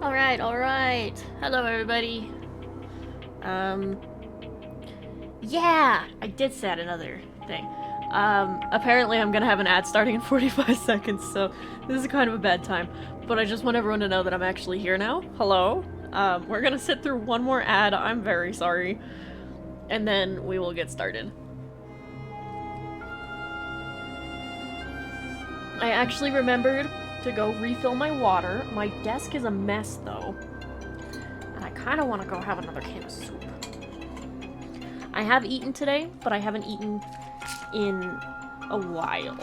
Alright. Hello, everybody. Yeah! I did set another thing. Apparently I'm gonna have an ad starting in 45 seconds, so this is kind of a bad time. But I just want everyone to know that I'm actually here now. Hello. We're gonna sit through one more ad, I'm very sorry. And then we will get started. I actually remembered to go refill my water. My desk is a mess, though. And I kind of want to go have another can of soup. I have eaten today, but I haven't eaten in a while.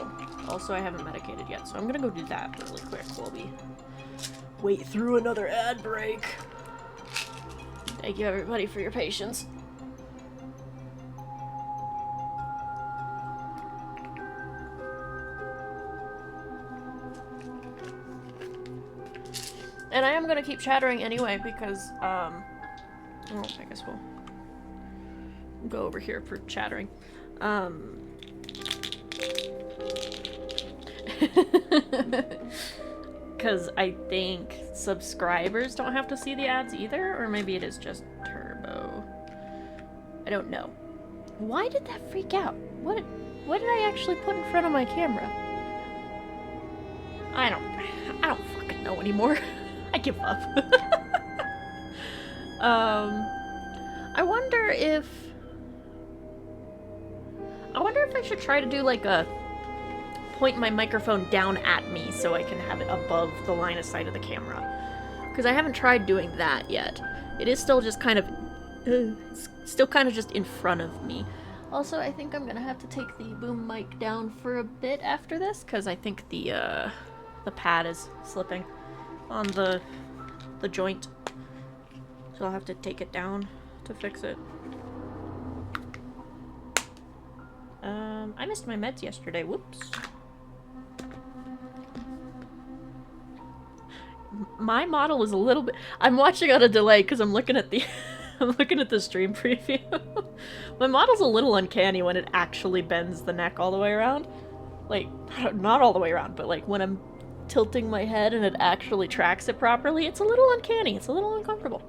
Also, I haven't medicated yet, so I'm gonna go do that really quick while we wait through another ad break. Thank you, everybody, for your patience. And I am gonna keep chattering anyway because, well, I guess we'll go over here for chattering. Because I think subscribers don't have to see the ads either, or maybe it is just Turbo. I don't know. Why did that freak out? What did I actually put in front of my camera? I don't fucking know anymore. I give up. I wonder if I should try to do like a point my microphone down at me so I can have it above the line of sight of the camera. Because I haven't tried doing that yet. It is still just kind of just in front of me. Also, I think I'm gonna have to take the boom mic down for a bit after this because I think the pad is slipping on the joint. So I'll have to take it down to fix it. I missed my meds yesterday. Whoops. My model is a little bit... I'm watching on a delay because I'm looking at the... I'm looking at the stream preview. My model's a little uncanny when it actually bends the neck all the way around. Like, not all the way around, but like when I'm tilting my head and it actually tracks it properly, it's a little uncanny. It's a little uncomfortable.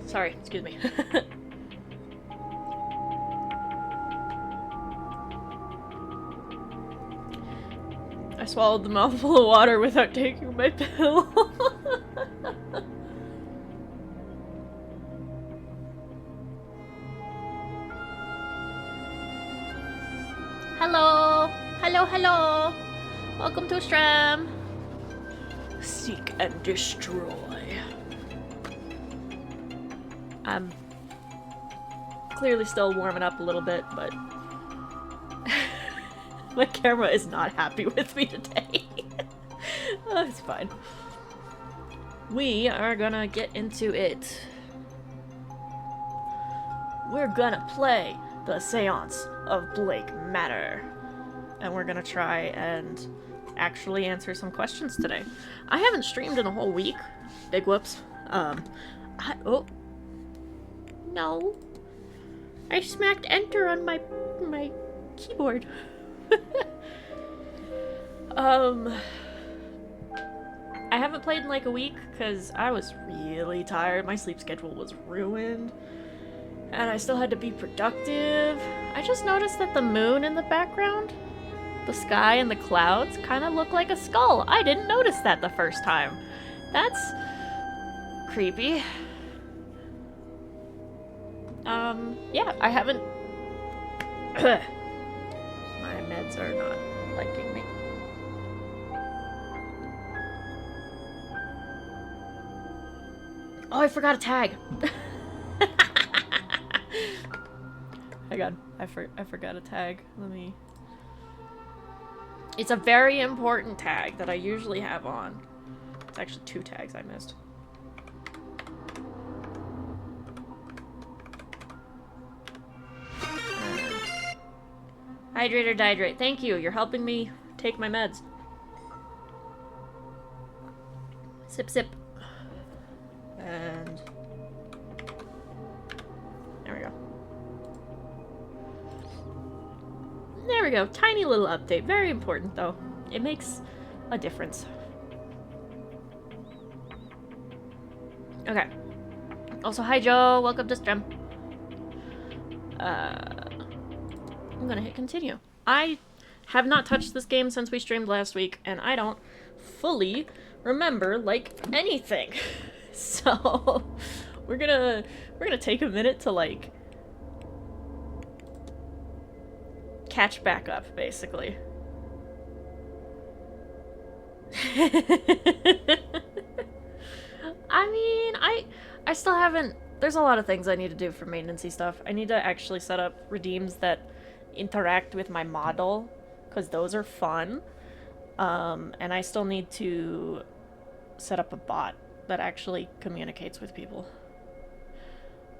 Sorry, excuse me. I swallowed the mouthful of water without taking my pill. Hello! Hello! Welcome to Stram! Seek and destroy. I'm clearly still warming up a little bit, but my camera is not happy with me today. Oh, it's fine. We are gonna get into it. We're gonna play the Séance of Blake Manor. And we're gonna try and actually answer some questions today. I haven't streamed in a whole week. Big whoops. Oh. No. I smacked enter on my keyboard. I haven't played in like a week because I was really tired. My sleep schedule was ruined. And I still had to be productive. I just noticed that the moon in the background, the sky and the clouds kind of look like a skull. I didn't notice that the first time. That's creepy. Yeah, I haven't... My meds are not liking me. Oh, I forgot a tag! Hang on, I forgot a tag. Let me... It's a very important tag that I usually have on. It's actually 2 tags I missed. Hydrate or dihydrate. Thank you. You're helping me take my meds. Sip, sip. And There we go. There we go. Tiny little update. Very important, though. It makes a difference. Okay. Also, hi, Joe. Welcome to stream. I'm gonna hit continue. I have not touched this game since we streamed last week, and I don't fully remember, like, anything. So, we're gonna take a minute to, like, catch back up, basically. I mean, I still haven't... There's a lot of things I need to do for maintenance-y stuff. I need to actually set up redeems that interact with my model, because those are fun. And I still need to set up a bot that actually communicates with people.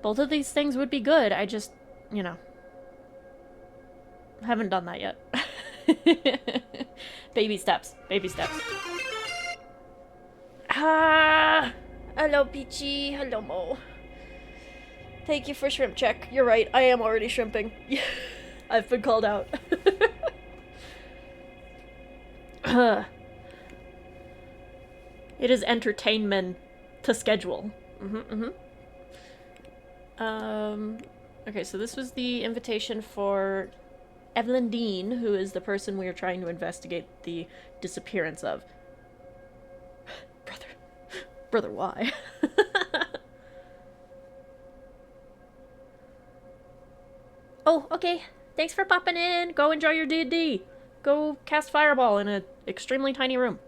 Both of these things would be good, I just, you know, haven't done that yet. Baby steps. Baby steps. Ah! Hello, Peachy. Hello, Mo. Thank you for shrimp check. You're right, I am already shrimping. I've been called out. It is entertainment to schedule. Okay, so this was the invitation for Evelyn Dean, who is the person we are trying to investigate the disappearance of. Brother, why? Oh, okay. Thanks for popping in. Go enjoy your D&D. Go cast Fireball in an extremely tiny room.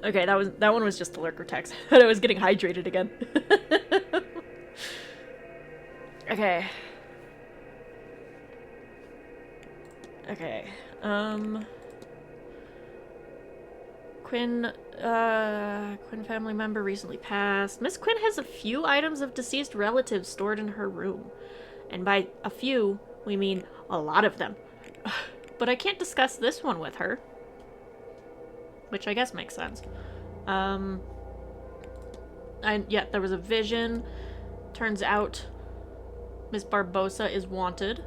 Okay, that one was just a lurker text. I was getting hydrated again. Okay. Okay. Quinn family member recently passed. Miss Quinn has a few items of deceased relatives stored in her room. And by a few, we mean a lot of them. But I can't discuss this one with her. Which I guess makes sense. Yeah, there was a vision. Turns out Miss Barbosa is wanted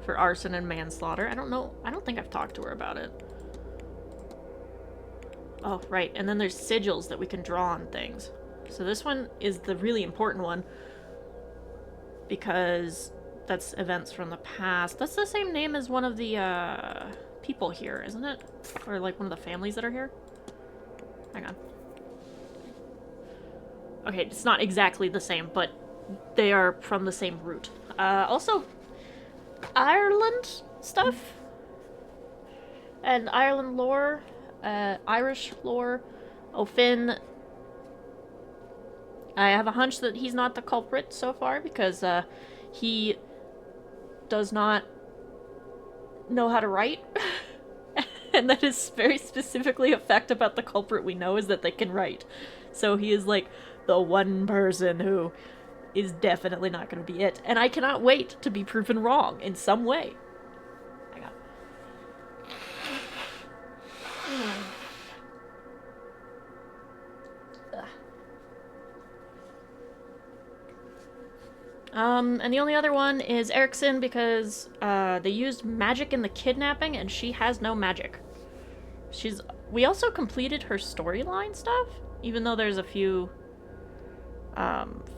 for arson and manslaughter. I don't think I've talked to her about it. Oh, right. And then there's sigils that we can draw on things. So this one is the really important one because that's events from the past. That's the same name as one of the people here, isn't it? Or like one of the families that are here? Hang on. Okay, it's not exactly the same, but they are from the same root. Also, Ireland stuff and Ireland lore, Irish lore. O'Finn, I have a hunch that he's not the culprit so far because he does not know how to write. And that is very specifically a fact about the culprit we know is that they can write. So he is like the one person who is definitely not going to be it. And I cannot wait to be proven wrong in some way. Hang on. And the only other one is Erickson because they used magic in the kidnapping and she has no magic. We also completed her storyline stuff, even though there's a few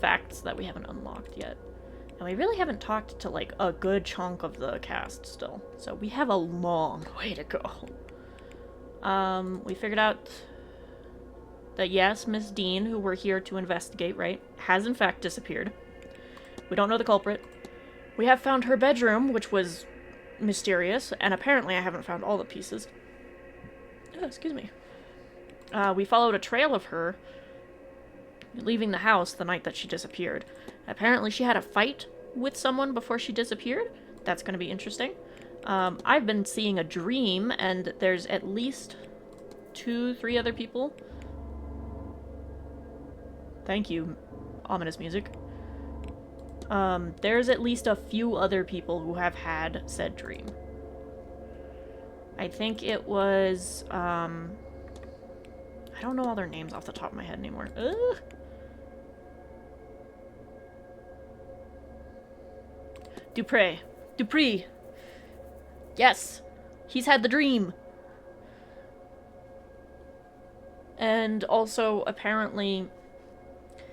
facts that we haven't unlocked yet. And we really haven't talked to, like, a good chunk of the cast still. So we have a long way to go. We figured out that, yes, Miss Dean, who we're here to investigate, right, has in fact disappeared. We don't know the culprit. We have found her bedroom, which was mysterious, and apparently I haven't found all the pieces. Oh, excuse me. We followed a trail of her leaving the house the night that she disappeared. Apparently she had a fight with someone before she disappeared. That's going to be interesting. I've been seeing a dream, and there's at least 2-3 other people. Thank you, ominous music. There's at least a few other people who have had said dream. I think it was, I don't know all their names off the top of my head anymore. Ugh. Dupree. Yes, he's had the dream. And also, apparently,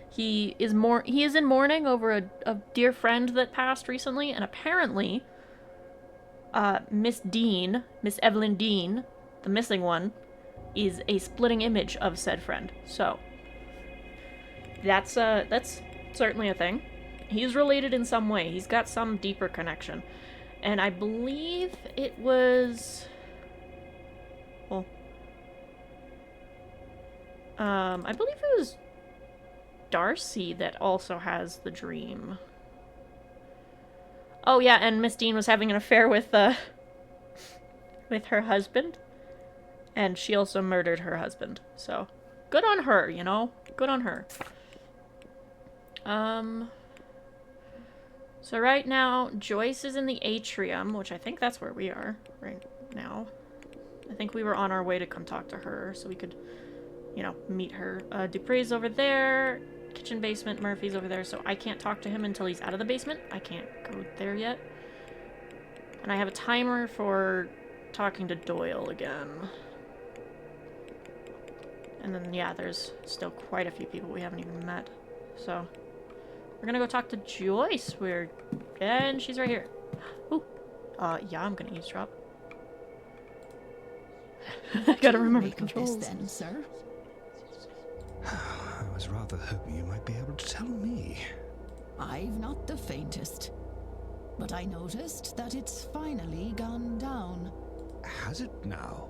he is in mourning over a dear friend that passed recently, and apparently, Miss Evelyn Dean, the missing one, is a splitting image of said friend. So, that's certainly a thing. He's related in some way. He's got some deeper connection. And I believe it was... Well... I believe it was Darcy that also has the dream. Oh yeah, and Miss Dean was having an affair with her husband. And she also murdered her husband. So, good on her, you know? Good on her. So right now, Joyce is in the atrium, which I think that's where we are right now. I think we were on our way to come talk to her, so we could, you know, meet her. Dupree's over there, kitchen basement, Murphy's over there, so I can't talk to him until he's out of the basement. I can't go there yet. And I have a timer for talking to Doyle again. And then, yeah, there's still quite a few people we haven't even met, so... We're gonna go talk to Joyce. And she's right here. Ooh. Yeah, I'm gonna eavesdrop. I gotta remember the controls. This then, sir? I was rather hoping you might be able to tell me. I've not the faintest. But I noticed that it's finally gone down. Has it now?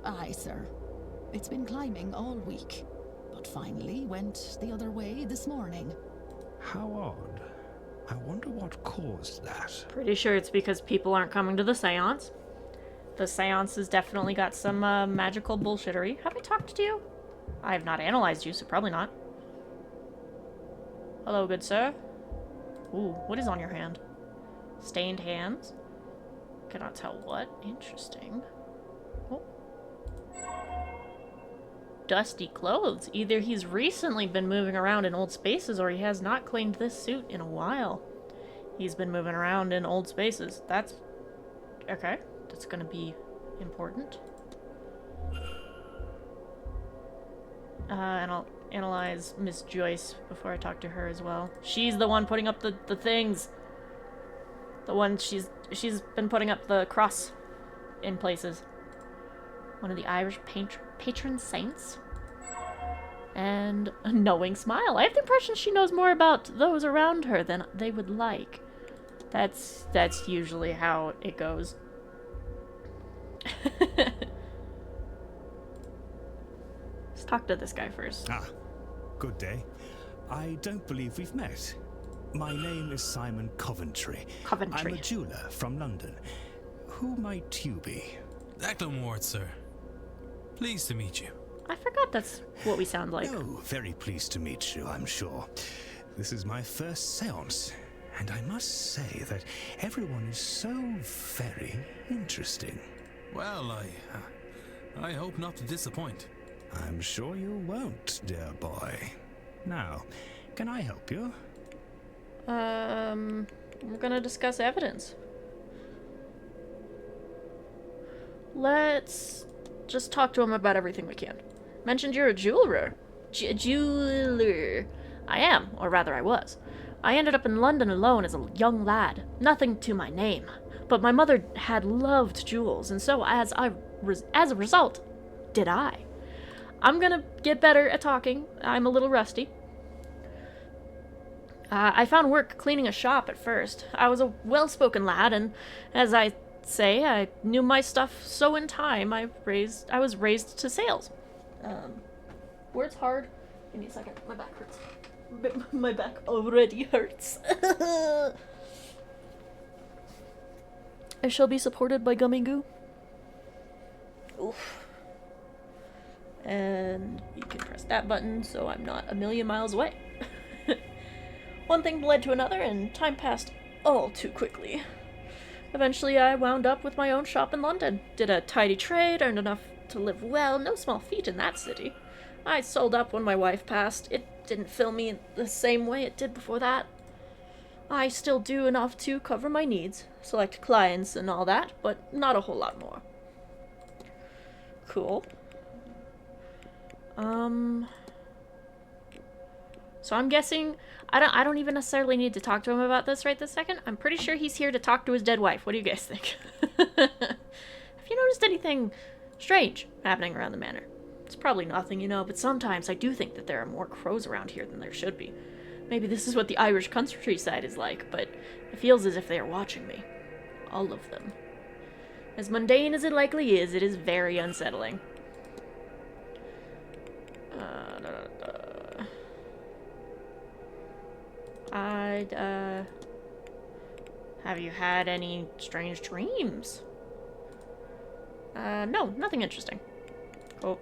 Aye, sir. It's been climbing all week, but finally went the other way this morning. How odd. I wonder what caused that. Pretty sure it's because people aren't coming to the seance. The seance has definitely got some magical bullshittery. Have I talked to you? I have not analyzed you, so probably not. Hello, good sir. Ooh, what is on your hand? Stained hands? Cannot tell what. Interesting. Oh. Dusty clothes. Either he's recently been moving around in old spaces or he has not cleaned this suit in a while. He's been moving around in old spaces. That's... okay. That's gonna be important. And I'll analyze Miss Joyce before I talk to her as well. She's the one putting up the things. The one she's been putting up the cross in places. One of the Irish patron saints. And a knowing smile. I have the impression she knows more about those around her than they would like. That's usually how it goes. Let's talk to this guy first. Ah, good day. I don't believe we've met. My name is Simon Coventry. I'm a jeweller from London. Who might you be? Declan Ward, sir. Pleased to meet you. I forgot that's what we sound like. Oh, very pleased to meet you, I'm sure. This is my first séance, and I must say that everyone is so very interesting. Well, I hope not to disappoint. I'm sure you won't, dear boy. Now, can I help you? We're gonna discuss evidence. Let's just talk to him about everything we can. Mentioned you're a jeweler. Jeweler. I am, or rather I was. I ended up in London alone as a young lad. Nothing to my name. But my mother had loved jewels, and so as a result, did I. I'm gonna get better at talking. I'm a little rusty. I found work cleaning a shop at first. I was a well-spoken lad, and as I say, I knew my stuff, so in time I was raised to sales. Words hard. Give me a second. My back hurts. My back already hurts. I shall be supported by Gummy Goo. Oof. And you can press that button so I'm not a million miles away. One thing led to another, and time passed all too quickly. Eventually, I wound up with my own shop in London. Did a tidy trade, earned enough to live well, no small feat in that city. I sold up when my wife passed. It didn't fill me in the same way it did before that. I still do enough to cover my needs, select clients and all that, but not a whole lot more. Cool. So I'm guessing I don't even necessarily need to talk to him about this right this second. I'm pretty sure he's here to talk to his dead wife. What do you guys think? Have you noticed anything strange happening around the manor? It's probably nothing, you know, but sometimes I do think that there are more crows around here than there should be. Maybe this is what the Irish countryside is like, but it feels as if they are watching me. All of them. As mundane as it likely is, it is very unsettling. Have you had any strange dreams? No, nothing interesting. Cool.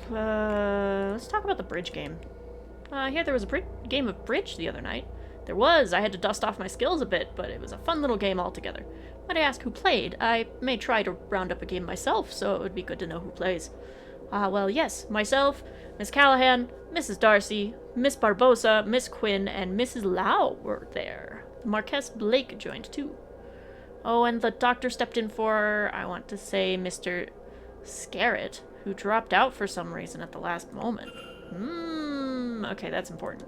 Let's talk about the bridge game. I hear there was a game of bridge the other night. There was. I had to dust off my skills a bit, but it was a fun little game altogether. Might I ask who played? I may try to round up a game myself, so it would be good to know who plays. Well, yes. Myself, Miss Callahan, Mrs. Darcy, Miss Barbosa, Miss Quinn, and Mrs. Lau were there. The Marquess Blake joined, too. Oh, and the doctor stepped in for, I want to say, Mr. Scarrett, who dropped out for some reason at the last moment. Okay, that's important.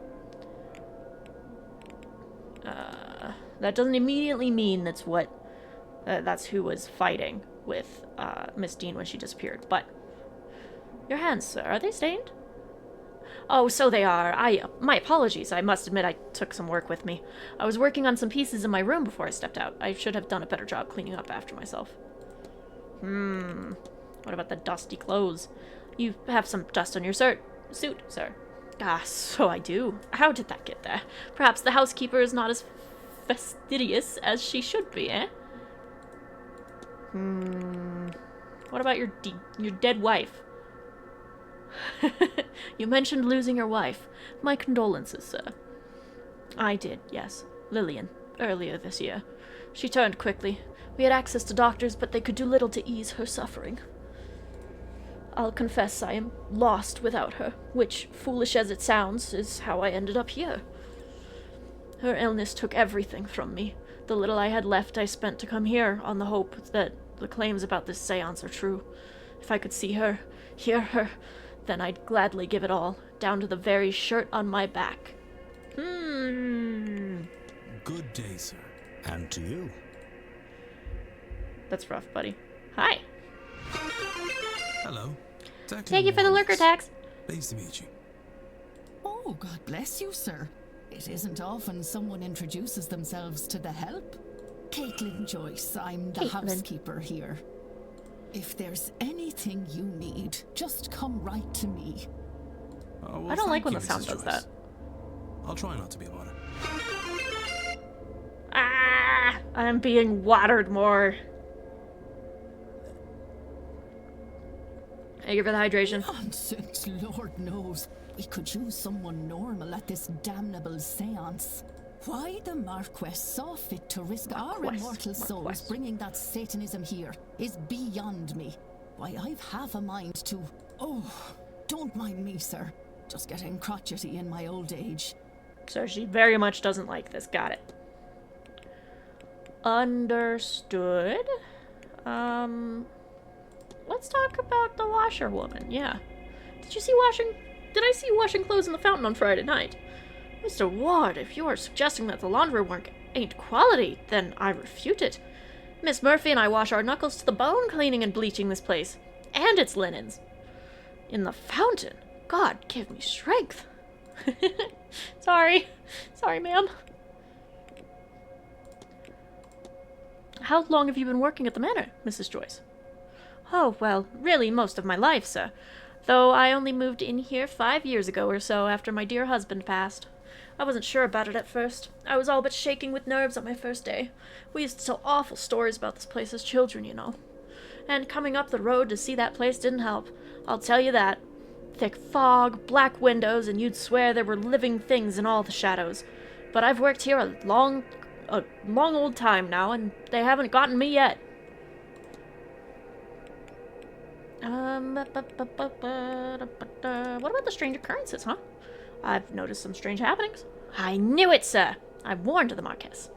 That doesn't immediately mean that's who was fighting with Miss Dean when she disappeared, but your hands, sir, are they stained? Oh, so they are. My apologies. I must admit I took some work with me. I was working on some pieces in my room before I stepped out. I should have done a better job cleaning up after myself. What about the dusty clothes? You have some dust on your suit, sir. Ah, so I do. How did that get there? Perhaps the housekeeper is not as fastidious as she should be, eh? What about your dead wife? You mentioned losing your wife. My condolences, sir. I did, yes. Lillian, earlier this year. She turned quickly. We had access to doctors, but they could do little to ease her suffering. I'll confess I am lost without her, which, foolish as it sounds, is how I ended up here. Her illness took everything from me. The little I had left I spent to come here, on the hope that the claims about this seance are true. If I could see her, hear her, then I'd gladly give it all, down to the very shirt on my back. Good day, sir. And to you. That's rough, buddy. Hi. Hello. Thank you for the lurker tax. Pleased to meet you. Oh, God bless you, sir. It isn't often someone introduces themselves to the help. Caitlin Joyce, I'm the housekeeper here. If there's anything you need, just come right to me. Well, I don't like when you, the sound Mrs. does Joyce. that. I'll try not to be about it. I'm being watered more. Thank you for the hydration. Nonsense, Lord knows. We could use someone normal at this damnable seance. Why the Marquess saw fit to risk our immortal souls bringing that Satanism here is beyond me. Why, I've half a mind to... Oh, don't mind me, sir. Just getting crotchety in my old age. So she very much doesn't like this. Got it. Understood. Let's talk about the washerwoman. Yeah. Did I see you washing clothes in the fountain on Friday night? Mr. Ward, if you are suggesting that the laundry work ain't quality, then I refute it. Miss Murphy and I wash our knuckles to the bone cleaning and bleaching this place. And its linens. In the fountain? God, give me strength. Sorry. Sorry, ma'am. How long have you been working at the manor, Mrs. Joyce? Oh, well, really most of my life, sir. Though I only moved in here 5 years ago or so after my dear husband passed. I wasn't sure about it at first. I was all but shaking with nerves on my first day. We used to tell awful stories about this place as children, you know. And coming up the road to see that place didn't help. I'll tell you that. Thick fog, black windows, and you'd swear there were living things in all the shadows. But I've worked here a long old time now, and they haven't gotten me yet. What about the strange occurrences, huh? I've noticed some strange happenings. I knew it, sir. I warned the Marquess.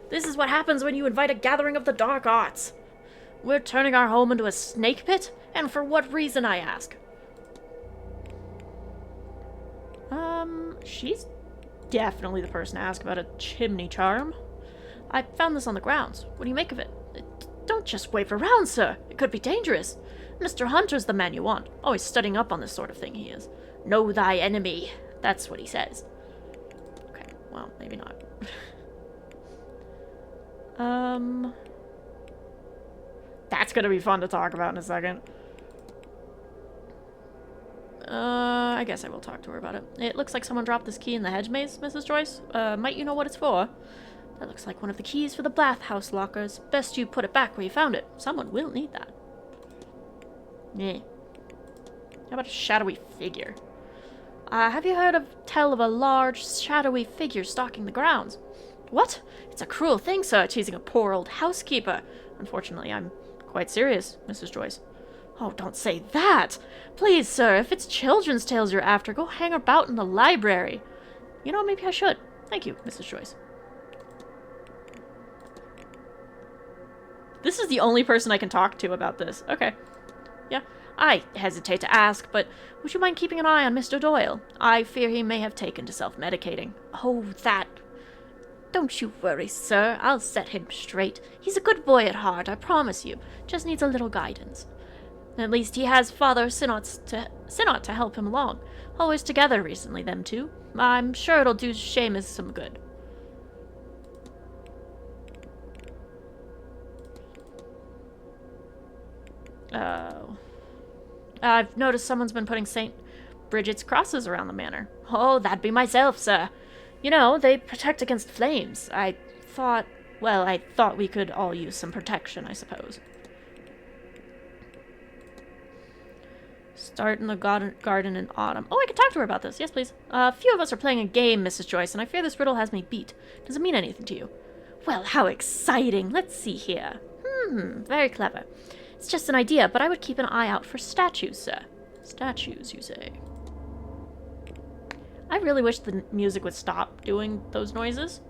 This is what happens when you invite a gathering of the dark arts. We're turning our home into a snake pit? And for what reason, I ask? She's definitely the person to ask about a chimney charm. I found this on the grounds. What do you make of it? Don't just wave around, sir. It could be dangerous. Mr. Hunter's the man you want. Always studying up on this sort of thing, he is. Know thy enemy. That's what he says. Okay, well, maybe not. That's gonna be fun to talk about in a second. I guess I will talk to her about it. It looks like someone dropped this key in the hedge maze, Mrs. Joyce. Might you know what it's for? That looks like one of the keys for the bathhouse lockers. Best you put it back where you found it. Someone will need that. Yeah. How about a shadowy figure? Have you heard of tell of a large, shadowy figure stalking the grounds? What? It's a cruel thing, sir, teasing a poor old housekeeper. Unfortunately, I'm quite serious, Mrs. Joyce. Oh, don't say that! Please, sir, if it's children's tales you're after, go hang about in the library. You know, maybe I should. Thank you, Mrs. Joyce. This is the only person I can talk to about this. Okay. Yeah. I hesitate to ask, but would you mind keeping an eye on Mr. Doyle? I fear he may have taken to self-medicating. Oh, that... Don't you worry, sir. I'll set him straight. He's a good boy at heart, I promise you. Just needs a little guidance. At least he has Father Synod to help him along. Always together recently, them two. I'm sure it'll do Seamus some good. Oh. I've noticed someone's been putting St. Bridget's crosses around the manor. Oh, that'd be myself, sir. You know, they protect against flames. I thought we could all use some protection, I suppose. Start in the garden in autumn. Oh, I could talk to her about this. Yes, please. A few of us are playing a game, Mrs. Joyce, and I fear this riddle has me beat. Does it mean anything to you? Well, how exciting. Let's see here. Very clever. It's just an idea, but I would keep an eye out for statues, sir. Statues, you say? I really wish the music would stop doing those noises.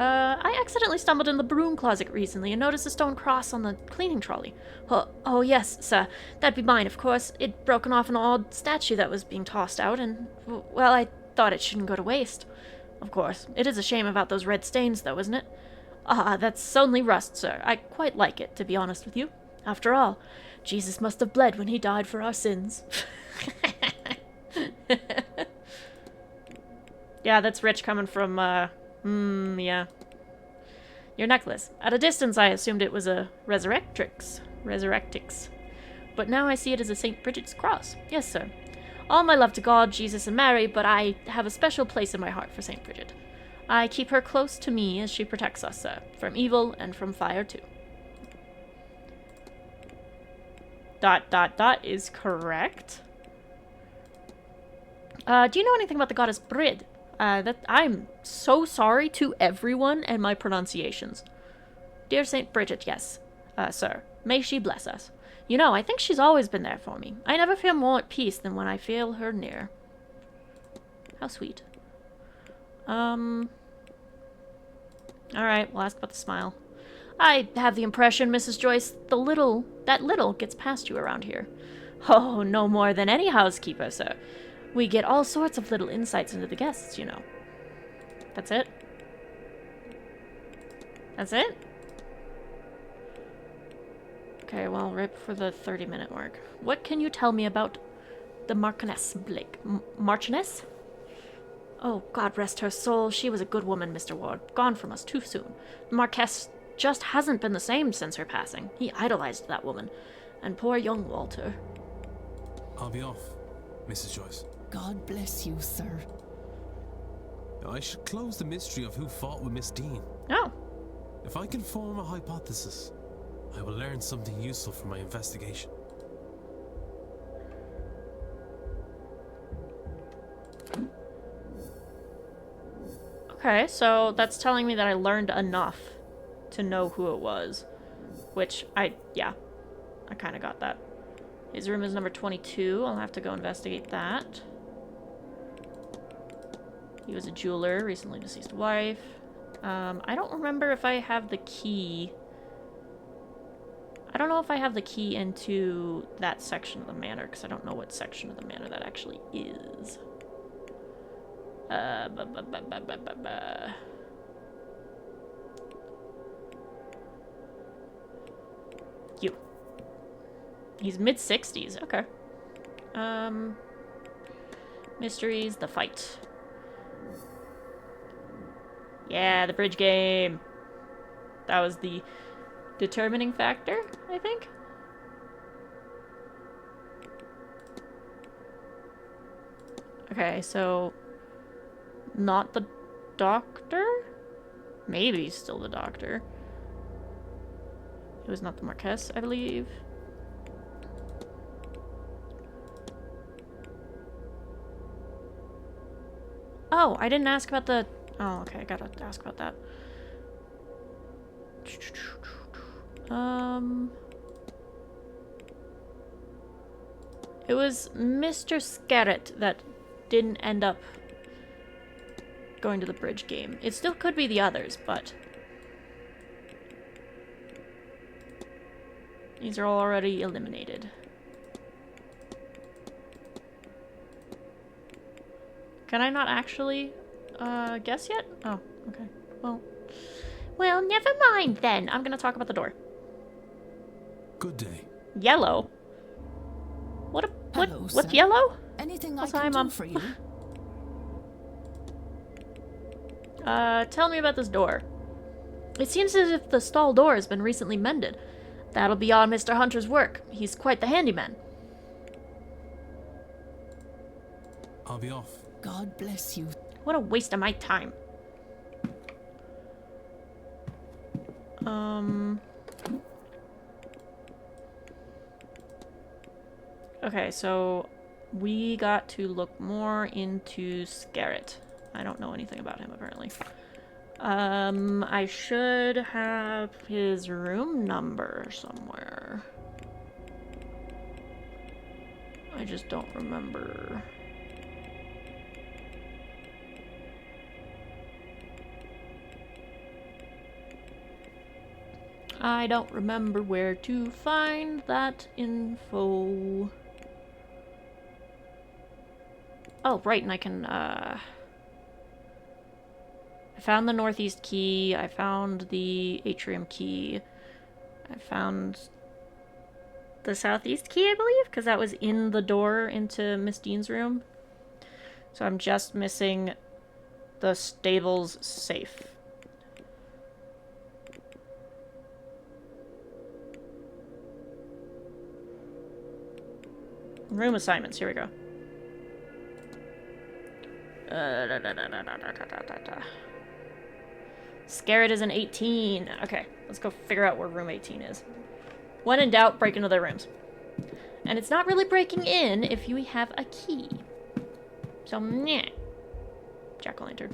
I accidentally stumbled in the broom closet recently and noticed a stone cross on the cleaning trolley. Oh, yes, sir. That'd be mine, of course. It'd broken off an old statue that was being tossed out, and, well, I thought it shouldn't go to waste. Of course. It is a shame about those red stains, though, isn't it? Ah, that's only rust, sir. I quite like it, to be honest with you. After all, Jesus must have bled when he died for our sins. Yeah, that's rich coming from, yeah. Your necklace. At a distance, I assumed it was a resurrectrix. But now I see it as a St. Bridget's cross. Yes, sir. All my love to God, Jesus, and Mary, but I have a special place in my heart for St. Bridget. I keep her close to me as she protects us, sir. From evil and from fire, too. ... is correct. Do you know anything about the goddess Brid? I'm so sorry to everyone and my pronunciations. Dear St. Bridget, yes, sir. May she bless us. You know, I think she's always been there for me. I never feel more at peace than when I feel her near. How sweet. Alright, we'll ask about the smile. I have the impression, Mrs. Joyce, that little gets past you around here. Oh, no more than any housekeeper, sir. We get all sorts of little insights into the guests, you know. That's it? That's it? Okay, well, right before the 30-minute mark. What can you tell me about the Marchioness Blake? Marchioness? Oh, God rest her soul. She was a good woman, Mr. Ward. Gone from us too soon. The Marquess just hasn't been the same since her passing. He idolized that woman. And poor young Walter. I'll be off, Mrs. Joyce. God bless you, sir. I should close the mystery of who fought with Miss Dean. Oh. If I can form a hypothesis, I will learn something useful from my investigation. Okay, so that's telling me that I learned enough to know who it was. Which, yeah, I kind of got that. His room is number 22. I'll have to go investigate that. He was a jeweler, recently deceased wife. I don't remember if I have the key. I don't know if I have the key into that section of the manor, because I don't know what section of the manor that actually is. You. He's mid-60s. Okay. Mysteries, the fight. Yeah, the bridge game. That was the determining factor, I think. Okay, so not the doctor? Maybe still the doctor. It was not the Marquess, I believe. Oh, I didn't ask about the... Oh, okay, I gotta ask about that. It was Mr. Scarrett that didn't end up going to the bridge game. It still could be the others, but... These are all already eliminated. Can I not actually, guess yet? Oh, okay. Well, never mind then. I'm gonna talk about the door. Good day. Yellow? Hello, what's sir. yellow? Anything Also, I can I'm do for you? Tell me about this door. It seems as if the stall door has been recently mended. That'll be on Mr. Hunter's work. He's quite the handyman. I'll be off. God bless you. What a waste of my time. Okay, so we got to look more into Scarrett. I don't know anything about him, apparently. I should have his room number somewhere. I just don't remember. I don't remember where to find that info. Oh, right, and I can, I found the northeast key, I found the atrium key, I found the southeast key, I believe, because that was in the door into Miss Dean's room. So I'm just missing the stables safe. Room assignments, here we go. Scarrett is an 18. Okay, let's go figure out where room 18 is. When in doubt, break into their rooms. And it's not really breaking in if you have a key. So, meh. Jack-o'-lantern.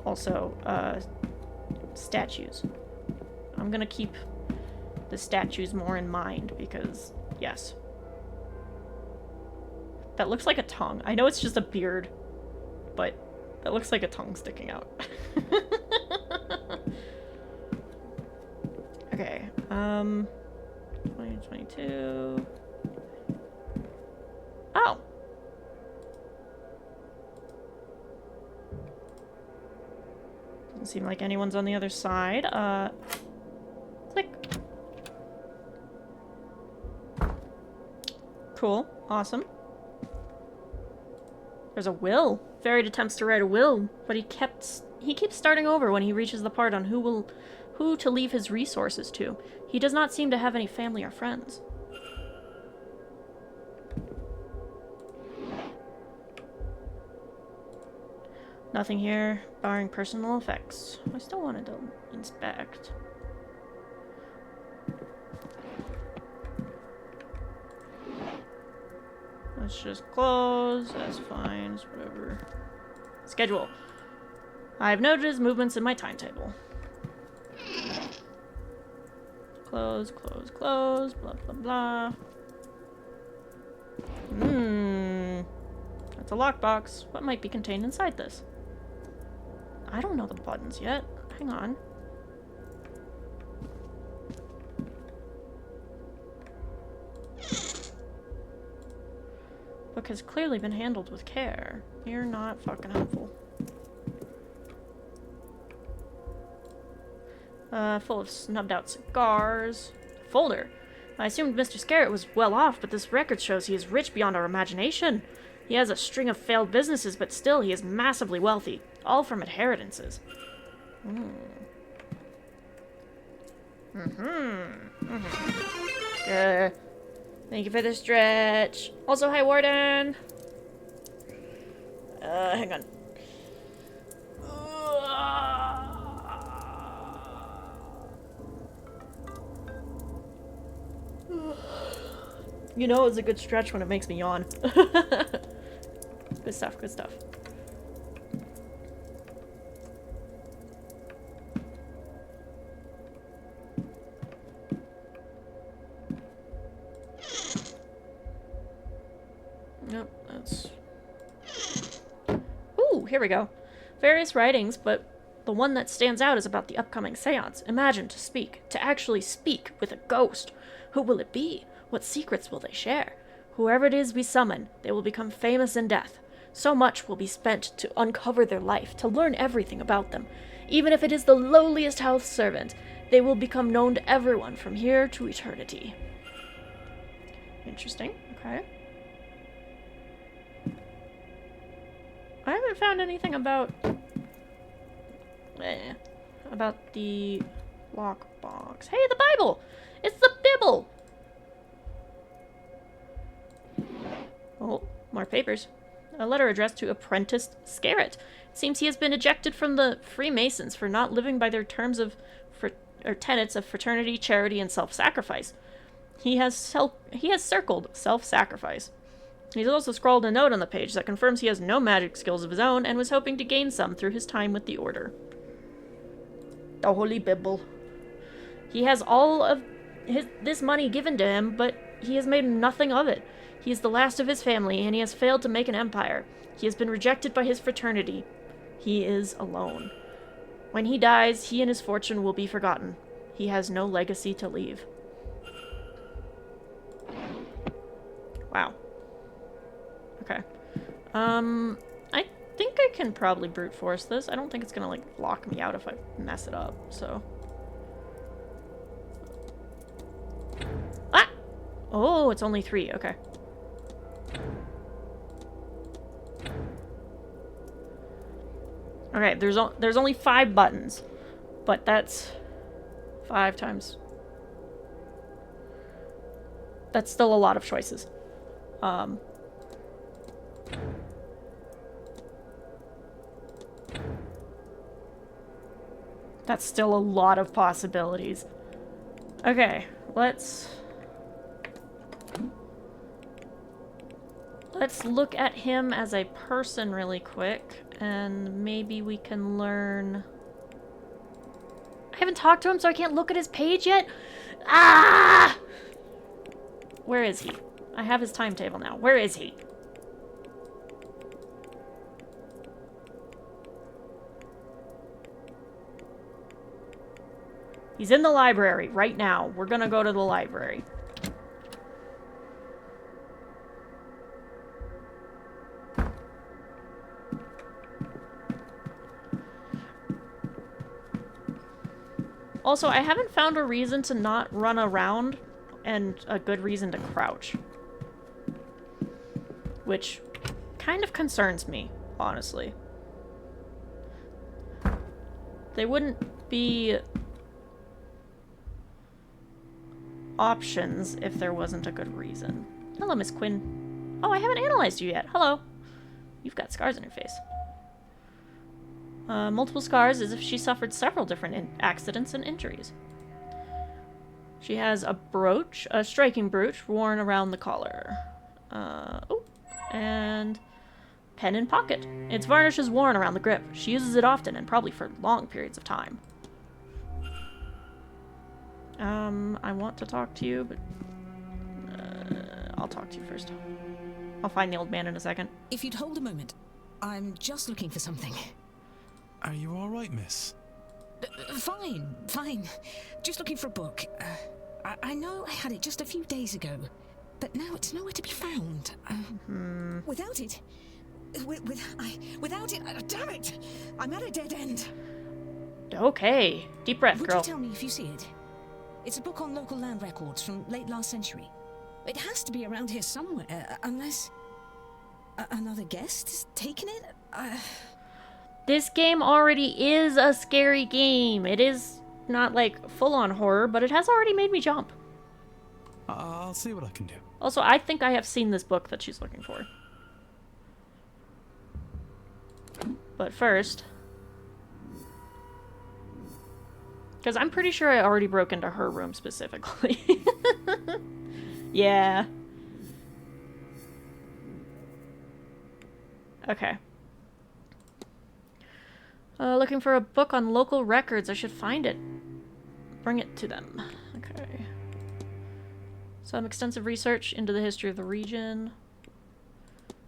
Also, statues. I'm gonna keep the statues more in mind because, yes. That looks like a tongue. I know it's just a beard, but that looks like a tongue sticking out. Okay, 2022. Oh! Doesn't seem like anyone's on the other side. Click. Cool. Awesome. There's a will. Varied attempts to write a will, but he keeps starting over when he reaches the part on who to leave his resources to. He does not seem to have any family or friends. Nothing here, barring personal effects. I still wanted to inspect. Let's just close. That's fine. It's whatever. Schedule. I've noted his movements in my timetable. Close, close, close, blah, blah, blah. That's a lockbox. What might be contained inside this? I don't know the buttons yet. Hang on. Book has clearly been handled with care. You're not fucking helpful. Full of snubbed out cigars. Folder. I assumed Mr. Scarrett was well off, but this record shows he is rich beyond our imagination. He has a string of failed businesses, but still he is massively wealthy. All from inheritances. Thank you for the stretch. Also, hi, Warden. Hang on. You know it's a good stretch when it makes me yawn. Good stuff, good stuff. Nope, that's... Ooh, here we go. Various writings, but the one that stands out is about the upcoming seance. Imagine to speak, to actually speak with a ghost. Who will it be? What secrets will they share? Whoever it is we summon, they will become famous in death. So much will be spent to uncover their life, to learn everything about them. Even if it is the lowliest house servant, they will become known to everyone from here to eternity. Interesting, okay. I haven't found anything about the lockbox. Hey, the Bible! It's the Bible! Oh, more papers. A letter addressed to Apprentice Scarrett. It seems he has been ejected from the Freemasons for not living by their terms of tenets of fraternity, charity, and self-sacrifice. He has circled self-sacrifice. He's also scrawled a note on the page that confirms he has no magic skills of his own and was hoping to gain some through his time with the Order. The Holy Bible. He has all of this money given to him, but he has made nothing of it. He is the last of his family, and he has failed to make an empire. He has been rejected by his fraternity. He is alone. When he dies, he and his fortune will be forgotten. He has no legacy to leave. Wow. Okay. I think I can probably brute force this. I don't think it's gonna, like, lock me out if I mess it up, so... Ah! Oh, it's only 3. Okay. Okay, there's only 5 buttons, but that's 5 times. That's still a lot of choices. That's still a lot of possibilities. Okay, let's look at him as a person really quick, and maybe we can learn... I haven't talked to him, so I can't look at his page yet? Ah! Where is he? I have his timetable now. Where is he? He's in the library right now. We're gonna go to the library. Also, I haven't found a reason to not run around and a good reason to crouch. Which kind of concerns me, honestly. They wouldn't be options if there wasn't a good reason. Hello, Miss Quinn. Oh, I haven't analyzed you yet. Hello. You've got scars on your face. Multiple scars as if she suffered several different accidents and injuries. She has a brooch, a striking brooch, worn around the collar. Oh, and Pen in pocket. Its varnish is worn around the grip. She uses it often and probably for long periods of time. I want to talk to you, but I'll talk to you first. I'll find the old man in a second. If you'd hold a moment, I'm just looking for something. Are you all right, miss? Fine. Just looking for a book. I know I had it just a few days ago, but now it's nowhere to be found. Without it, damn it! I'm at a dead end. Okay, deep breath, girl. Would you tell me if you see it? It's a book on local land records from late last century. It has to be around here somewhere, unless another guest has taken it. This game already is a scary game. It is not like full-on horror, but it has already made me jump. I'll see what I can do. Also, I think I have seen this book that she's looking for. But first... because I'm pretty sure I already broke into her room specifically. Yeah. Okay. Looking for a book on local records. I should find it. Bring it to them. Okay. Some extensive research into the history of the region.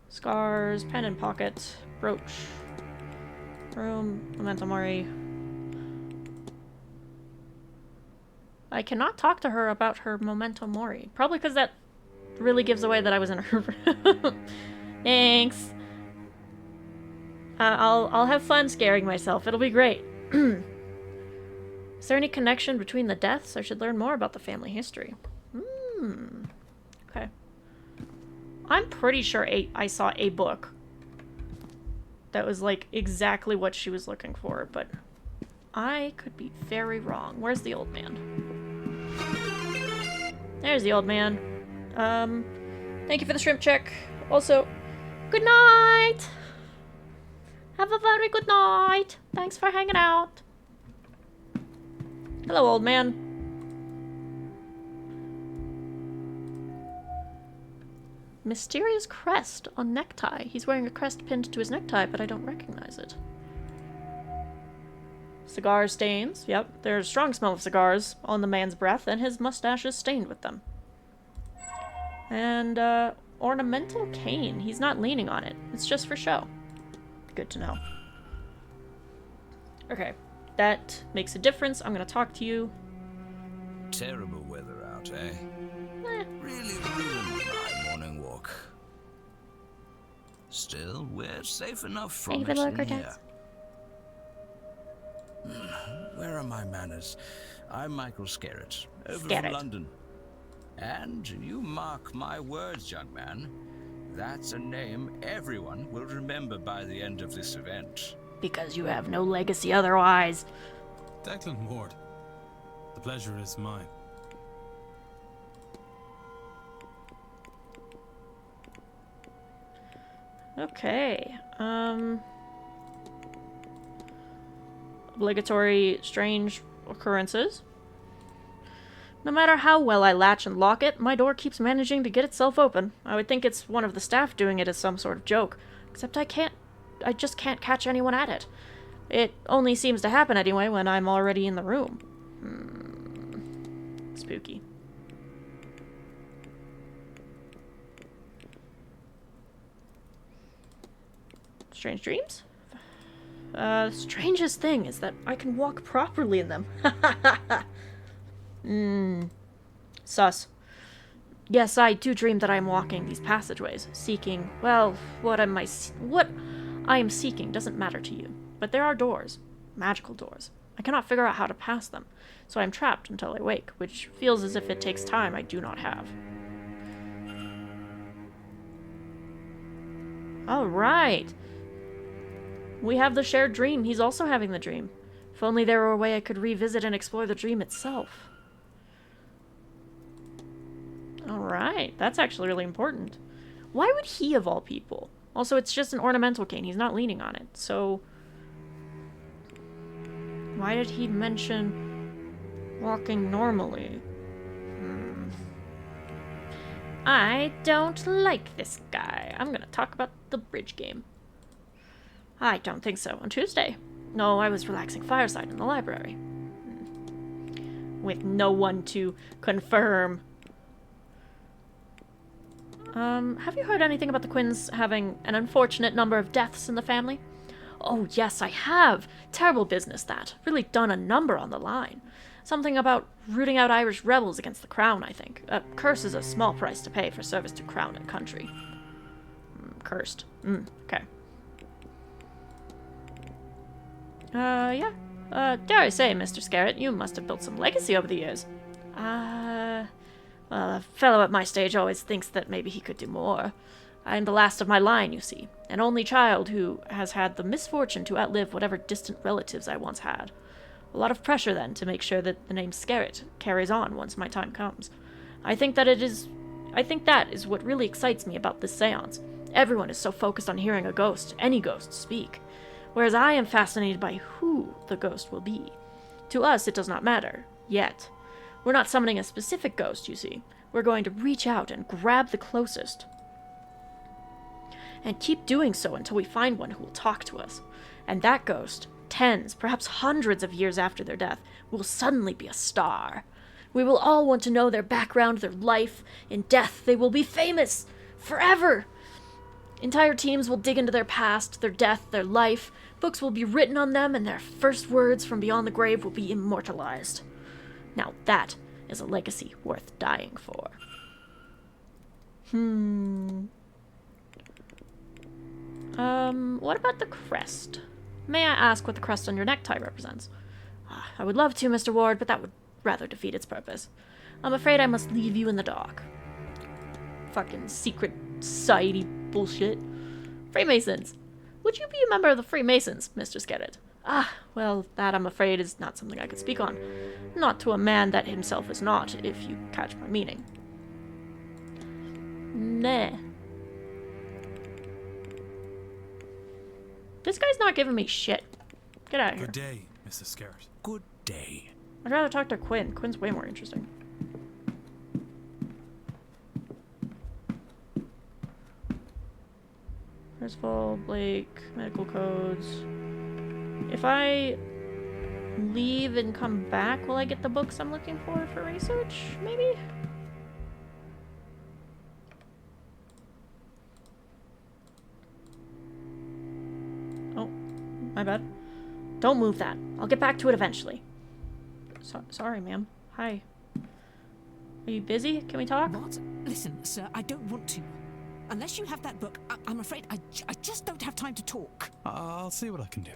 Scars, pen in pocket, brooch, room, memento mori. I cannot talk to her about her memento mori. Probably because that really gives away that I was in her room. Thanks. I'll have fun scaring myself. It'll be great. Is there any connection between the deaths? I should learn more about the family history. Okay. I'm pretty sure I saw a book that was like exactly what she was looking for, but I could be very wrong. Where's the old man? There's the old man. Thank you for the shrimp check. Also, good night! Have a very good night. Thanks for hanging out. Hello, old man. Mysterious crest on necktie. He's wearing a crest pinned to his necktie, but I don't recognize it. Cigar stains. Yep, there's a strong smell of cigars on the man's breath, and his mustache is stained with them. And, ornamental cane. He's not leaning on it. It's just for show. Good to know. Okay, that makes a difference. I'm gonna talk to you. Terrible weather out, eh? Really ruined my morning walk. Still, we're safe enough from it in here. Where are my manners? I'm Michael Skerritt, over from London. And you mark my words, young man, that's a name everyone will remember by the end of this event. Because you have no legacy otherwise. Declan Ward, the pleasure is mine. Okay, obligatory strange occurrences. No matter how well I latch and lock it, my door keeps managing to get itself open. I would think it's one of the staff doing it as some sort of joke, except I just can't catch anyone at it. It only seems to happen anyway when I'm already in the room. Spooky. Strange dreams? Strangest thing is that I can walk properly in them. Sus. Yes, I do dream that I am walking these passageways, seeking, well, what I am seeking doesn't matter to you. But there are doors. Magical doors. I cannot figure out how to pass them, so I am trapped until I wake, which feels as if it takes time I do not have. Alright. We have the shared dream. He's also having the dream. If only there were a way I could revisit and explore the dream itself. Alright, that's actually really important. Why would he of all people? Also, it's just an ornamental cane. He's not leaning on it, so... why did he mention walking normally? I don't like this guy. I'm gonna talk about the bridge game. I don't think so. On Tuesday. No, I was relaxing fireside in the library. With no one to confirm. Have you heard anything about the Quinns having an unfortunate number of deaths in the family? Oh, yes, I have. Terrible business, that. Really done a number on the line. Something about rooting out Irish rebels against the crown, I think. A curse is a small price to pay for service to crown and country. Cursed. Okay. Yeah. Dare I say, Mr. Scarrett, you must have built some legacy over the years. Well, a fellow at my stage always thinks that maybe he could do more. I'm the last of my line, you see, an only child who has had the misfortune to outlive whatever distant relatives I once had. A lot of pressure, then, to make sure that the name Scarrett carries on once my time comes. I think that is what really excites me about this seance. Everyone is so focused on hearing a ghost, any ghost, speak, whereas I am fascinated by who the ghost will be. To us, it does not matter, yet. We're not summoning a specific ghost, you see. We're going to reach out and grab the closest. And keep doing so until we find one who will talk to us. And that ghost, tens, perhaps hundreds of years after their death, will suddenly be a star. We will all want to know their background, their life. In death, they will be famous. Forever. Entire teams will dig into their past, their death, their life. Books will be written on them, and their first words from beyond the grave will be immortalized. Now that is a legacy worth dying for. What about the crest? May I ask what the crest on your necktie represents? I would love to, Mr. Ward, but that would rather defeat its purpose. I'm afraid I must leave you in the dark. Fucking secret society bullshit. Freemasons. Would you be a member of the Freemasons, Mr. Scarrett? Well, that, I'm afraid, is not something I could speak on. Not to a man that himself is not, if you catch my meaning. Nah. This guy's not giving me shit. Get out of here. Good day, Mrs. Scarrett. Good day. I'd rather talk to Quinn. Quinn's way more interesting. Percival, Blake, medical codes. If I leave and come back, will I get the books I'm looking for research? Maybe? Oh, my bad. Don't move that. I'll get back to it eventually. Sorry, ma'am. Hi. Are you busy? Can we talk? What? Listen, sir, I don't want to. Unless you have that book, I'm afraid I just don't have time to talk. I'll see what I can do.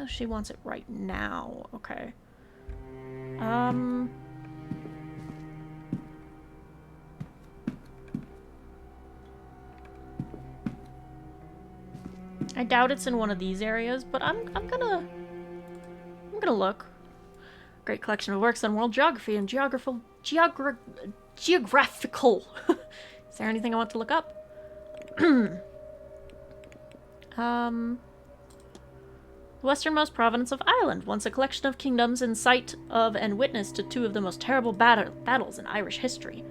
She wants it right now. Okay. I doubt it's in one of these areas, but I'm gonna look. Great collection of works on world geography and geographical. Is there anything I want to look up? The westernmost province of Ireland, once a collection of kingdoms and site of and witness to two of the most terrible battles in Irish history.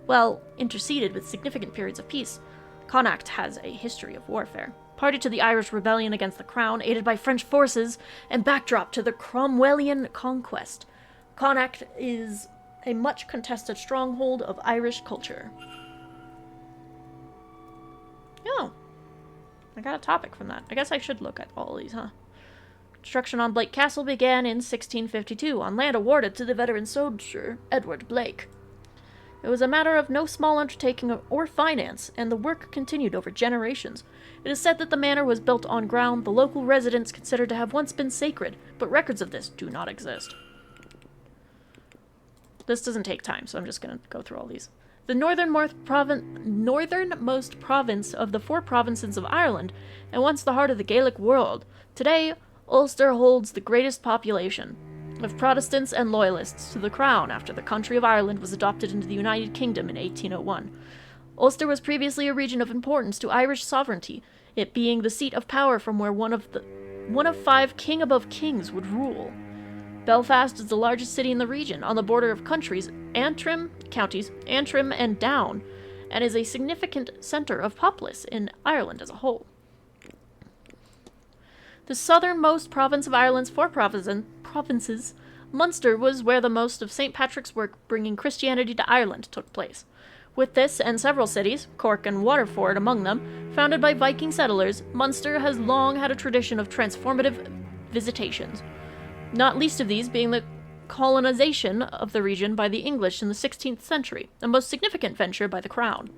Well, interceded with significant periods of peace, Connacht has a history of warfare. Party to the Irish rebellion against the crown, aided by French forces, and backdrop to the Cromwellian conquest. Connacht is a much contested stronghold of Irish culture. Oh. I got a topic from that. I guess I should look at all these, huh? Construction on Blake Castle began in 1652 on land awarded to the veteran soldier Edward Blake. It was a matter of no small undertaking or finance, and the work continued over generations. It is said that the manor was built on ground the local residents considered to have once been sacred, but records of this do not exist. This doesn't take time, so I'm just going to go through all these. The northernmost province of the 4 provinces of Ireland, and once the heart of the Gaelic world. Today, Ulster holds the greatest population of Protestants and Loyalists to the crown after the country of Ireland was adopted into the United Kingdom in 1801. Ulster was previously a region of importance to Irish sovereignty, it being the seat of power from where one of 5 king above kings would rule. Belfast is the largest city in the region, on the border of counties Antrim and Down, and is a significant centre of populace in Ireland as a whole. The southernmost province of Ireland's four provinces, Munster was where the most of St. Patrick's work bringing Christianity to Ireland took place. With this and several cities, Cork and Waterford among them, founded by Viking settlers, Munster has long had a tradition of transformative visitations, not least of these being the colonization of the region by the English in the 16th century, a most significant venture by the Crown.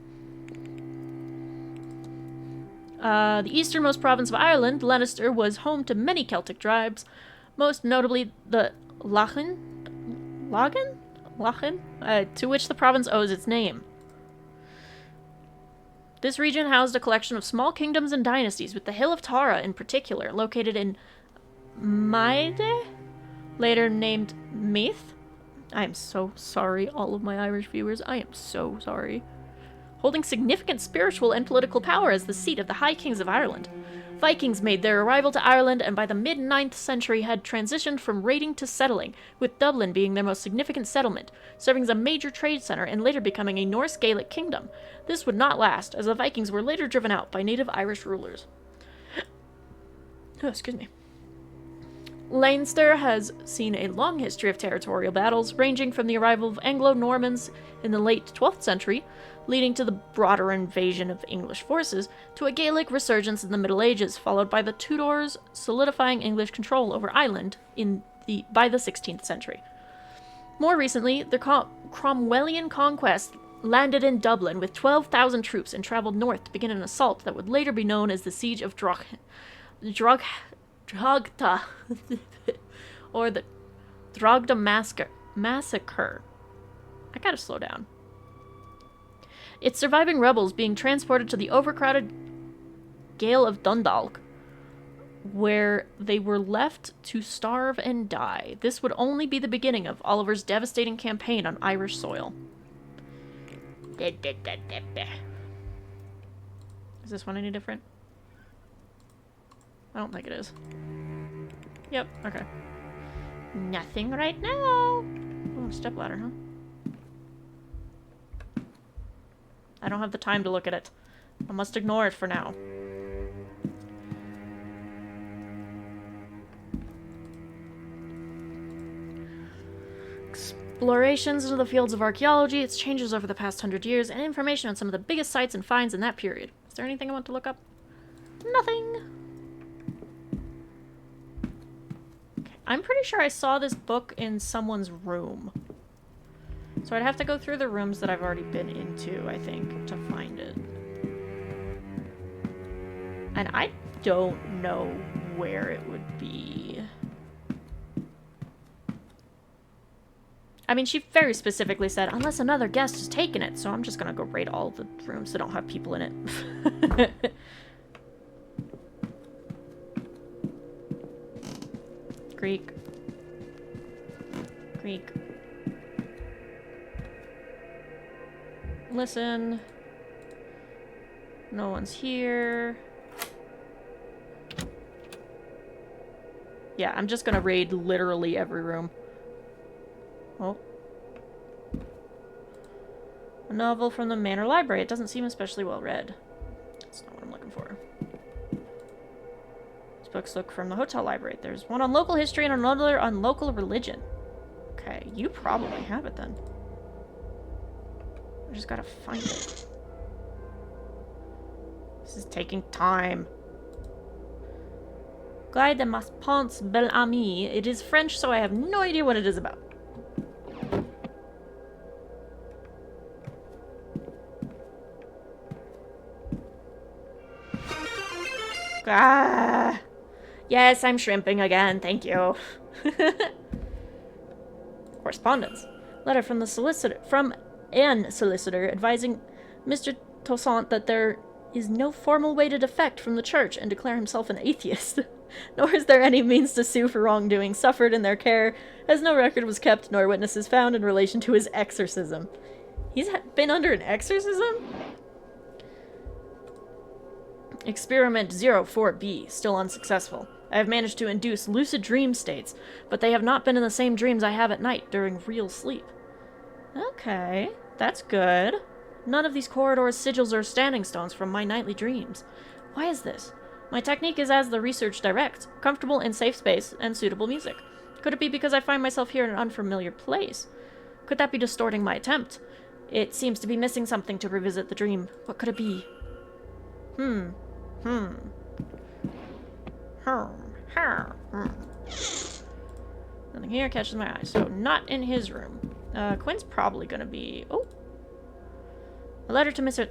The easternmost province of Ireland, Leinster, was home to many Celtic tribes, most notably the Lachin, to which the province owes its name. This region housed a collection of small kingdoms and dynasties, with the Hill of Tara in particular, located in Maide, later named Meath. I am so sorry, all of my Irish viewers. I am so sorry. Holding significant spiritual and political power as the seat of the High Kings of Ireland. Vikings made their arrival to Ireland and by the mid-9th century had transitioned from raiding to settling, with Dublin being their most significant settlement, serving as a major trade center and later becoming a Norse Gaelic kingdom. This would not last, as the Vikings were later driven out by native Irish rulers. Oh, excuse me. Leinster has seen a long history of territorial battles, ranging from the arrival of Anglo-Normans in the late 12th century, leading to the broader invasion of English forces, to a Gaelic resurgence in the Middle Ages, followed by the Tudors solidifying English control over Ireland by the 16th century. More recently, the Cromwellian conquest landed in Dublin with 12,000 troops and travelled north to begin an assault that would later be known as the Siege of Droghta, or the Drogheda Massacre. I gotta slow down. Its surviving rebels being transported to the overcrowded Gael of Dundalk, where they were left to starve and die. This would only be the beginning of Oliver's devastating campaign on Irish soil. Is this one any different? I don't think it is. Yep, okay. Nothing right now. Oh, stepladder, huh? I don't have the time to look at it. I must ignore it for now. Explorations into the fields of archaeology, its changes over the past 100 years, and information on some of the biggest sites and finds in that period. Is there anything I want to look up? Nothing. Okay. I'm pretty sure I saw this book in someone's room. So I'd have to go through the rooms that I've already been into, I think, to find it. And I don't know where it would be. I mean, she very specifically said, unless another guest has taken it, so I'm just gonna go raid all the rooms that don't have people in it. Greek. Listen. No one's here. Yeah, I'm just gonna raid literally every room. Oh. A novel from the Manor Library. It doesn't seem especially well read. That's not what I'm looking for. These books look from the hotel library. There's one on local history and another on local religion. Okay, you probably have it then. I just gotta find it. This is taking time. Guide de Maspons Bel Ami. It is French, so I have no idea what it is about. Ah! Yes, I'm shrimping again. Thank you. Correspondence. Letter from the solicitor. From an solicitor advising Mr. Toussaint that there is no formal way to defect from the church and declare himself an atheist. Nor is there any means to sue for wrongdoing suffered in their care, as no record was kept nor witnesses found in relation to his exorcism. He's been under an exorcism? Experiment 04B, still unsuccessful. I have managed to induce lucid dream states, but they have not been in the same dreams I have at night during real sleep. Okay, that's good. None of these corridors, sigils, or standing stones from my nightly dreams. Why is this? My technique is as the research directs, comfortable in safe space and suitable music. Could it be because I find myself here in an unfamiliar place? Could that be distorting my attempt? It seems to be missing something to revisit the dream. What could it be? Nothing here catches my eye. So, not in his room. Quinn's probably gonna be... Oh! A letter to Mr.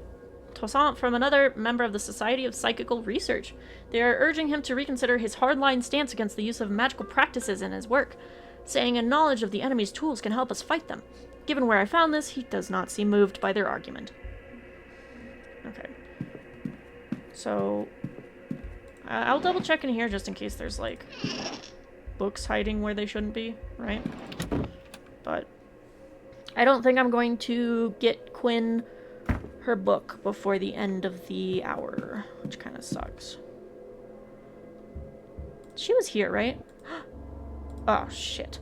Toussaint from another member of the Society of Psychical Research. They are urging him to reconsider his hardline stance against the use of magical practices in his work, saying a knowledge of the enemy's tools can help us fight them. Given where I found this, he does not seem moved by their argument. Okay. So, I'll double check in here just in case there's, like, books hiding where they shouldn't be, right? But I don't think I'm going to get Quinn her book before the end of the hour, which kind of sucks. She was here, right? Oh, shit.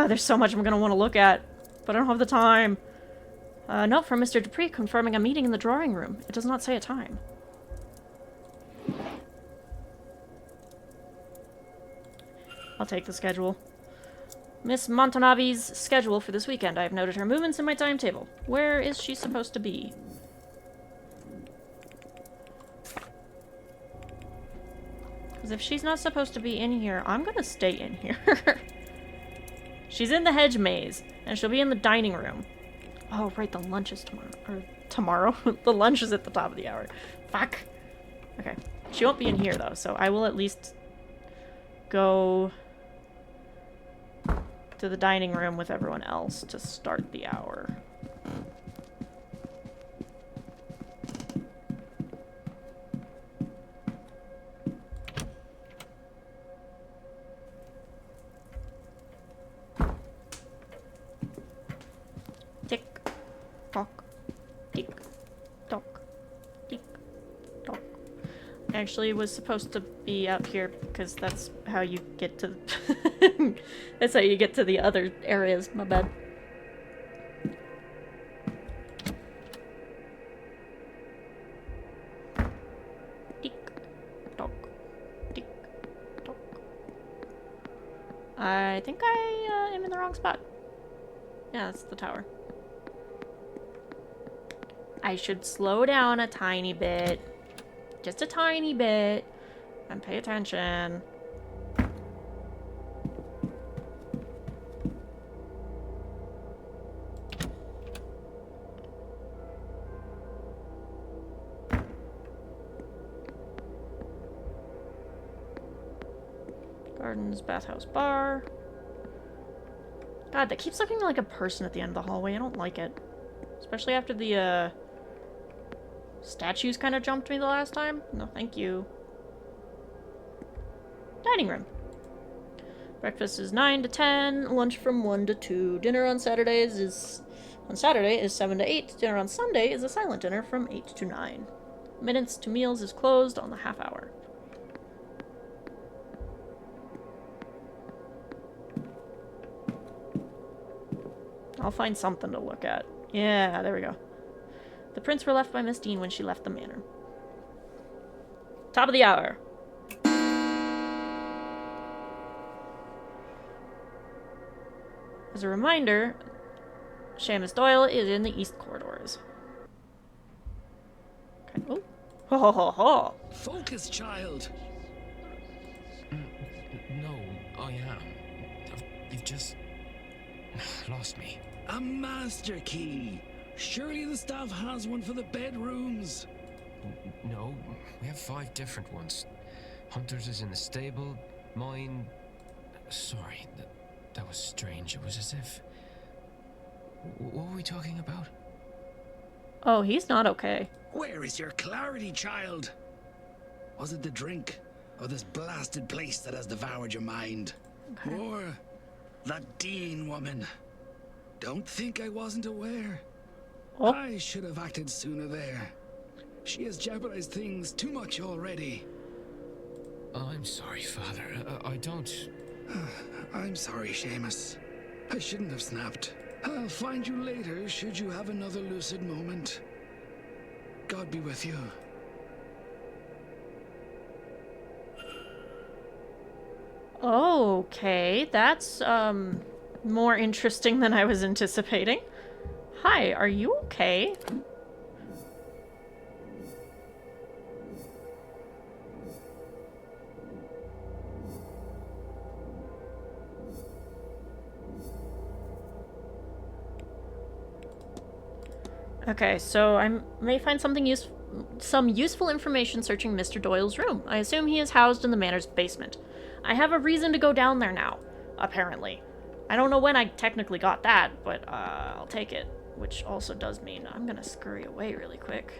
There's so much I'm gonna want to look at, but I don't have the time. Note from Mr. Dupree confirming a meeting in the drawing room. It does not say a time. I'll take the schedule. Miss Montanavi's schedule for this weekend. I have noted her movements in my timetable. Where is she supposed to be? Because if she's not supposed to be in here, I'm gonna stay in here. She's in the hedge maze, and she'll be in the dining room. Oh, right, the lunch is tomorrow. Or tomorrow? The lunch is at the top of the hour. Fuck. Okay. She won't be in here, though, so I will at least go to the dining room with everyone else to start the hour. Tick, tock, tick, tock, tick, tock. I actually was supposed to be out here because that's how you get to that's how you get to the other areas. My bad. Tick, tock, tick, tock. I think I am in the wrong spot. Yeah, that's the tower. I should slow down a tiny bit. Just a tiny bit. And pay attention. Gardens, bathhouse, bar. God, that keeps looking like a person at the end of the hallway. I don't like it. Especially after the, statues kind of jumped me the last time. No, thank you. Dining room. Breakfast is 9 to 10. Lunch from 1 to 2. Dinner on Saturday is 7 to 8. Dinner on Sunday is a silent dinner from 8 to 9. Minutes to meals is closed on the half hour. I'll find something to look at. Yeah, there we go. The prints were left by Miss Dean when she left the manor. Top of the hour. As a reminder, Seamus Doyle is in the east corridors. Okay. Oh. Ho ho ho ho. Focus, child. No, I am. You've just lost me. A master key. Surely the staff has one for the bedrooms. No, we have 5 different ones. Hunter's is in the stable, mine... Sorry, that was strange. It was as if... What were we talking about? Oh, he's not okay. Where is your clarity, child? Was it the drink, or this blasted place that has devoured your mind? Okay. Or that Dean woman? Don't think I wasn't aware. Oh. I should have acted sooner there. She has jeopardized things too much already. I'm sorry, Father. I don't... I'm sorry, Seamus. I shouldn't have snapped. I'll find you later should you have another lucid moment. God be with you. Okay, that's, more interesting than I was anticipating. Hi, are you okay? Okay, so I may find some useful information searching Mr. Doyle's room. I assume he is housed in the manor's basement. I have a reason to go down there now, apparently. I don't know when I technically got that, but I'll take it. Which also does mean I'm gonna scurry away really quick.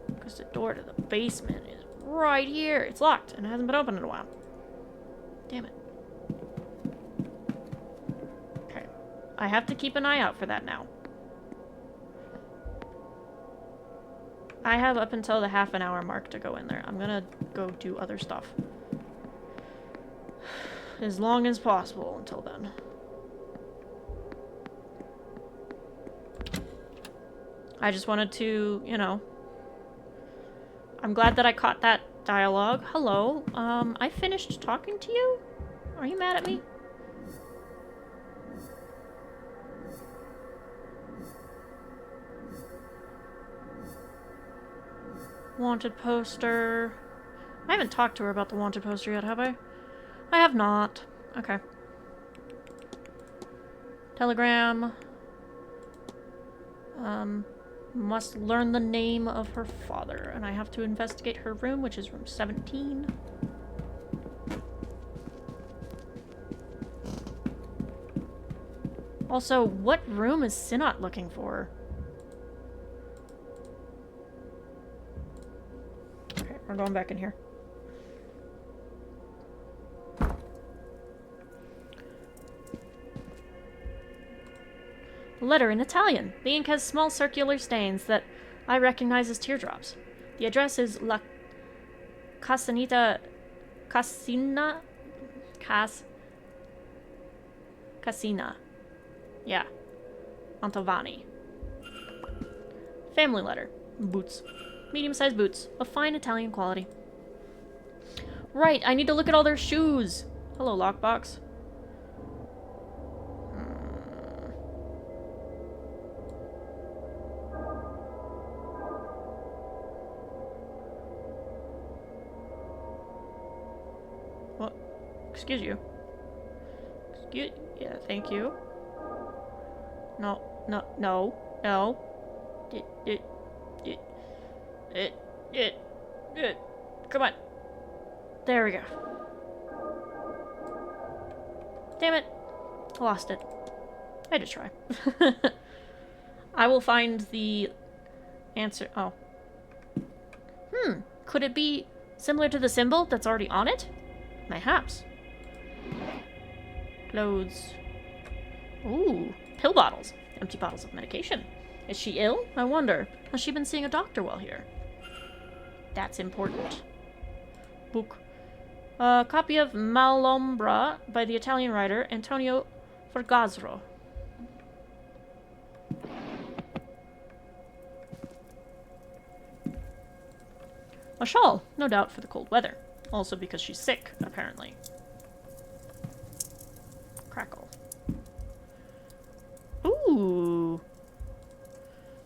Because the door to the basement is right here. It's locked and hasn't been opened in a while. Damn it. Okay. I have to keep an eye out for that now. I have up until the half an hour mark to go in there. I'm gonna go do other stuff. As long as possible until then. I just wanted to, you know... I'm glad that I caught that dialogue. Hello, I finished talking to you? Are you mad at me? Wanted poster. I haven't talked to her about the wanted poster yet, have I? I have not. Okay. Telegram. Must learn the name of her father, and I have to investigate her room, which is room 17. Also, what room is Sinnot looking for? Okay, we're going back in here. Letter in Italian. The ink has small circular stains that I recognize as teardrops. The address is La Casinita... Casina? Casina. Yeah. Mantovani. Family letter. Boots. Medium-sized boots. Of fine Italian quality. Right, I need to look at all their shoes. Hello, lockbox. What? Excuse you. Yeah, thank you. No. Come on. There we go. Damn it. Lost it. I had to try. I will find the answer. Oh. Could it be similar to the symbol that's already on it? Perhaps. Clothes. Ooh, pill bottles. Empty bottles of medication. Is she ill? I wonder. Has she been seeing a doctor while here? That's important. Book. A copy of Malombra by the Italian writer Antonio Vergazro. A shawl, no doubt for the cold weather. Also because she's sick, apparently. Crackle. Ooh.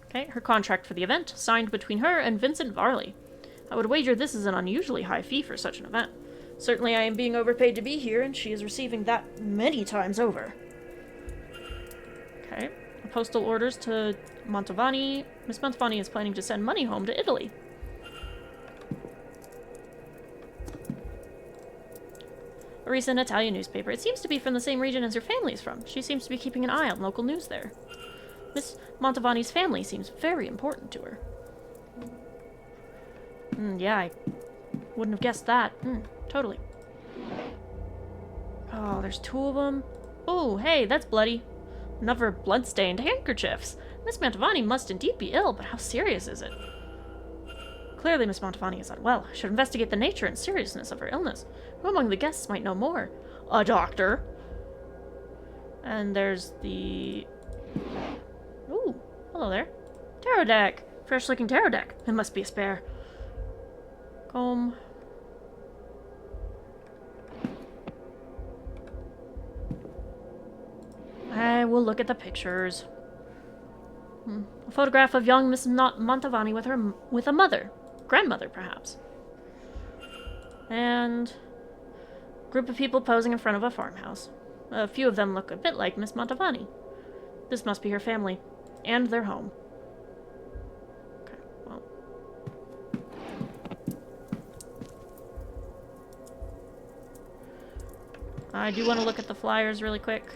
Okay, her contract for the event, signed between her and Vincent Varley. I would wager this is an unusually high fee for such an event. Certainly I am being overpaid to be here, and she is receiving that many times over. Okay. Postal orders to Mantovani. Miss Mantovani is planning to send money home to Italy. A recent Italian newspaper. It seems to be from the same region as her family is from. She seems to be keeping an eye on local news there. Miss Mantovani's family seems very important to her. Yeah, I wouldn't have guessed that. Totally. Oh, there's two of them. Oh, hey, that's bloody. Another blood-stained handkerchiefs. Miss Mantovani must indeed be ill, but how serious is it? Clearly, Miss Montavani is unwell. I should investigate the nature and seriousness of her illness. Who among the guests might know more? A doctor. And there's the... Ooh, hello there. Tarot deck. Fresh-looking tarot deck. It must be a spare. Comb. I will look at the pictures. A photograph of young Miss Montavani with a mother. Grandmother, perhaps. And a group of people posing in front of a farmhouse. A few of them look a bit like Miss Montavani. This must be her family. And their home. Okay, well. I do want to look at the flyers really quick.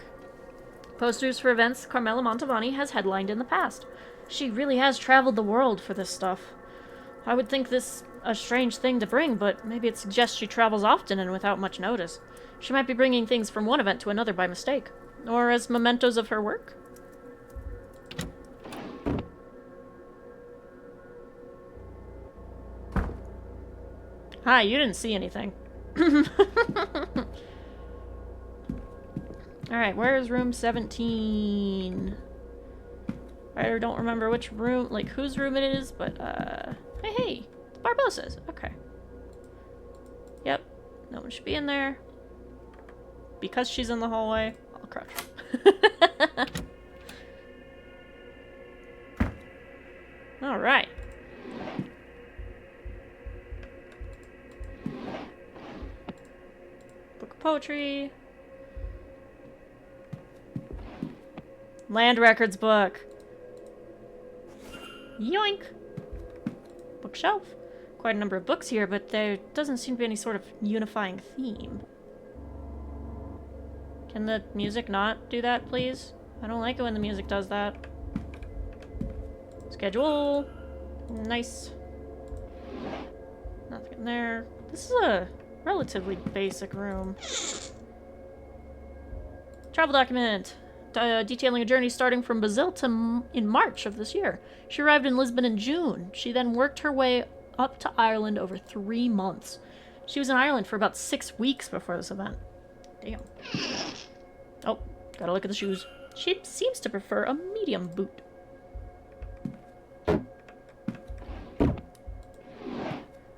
Posters for events Carmela Montavani has headlined in the past. She really has traveled the world for this stuff. I would think this a strange thing to bring, but maybe it suggests she travels often and without much notice. She might be bringing things from one event to another by mistake. Or as mementos of her work. Hi, you didn't see anything. Alright, where's room 17? I don't remember which room, like whose room it is, but hey, it's Barbossa's. Okay. Yep, no one should be in there. Because she's in the hallway, I'll crouch. Alright. Book of poetry. Land records book. Yoink! Bookshelf. Quite a number of books here, but there doesn't seem to be any sort of unifying theme. Can the music not do that, please? I don't like it when the music does that. Schedule. Nice. Nothing in there. This is a relatively basic room. Travel document. Detailing a journey starting from Brazil in March of this year. She arrived in Lisbon in June. She then worked her way up to Ireland over 3 months. She was in Ireland for about 6 weeks before this event. Damn. Oh, gotta look at the shoes. She seems to prefer a medium boot.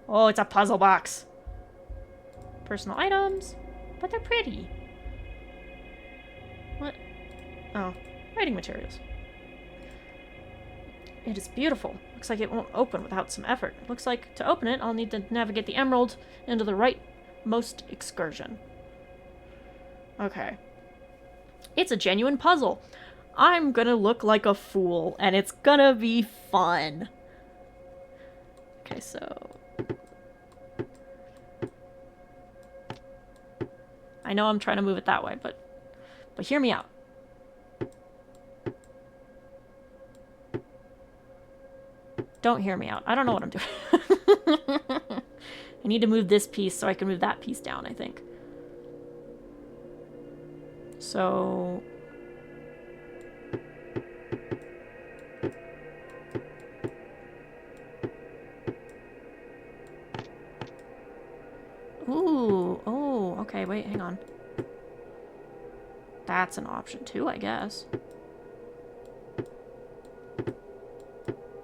Oh, it's a puzzle box. Personal items, but they're pretty. What? Oh, writing materials. It is beautiful. Looks like it won't open without some effort. Looks like to open it, I'll need to navigate the emerald into the rightmost excursion. Okay. It's a genuine puzzle. I'm gonna look like a fool, and it's gonna be fun. Okay, so... I know I'm trying to move it that way, but hear me out. Don't hear me out. I don't know what I'm doing. I need to move this piece so I can move that piece down, I think. So... Ooh, oh, okay, wait, hang on. That's an option too, I guess.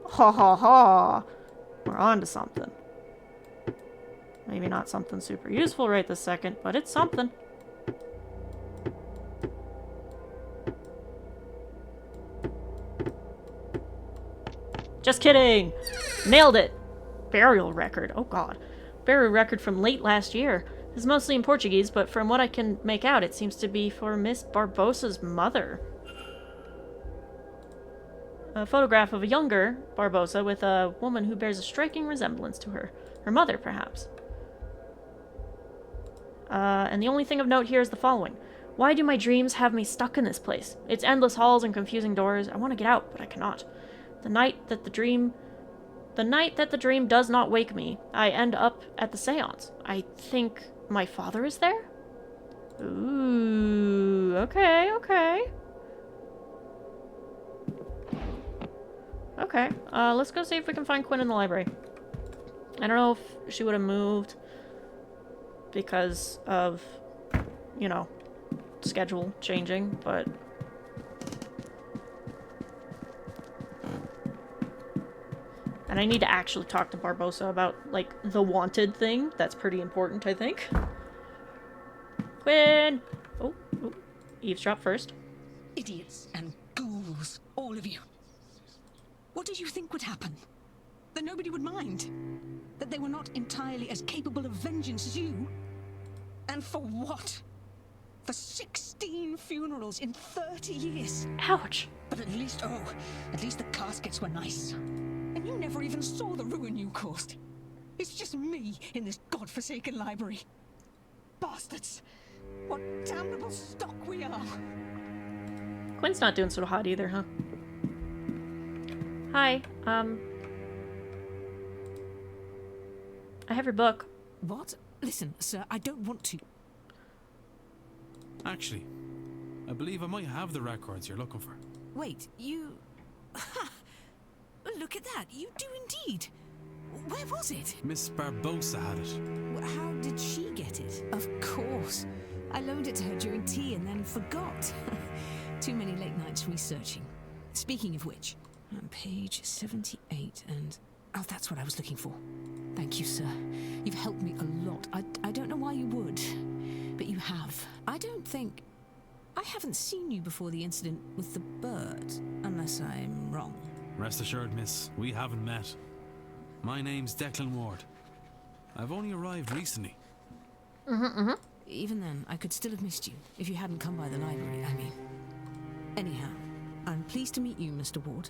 Ha ha ha! We're on to something. Maybe not something super useful right this second, but it's something. Just kidding! Nailed it! Burial record. Oh god. Burial record from late last year. It's mostly in Portuguese, but from what I can make out, it seems to be for Miss Barbossa's mother. A photograph of a younger Barbossa with a woman who bears a striking resemblance to her. Her mother, perhaps. And the only thing of note here is the following. Why do my dreams have me stuck in this place? Its endless halls and confusing doors. I want to get out, but I cannot. The night that the dream does not wake me, I end up at the seance. I think my father is there? Ooh, okay, okay. Okay, let's go see if we can find Quinn in the library. I don't know if she would have moved because of, you know, schedule changing, but... And I need to actually talk to Barbosa about, like, the wanted thing. That's pretty important, I think. Quinn! Oh, eavesdrop first. Idiots and ghouls, all of you. What did you think would happen? That nobody would mind? That they were not entirely as capable of vengeance as you? And for what? For 16 funerals in 30 years. Ouch. But at least the caskets were nice. And you never even saw the ruin you caused. It's just me in this godforsaken library. Bastards. What damnable stock we are. Quinn's not doing so hot either, huh? Hi, I have your book. What? Listen, sir, I don't want to. Actually, I believe I might have the records you're looking for. Wait, you... Ha! Look at that, you do indeed. Where was it? Miss Barbosa had it. How did she get it? Of course. I loaned it to her during tea and then forgot. Too many late nights researching. Speaking of which, on page 78 and... Oh, that's what I was looking for. Thank you, sir. You've helped me a lot. I don't know why you would, but you have. I haven't seen you before the incident with the bird, unless I'm wrong. Rest assured, miss, we haven't met. My name's Declan Ward. I've only arrived recently. Even then, I could still have missed you if you hadn't come by the library, I mean. Anyhow, I'm pleased to meet you, Mr. Ward.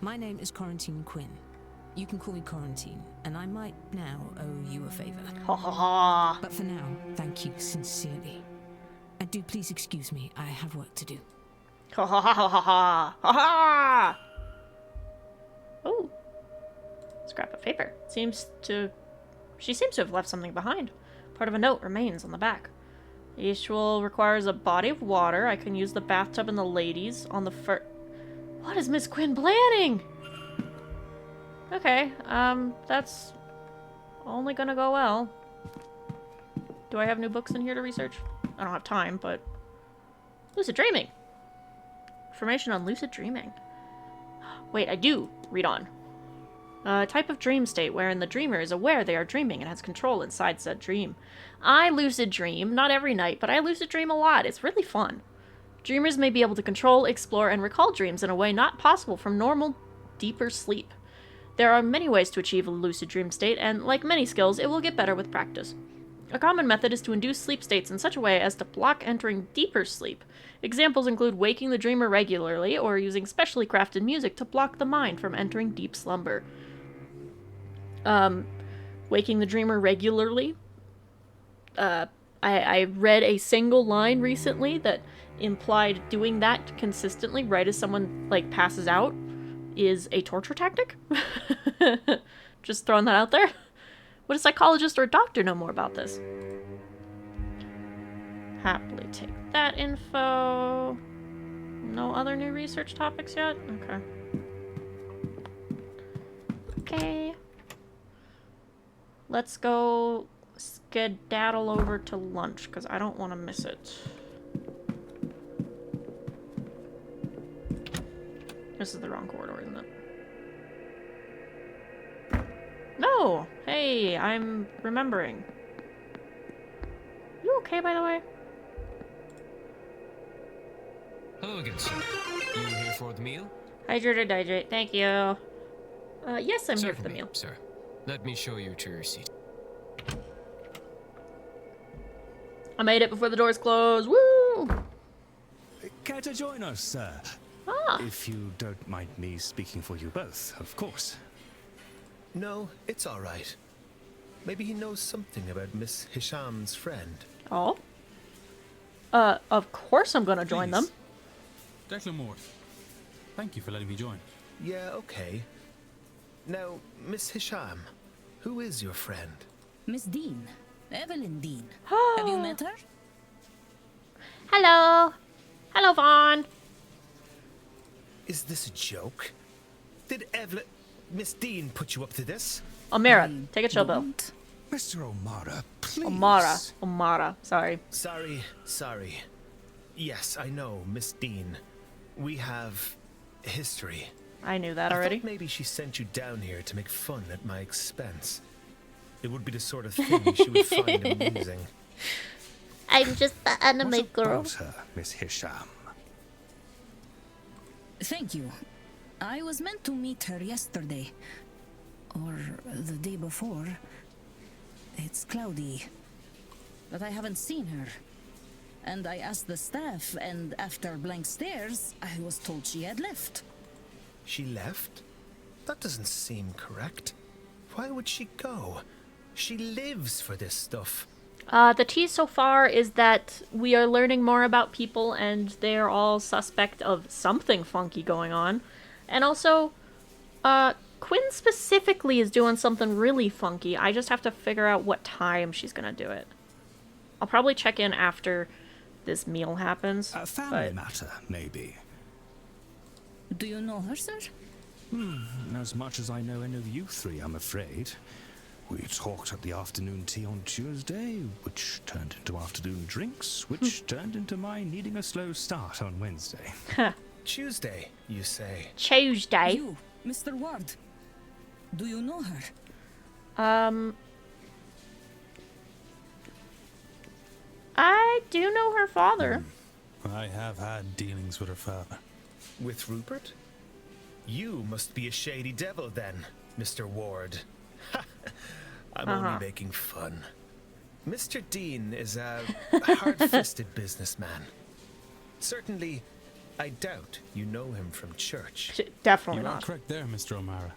My name is Quarantine Quinn. You can call me Quarantine, and I might now owe you a favor. Ha ha ha. But for now, thank you sincerely. And do please excuse me, I have work to do. Ha ha ha ha ha ha ha. Oh. Scrap of paper. She seems to have left something behind. Part of a note remains on the back. Each ritual requires a body of water. I can use the bathtub and the ladies on the What is Miss Quinn planning? Okay, that's only gonna go well. Do I have new books in here to research? I don't have time, but... Lucid dreaming! Information on lucid dreaming. Wait, I do. Read on. A type of dream state wherein the dreamer is aware they are dreaming and has control inside said dream. I lucid dream, not every night, but I lucid dream a lot. It's really fun. Dreamers may be able to control, explore, and recall dreams in a way not possible from normal, deeper sleep. There are many ways to achieve a lucid dream state, and like many skills, it will get better with practice. A common method is to induce sleep states in such a way as to block entering deeper sleep. Examples include waking the dreamer regularly, or using specially crafted music to block the mind from entering deep slumber. Waking the dreamer regularly. I read a single line recently that implied doing that consistently right as someone, like, passes out is a torture tactic. Just throwing that out there. Would a psychologist or a doctor know more about this? Happily take that info. No other new research topics yet? Okay. Okay. Let's go skedaddle over to lunch, because I don't want to miss it. This is the wrong corridor, isn't it? No! Hey, I'm remembering. You okay, by the way? Hello again, sir. You here for the meal? Hydrate. Thank you. Yes, I'm here for the meal. Sir. Let me show you to your seat. I made it before the doors closed. Woo! Care to join us, sir? Ah. If you don't mind me speaking for you both, of course. No, it's all right. Maybe he knows something about Miss Hisham's friend. Oh? Of course I'm gonna join them. Declan Ward, thank you for letting me join. Yeah, okay. Now, Miss Hisham, who is your friend? Miss Dean. Evelyn Dean. Have you met her? Hello. Hello, Vaughn. Is this a joke? Did Miss Dean put you up to this? O'Mara, take a chill pill. Mr. O'Mara, please. O'Mara, sorry. Sorry. Yes, I know, Miss Dean. We have history. I knew that I already. thought maybe she sent you down here to make fun at my expense. It would be the sort of thing she would find amusing. I'm just the anime what girl. About her, Miss Hisham? Thank you. I was meant to meet her yesterday. Or the day before. It's cloudy. But I haven't seen her. And I asked the staff, and after blank stares, I was told she had left. She left? That doesn't seem correct. Why would she go? She lives for this stuff. The tease so far is that we are learning more about people and they're all suspect of something funky going on. And also, Quinn specifically is doing something really funky. I just have to figure out what time she's gonna do it. I'll probably check in after this meal happens. A family matter, maybe. Do you know her, sir? As much as I know any of you three, I'm afraid. We talked at the afternoon tea on Tuesday, which turned into afternoon drinks, which turned into my needing a slow start on Wednesday. Tuesday, you say? Tuesday. You, Mr. Ward. Do you know her? I do know her father. I have had dealings with her father. With Rupert? You must be a shady devil then, Mr. Ward. I'm only making fun. Mr. Dean is a hard-fisted businessman. Certainly, I doubt you know him from church. Definitely You are not. correct there, Mr. O'Mara.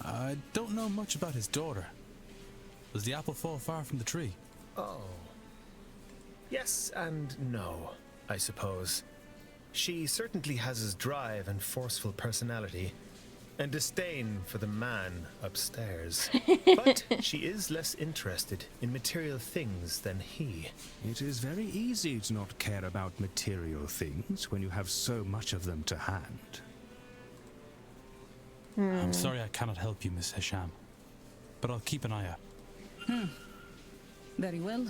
I don't know much about his daughter. Does the apple fall far from the tree? Oh. Yes and no, I suppose. She certainly has his drive and forceful personality, and disdain for the man upstairs. But she is less interested in material things than he. It is very easy to not care about material things when you have so much of them to hand. I'm sorry I cannot help you, Miss Hisham, but I'll keep an eye out. Very well.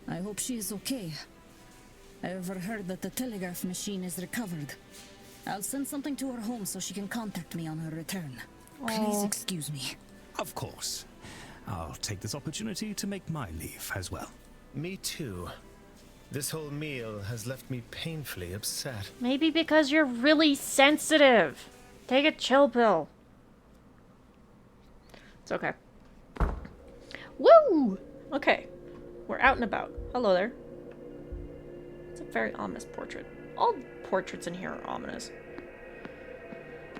I hope she is okay. I overheard that the telegraph machine is recovered. I'll send something to her home so she can contact me on her return. Please excuse me. Of course. I'll take this opportunity to make my leave as well. Me too. This whole meal has left me painfully upset. Maybe because you're really sensitive. Take a chill pill. It's okay. Woo! Okay. We're out and about. Hello there. It's a very ominous portrait. All portraits in here are ominous.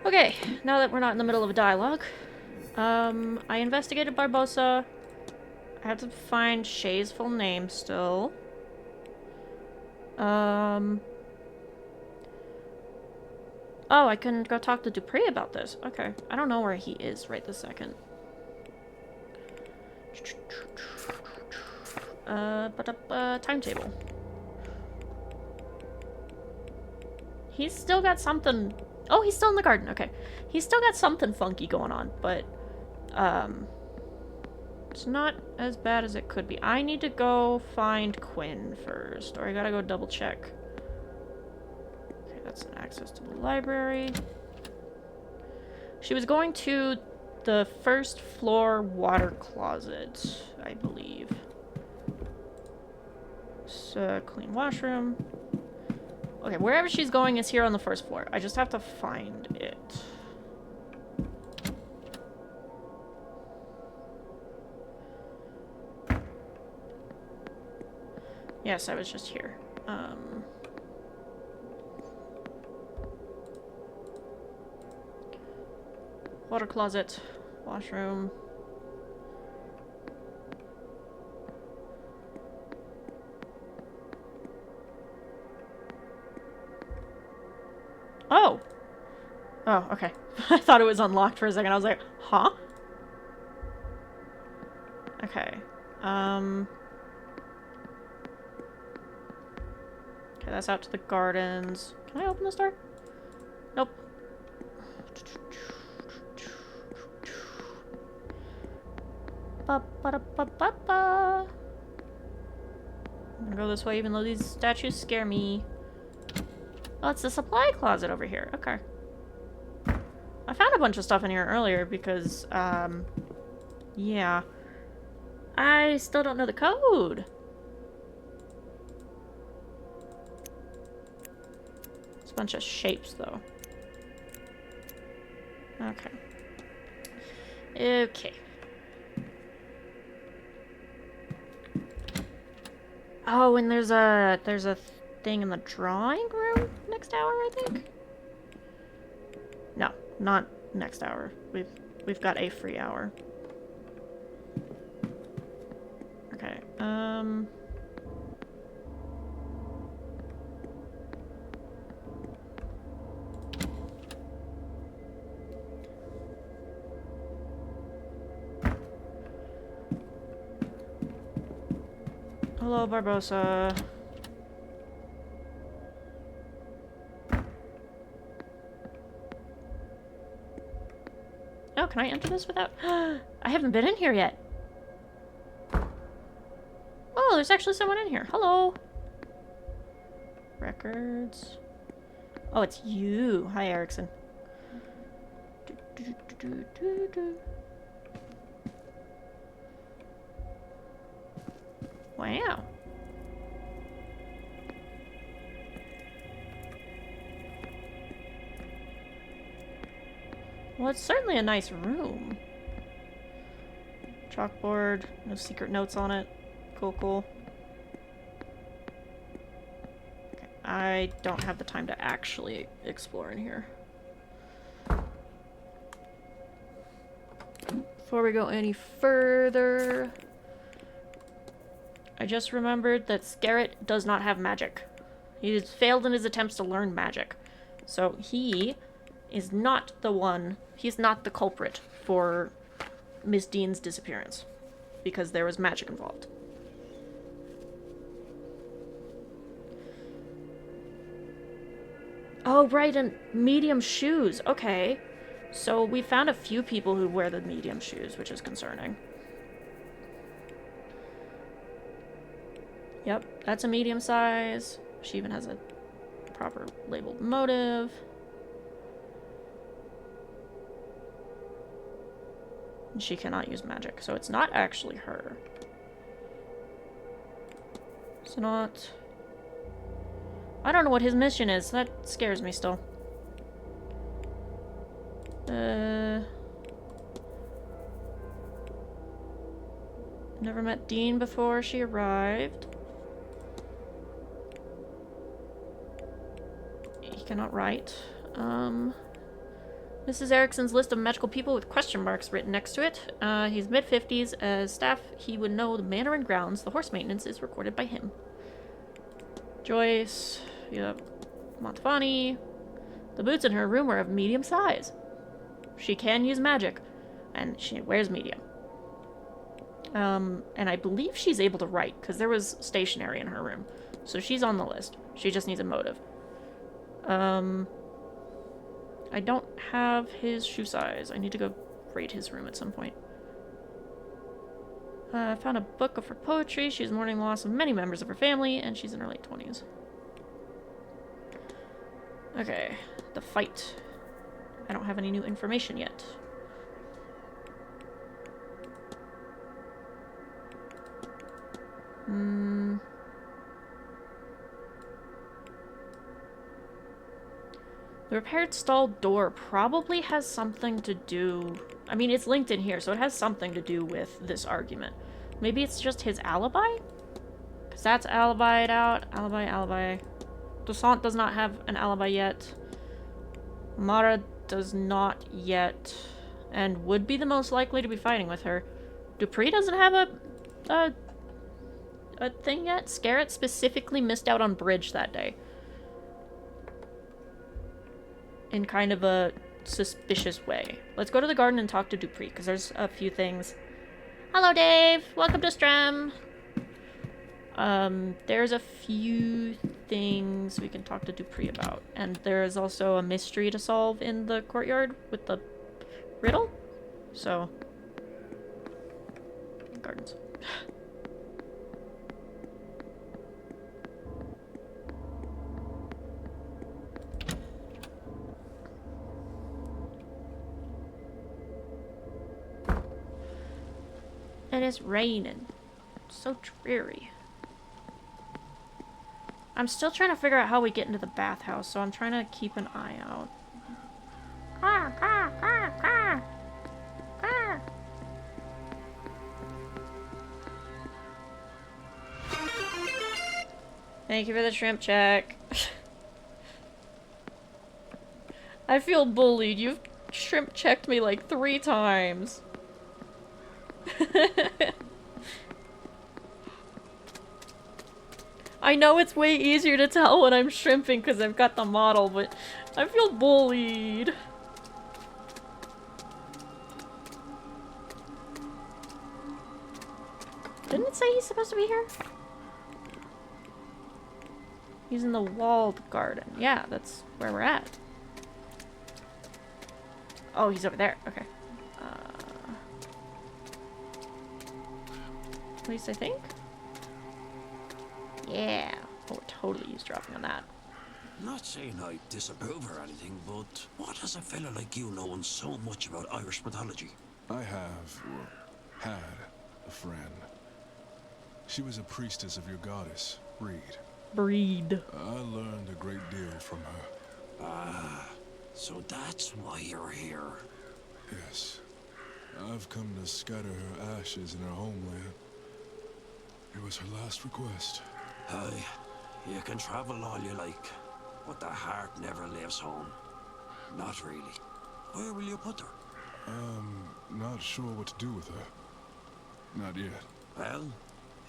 Okay, now that we're not in the middle of a dialogue, I investigated Barbosa. I have to find Shay's full name still. Oh, I can go talk to Dupree about this. Okay, I don't know where he is right this second. Timetable. He's still got something... Oh, he's still in the garden. Okay. He's still got something funky going on, but... It's not as bad as it could be. I need to go find Quinn first, or I gotta go double check. Okay, that's an access to the library. She was going to the first floor water closet, I believe. So, clean washroom. Okay, wherever she's going is here on the first floor. I just have to find it. Yes, I was just here. Water closet, washroom. Oh! Oh, okay. I thought it was unlocked for a second. I was like, huh? Okay. Okay, that's out to the gardens. Can I open this door? Nope. Ba-da-ba-ba-ba. I'm gonna go this way even though these statues scare me. Oh, it's the supply closet over here. Okay. I found a bunch of stuff in here earlier because, yeah. I still don't know the code. It's a bunch of shapes, though. Okay. Okay. Oh, and there's a thing in the drawing room next hour, I think. No, not next hour. We've got a free hour. Okay. Hello, Barbosa. Oh, can I enter this without... I haven't been in here yet. Oh, there's actually someone in here. Hello. Records. Oh, it's you. Hi, Erickson. Wow. Well, it's certainly a nice room. Chalkboard, no secret notes on it. Cool, cool. Okay, I don't have the time to actually explore in here. Before we go any further, I just remembered that Scarrett does not have magic. He has failed in his attempts to learn magic. So he is not the one, he's not the culprit for Miss Dean's disappearance. Because there was magic involved. Oh, right, and medium shoes. Okay. So we found a few people who wear the medium shoes, which is concerning. Yep, that's a medium size. She even has a proper labeled motive. And she cannot use magic, so it's not actually her. It's not... I don't know what his mission is. That scares me still. Never met Dean before she arrived. He cannot write. Mrs. Erickson's list of magical people with question marks written next to it. He's mid-50s. As staff, he would know the manor and grounds. The horse maintenance is recorded by him. Joyce. Yep. Montevani. The boots in her room are of medium size. She can use magic. And she wears medium. And I believe she's able to write, because there was stationery in her room. So she's on the list. She just needs a motive. I don't have his shoe size. I need to go raid his room at some point. I found a book of her poetry. She's mourning the loss of many members of her family, and she's in her late 20s. Okay, the fight. I don't have any new information yet. The repaired stall door probably has something to do... I mean, it's linked in here, so it has something to do with this argument. Maybe it's just his alibi? Because that's alibied out. Alibi. Toussaint does not have an alibi yet. Mara does not yet. And would be the most likely to be fighting with her. Dupree doesn't have a thing yet. Scarrett specifically missed out on bridge that day. In kind of a suspicious way. Let's go to the garden and talk to Dupree, because there's a few things. Hello, Dave! Welcome to Strem! There's a few things we can talk to Dupree about. And there's also a mystery to solve in the courtyard with the riddle. So, gardens. And it's raining. So dreary. I'm still trying to figure out how we get into the bathhouse, so I'm trying to keep an eye out. Thank you for the shrimp check. I feel bullied. You've shrimp checked me like 3 times. I know it's way easier to tell when I'm shrimping because I've got the model, but I feel bullied. Didn't it say he's supposed to be here? He's in the walled garden. Yeah, that's where we're at. Oh, he's over there. Okay. At least I think. Yeah. Oh, we're totally eavesdropping on that. Not saying I disapprove or anything, but what has a fella like you knowing so much about Irish mythology? I have, well, had a friend. She was a priestess of your goddess, Breed. I learned a great deal from her. Ah, so that's why you're here. Yes. I've come to scatter her ashes in her homeland. It was her last request. Aye, you can travel all you like, but the heart never leaves home. Not really. Where will you put her? Not sure what to do with her. Not yet. Well,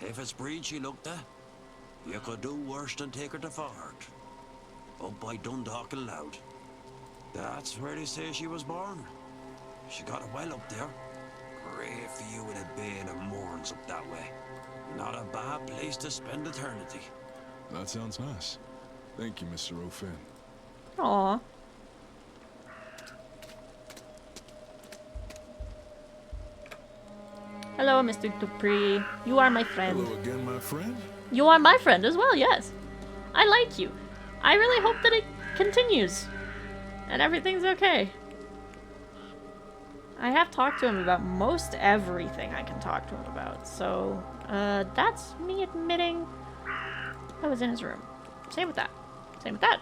if it's Breed she looked at, you could do worse than take her to Ford. Up by Dundalk and Loud. That's where they say she was born. She got a well up there. Great view of the bay and the moorings up that way. Not a bad place to spend eternity. That sounds nice. Thank you, Mr. O'Finn. Aww. Hello, Mr. Dupree. You are my friend. Hello again, my friend. You are my friend as well, yes. I like you. I really hope that it continues. And everything's okay. I have talked to him about most everything I can talk to him about, so that's me admitting I was in his room. Same with that. Same with that.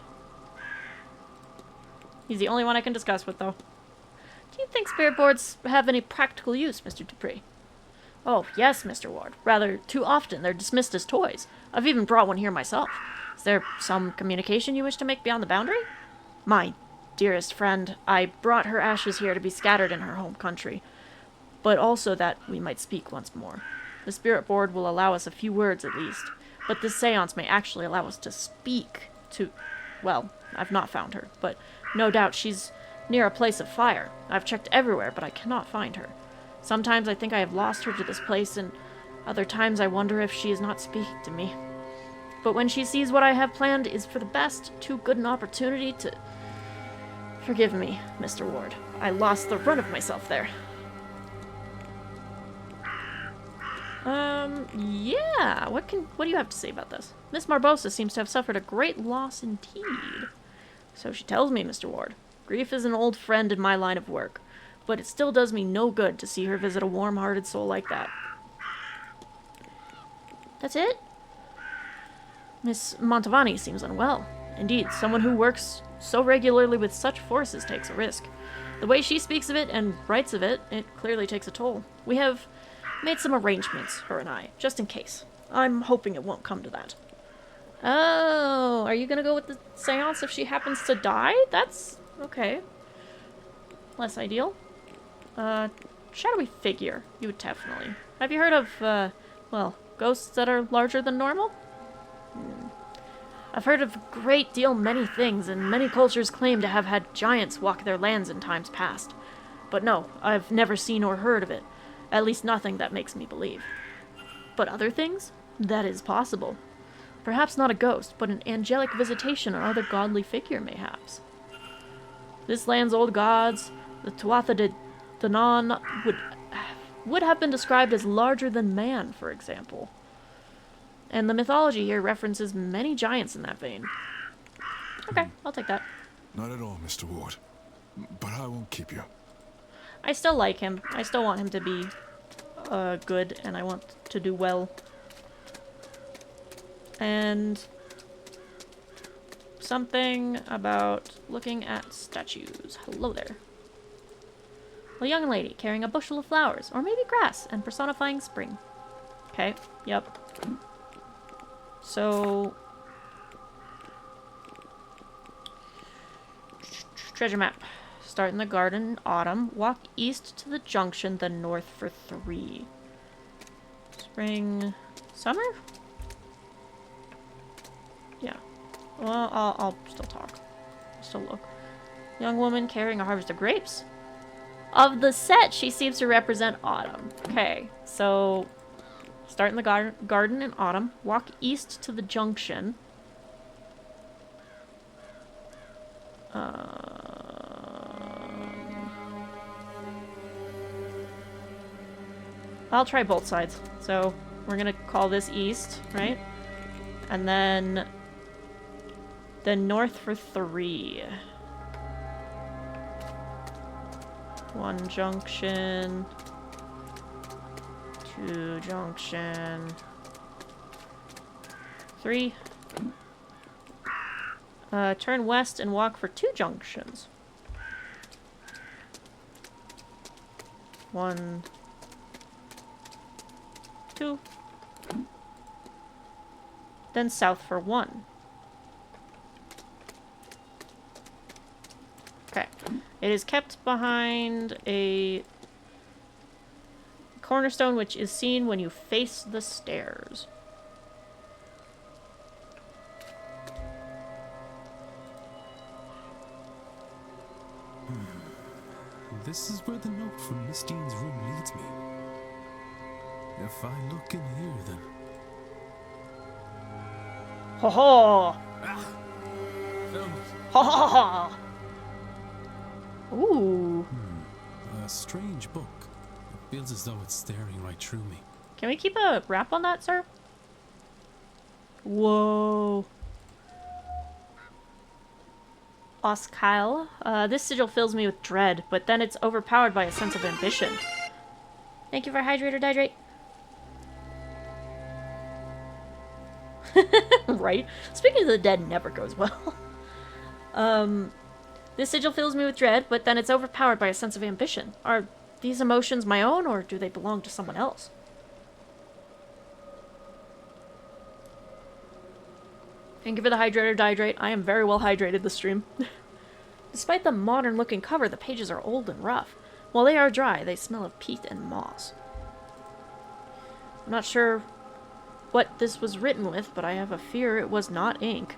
He's the only one I can discuss with, though. Do you think spirit boards have any practical use, Mr. Dupree? Oh, yes, Mr. Ward. Rather, too often they're dismissed as toys. I've even brought one here myself. Is there some communication you wish to make beyond the boundary? My dearest friend, I brought her ashes here to be scattered in her home country, but also that we might speak once more. The spirit board will allow us a few words at least, but this seance may actually allow us to speak to... Well, I've not found her, but no doubt she's near a place of fire. I've checked everywhere, but I cannot find her. Sometimes I think I have lost her to this place, and other times I wonder if she is not speaking to me. But when she sees what I have planned is for the best, too good an opportunity to... Forgive me, Mr. Ward. I lost the run of myself there. Yeah. What do you have to say about this? Miss Marbosa seems to have suffered a great loss indeed. So she tells me, Mr. Ward. Grief is an old friend in my line of work, but it still does me no good to see her visit a warm-hearted soul like that. That's it? Miss Montavani seems unwell. Indeed, someone who works so regularly with such forces takes a risk. The way she speaks of it and writes of it, it clearly takes a toll. We have made some arrangements, her and I, just in case. I'm hoping it won't come to that. Oh, are you gonna go with the seance if she happens to die? That's... okay. Less ideal. Shadowy figure. You would definitely. Have you heard of, well, ghosts that are larger than normal? I've heard of a great deal many things, and many cultures claim to have had giants walk their lands in times past. But no, I've never seen or heard of it. At least nothing that makes me believe. But other things? That is possible. Perhaps not a ghost, but an angelic visitation or other godly figure, mayhaps. This land's old gods, the Tuatha De Danann, would have been described as larger than man, for example. And the mythology here references many giants in that vein. Okay, I'll take that. Not at all, Mr. Ward. But I won't keep you. I still like him. I still want him to be good, and I want to do well. And something about looking at statues. Hello there. A young lady carrying a bushel of flowers, or maybe grass, and personifying spring. Okay, yep. So... treasure map. Start in the garden in autumn. Walk east to the junction, then north for 3. Spring... summer? Yeah. Well, I'll still talk. Still look. Young woman carrying a harvest of grapes. Of the set, she seems to represent autumn. Okay, so... start in the garden in autumn. Walk east to the junction. I'll try both sides. So, we're gonna call this east, right? And then north for 3. 1 junction. 2 junction. 3. Turn west and walk for 2 junctions. 1, 2. Then south for 1. Okay. It is kept behind a cornerstone which is seen when you face the stairs. This is where the note from Miss Dean's room leads me. If I look in here, then... Ho ho! Found it. Ha ha ha! Ooh. A strange book. It feels as though it's staring right through me. Can we keep a wrap on that, sir? Whoa. Oskyle. This sigil fills me with dread, but then it's overpowered by a sense of ambition. Thank you for hydrator dihydrate. Right? Speaking of the dead never goes well. This sigil fills me with dread, but then it's overpowered by a sense of ambition. Are these emotions my own, or do they belong to someone else? Thank you for the hydrator dihydrate. I am very well hydrated this stream. Despite the modern-looking cover, the pages are old and rough. While they are dry, they smell of peat and moss. I'm not sure what this was written with, but I have a fear it was not ink.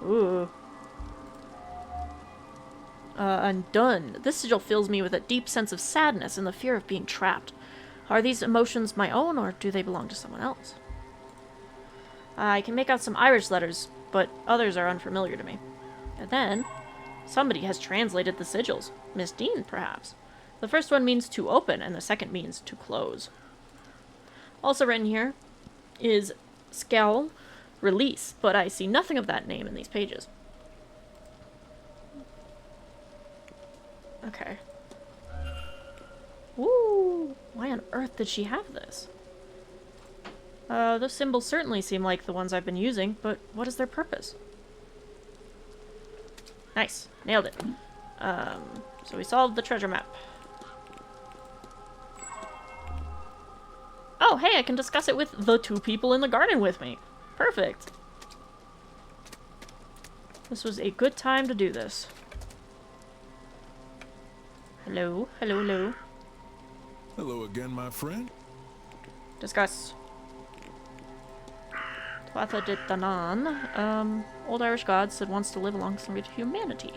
Ooh. Undone. This sigil fills me with a deep sense of sadness and the fear of being trapped. Are these emotions my own, or do they belong to someone else? I can make out some Irish letters, but others are unfamiliar to me. And then, somebody has translated the sigils. Miss Dean, perhaps. The first one means to open, and the second means to close. Also written here is scowl, release, but I see nothing of that name in these pages. Okay. Ooh, why on earth did she have this? Those symbols certainly seem like the ones I've been using, but what is their purpose? Nice. Nailed it. So we solved the treasure map. Oh, hey, I can discuss it with the 2 people in the garden with me. Perfect. This was a good time to do this. Hello, hello, hello. Hello again, my friend. Discuss. Tuatha De Danann. Old Irish god said wants to live alongside humanity.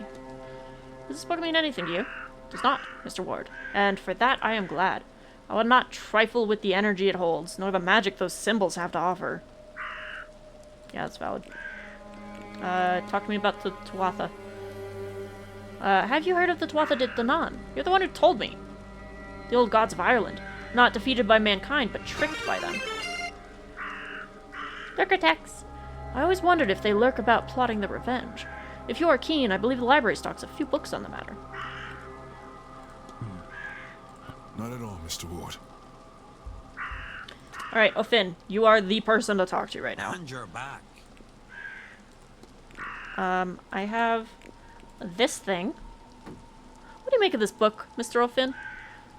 Does this book mean anything to you? It does not, Mr. Ward. And for that I am glad. I would not trifle with the energy it holds, nor the magic those symbols have to offer. Yeah, that's valid. Talk to me about the Tuatha. Have you heard of the Tuatha De Danann? You're the one who told me. The old gods of Ireland. Not defeated by mankind, but tricked by them. Lurker texts. I always wondered if they lurk about plotting their revenge. If you are keen, I believe the library stocks a few books on the matter. Not at all, Mr. Ward. Alright, O'Finn, you are the person to talk to right now. And you're back. I have this thing. What do you make of this book, Mr. O'Finn?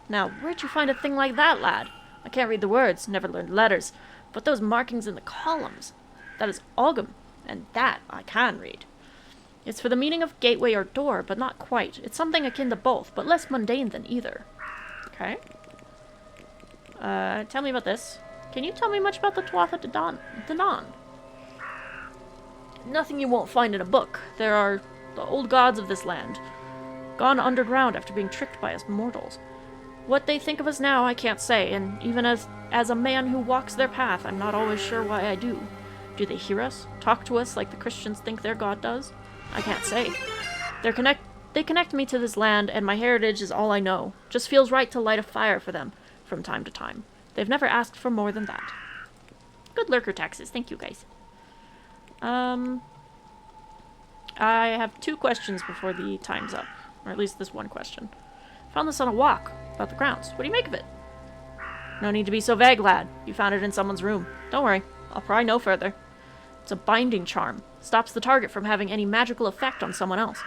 Now, where'd you find a thing like that, lad? I can't read the words, never learned letters, but those markings in the columns, that is Ogum, and that I can read. It's for the meaning of gateway or door, but not quite. It's something akin to both, but less mundane than either. Okay. Tell me about this. Can you tell me much about the Tuatha De Danann? Nothing you won't find in a book. There are the old gods of this land, gone underground after being tricked by us mortals. What they think of us now, I can't say, and even as a man who walks their path, I'm not always sure why I do. Do they hear us? Talk to us like the Christians think their God does? I can't say. They connect me to this land, and my heritage is all I know. Just feels right to light a fire for them from time to time. They've never asked for more than that. Good lurker taxes. Thank you, guys. I have 2 questions before the time's up. Or at least this one question. Found this on a walk, about the grounds. What do you make of it? No need to be so vague, lad. You found it in someone's room. Don't worry. I'll pry no further. It's a binding charm. Stops the target from having any magical effect on someone else.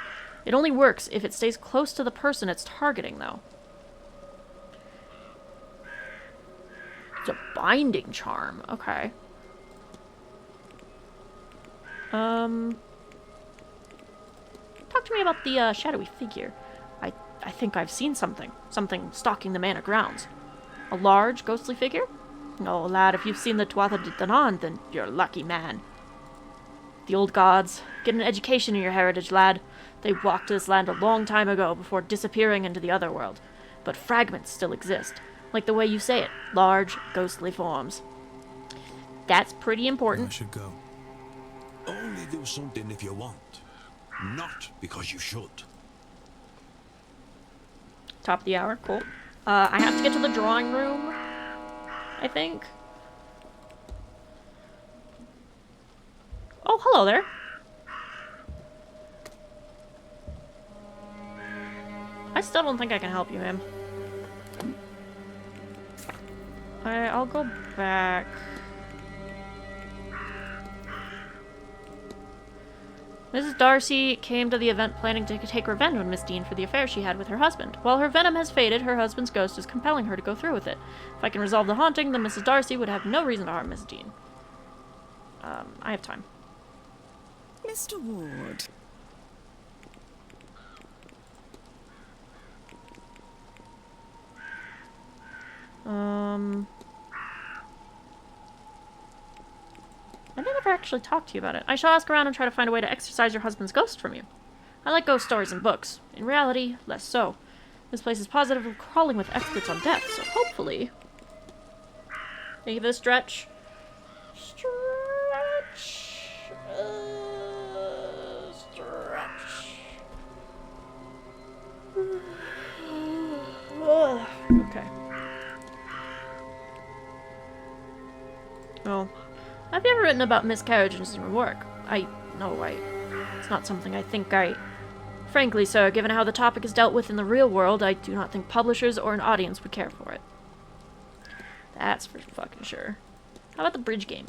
It only works if it stays close to the person it's targeting, though. It's a binding charm. Okay. Talk to me about the shadowy figure. I think I've seen something. Something stalking the manor grounds. A large, ghostly figure? No, lad, if you've seen the Tuatha De Danann, then you're a lucky man. The old gods. Get an education in your heritage, lad. They walked this land a long time ago before disappearing into the other world. But fragments still exist. Like the way you say it. Large, ghostly forms. That's pretty important. I should go. Only do something if you want. Not because you should. Top of the hour. Cool. I have to get to the drawing room, I think. Oh, hello there. I still don't think I can help you, ma'am. I'll go back. Mrs. Darcy came to the event planning to take revenge on Miss Dean for the affair she had with her husband. While her venom has faded, her husband's ghost is compelling her to go through with it. If I can resolve the haunting, then Mrs. Darcy would have no reason to harm Miss Dean. I have time. Mr. Ward. I never actually talked to you about it. I shall ask around and try to find a way to exorcise your husband's ghost from you. I like ghost stories in books. In reality, less so. This place is positively crawling with experts on death, so hopefully... Think of a stretch. Stretch. Okay. Oh. Have you ever written about miscarriages in your work? It's not something I think I... Frankly, sir, given how the topic is dealt with in the real world, I do not think publishers or an audience would care for it. That's for fucking sure. How about the bridge game?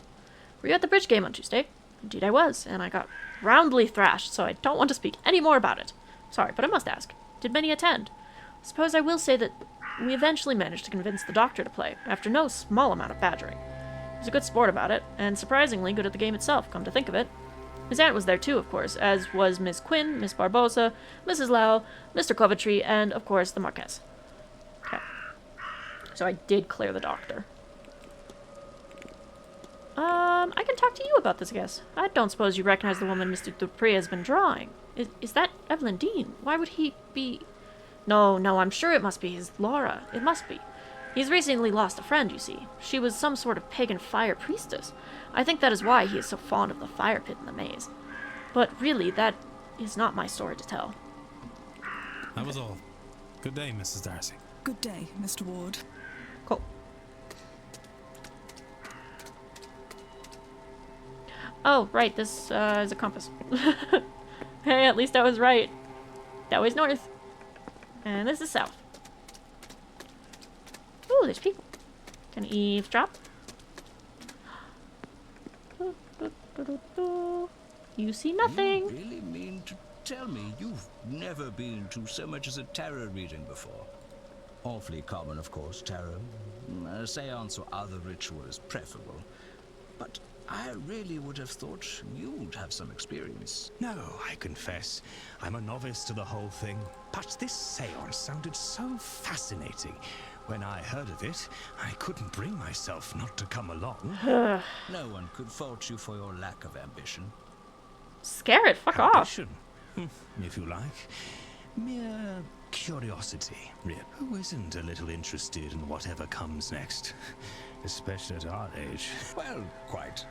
Were you at the bridge game on Tuesday? Indeed I was, and I got roundly thrashed, so I don't want to speak any more about it. Sorry, but I must ask. Did many attend? Suppose I will say that we eventually managed to convince the doctor to play, after no small amount of badgering. He was a good sport about it, and surprisingly good at the game itself, come to think of it. His aunt was there too, of course, as was Miss Quinn, Miss Barbosa, Mrs. Lau, Mr. Coventry, and, of course, the Marquess. Okay. So I did clear the doctor. I can talk to you about this, I guess. I don't suppose you recognize the woman Mr. Dupree has been drawing. Is that Evelyn Dean? Why would he be... No, I'm sure it must be his Laura. It must be. He's recently lost a friend, you see. She was some sort of pagan fire priestess. I think that is why he is so fond of the fire pit in the maze. But really, that is not my story to tell. That was all. Good day, Mrs. Darcy. Good day, Mr. Ward. Cool. Oh, right, this is a compass. Hey, at least I was right. That way's north. And this is south. Ooh, there's people. Can I eavesdrop? You see nothing. You really mean to tell me you've never been to so much as a tarot reading before? Awfully common, of course, tarot. A seance or other ritual is preferable. But I really would have thought you'd have some experience. No, I confess, I'm a novice to the whole thing. But this seance sounded so fascinating. When I heard of it, I couldn't bring myself not to come along. No one could fault you for your lack of ambition. Scare it, fuck Ambition, off. if you like. Mere curiosity. Who isn't a little interested in whatever comes next? Especially at our age. Well, quite.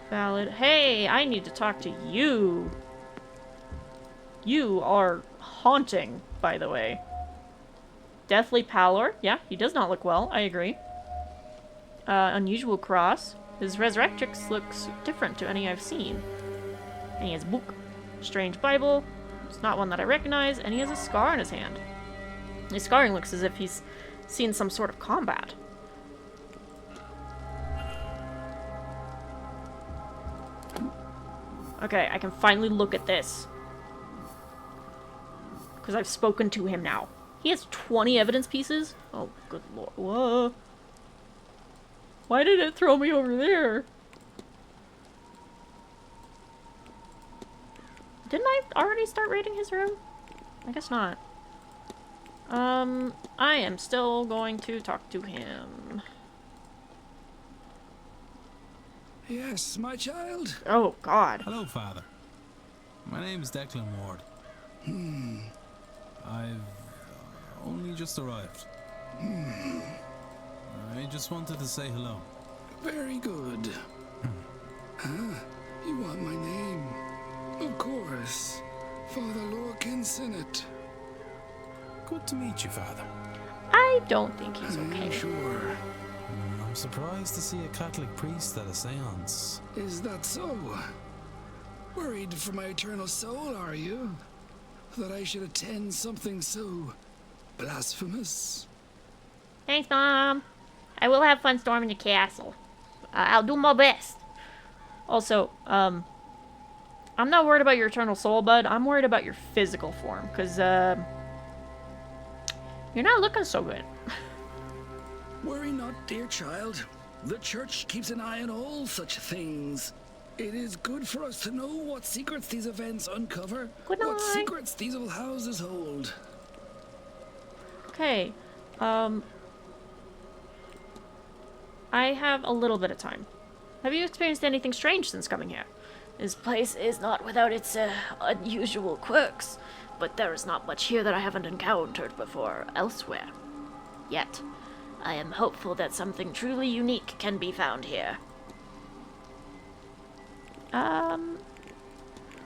Valid. Hey, I need to talk to you. You are haunting, by the way. Deathly pallor. Yeah, he does not look well. I agree. Unusual cross. His resurrectrix looks different to any I've seen. And he has a book. Strange Bible. It's not one that I recognize. And he has a scar on his hand. His scarring looks as if he's seen some sort of combat. Okay, I can finally look at this. Because I've spoken to him now. He has 20 evidence pieces? Oh, good lord. Whoa. Why did it throw me over there? Didn't I already start raiding his room? I guess not. I am still going to talk to him. Yes, my child? Oh, God. Hello, Father. My name's Declan Ward. I've only just arrived. I just wanted to say hello. Very good. Huh? You want my name? Of course. Father Lorcan Sinnott. Good to meet you, Father. I don't think he's okay. Sure. I'm surprised to see a Catholic priest at a seance. Is that so? Worried for my eternal soul, are you? That I should attend something so blasphemous? Thanks, Mom. I will have fun storming the castle. I'll do my best. Also, I'm not worried about your eternal soul, bud. I'm worried about your physical form, because, you're not looking so good. Worry not, dear child. The church keeps an eye on all such things. It is good for us to know what secrets these events uncover, what secrets these old houses hold. Okay, I have a little bit of time. Have you experienced anything strange since coming here? This place is not without its unusual quirks, but there is not much here that I haven't encountered before elsewhere. Yet, I am hopeful that something truly unique can be found here.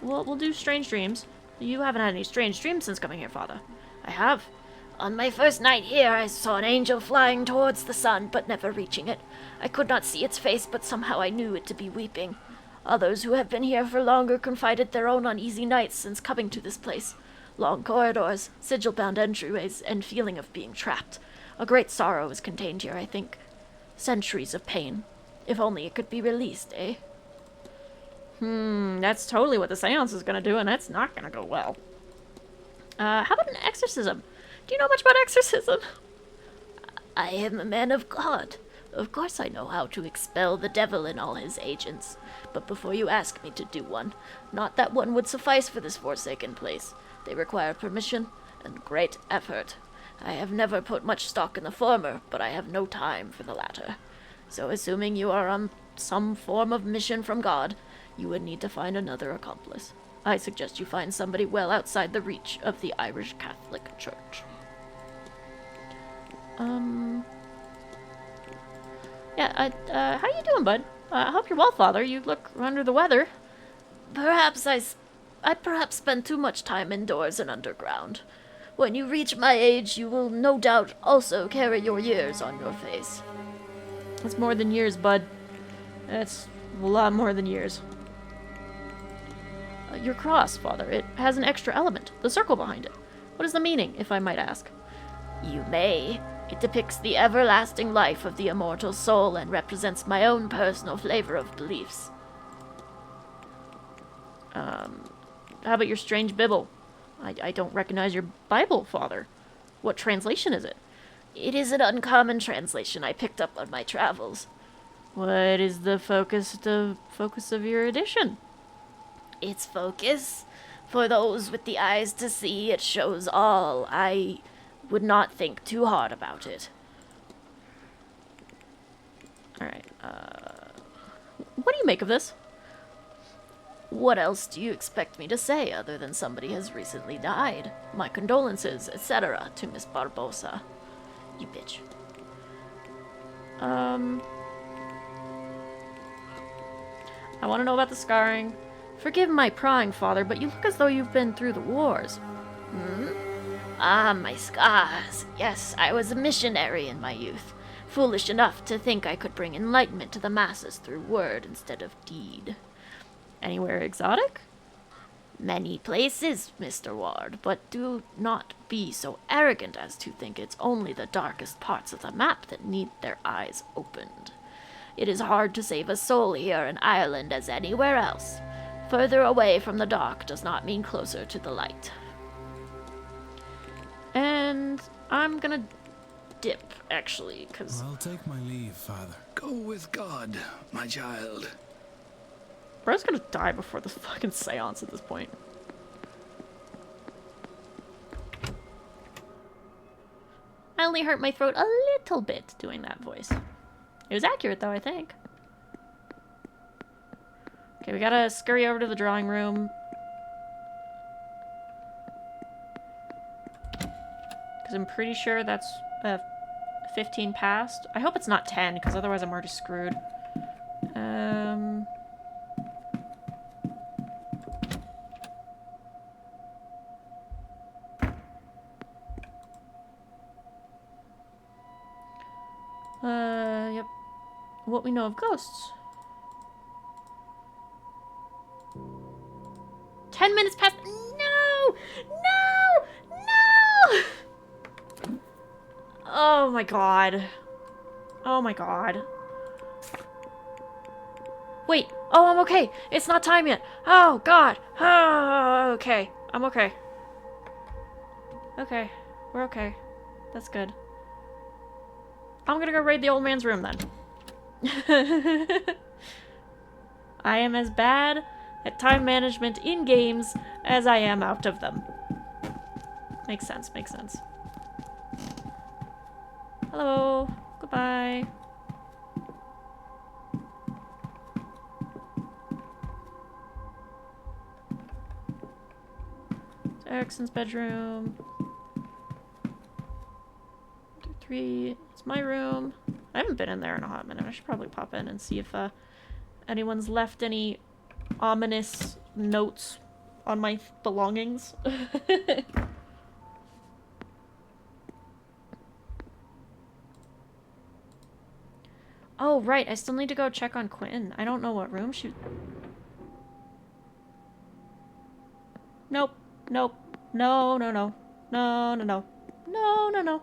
We'll do strange dreams. You haven't had any strange dreams since coming here, Father. I have. On my first night here, I saw an angel flying towards the sun, but never reaching it. I could not see its face, but somehow I knew it to be weeping. Others who have been here for longer confided their own uneasy nights since coming to this place. Long corridors, sigil-bound entryways, and feeling of being trapped. A great sorrow is contained here, I think. Centuries of pain. If only it could be released, eh? That's totally what the seance is gonna do, and that's not gonna go well. How about an exorcism? Do you know much about exorcism? I am a man of God. Of course I know how to expel the devil and all his agents. But before you ask me to do one, not that one would suffice for this forsaken place. They require permission and great effort. I have never put much stock in the former, but I have no time for the latter. So assuming you are on some form of mission from God, you would need to find another accomplice. I suggest you find somebody well outside the reach of the Irish Catholic Church. Yeah, how you doing, bud? I hope you're well, Father. You look under the weather. Perhaps I perhaps spend too much time indoors and underground. When you reach my age, you will no doubt also carry your years on your face. It's more than years, bud. It's a lot more than years. Your cross, Father. It has an extra element. The circle behind it. What is the meaning, if I might ask? You may. It depicts the everlasting life of the immortal soul and represents my own personal flavor of beliefs. How about your strange Bible? I don't recognize your Bible, Father. What translation is it? It is an uncommon translation I picked up on my travels. What is the focus of your edition? Its focus? For those with the eyes to see, it shows all. I would not think too hard about it. Alright, what do you make of this? What else do you expect me to say other than somebody has recently died? My condolences, etc. to Miss Barbosa. You bitch. I want to know about the scarring. Forgive my prying, Father, but you look as though you've been through the wars. Ah, my scars. Yes, I was a missionary in my youth. Foolish enough to think I could bring enlightenment to the masses through word instead of deed. Anywhere exotic? Many places, Mr. Ward, but do not be so arrogant as to think it's only the darkest parts of the map that need their eyes opened. It is hard to save a soul here in Ireland as anywhere else. Further away from the dark does not mean closer to the light. And I'm gonna dip, actually, because... I'll take my leave, Father. Go with God, my child. Bro's gonna die before this fucking seance at this point. I only hurt my throat a little bit doing that voice. It was accurate, though, I think. Okay, we gotta scurry over to the drawing room. Because I'm pretty sure that's 15 past. I hope it's not 10, because otherwise I'm already screwed. Yep. What we know of ghosts. 10 minutes past. No! No! No! Oh my god. Oh my god. Wait. Oh, I'm okay. It's not time yet. Oh god. Oh, okay. I'm okay. Okay. We're okay. That's good. I'm gonna go raid the old man's room then. I am as bad at time management in games as I am out of them. Makes sense, makes sense. Hello. Goodbye. It's Erickson's bedroom. 2, 3. It's my room. I haven't been in there in a hot minute. I should probably pop in and see if anyone's left any ominous notes on my belongings. Oh, right. I still need to go check on Quinn. I don't know what room she... Nope. Nope. No, no, no. No, no, no. No, no, no.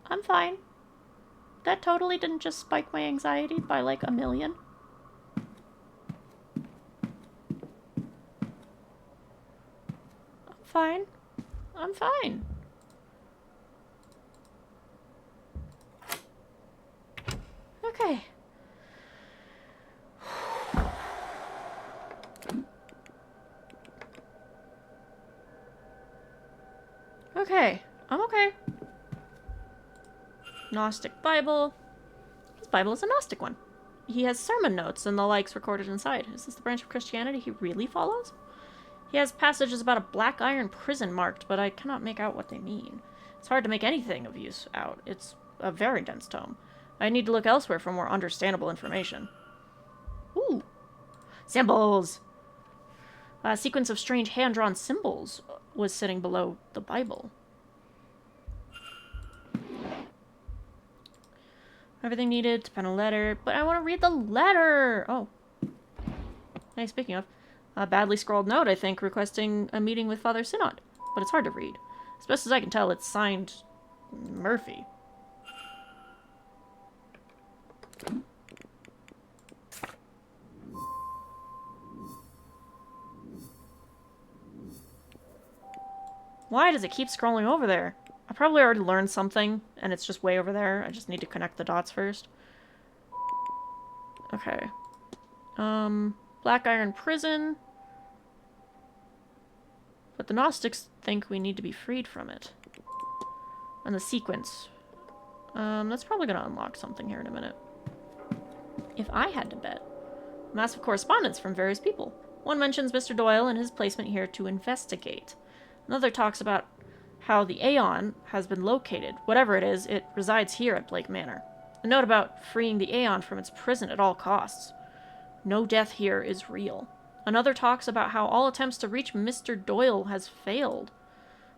I'm fine. That totally didn't just spike my anxiety by like 1,000,000. I'm fine. I'm fine. Okay. Okay. I'm okay. Gnostic Bible. His Bible is a Gnostic one. He has sermon notes and the likes recorded inside. Is this the branch of Christianity he really follows? He has passages about a black iron prison marked, but I cannot make out what they mean. It's hard to make anything of use out. It's a very dense tome. I need to look elsewhere for more understandable information. Ooh. Symbols! A sequence of strange hand-drawn symbols was sitting below the Bible. Everything needed to pen a letter, but I want to read the letter! Oh. Hey, speaking of, a badly scrawled note, I think, requesting a meeting with Father Synod, but it's hard to read. As best as I can tell, it's signed Murphy. Why does it keep scrolling over there? I probably already learned something, and it's just way over there. I just need to connect the dots first. Okay. Black Iron Prison. But the Gnostics think we need to be freed from it. And the sequence. That's probably going to unlock something here in a minute. If I had to bet. Massive correspondence from various people. One mentions Mr. Doyle and his placement here to investigate. Another talks about how the Aeon has been located. Whatever it is, it resides here at Blake Manor. A note about freeing the Aeon from its prison at all costs. No death here is real. Another talks about how all attempts to reach Mr. Doyle has failed.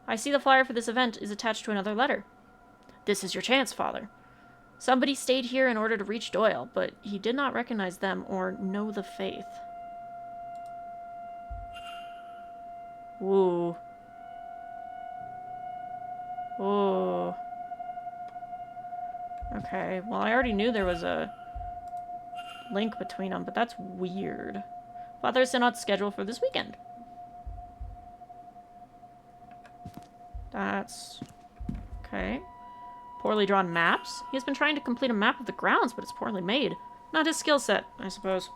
I see the flyer for this event is attached to another letter. This is your chance, Father. Somebody stayed here in order to reach Doyle, but he did not recognize them or know the faith. Ooh. Ooh. Okay, well, I already knew there was a link between them, but that's weird. Father Synod's schedule for this weekend. That's... okay. Poorly drawn maps. He has been trying to complete a map of the grounds, but it's poorly made. Not his skill set, I suppose.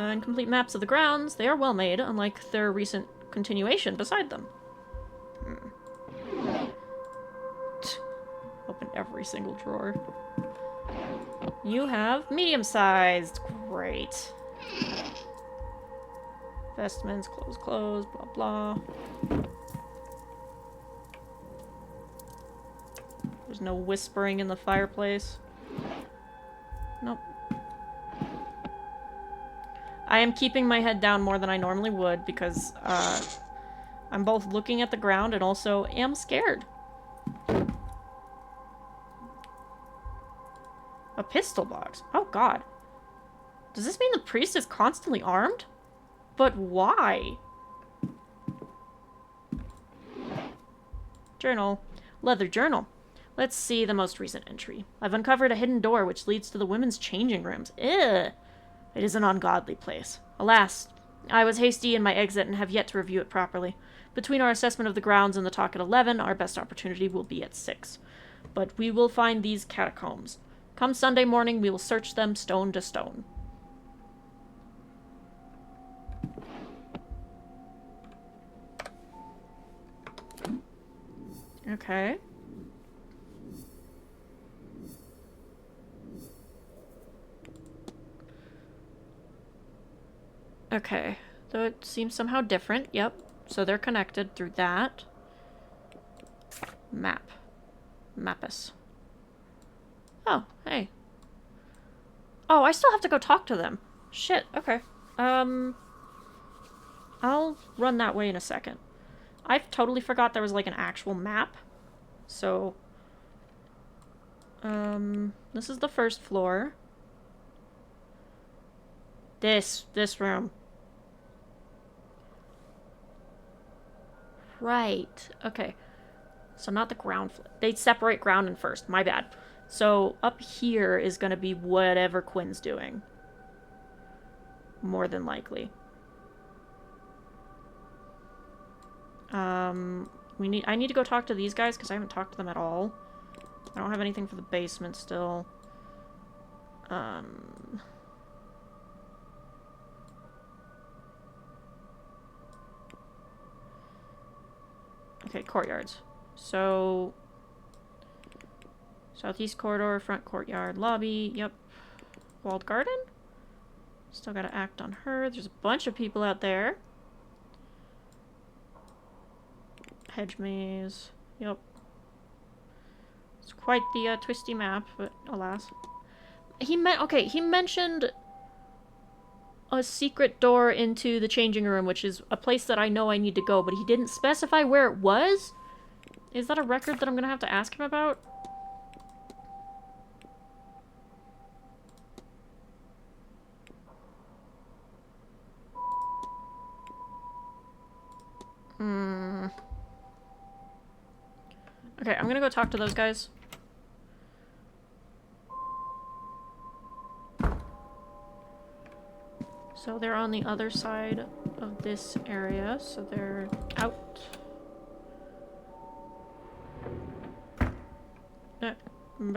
Incomplete maps of the grounds. They are well made, unlike their recent continuation beside them. Open every single drawer. You have medium-sized. Great. Vestments, clothes, blah, blah. There's no whispering in the fireplace. Nope. I am keeping my head down more than I normally would because I'm both looking at the ground and also am scared. A pistol box. Oh god. Does this mean the priest is constantly armed? But why? Journal. Leather journal. Let's see the most recent entry. I've uncovered a hidden door which leads to the women's changing rooms. Ew. It is an ungodly place. Alas, I was hasty in my exit and have yet to review it properly. Between our assessment of the grounds and the talk at 11, our best opportunity will be at 6. But we will find these catacombs. Come Sunday morning, we will search them stone to stone. Okay. Okay. Though it seems somehow different. Yep. So they're connected through that. Map. Mappus. Oh, hey. Oh, I still have to go talk to them. Shit, okay. I'll run that way in a second. I totally forgot there was like an actual map. So, this is the first floor. This room. Right, okay. So not the ground floor. They separate ground and first, my bad. So up here is going to be whatever Quinn's doing. More than likely. I need to go talk to these guys because I haven't talked to them at all. I don't have anything for the basement still. Okay, courtyards. So southeast corridor, front courtyard, lobby, yep. Walled garden? Still gotta act on her. There's a bunch of people out there. Hedge maze. Yep. It's quite the twisty map, but alas. He mentioned a secret door into the changing room, which is a place that I know I need to go, but he didn't specify where it was? Is that a record that I'm gonna have to ask him about? Okay, I'm gonna go talk to those guys. So they're on the other side of this area, so they're out. And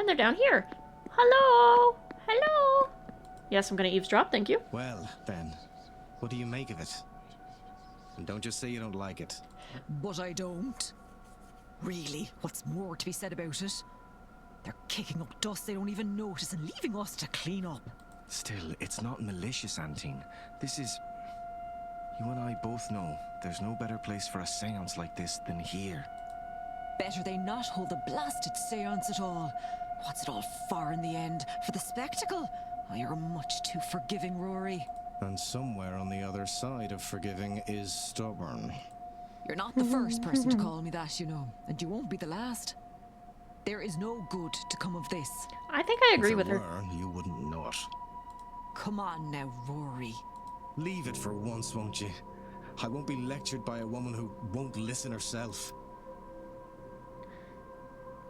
they're down here. Hello! Hello! Yes, I'm gonna eavesdrop, thank you. Well, then, what do you make of it? And don't just say you don't like it. But I don't. Really, what's more to be said about it? They're kicking up dust they don't even notice and leaving us to clean up. Still, it's not malicious, Antine. This is... You and I both know there's no better place for a seance like this than here. Better they not hold the blasted seance at all. What's it all for in the end? For the spectacle? Oh, you're much too forgiving, Rory. And somewhere on the other side of forgiving is stubborn. You're not the first person to call me that, you know, and you won't be the last. There is no good to come of this. I think I agree with her. You wouldn't know it. Come on now, Rory. Leave it for once, won't you? I won't be lectured by a woman who won't listen herself.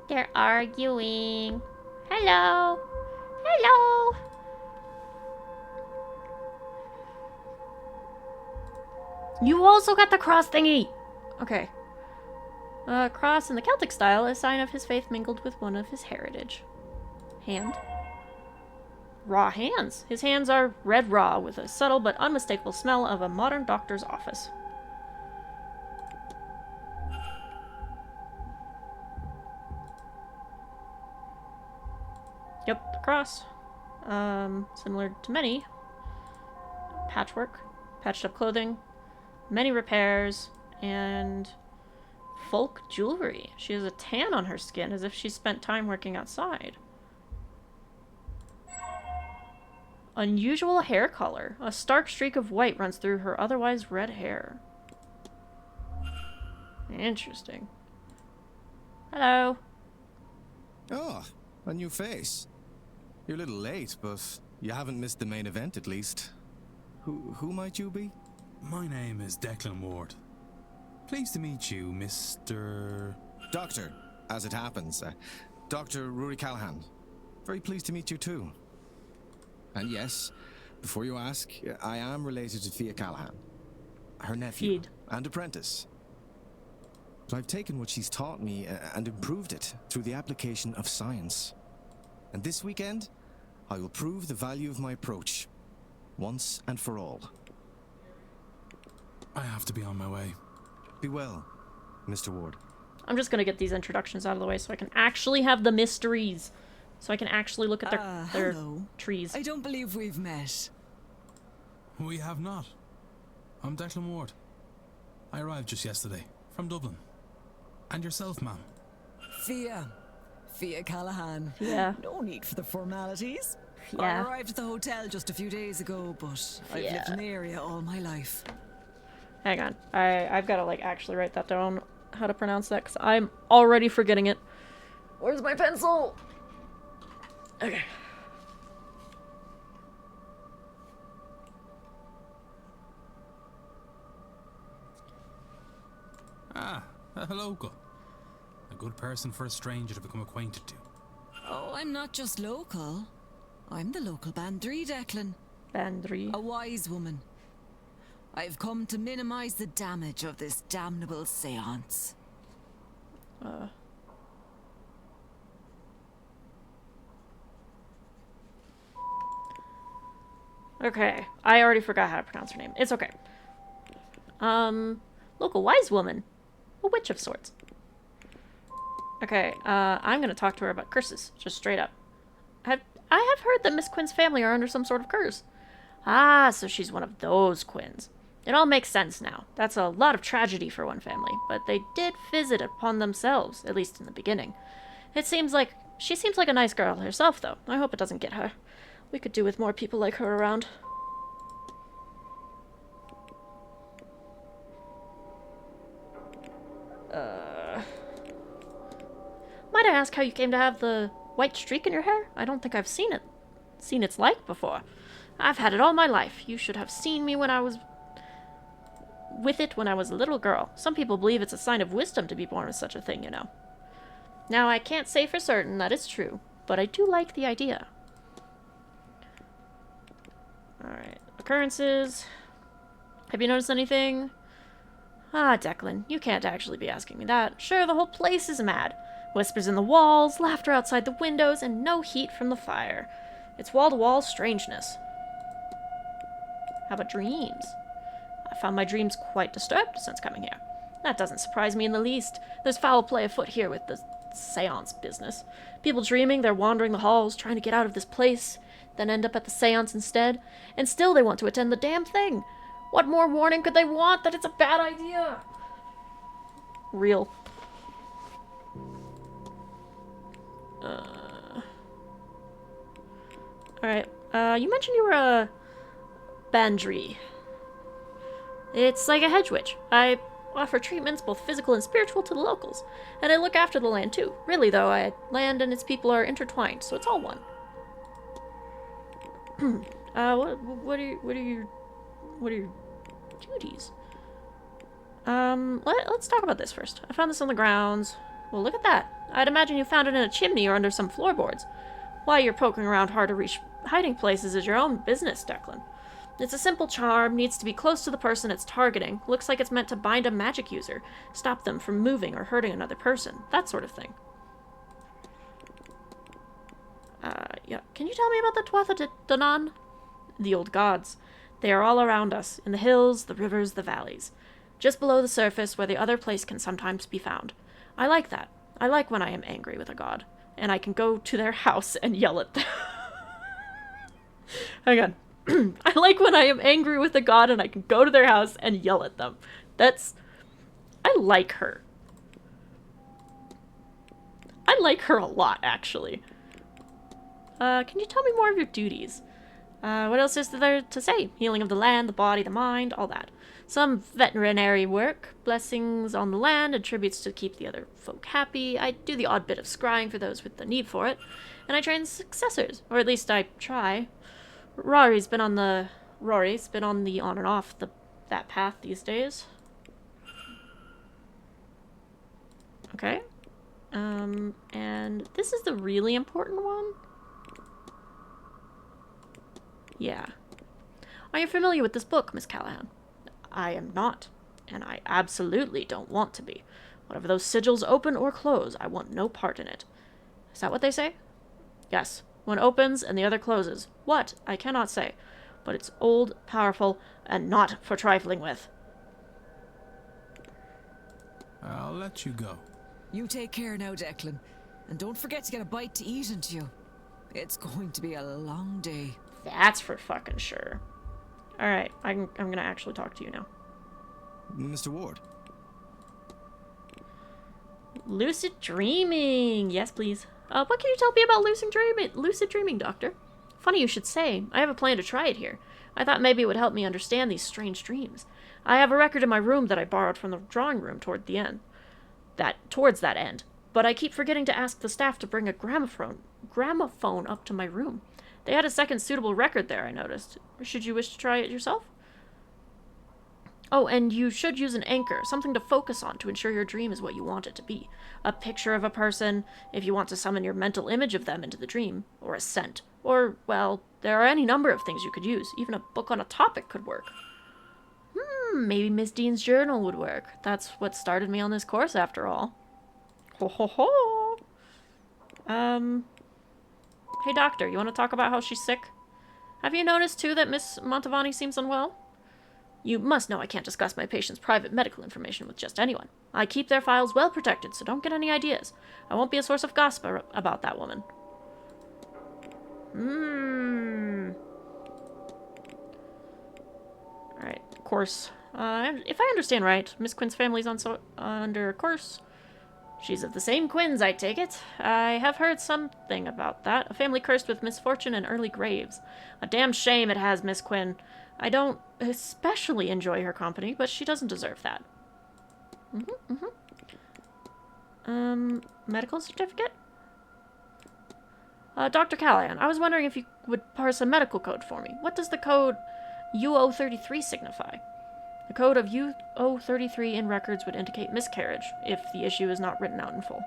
They're arguing. Hello. Hello. You also got the cross thingy. Okay. Cross in the Celtic style, a sign of his faith mingled with one of his heritage. Hand. Raw hands. His hands are red raw, with a subtle but unmistakable smell of a modern doctor's office. Yep, the cross. Similar to many. Patchwork. Patched up clothing. Many repairs. And folk jewelry. She has a tan on her skin, as if she spent time working outside. Unusual hair color. A stark streak of white runs through her otherwise red hair. Interesting. Hello. Oh, a new face. You're a little late, but you haven't missed the main event at least. Who might you be? My name is Declan Ward. Pleased to meet you, Mr... Doctor, as it happens. Dr. Rory Callahan. Very pleased to meet you too. And yes, before you ask, I am related to Thea Callahan. Her nephew and apprentice. So I've taken what she's taught me and improved it through the application of science. And this weekend, I will prove the value of my approach. Once and for all. I have to be on my way. Be well, Mr. Ward. I'm just gonna get these introductions out of the way so I can actually have the mysteries. So I can actually look at their trees. I don't believe we've met. We have not. I'm Declan Ward. I arrived just yesterday, from Dublin. And yourself, ma'am? Thea Callahan. Yeah. No need for the formalities. Yeah. I arrived at the hotel just a few days ago, but I've lived in the area all my life. Hang on. I've got to, like, actually write that down, how to pronounce that, because I'm already forgetting it. Where's my pencil? Okay. Ah, a local. A good person for a stranger to become acquainted to. Oh, I'm not just local. I'm the local Bandri, Declan. Bandri. A wise woman. I've come to minimize the damage of this damnable seance. Okay. I already forgot how to pronounce her name. It's okay. Local wise woman. A witch of sorts. Okay, I'm gonna talk to her about curses, just straight up. I have heard that Miss Quinn's family are under some sort of curse. Ah, so she's one of those Quinns. It all makes sense now. That's a lot of tragedy for one family, but they did visit upon themselves, at least in the beginning. She seems like a nice girl herself, though. I hope it doesn't get her. We could do with more people like her around. Might I ask how you came to have the white streak in your hair? I don't think I've seen its like before. I've had it all my life. You should have seen me when I was with it when I was a little girl. Some people believe it's a sign of wisdom to be born with such a thing, you know. Now, I can't say for certain that it's true, but I do like the idea. Alright, occurrences. Have you noticed anything? Ah, Declan, you can't actually be asking me that. Sure, the whole place is mad. Whispers in the walls, laughter outside the windows, and no heat from the fire. It's wall-to-wall strangeness. How about dreams? I found my dreams quite disturbed since coming here. That doesn't surprise me in the least. There's foul play afoot here with the seance business. People dreaming they're wandering the halls, trying to get out of this place, then end up at the seance instead, and still they want to attend the damn thing. What more warning could they want that it's a bad idea? Real. Alright, you mentioned you were a bandri. It's like a hedge witch. I offer treatments, both physical and spiritual, to the locals. And I look after the land, too. Really, though, land and its people are intertwined, so it's all one. What are your duties? Let's talk about this first. I found this on the grounds. Well, look at that. I'd imagine you found it in a chimney or under some floorboards. Why you're poking around hard-to-reach hiding places is your own business, Declan. It's a simple charm, needs to be close to the person it's targeting, looks like it's meant to bind a magic user, stop them from moving or hurting another person, that sort of thing. Yeah. Can you tell me about the Tuatha De Danann? The old gods. They are all around us, in the hills, the rivers, the valleys. Just below the surface, where the other place can sometimes be found. I like that. I like when I am angry with a god, and I can go to their house and yell at them. Hang on. I like when I am angry with a god and I can go to their house and yell at them. I like her. I like her a lot, actually. Can you tell me more of your duties? What else is there to say? Healing of the land, the body, the mind, all that. Some veterinary work, blessings on the land, and tributes to keep the other folk happy. I do the odd bit of scrying for those with the need for it. And I train successors, or at least I try. Rory's been on the on and off that path these days. Okay. And this is the really important one? Yeah. Are you familiar with this book, Miss Callahan? I am not, and I absolutely don't want to be. Whatever those sigils open or close, I want no part in it. Is that what they say? Yes. One opens and the other closes. What? I cannot say. But it's old, powerful, and not for trifling with. I'll let you go. You take care now, Declan. And don't forget to get a bite to eat into you. It's going to be a long day. That's for fucking sure. Alright, I'm gonna actually talk to you now. Mr. Ward. Lucid dreaming! Yes, please. What can you tell me about lucid dreaming, Doctor? Funny you should say. I have a plan to try it here. I thought maybe it would help me understand these strange dreams. I have a record in my room that I borrowed from the drawing room towards that end. But I keep forgetting to ask the staff to bring a gramophone up to my room. They had a second suitable record there, I noticed. Should you wish to try it yourself? Oh, and you should use an anchor, something to focus on to ensure your dream is what you want it to be. A picture of a person, if you want to summon your mental image of them into the dream, or a scent. Or, well, there are any number of things you could use. Even a book on a topic could work. Maybe Miss Dean's journal would work. That's what started me on this course, after all. Ho ho ho! Hey, Doctor, you want to talk about how she's sick? Have you noticed, too, that Miss Montavani seems unwell? You must know I can't discuss my patient's private medical information with just anyone. I keep their files well protected, so don't get any ideas. I won't be a source of gossip about that woman. Alright, course. If I understand right, Miss Quinn's family's under course. She's of the same Quinns, I take it. I have heard something about that. A family cursed with misfortune and early graves. A damn shame it has, Miss Quinn. I don't especially enjoy her company, but she doesn't deserve that. Medical certificate? Dr. Callahan, I was wondering if you would parse a medical code for me. What does the code UO33 signify? The code of UO33 in records would indicate miscarriage, if the issue is not written out in full.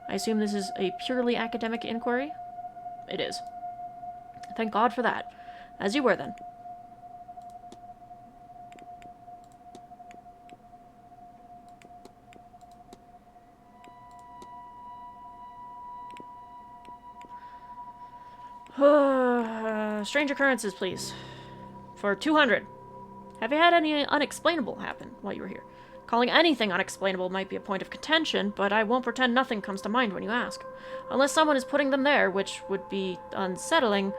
I assume this is a purely academic inquiry? It is. Thank God for that. As you were, then. Strange occurrences, please. For 200. Have you had any unexplainable happen while you were here? Calling anything unexplainable might be a point of contention, but I won't pretend nothing comes to mind when you ask. Unless someone is putting them there, which would be unsettling.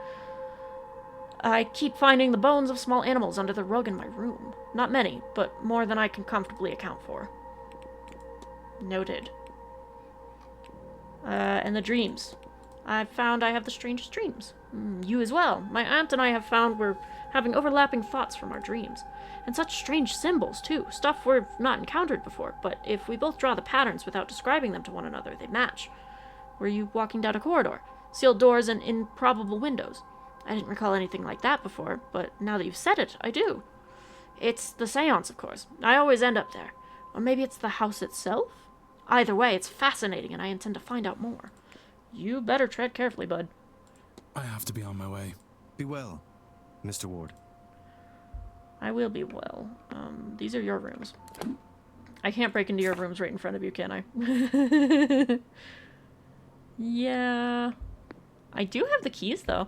I keep finding the bones of small animals under the rug in my room. Not many, but more than I can comfortably account for. Noted. And the dreams. I've found I have the strangest dreams. You as well. My aunt and I have found we're having overlapping thoughts from our dreams. And such strange symbols, too. Stuff we've not encountered before, but if we both draw the patterns without describing them to one another, they match. Were you walking down a corridor? Sealed doors and improbable windows. I didn't recall anything like that before, but now that you've said it, I do. It's the seance, of course. I always end up there. Or maybe it's the house itself? Either way, it's fascinating, and I intend to find out more. You better tread carefully, bud. I have to be on my way. Be well, Mr. Ward. I will be well. These are your rooms. I can't break into your rooms right in front of you, can I? Yeah. I do have the keys, though.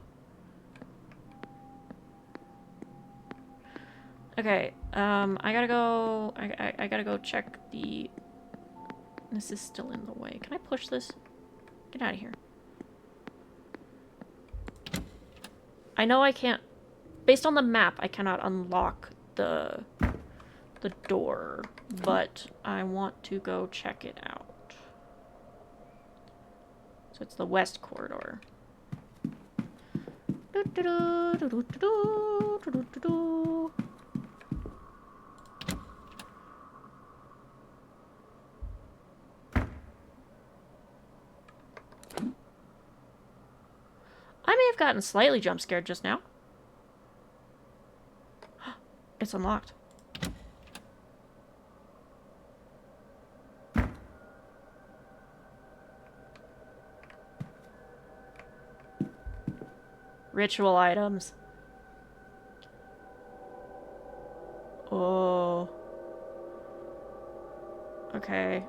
Okay, I gotta go... I gotta go check the... This is still in the way. Can I push this? Get out of here. I know I can't... Based on the map, I cannot unlock the door, but I want to go check it out. So it's the west corridor. I may have gotten slightly jump scared just now. It's unlocked. Ritual items. Oh. Okay.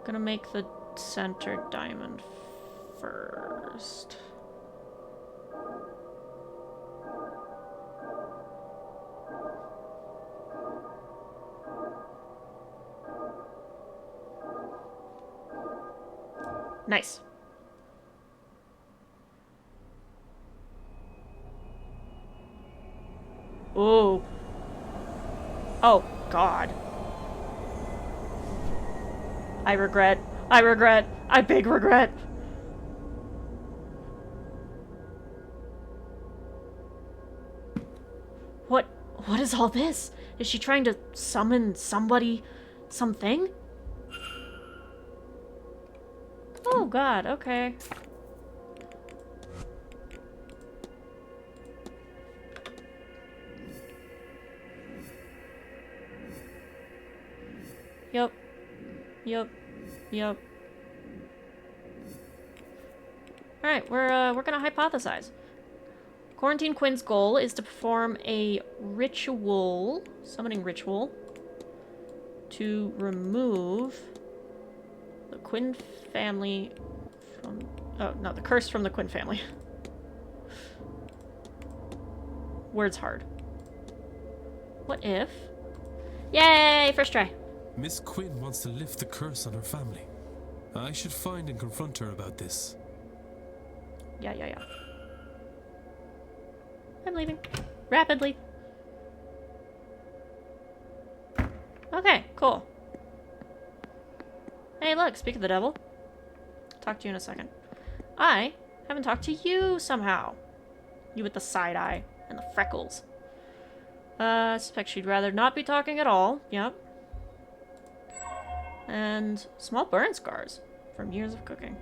Gonna make the center diamond first. Nice. Oh. Oh, God. I regret. I big regret. What is all this? Is she trying to summon somebody, something? Oh, God, okay. Yep. Alright, we're gonna hypothesize. Quarantine Quinn's goal is to perform a ritual, summoning ritual, to remove the Quinn family from... Oh, no, the curse from the Quinn family. Word's hard. What if... Yay! First try. Miss Quinn wants to lift the curse on her family. I should find and confront her about this. Yeah. I'm leaving. Rapidly. Okay, cool. Hey, look, speak of the devil. Talk to you in a second. I haven't talked to you somehow. You with the side eye and the freckles. I suspect she'd rather not be talking at all. Yep. And small burn scars from years of cooking.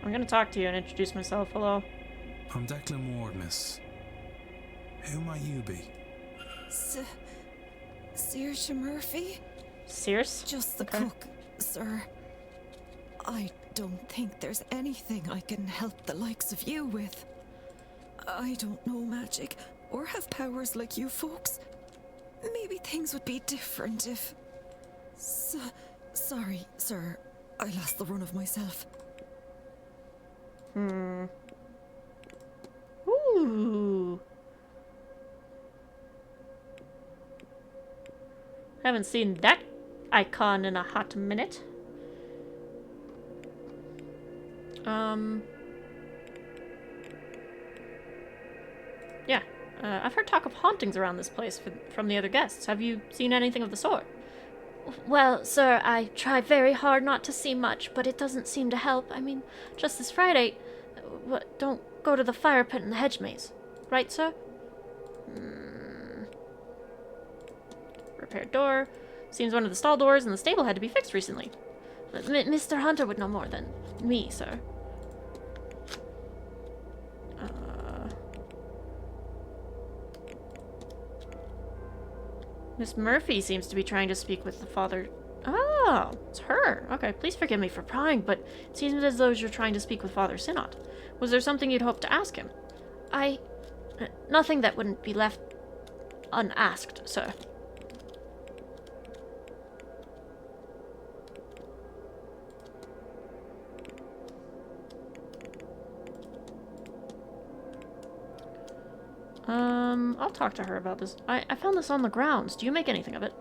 I'm gonna talk to you and introduce myself. Hello. I'm Declan Ward, miss. Who might you be? Saoirse Murphy? Sears? Just the cook, sir. I don't think there's anything I can help the likes of you with. I don't know magic or have powers like you folks. Maybe things would be different if... Sorry, sir. I lost the run of myself. Ooh. Haven't seen that icon in a hot minute. Yeah. I've heard talk of hauntings around this place from the other guests. Have you seen anything of the sort? Well, sir, I try very hard not to see much, but it doesn't seem to help. I mean, just this Friday... don't go to the fire pit in the hedge maze. Right, sir? Repaired door. Seems one of the stall doors in the stable had to be fixed recently. Mr. Hunter would know more than me, sir. Miss Murphy seems to be trying to speak with the father. Oh, it's her. Okay, please forgive me for prying, but it seems as though you're trying to speak with Father Synod. Was there something you'd hoped to ask him? Nothing that wouldn't be left unasked, sir. I'll talk to her about this. I found this on the grounds. Do you make anything of it?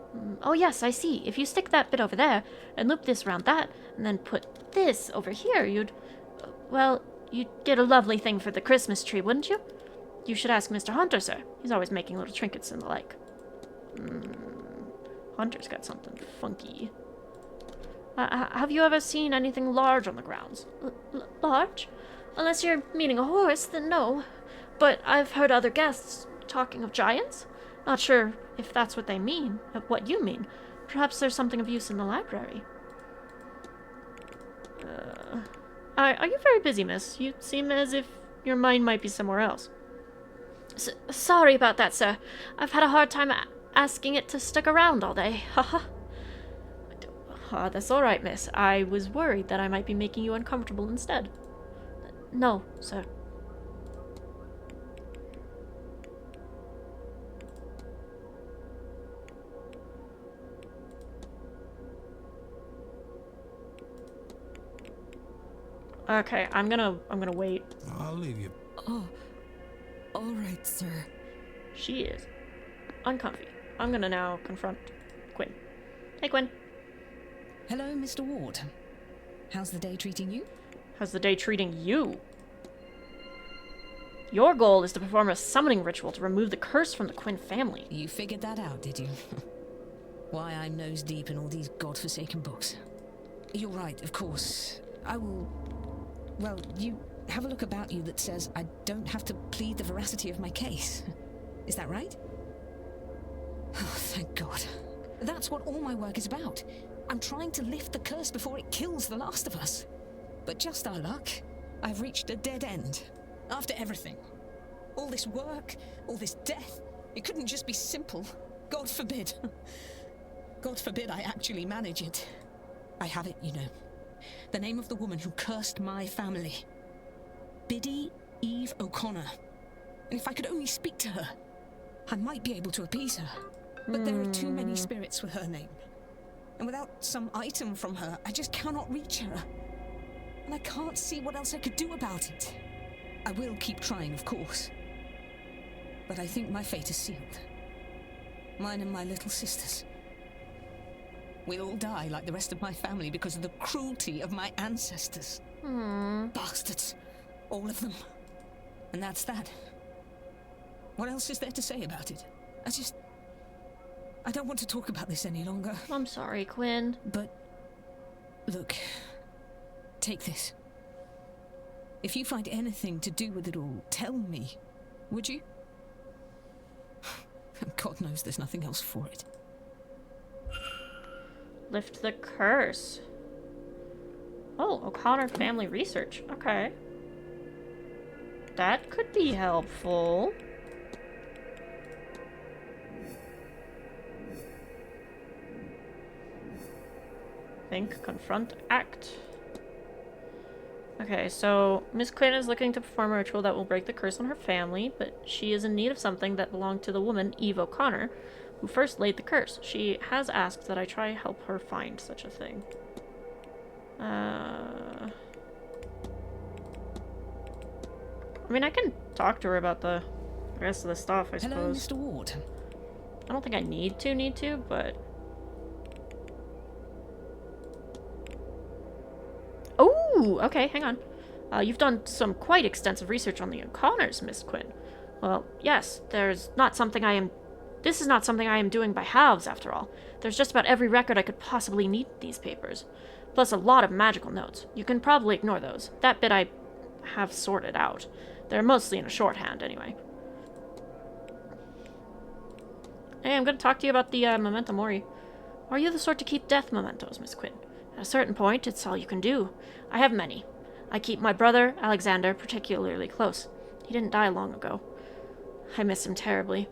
Oh yes, I see. If you stick that bit over there, and loop this around that, and then put this over here, you'd get a lovely thing for the Christmas tree, wouldn't you? You should ask Mr. Hunter, sir. He's always making little trinkets and the like. Hunter's got something funky. Have you ever seen anything large on the grounds? Large? Unless you're meaning a horse, then no. But I've heard other guests talking of giants. Not sure if that's what they mean, what you mean. Perhaps there's something of use in the library. Are you very busy, miss? You seem as if your mind might be somewhere else. Sorry about that, sir. I've had a hard time asking it to stick around all day. Haha. That's all right, miss. I was worried that I might be making you uncomfortable instead. No, sir. Okay, I'm gonna wait. I'll leave you. Oh, all right, sir. She is uncomfy. I'm gonna now confront Quinn. Hey, Quinn. Hello, Mr. Ward. How's the day treating you? How's the day treating you? Your goal is to perform a summoning ritual to remove the curse from the Quinn family. You figured that out, did you? Why I'm nose deep in all these godforsaken books. You're right, of course. I will... Well, you have a look about you that says I don't have to plead the veracity of my case. Is that right? Oh, thank God. That's what all my work is about. I'm trying to lift the curse before it kills the last of us. But just our luck, I've reached a dead end. After everything. All this work, all this death, it couldn't just be simple. God forbid. God forbid I actually manage it. I have it, you know. The name of the woman who cursed my family. Biddy Eve O'Connor. And if I could only speak to her, I might be able to appease her. But there are too many spirits with her name. And without some item from her, I just cannot reach her. And I can't see what else I could do about it. I will keep trying, of course. But I think my fate is sealed. Mine and my little sister's. We'll all die like the rest of my family because of the cruelty of my ancestors. Bastards. All of them. And that's that. What else is there to say about it? I don't want to talk about this any longer. I'm sorry, Quinn. But, look, take this. If you find anything to do with it all, tell me, would you? God knows there's nothing else for it. Lift the curse. Oh, O'Connor family research. Okay. That could be helpful. Think, confront, act. Okay, so Miss Quinn is looking to perform a ritual that will break the curse on her family, but she is in need of something that belonged to the woman, Eve O'Connor, who first laid the curse. She has asked that I try help her find such a thing. I mean, I can talk to her about the rest of the stuff, I suppose. Hello, Mr. Ward. I don't think I need to, but... Oh, okay, hang on. You've done some quite extensive research on the O'Connors, Miss Quinn. Well, yes, this is not something I am doing by halves, after all. There's just about every record I could possibly need in these papers. Plus a lot of magical notes. You can probably ignore those. That bit I have sorted out. They're mostly in a shorthand, anyway. Hey, I'm gonna talk to you about the, Memento Mori. Are you the sort to keep death mementos, Miss Quinn? At a certain point, it's all you can do. I have many. I keep my brother, Alexander, particularly close. He didn't die long ago. I miss him terribly.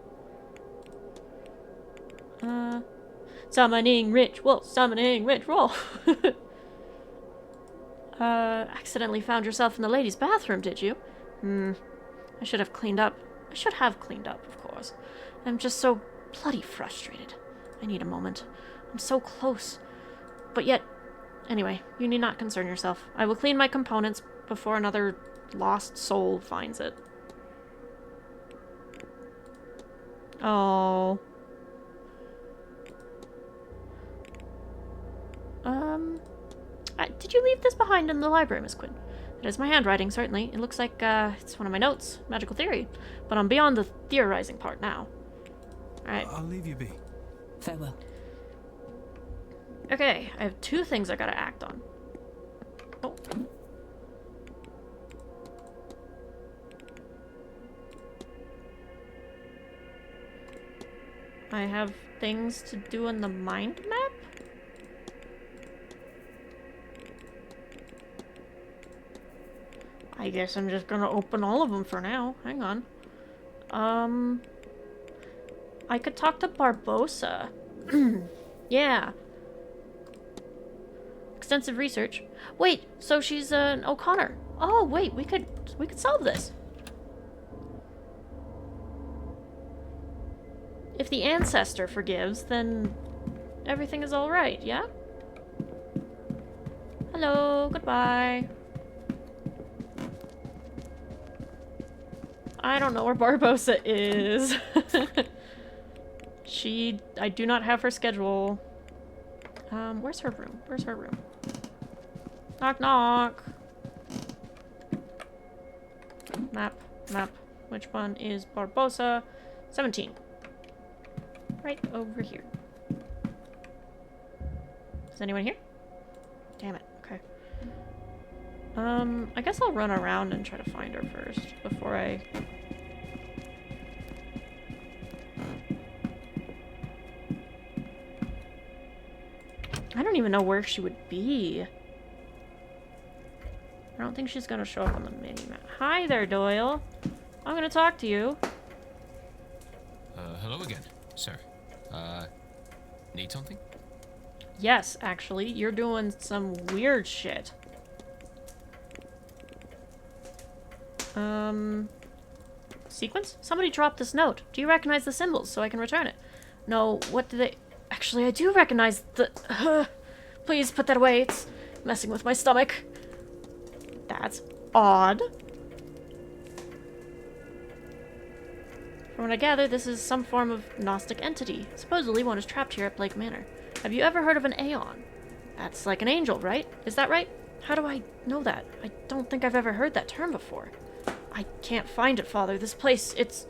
Summoning ritual, summoning ritual. Accidentally found yourself in the ladies' bathroom, did you? I should have cleaned up. I should have cleaned up, of course. I'm just so bloody frustrated. I need a moment. I'm so close. But yet... Anyway, you need not concern yourself. I will clean my components before another lost soul finds it. Oh. Did you leave this behind in the library, Miss Quinn? It is my handwriting, certainly. It looks like, it's one of my notes. Magical theory. But I'm beyond the theorizing part now. Alright. I'll leave you be. Farewell. Okay, I have two things I gotta act on. Oh. I have things to do in the mind map? I guess I'm just gonna open all of them for now. Hang on. I could talk to Barbosa. Yeah. Extensive research. Wait, so she's an O'Connor. Oh, wait, we could solve this. If the ancestor forgives, then everything is all right, yeah? Hello, goodbye. I don't know where Barbosa is. I do not have her schedule. Where's her room? Where's her room? Knock, knock. Map. Which one is Barbosa? 17. Right over here. Is anyone here? Damn it. Okay. I guess I'll run around and try to find her first before I... I don't even know where she would be. I don't think she's gonna show up on the mini-map. Hi there, Doyle. I'm gonna talk to you. Hello again, sir. Need something? Yes, actually. You're doing some weird shit. Sequence? Somebody dropped this note. Do you recognize the symbols so I can return it? No, what do they... Actually, I do recognize the... Please put that away. It's messing with my stomach. That's odd. From what I gather, this is some form of Gnostic entity. Supposedly one is trapped here at Blake Manor. Have you ever heard of an Aeon? That's like an angel, right? Is that right? How do I know that? I don't think I've ever heard that term before. I can't find it, Father. This place, it's...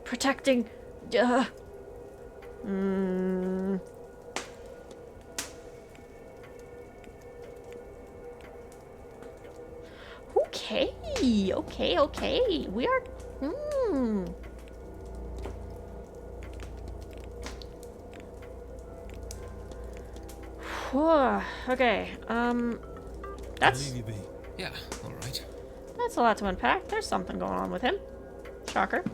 protecting... Okay, okay. We are... Okay, that's... I'll leave you be. Yeah, alright. That's a lot to unpack. There's something going on with him. Shocker.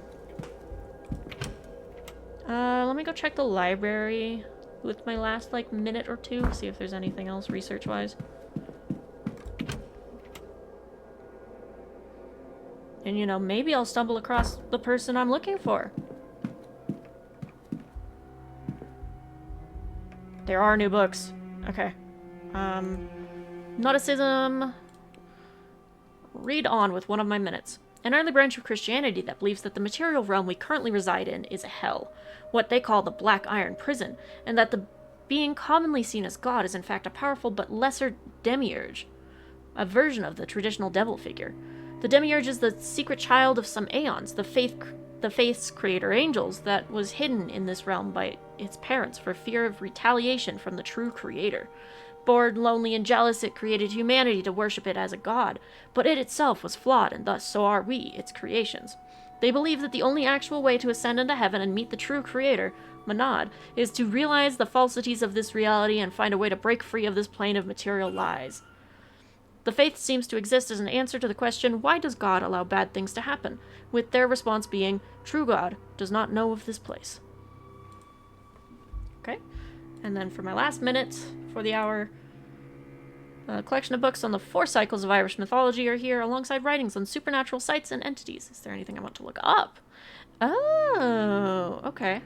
Let me go check the library with my last, like, minute or two. See if there's anything else research-wise. And, you know, maybe I'll stumble across the person I'm looking for. There are new books. Okay. Gnosticism. Read on with one of my minutes. An early branch of Christianity that believes that the material realm we currently reside in is a hell, what they call the Black Iron Prison, and that the being commonly seen as God is in fact a powerful but lesser demiurge, a version of the traditional devil figure. The demiurge is the secret child of some aeons, the faith's creator angels, that was hidden in this realm by its parents for fear of retaliation from the true creator. Bored, lonely, and jealous, it created humanity to worship it as a god, but it itself was flawed, and thus so are we, its creations. They believe that the only actual way to ascend into heaven and meet the true creator, Manad, is to realize the falsities of this reality and find a way to break free of this plane of material lies. The faith seems to exist as an answer to the question, why does God allow bad things to happen? With their response being, true God does not know of this place. Okay. And then for my last minute, for the hour, a collection of books on the 4 cycles of Irish mythology are here, alongside writings on supernatural sites and entities. Is there anything I want to look up? Oh, okay.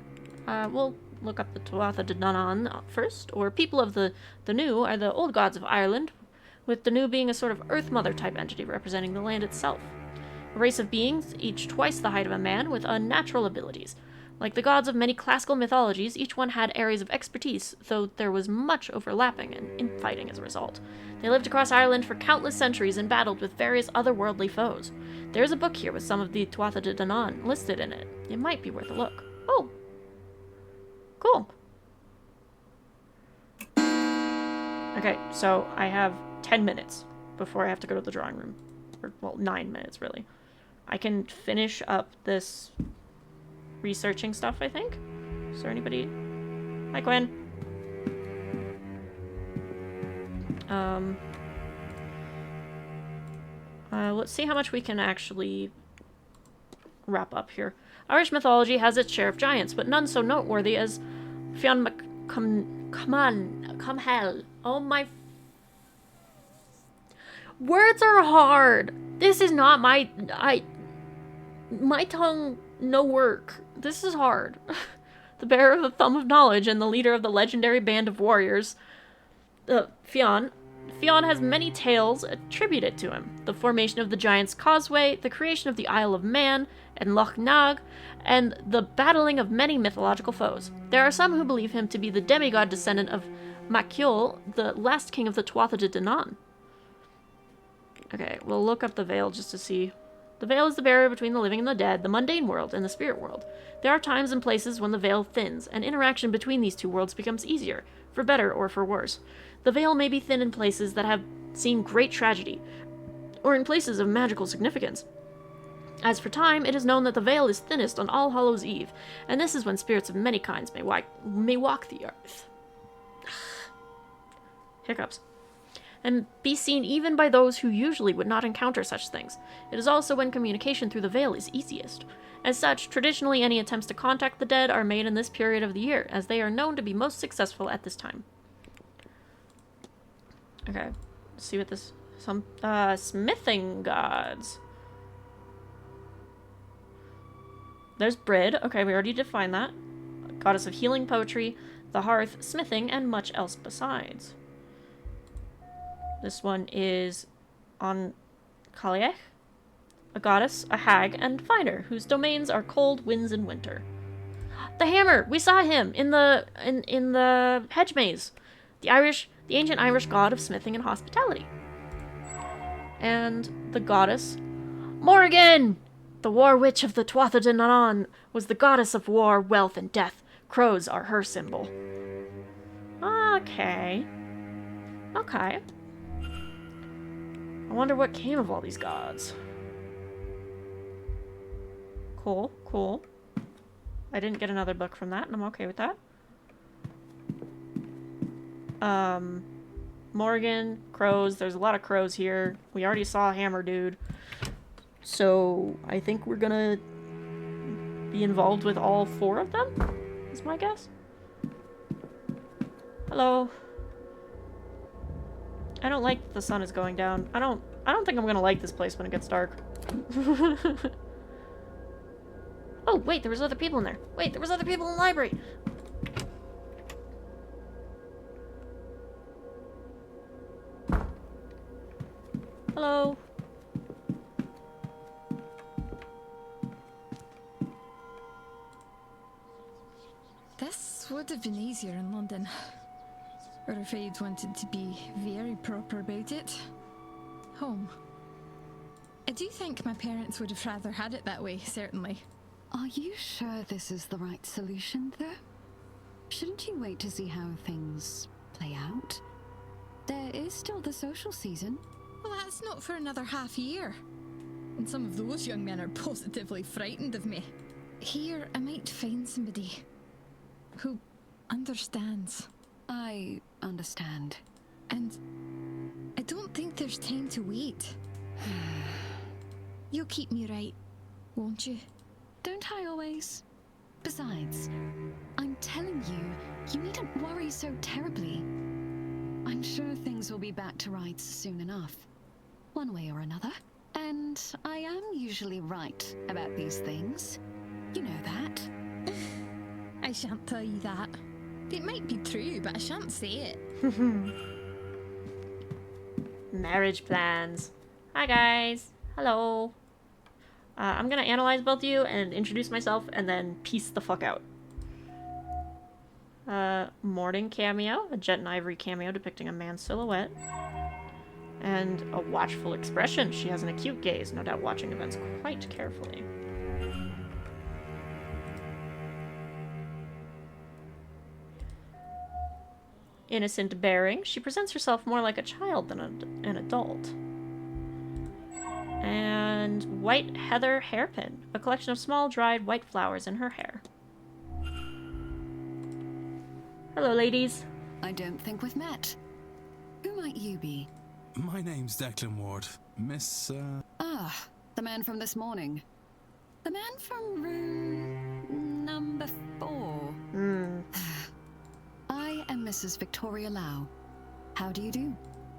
We'll look up the Tuatha De Danann first, or people of the New are the old gods of Ireland, with the New being a sort of Earth Mother type entity representing the land itself. A race of beings, each twice the height of a man, with unnatural abilities. Like the gods of many classical mythologies, each one had areas of expertise, though there was much overlapping and infighting as a result. They lived across Ireland for countless centuries and battled with various otherworldly foes. There's a book here with some of the Tuatha De Danann listed in it. It might be worth a look. Oh. Cool. Okay, so I have 10 minutes before I have to go to the drawing room. Or, well, 9 minutes, really. I can finish up this researching stuff, I think. Is there anybody? Hi, Quinn. Let's see how much we can actually wrap up here. Irish mythology has its share of giants, but none so noteworthy as Fionn Cumhel. Oh my... Words are hard! This is not my... My tongue... No work. This is hard. The bearer of the Thumb of Knowledge and the leader of the legendary band of warriors, Fionn. Fionn has many tales attributed to him. The formation of the Giant's Causeway, the creation of the Isle of Man and Loch Nag, and the battling of many mythological foes. There are some who believe him to be the demigod descendant of Maciol, the last king of the Tuatha De Danann. Okay, we'll look up the Veil just to see. The veil is the barrier between the living and the dead, the mundane world and the spirit world. There are times and places when the veil thins, and interaction between these two worlds becomes easier, for better or for worse. The veil may be thin in places that have seen great tragedy, or in places of magical significance. As for time, it is known that the veil is thinnest on All Hallows' Eve, and this is when spirits of many kinds may walk the earth. Hiccups. And be seen even by those who usually would not encounter such things. It is also when communication through the veil is easiest. As such, traditionally any attempts to contact the dead are made in this period of the year, as they are known to be most successful at this time. Okay, let's see what this... smithing gods. There's Brid. Okay, we already defined that. Goddess of healing, poetry, the hearth, smithing, and much else besides. This one is on Kaliech. a goddess, a hag, and finder, whose domains are cold winds in winter. The hammer! We saw him in the hedge maze. The ancient Irish god of smithing and hospitality. And the goddess, Morrigan! The war witch of the Tuatha De Danann was the goddess of war, wealth, and death. Crows are her symbol. Okay. Okay. I wonder what came of all these gods. Cool, cool. I didn't get another book from that, and I'm okay with that. Morgan, crows. There's a lot of crows here. We already saw a hammer dude. So, I think we're gonna be involved with all 4 of them, is my guess. Hello. I don't like that the sun is going down. I don't think I'm gonna like this place when it gets dark. Oh, wait, there was other people in there. Wait, there was other people in the library. Hello. This would have been easier in London. Or if I'd wanted to be very proper about it. Home. I do think my parents would have rather had it that way, certainly. Are you sure this is the right solution, though? Shouldn't you wait to see how things play out? There is still the social season. Well, that's not for another half year. And some of those young men are positively frightened of me. Here, I might find somebody who understands. I understand. And I don't think there's time to wait. You'll keep me right, won't you? Don't I always? Besides, I'm telling you, you needn't worry so terribly. I'm sure things will be back to rights soon enough. One way or another. And I am usually right about these things. You know that. I shan't tell you that. It might be true, but I shan't say it. Marriage plans. Hi guys. Hello. I'm gonna analyze both of you and introduce myself and then peace the fuck out. Morning cameo, a Jet and Ivory cameo depicting a man's silhouette. And a watchful expression. She has an acute gaze, no doubt watching events quite carefully. Innocent bearing, she presents herself more like a child than an adult. And white heather hairpin, a collection of small dried white flowers in her hair. Hello, ladies. I don't think we've met. Who might you be? My name's Declan Ward. Miss, Ah, the man from this morning. The man from room number 4. I am Mrs. Victoria Lau. How do you do?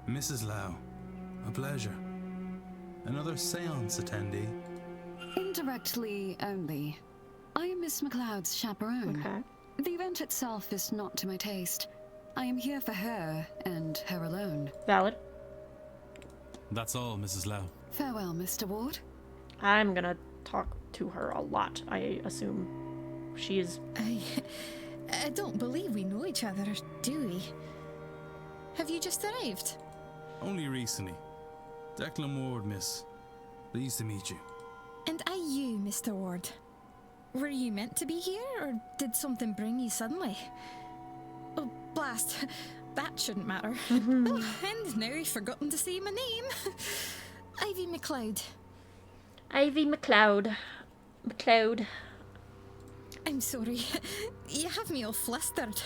Mrs. Lau. A pleasure. Another seance attendee? Indirectly only. I am Miss MacLeod's chaperone. Okay. The event itself is not to my taste. I am here for her, and her alone. Valid. That's all, Mrs. Lau. Farewell, Mr. Ward. I'm gonna talk to her a lot, I assume. She is... I don't believe we know each other, do we? Have you just arrived? Only recently. Declan Ward, miss. Pleased to meet you. And are you, Mr. Ward? Were you meant to be here, or did something bring you suddenly? Oh, blast. That shouldn't matter. Oh, and now I've forgotten to say my name. Ivy MacLeod. Ivy MacLeod. MacLeod. I'm sorry. You have me all flustered.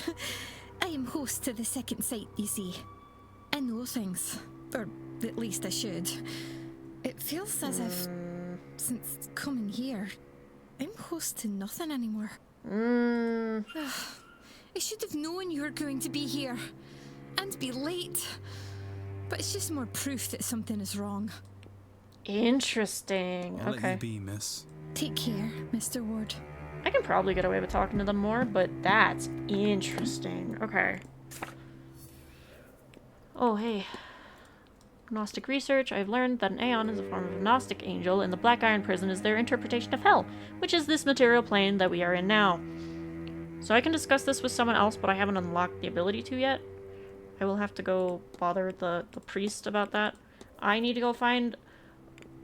I am host to the second sight, you see. I know things. Or at least I should. It feels as if, since coming here, I'm host to nothing anymore. I should have known you were going to be here. And be late. But it's just more proof that something is wrong. Interesting. I'll Okay. let you be, miss. Take care, Mr. Ward. I can probably get away with talking to them more, but that's interesting. Okay. Oh, hey. Gnostic research, I've learned that an Aeon is a form of Gnostic angel, and the Black Iron Prison is their interpretation of hell, which is this material plane that we are in now. So I can discuss this with someone else, but I haven't unlocked the ability to yet. I will have to go bother the priest about that. I need to go find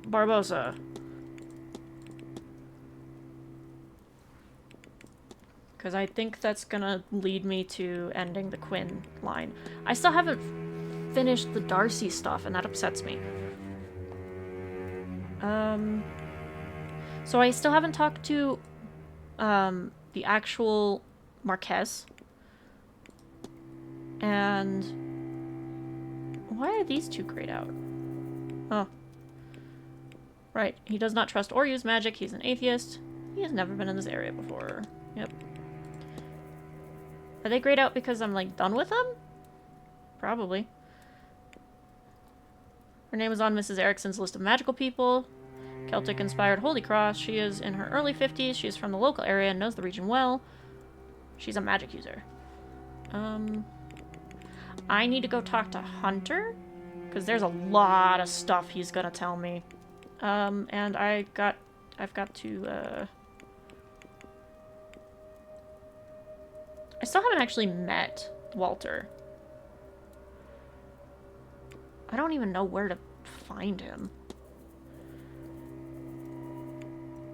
Barbosa. Because I think that's gonna lead me to ending the Quinn line. I still haven't finished the Darcy stuff, and that upsets me. So I still haven't talked to the actual Marquess. And why are these two grayed out? Oh. Right. He does not trust or use magic. He's an atheist. He has never been in this area before. Yep. Are they grayed out because I'm, like, done with them? Probably. Her name is on Mrs. Erickson's list of magical people. Celtic-inspired Holy Cross. She is in her early 50s. She is from the local area and knows the region well. She's a magic user. I need to go talk to Hunter, because there's a lot of stuff he's gonna tell me. And I've got to, I still haven't actually met Walter. I don't even know where to find him.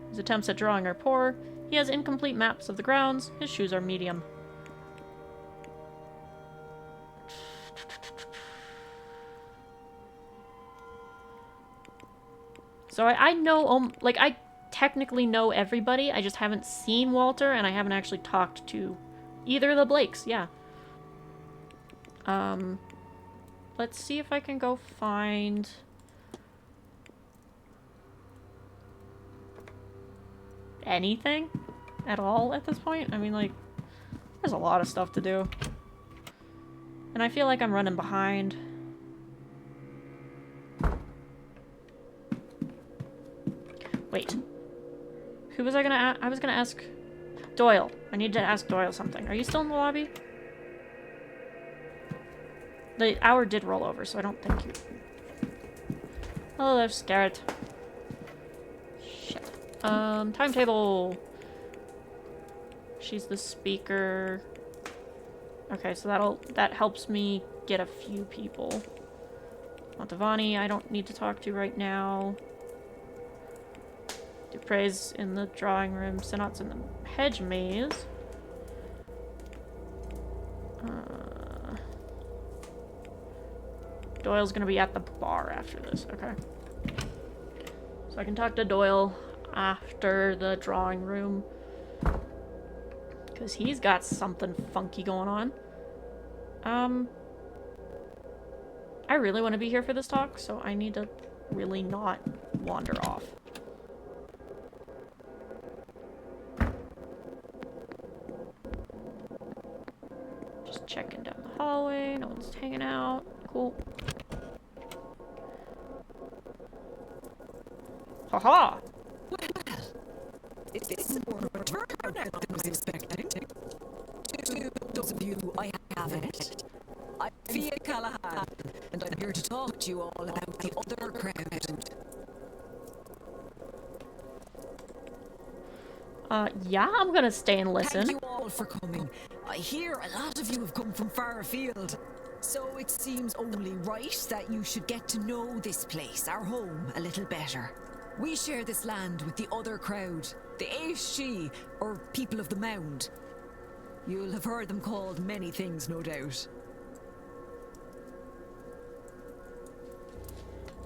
His attempts at drawing are poor. He has incomplete maps of the grounds. His shoes are medium. So I know, like, I technically know everybody. I just haven't seen Walter, and I haven't actually talked to either of the Blakes. Yeah. Let's see if I can go find anything at all at this point. I mean, like, there's a lot of stuff to do. And I feel like I'm running behind. Wait. Who was I gonna ask? I was gonna ask Doyle. I need to ask Doyle something. Are you still in the lobby? The hour did roll over, so I don't think you... Hello there, Scarrett. Shit. Timetable. She's the speaker. Okay, so that helps me get a few people. Montavani, I don't need to talk to right now. Dupre's in the drawing room. Sinot's in the hedge maze. Doyle's gonna be at the bar after this. Okay. So I can talk to Doyle after the drawing room. Because he's got something funky going on. I really want to be here for this talk, so I need to really not wander off. Just checking down the hallway. No one's hanging out. Cool. Haha! Well, it's more of a turnout than I was expecting. To those of you I haven't, I'm Fia Callahan, and I'm here to talk to you all about the other crowd. Yeah, I'm gonna stay and listen. Thank you all for coming. I hear a lot of you have come from far afield, so it seems only right that you should get to know this place, our home, a little better. We share this land with the other crowd, the Aishi, or people of the Mound. You'll have heard them called many things, no doubt.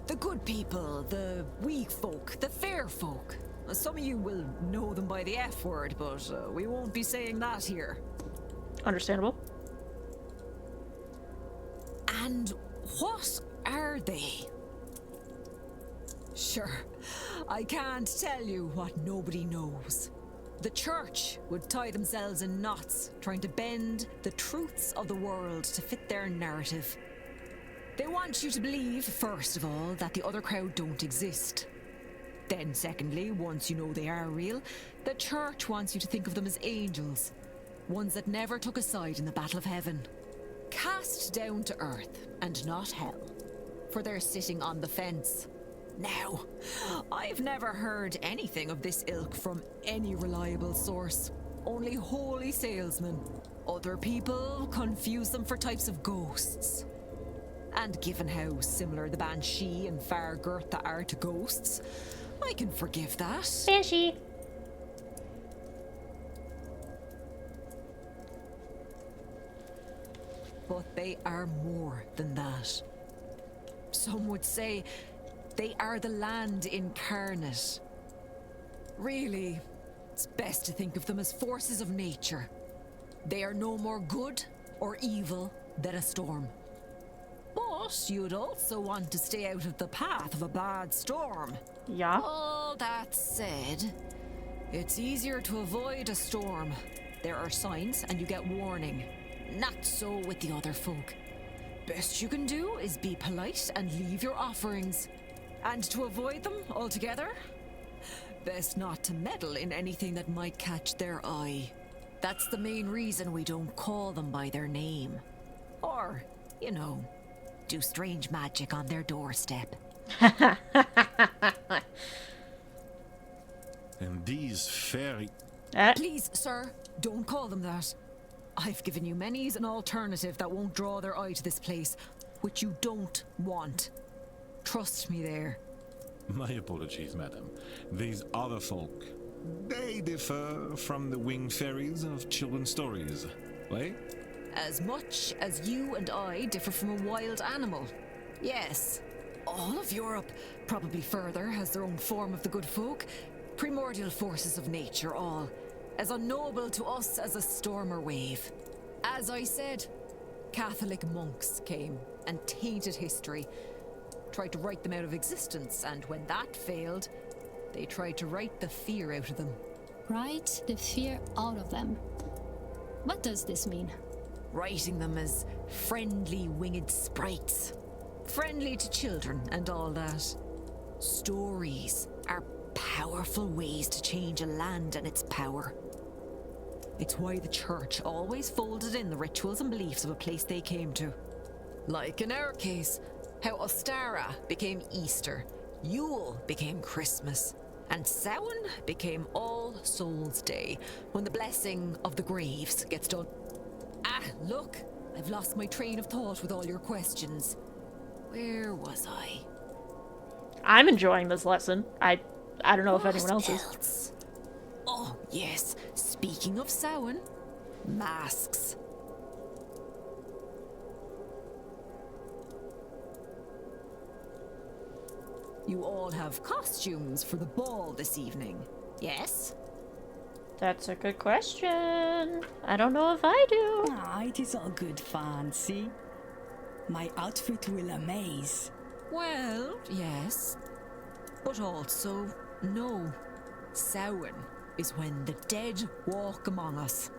The good people, the weak folk, the fair folk. Some of you will know them by the F word, but we won't be saying that here. Understandable. And what are they? Sure, I can't tell you what nobody knows. The church would tie themselves in knots, trying to bend the truths of the world to fit their narrative. They want you to believe, first of all, that the other crowd don't exist. Then, secondly, once you know they are real, the church wants you to think of them as angels, ones that never took a side in the battle of heaven. Cast down to earth, and not hell. for their sitting on the fence. Now, I've never heard anything of this ilk from any reliable source. Only holy salesmen. Other people confuse them for types of ghosts. And given how similar the Banshee and Fargurtha are to ghosts, I can forgive that. Banshee. But they are more than that. Some would say they are the land incarnate. Really, it's best to think of them as forces of nature. They are no more good or evil than a storm. But you'd also want to stay out of the path of a bad storm. Yeah. All that said, it's easier to avoid a storm. There are signs and you get warning. Not so with the other folk. Best you can do is be polite and leave your offerings. And to avoid them altogether, best not to meddle in anything that might catch their eye. That's the main reason we don't call them by their name. Or, you know, do strange magic on their doorstep. And these fairy... Please, sir, don't call them that. I've given you many's an alternative that won't draw their eye to this place, which you don't want. Trust me there. My apologies, madam. These other folk, they differ from the winged fairies of children's stories, right? As much as you and I differ from a wild animal. Yes. All of Europe, probably further, has their own form of the good folk. Primordial forces of nature, all. As unknowable to us as a storm or wave. As I said, Catholic monks came and tainted history. Tried to write them out of existence, and when that failed, they tried to write the fear out of them. Write the fear out of them. What does this mean? Writing them as friendly winged sprites. Friendly to children and all that. Stories are powerful ways to change a land and its power. It's why the church always folded in the rituals and beliefs of a place they came to. Like in our case, how Ostara became Easter, Yule became Christmas, and Samhain became All Souls' Day, when the blessing of the graves gets done. Ah, look, I've lost my train of thought with all your questions. Where was I? I'm enjoying this lesson. I don't know if anyone else is. Oh, yes. Speaking of Samhain, masks. You all have costumes for the ball this evening, yes? That's a good question. I don't know if I do. Ah, it is all good fancy. My outfit will amaze. Well, yes. But also, no. Samhain is when the dead walk among us.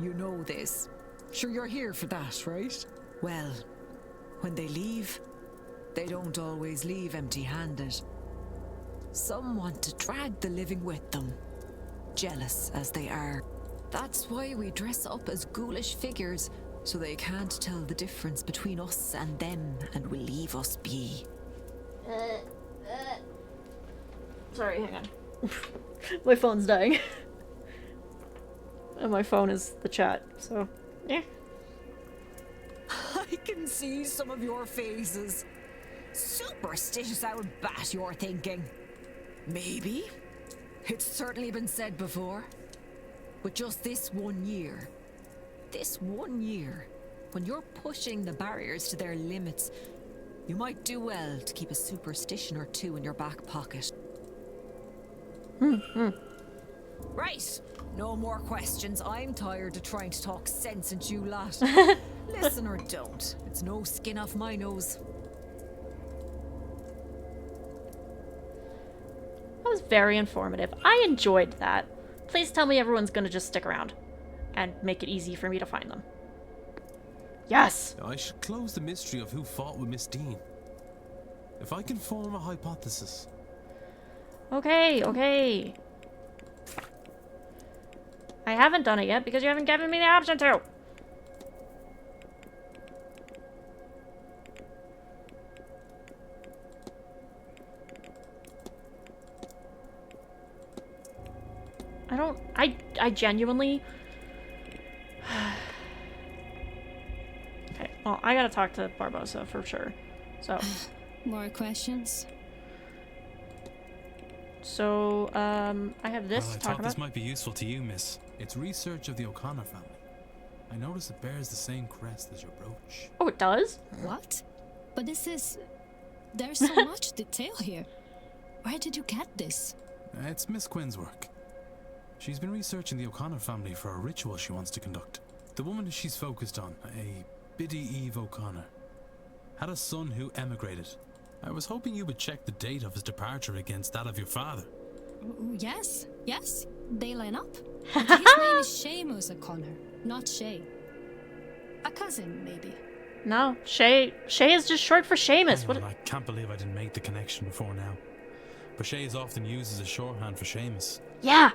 You know this. Sure you're here for that, right? Well, when they leave, they don't always leave empty-handed. Some want to drag the living with them, jealous as they are. That's why we dress up as ghoulish figures, so they can't tell the difference between us and them and will leave us be. Sorry, hang on. My phone's dying. And my phone is the chat, so yeah. I can see some of your faces. Superstitious I would bat you're thinking. Maybe. It's certainly been said before. But just this 1 year, when you're pushing the barriers to their limits, you might do well to keep a superstition or two in your back pocket. Right, no more questions. I'm tired of trying to talk sense into you lot. Listen or don't, it's no skin off my nose. That was very informative. I enjoyed that. Please tell me everyone's gonna just stick around and make it easy for me to find them. Yes! I should close the mystery of who fought with Miss Dean. If I can form a hypothesis. Okay. I haven't done it yet because you haven't given me the option to. I genuinely... Okay, well, I gotta talk to Barbosa for sure. So... More questions? So, I have this to talk about. This might be useful to you, miss. It's research of the O'Connor family. I notice it bears the same crest as your brooch. Oh, it does? What? But this is... There's so much detail here. Where did you get this? It's Miss Quinn's work. She's been researching the O'Connor family for a ritual she wants to conduct. The woman she's focused on, a Biddy Eve O'Connor, had a son who emigrated. I was hoping you would check the date of his departure against that of your father. Yes, they line up. And his name is Seamus O'Connor, not Shay. A cousin, maybe. No, Shay is just short for Seamus. What? I can't believe I didn't make the connection before now. But Shay is often used as a shorthand for Seamus. Yeah.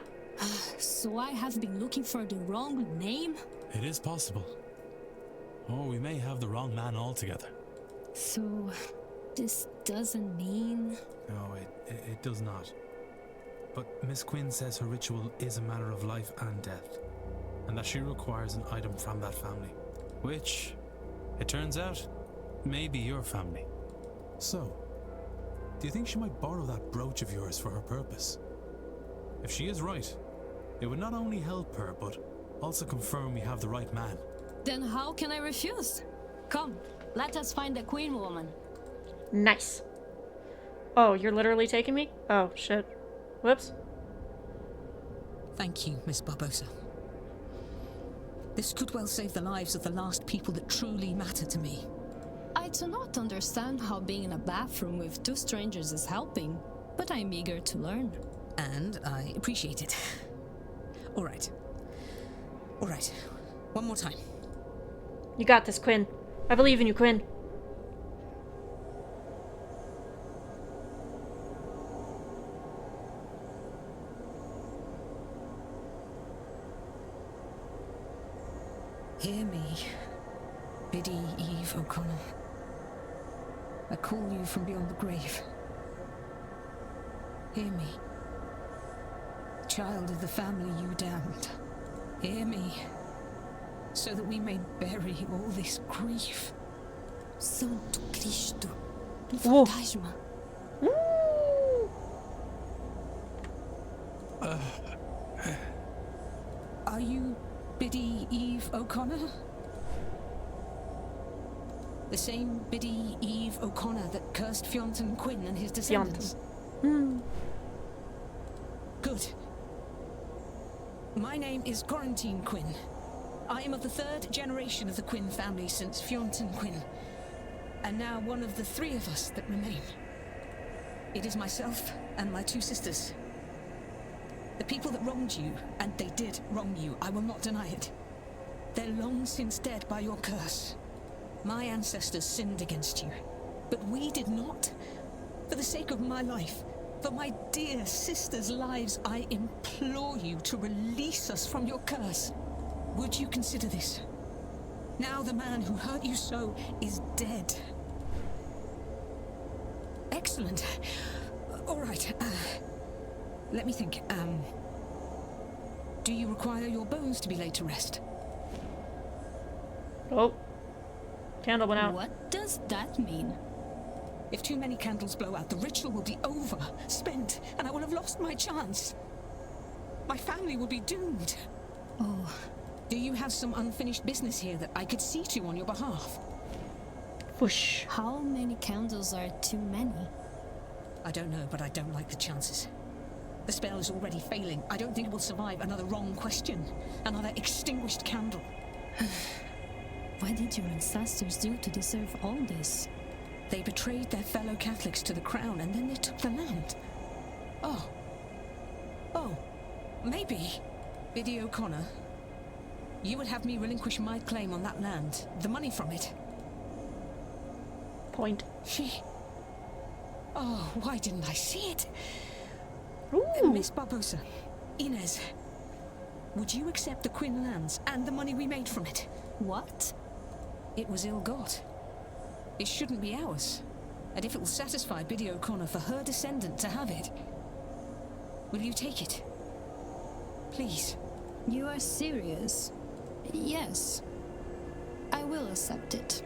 So I have been looking for the wrong name? It is possible. Or we may have the wrong man altogether. So, this doesn't mean... No, it does not. But Miss Quinn says her ritual is a matter of life and death, and that she requires an item from that family, which, it turns out, may be your family. So, do you think she might borrow that brooch of yours for her purpose? If she is right, it would not only help her, but also confirm we have the right man. Then how can I refuse? Come, let us find the Queen woman. Nice. Oh, you're literally taking me? Oh, shit. Whoops. Thank you, Miss Barbosa. This could well save the lives of the last people that truly matter to me. I do not understand how being in a bathroom with two strangers is helping, but I'm eager to learn. And I appreciate it. All right. One more time. You got this, Quinn. I believe in you, Quinn. Hear me, Biddy Eve O'Connor. I call you from beyond the grave. Hear me, child of the family you damned. Hear me, so that we may bury all this grief. Santo Cristo, um fantasma. Are you Biddy Eve O'Connor? The same Biddy Eve O'Connor that cursed Fionn Quinn and his descendants? Good. My name is Quarantine Quinn. I am of the third generation of the Quinn family since Fionn Quinn, and now one of the three of us that remain. It is myself and my two sisters. The people that wronged you, and they did wrong you, I will not deny it. They're long since dead by your curse. My ancestors sinned against you, but we did not. For the sake of my life, for my dear sisters' lives, I implore you to release us from your curse. Would you consider this? Now the man who hurt you so is dead. Excellent. All right. Let me think. Do you require your bones to be laid to rest? Oh. Candle went out. What does that mean? If too many candles blow out, the ritual will be over, spent, and I will have lost my chance. My family will be doomed. Oh. Do you have some unfinished business here that I could see to on your behalf? Whoosh. How many candles are too many? I don't know, but I don't like the chances. The spell is already failing. I don't think it will survive another wrong question. Another extinguished candle. What did your ancestors do to deserve all this? They betrayed their fellow Catholics to the crown, and then they took the land. Oh, maybe, Biddy O'Connor, you would have me relinquish my claim on that land, the money from it. Point. Oh, why didn't I see it? Ooh. Miss Barbosa, Inez, would you accept the Quinn lands and the money we made from it? What? It was ill-got. It shouldn't be ours. And if it will satisfy Biddy O'Connor for her descendant to have it, will you take it? Please. You are serious? Yes. I will accept it.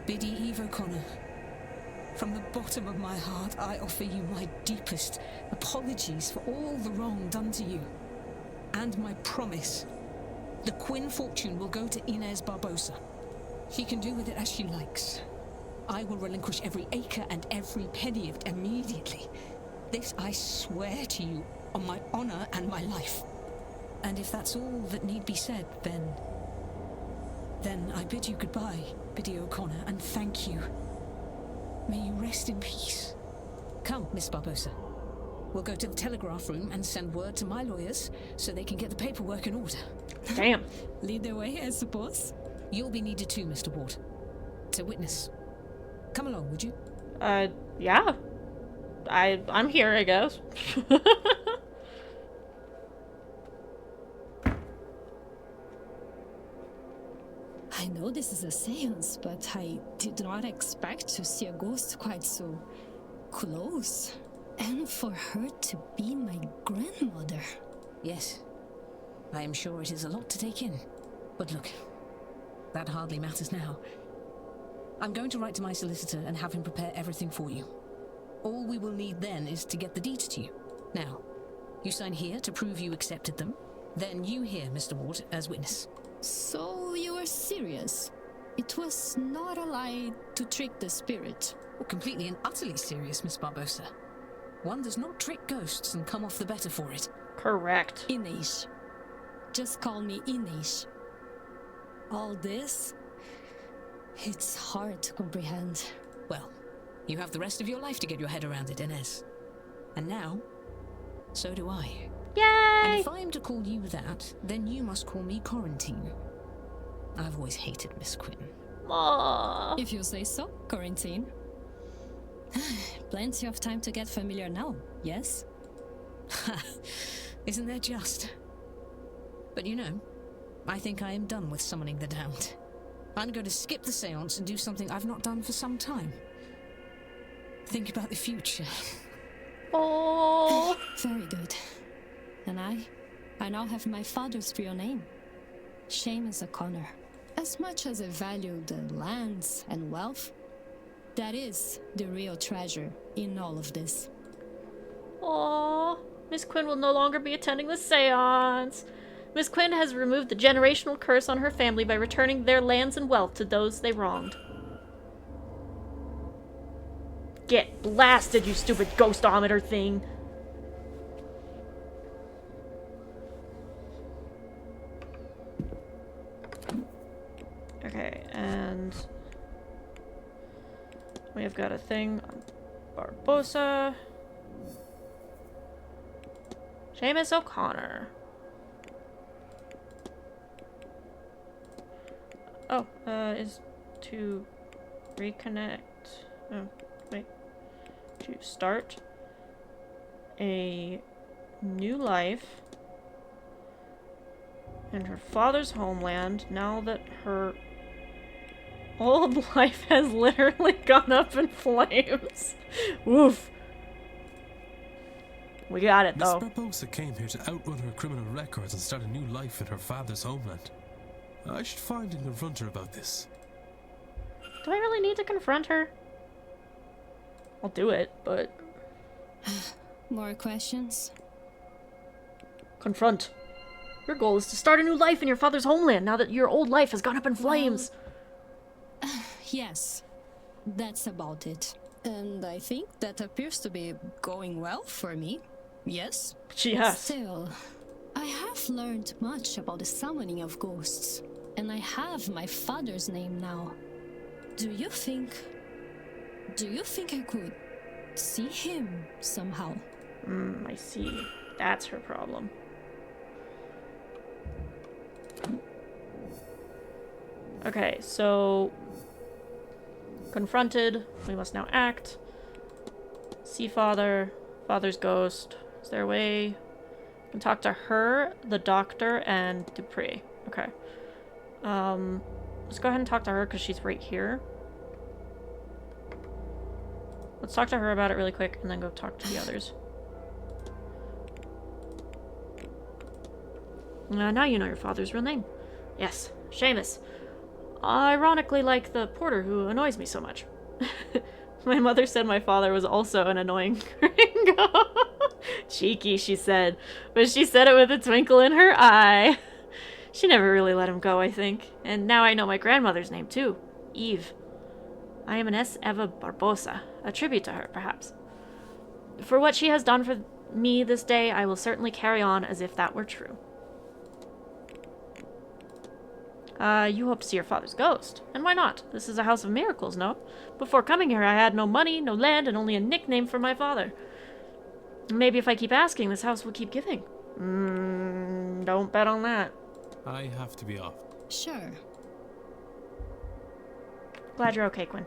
Biddy Eve O'Connor, from the bottom of my heart, I offer you my deepest apologies for all the wrong done to you. And my promise. The Quinn fortune will go to Inez Barbosa. She can do with it as she likes. I will relinquish every acre and every penny of it immediately. This I swear to you on my honor and my life. And if that's all that need be said, then I bid you goodbye, Biddy O'Connor, and thank you. May you rest in peace. Come, Miss Barbosa. We'll go to the telegraph room and send word to my lawyers so they can get the paperwork in order. Damn. Lead the way, I suppose. You'll be needed too, Mr. Ward. To witness. Come along, would you? Yeah. I'm here, I guess. I know this is a seance, but I did not expect to see a ghost quite so close. And for her to be my grandmother. Yes. I am sure it is a lot to take in. But look, that hardly matters now. I'm going to write to my solicitor and have him prepare everything for you. All we will need then is to get the deeds to you. Now, you sign here to prove you accepted them. Then you here, Mr. Ward, as witness. So you are serious? It was not a lie to trick the spirit. Well, completely and utterly serious, Miss Barbosa. One does not trick ghosts and come off the better for it. Correct. Inez. Just call me Inez. All this? It's hard to comprehend. Well, you have the rest of your life to get your head around it, Inez. And now, so do I. Yay! And if I am to call you that, then you must call me Quarantine. I've always hated Miss Quinn. Aww. If you say so, Quarantine. Plenty of time to get familiar now, yes? Isn't there just? But you know, I think I am done with summoning the damned. I'm going to skip the seance and do something I've not done for some time. Think about the future. Oh, very good. And I now have my father's real name. Seamus O'Connor. As much as I value the lands and wealth, that is the real treasure in all of this. Aww. Miss Quinn will no longer be attending the seance. Miss Quinn has removed the generational curse on her family by returning their lands and wealth to those they wronged. Get blasted, you stupid ghostometer thing. Okay, and we have got a thing on Barbosa. Seamus O'Connor. Oh, is to reconnect. Oh, wait. To start a new life in her father's homeland now that her old life has literally gone up in flames. Woof. We got it, though. Miss Barbosa came here to outrun her criminal records and start a new life in her father's homeland. I should find and confront her about this. Do I really need to confront her? I'll do it, but... More questions? Confront. Your goal is to start a new life in your father's homeland now that your old life has gone up in flames. Yes, that's about it. And I think that appears to be going well for me. Yes? Yes. Still, I have learned much about the summoning of ghosts. And I have my father's name now. Do you think I could see him somehow? I see. That's her problem. Okay, so... confronted. We must now act. See father. Father's ghost. Is there a way? I can talk to her, the doctor, and Dupree. Okay. Let's go ahead and talk to her because she's right here. Let's talk to her about it really quick and then go talk to the others. Now you know your father's real name. Yes, Seamus. Ironically like the porter who annoys me so much. My mother said my father was also an annoying gringo. Cheeky, she said, but she said it with a twinkle in her eye. She never really let him go, I think. And now I know my grandmother's name, too. Eve. I am an S. Eva Barbosa, a tribute to her, perhaps. For what she has done for me this day, I will certainly carry on as if that were true. You hope to see your father's ghost. And why not? This is a house of miracles, no? Before coming here, I had no money, no land, and only a nickname for my father. Maybe if I keep asking, this house will keep giving. Don't bet on that. I have to be off. Sure. Glad you're okay, Quinn.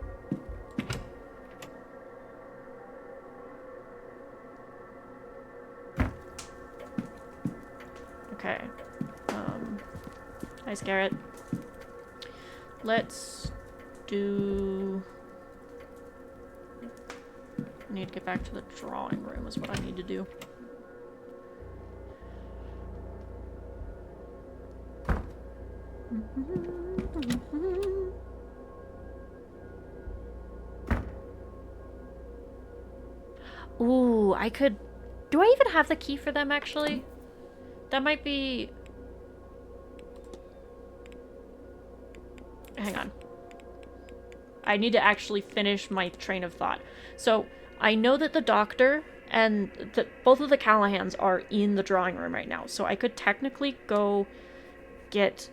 Okay. Hi, Scarrett. Let's do... I need to get back to the drawing room is what I need to do. Ooh, I could... Do I even have the key for them, actually? That might be... Hang on. I need to actually finish my train of thought. So, I know that the doctor and both of the Callahans are in the drawing room right now. So I could technically go get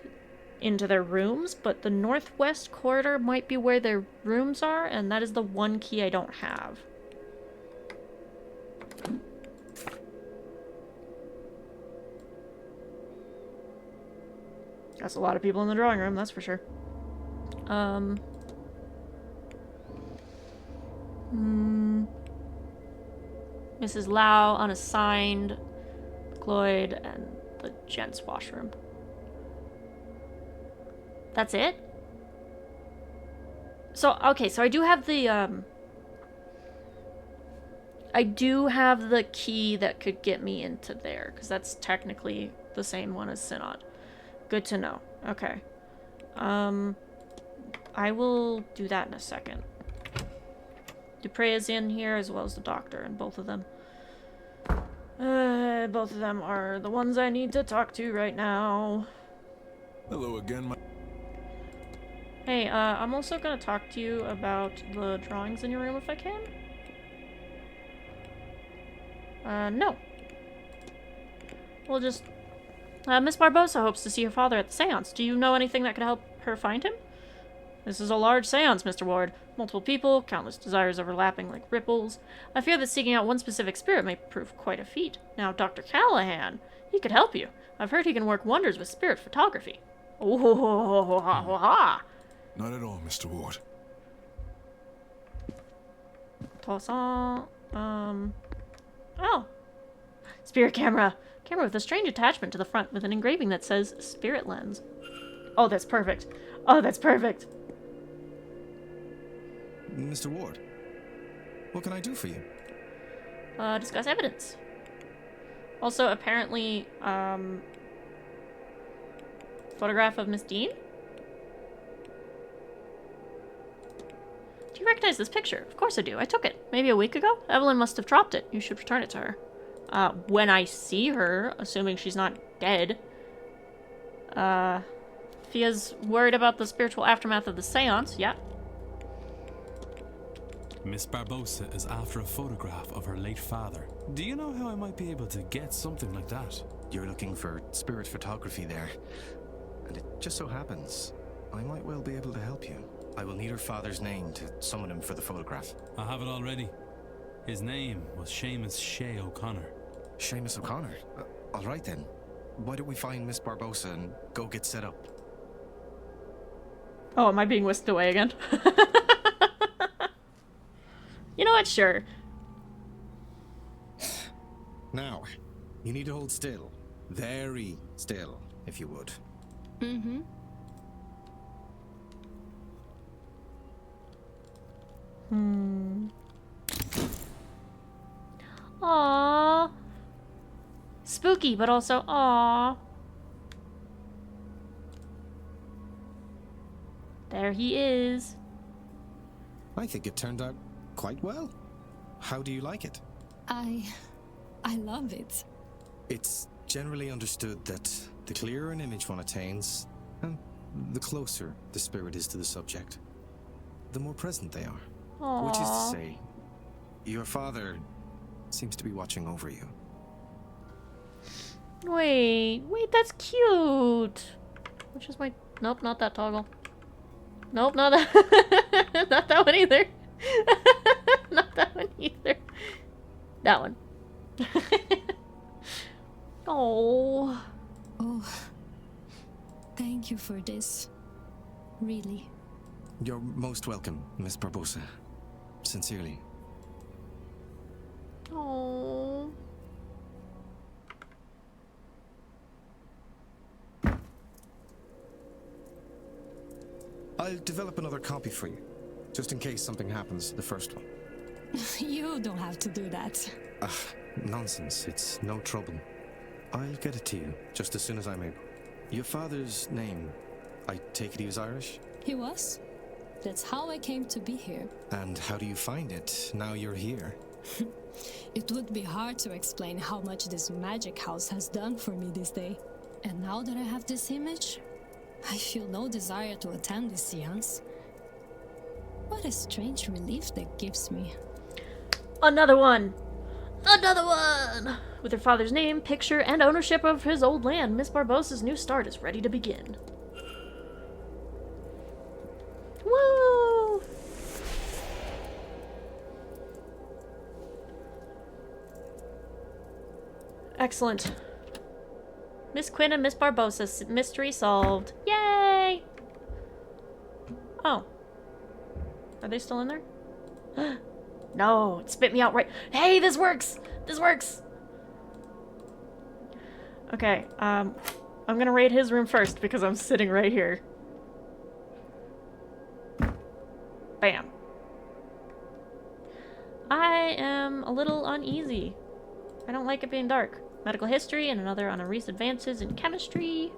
into their rooms, but the northwest corridor might be where their rooms are, and that is the one key I don't have. That's a lot of people in the drawing room, that's for sure. Mrs. Lau, unassigned, Cloyd, and the gents' washroom. That's it? So, okay, so I do have the, I do have the key that could get me into there, because that's technically the same one as Synod. Good to know. Okay. I will do that in a second. Dupre is in here, as well as the doctor, and both of them. Both of them are the ones I need to talk to right now. Hello again, Hey, I'm also gonna talk to you about the drawings in your room if I can. No. We'll just... Miss Barbosa hopes to see her father at the seance. Do you know anything that could help her find him? This is a large seance, Mr. Ward. Multiple people, countless desires overlapping like ripples. I fear that seeking out one specific spirit may prove quite a feat. Now, Dr. Callahan, he could help you. I've heard he can work wonders with spirit photography. Oh, Not at all, Mr. Ward. Tossant, oh. Spirit camera. Camera with a strange attachment to the front with an engraving that says Spirit Lens. Oh, that's perfect. Oh, that's perfect. Mr. Ward, what can I do for you? Discuss evidence. Also, apparently, photograph of Miss Dean? Do you recognize this picture? Of course I do. I took it. Maybe a week ago? Evelyn must have dropped it. You should return it to her. When I see her, assuming she's not dead. Fia's worried about the spiritual aftermath of the seance. Yeah. Miss Barbosa is after a photograph of her late father. Do you know how I might be able to get something like that? You're looking for spirit photography there. And it just so happens, I might well be able to help you. I will need her father's name to summon him for the photograph. I have it already. His name was Seamus Shea O'Connor. Seamus O'Connor? All right then. Why don't we find Miss Barbosa and go get set up? Oh, am I being whisked away again? You know what? Sure. Now, you need to hold still. Very still, if you would. Mm-hmm. Aww. Spooky, but also aww. There he is. I think it turned out quite well. How do you like it? I love it. It's generally understood that the clearer an image one attains, and the closer the spirit is to the subject, the more present they are. Aww. Which is to say, your father seems to be watching over you. Wait, that's cute. Which is my... Nope, not that toggle. Nope, not that. Not that one either. Not that one either. That one. Oh. Oh. Thank you for this. Really. You're most welcome, Miss Barbosa. Sincerely. Oh. I'll develop another copy for you, just in case something happens to the first one. You don't have to do that. Nonsense. It's no trouble. I'll get it to you, just as soon as I'm able. Your father's name, I take it he was Irish? He was. That's how I came to be here. And how do you find it, now you're here? It would be hard to explain how much this magic house has done for me this day. And now that I have this image, I feel no desire to attend this seance. What a strange relief that gives me. Another one! Another one! With her father's name, picture, and ownership of his old land, Miss Barbosa's new start is ready to begin. Woo! Excellent. Miss Quinn and Miss Barbosa, mystery solved. Yay! Oh. Are they still in there? No, it spit me out right. Hey, this works! This works! Okay, I'm gonna raid his room first because I'm sitting right here. Bam. I am a little uneasy. I don't like it being dark. Medical history and another on recent advances in chemistry.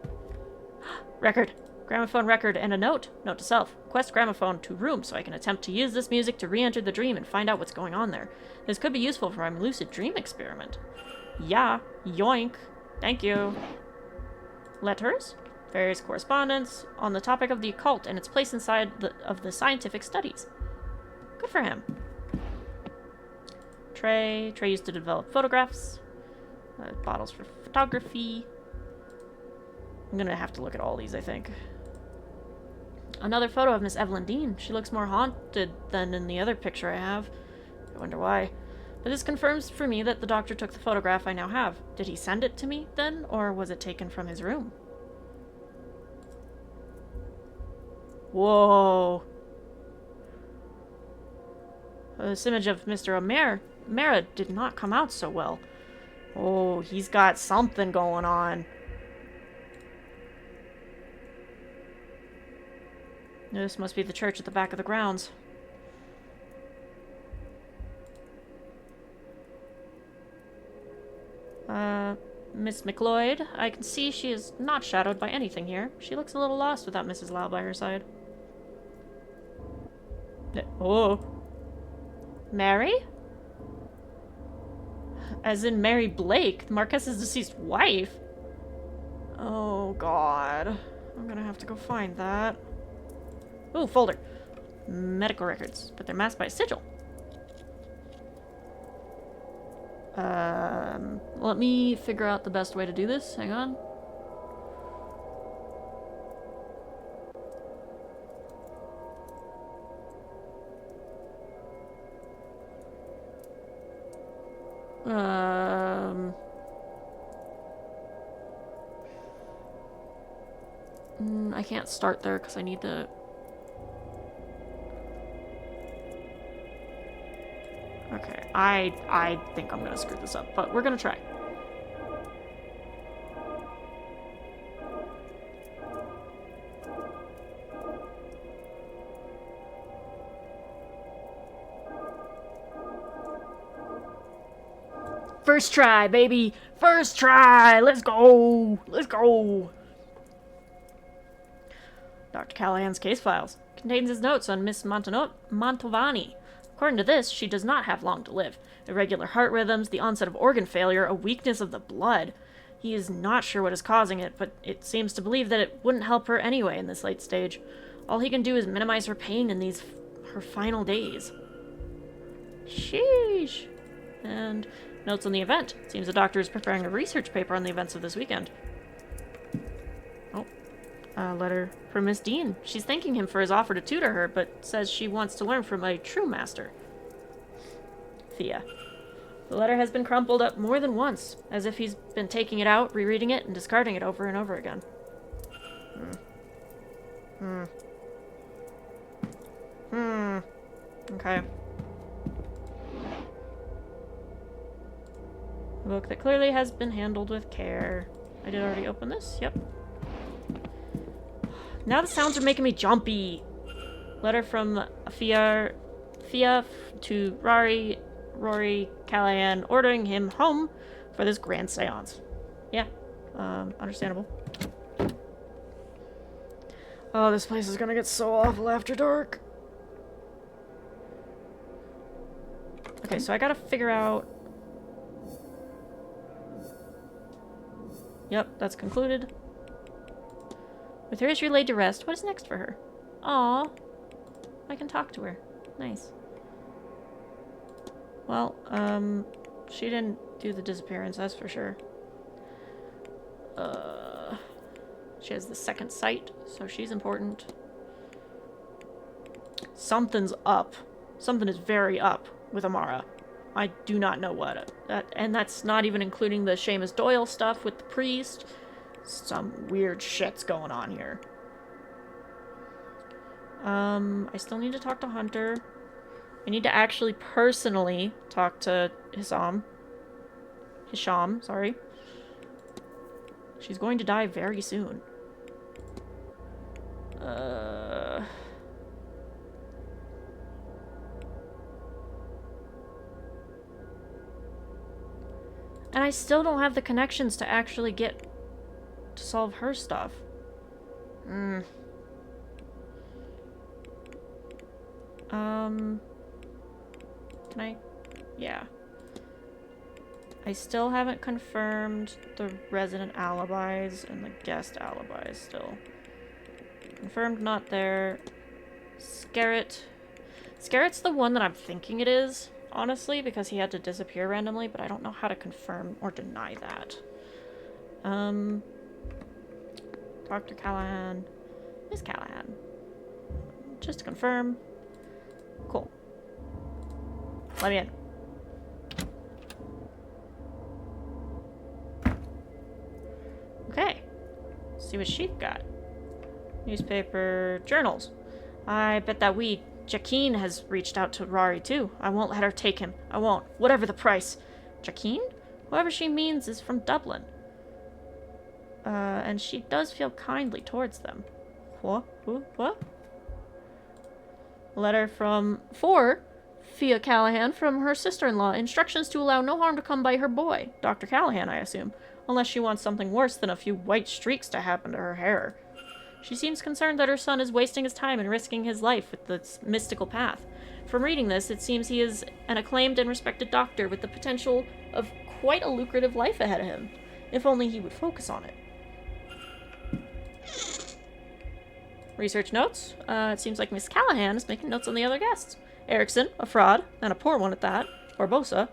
Record. Gramophone record and a note. Note to self. Request gramophone to room so I can attempt to use this music to re-enter the dream and find out what's going on there. This could be useful for my lucid dream experiment. Yeah. Yoink. Thank you. Letters. Various correspondence on the topic of the occult and its place inside of the scientific studies. Good for him. Tray. Tray used to develop photographs. Bottles for photography. I'm gonna have to look at all these, I think. Another photo of Miss Evelyn Dean. She looks more haunted than in the other picture I have. I wonder why. But this confirms for me that the doctor took the photograph I now have. Did he send it to me, then? Or was it taken from his room? Whoa. This image of Mr. O'Mara did not come out so well. Oh, he's got something going on. This must be the church at the back of the grounds. Miss McLeod, I can see she is not shadowed by anything here. She looks a little lost without Mrs. Lau by her side. Oh. Mary? As in Mary Blake, the Marquess's deceased wife? Oh, God. I'm gonna have to go find that. Ooh, folder. Medical records, but they're masked by a sigil. Let me figure out the best way to do this. Hang on. I can't start there because I need the... Okay, I think I'm gonna screw this up, but we're gonna try. First try, baby! First try! Let's go! Let's go! Dr. Callahan's case files. contains his notes on Miss Mantovani. According to this, she does not have long to live. Irregular heart rhythms, the onset of organ failure, a weakness of the blood. He is not sure what is causing it, but it seems to believe that it wouldn't help her anyway in this late stage. All he can do is minimize her pain in her final days. Sheesh. And notes on the event. Seems the doctor is preparing a research paper on the events of this weekend. Oh, a letter from Miss Dean. She's thanking him for his offer to tutor her, but says she wants to learn from a true master. Thea. The letter has been crumpled up more than once, as if he's been taking it out, rereading it, and discarding it over and over again. Okay. A book that clearly has been handled with care. I did already open this? Yep. Now the sounds are making me jumpy. Letter from Fia to Rory Callahan, ordering him home for this grand seance. Yeah, understandable. Oh, this place is gonna get so awful after dark. Okay, so I gotta figure out... Yep, that's concluded. With her issue laid to rest, what is next for her? Aww. I can talk to her. Nice. Well, she didn't do the disappearance, that's for sure. She has the second sight, so she's important. Something's up. Something is very up with Amara. I do not know what. And that's not even including the Seamus Doyle stuff with the priest. Some weird shit's going on here. I still need to talk to Hunter. I need to actually personally talk to Hisham, sorry. She's going to die very soon. And I still don't have the connections to actually get to solve her stuff. Can I? Yeah. I still haven't confirmed the resident alibis and the guest alibis still. Confirmed not there. Scarrett. Scarrett's the one that I'm thinking it is, honestly, because he had to disappear randomly, but I don't know how to confirm or deny that. Dr. Callahan. Miss Callahan. Just to confirm. Cool. Let me in. Okay. See what she's got. Newspaper, journals. I bet that Jaquine has reached out to Rory too. I won't let her take him. I won't. Whatever the price. Jaquine? Whoever she means is from Dublin. And she does feel kindly towards them. What? What? Letter for Fia Callahan from her sister-in-law. Instructions to allow no harm to come by her boy. Dr. Callahan, I assume. Unless she wants something worse than a few white streaks to happen to her hair. She seems concerned that her son is wasting his time and risking his life with this mystical path. From reading this, it seems he is an acclaimed and respected doctor with the potential of quite a lucrative life ahead of him. If only he would focus on it. Research notes. It seems like Miss Callahan is making notes on the other guests. Erickson, a fraud, and a poor one at that. Barbosa.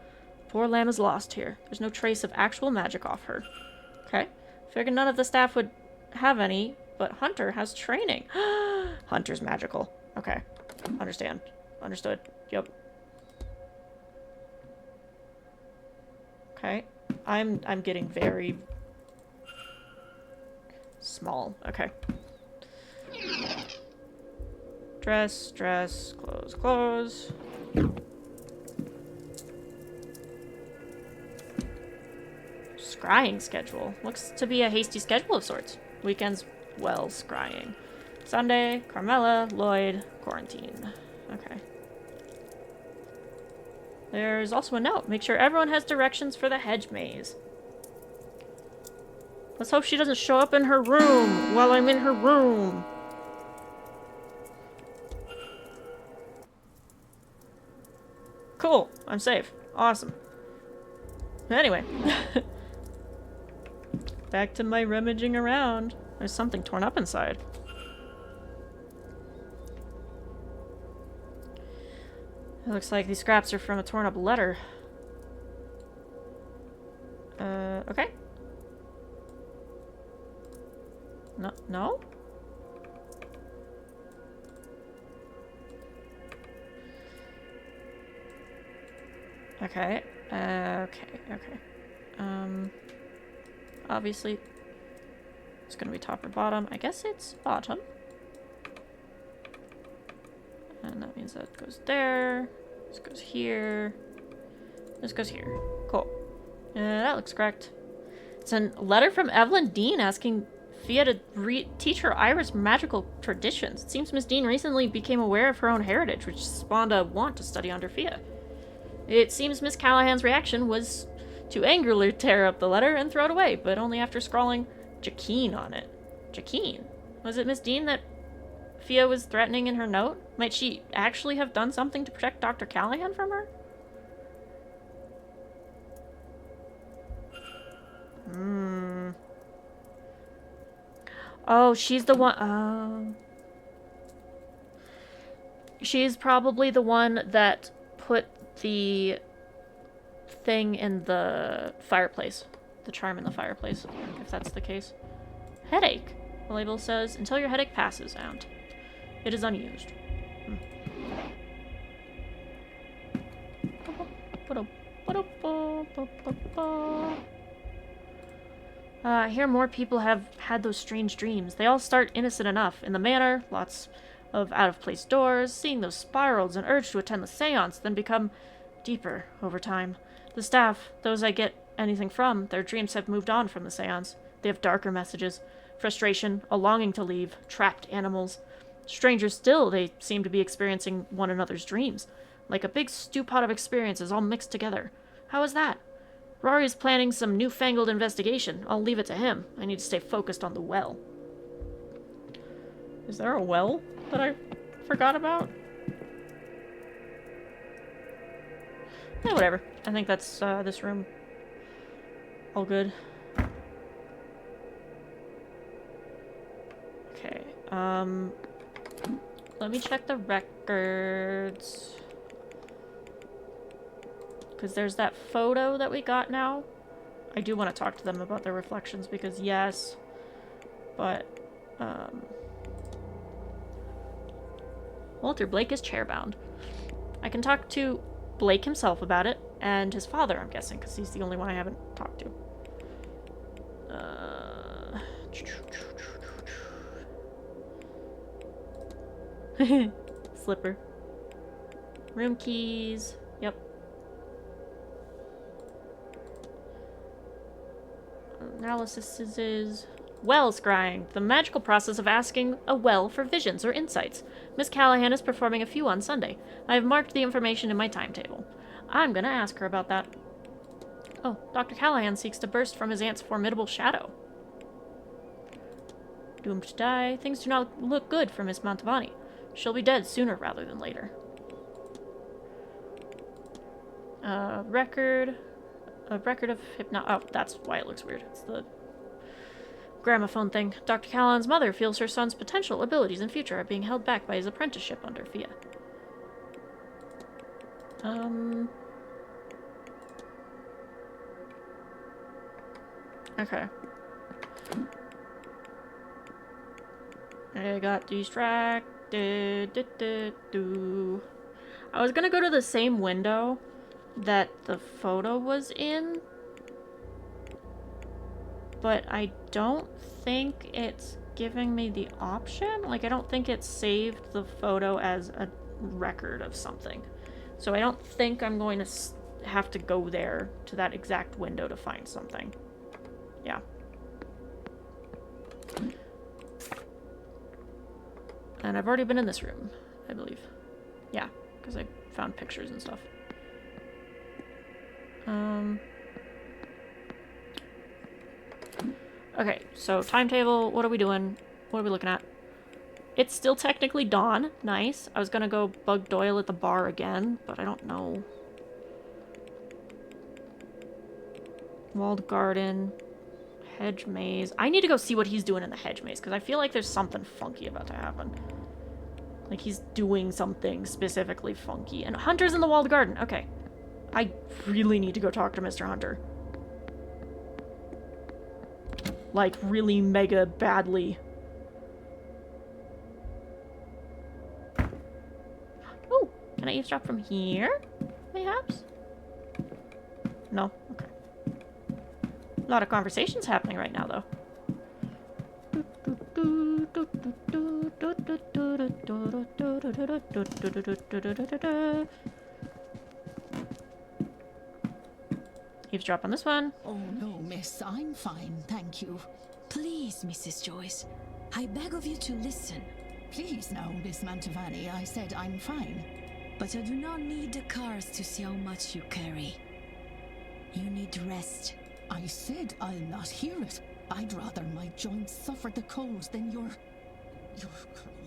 Poor lamb is lost here. There's no trace of actual magic off her. Okay. Figured none of the staff would have any, but Hunter has training. Hunter's magical. Okay. Understand. Understood. Yep. Okay. I'm getting very small. Okay. Dress, clothes, clothes. Scrying schedule. Looks to be a hasty schedule of sorts. Weekends, well, scrying. Sunday, Carmela, Lloyd, quarantine. Okay. There's also a note. Make sure everyone has directions for the hedge maze. Let's hope she doesn't show up in her room while I'm in her room. Cool. I'm safe. Awesome. Anyway. Back to my rummaging around. There's something torn up inside. It looks like these scraps are from a torn up letter. Okay. No? Okay. Obviously, it's gonna be top or bottom. I guess it's bottom. And that means that goes there. This goes here. This goes here. Cool. That looks correct. It's a letter from Evelyn Dean asking Fia to teach her Irish magical traditions. It seems Miss Dean recently became aware of her own heritage, which spawned a want to study under Fia. It seems Miss Callahan's reaction was to angrily tear up the letter and throw it away, but only after scrawling Jaqueen on it. Jaqueen? Was it Miss Dean that Fia was threatening in her note? Might she actually have done something to protect Dr. Callahan from her? Oh, she's the one. She's probably the one that put the thing in the fireplace. The charm in the fireplace, if that's the case. Headache. The label says, until your headache passes, and it is unused. I hear more people have had those strange dreams. They all start innocent enough. In the manor, lots of out-of-place doors, seeing those spirals and urge to attend the seance, then become deeper over time. The staff, those I get anything from, their dreams have moved on from the seance. They have darker messages. Frustration, a longing to leave, trapped animals. Strangers still, they seem to be experiencing one another's dreams. Like a big stew pot of experiences all mixed together. How is that? Rory's planning some newfangled investigation. I'll leave it to him. I need to stay focused on the well. Is there a well that I forgot about? Yeah, whatever. I think that's this room. All good. Okay. Let me check the records. Because there's that photo that we got now. I do want to talk to them about their reflections because yes, but Walter Blake is chairbound. I can talk to Blake himself about it and his father, I'm guessing, because he's the only one I haven't talked to. Slipper. Room keys. Yep. Analysis is well scrying, the magical process of asking a well for visions or insights. Miss Callahan is performing a few on Sunday. I have marked the information in my timetable. I'm gonna ask her about that. Oh, Dr. Callahan seeks to burst from his aunt's formidable shadow. Doomed to die. Things do not look good for Miss Mantovani. She'll be dead sooner rather than later. A record of oh, that's why it looks weird. It's the gramophone thing. Dr. Callahan's mother feels her son's potential abilities and future are being held back by his apprenticeship under Fia. Okay. I got distracted. I was gonna go to the same window that the photo was in, but I don't think it's giving me the option. Like, I don't think it saved the photo as a record of something. So I don't think I'm going to have to go there to that exact window to find something. Yeah. And I've already been in this room, I believe. Yeah, because I found pictures and stuff. Okay, so timetable, what are we doing? What are we looking at? It's still technically dawn. Nice. I was gonna go bug Doyle at the bar again, but I don't know Walled garden. Hedge maze. I need to go see what he's doing in the hedge maze, because I feel like there's something funky about to happen. Like he's doing something specifically funky. And Hunter's in the walled garden. Okay. I really need to go talk to Mr. Hunter. Like, really mega badly. Oh, can I eavesdrop from here? Perhaps? No? Okay. A lot of conversations happening right now, though. Eavesdrop on this one. Oh no, miss, I'm fine, thank you. Please, Mrs. Joyce, I beg of you to listen. Please now, Miss Mantovani, I said I'm fine. But I do not need the cars to see how much you carry. You need rest. I said I'll not hear it. I'd rather my joints suffer the cold than your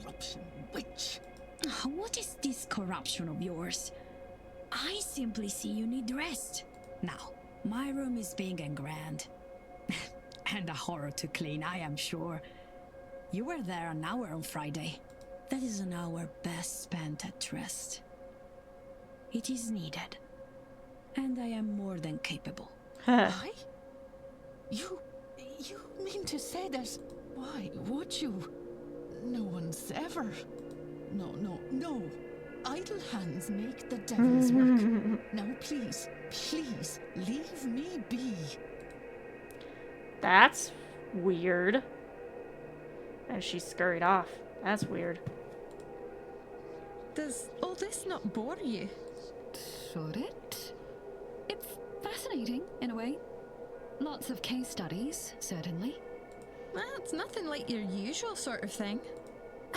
corruption, witch. What is this corruption of yours? I simply see you need rest. Now, my room is big and grand. And a horror to clean, I am sure. You were there an hour on Friday. That is an hour best spent at rest. It is needed. And I am more than capable. Why? You mean to say that? Why would you? No one's ever. No. Idle hands make the devil's work. Now please, leave me be. That's weird. As she scurried off. That's weird. Does all this not bore you? Should it? It's fascinating, in a way. Lots of case studies, certainly. Well, it's nothing like your usual sort of thing.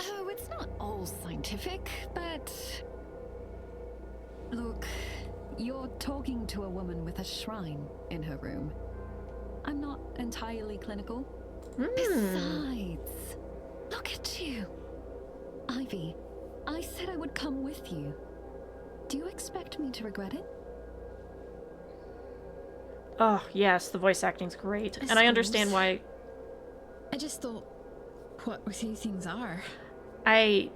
Oh, it's not all scientific, but... Look, you're talking to a woman with a shrine in her room. I'm not entirely clinical. Besides, look at you. Ivy, I said I would come with you. Do you expect me to regret it? Oh, yes, the voice acting's great. And I understand why... I just thought, what with who things are. I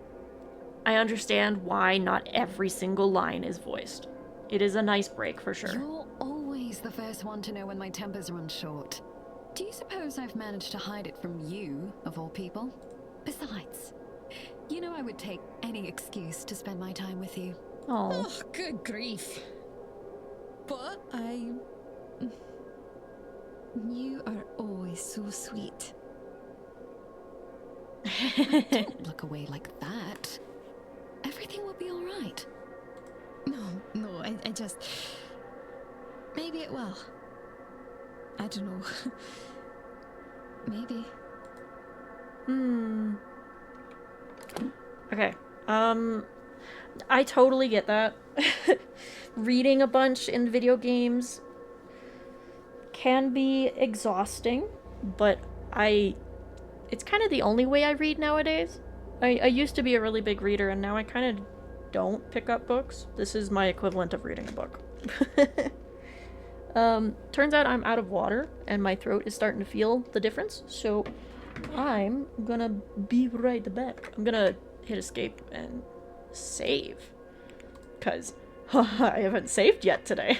understand why not every single line is voiced. It is a nice break, for sure. You're always the first one to know when my temper's run short. Do you suppose I've managed to hide it from you, of all people? Besides, you know I would take any excuse to spend my time with you. Oh, good grief. But you are always so sweet. Don't look away like that. Everything will be all right. No, I just... Maybe it will. I don't know. Maybe. Okay. I totally get that. Reading a bunch in video games can be exhausting, but it's kind of the only way I read nowadays. I used to be a really big reader, and now I kind of don't pick up books. This is my equivalent of reading a book. Turns out I'm out of water, and my throat is starting to feel the difference, so I'm gonna be right back. I'm gonna hit escape and save. Because I haven't saved yet today.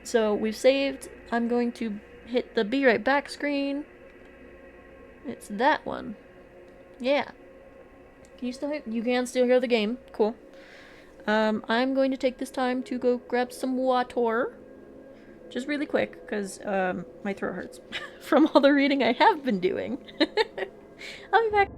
So we've saved. I'm going to hit the be right back screen. It's that one. Yeah. You can still hear the game. Cool. I'm going to take this time to go grab some water. Just really quick, because my throat hurts from all the reading I have been doing. I'll be back.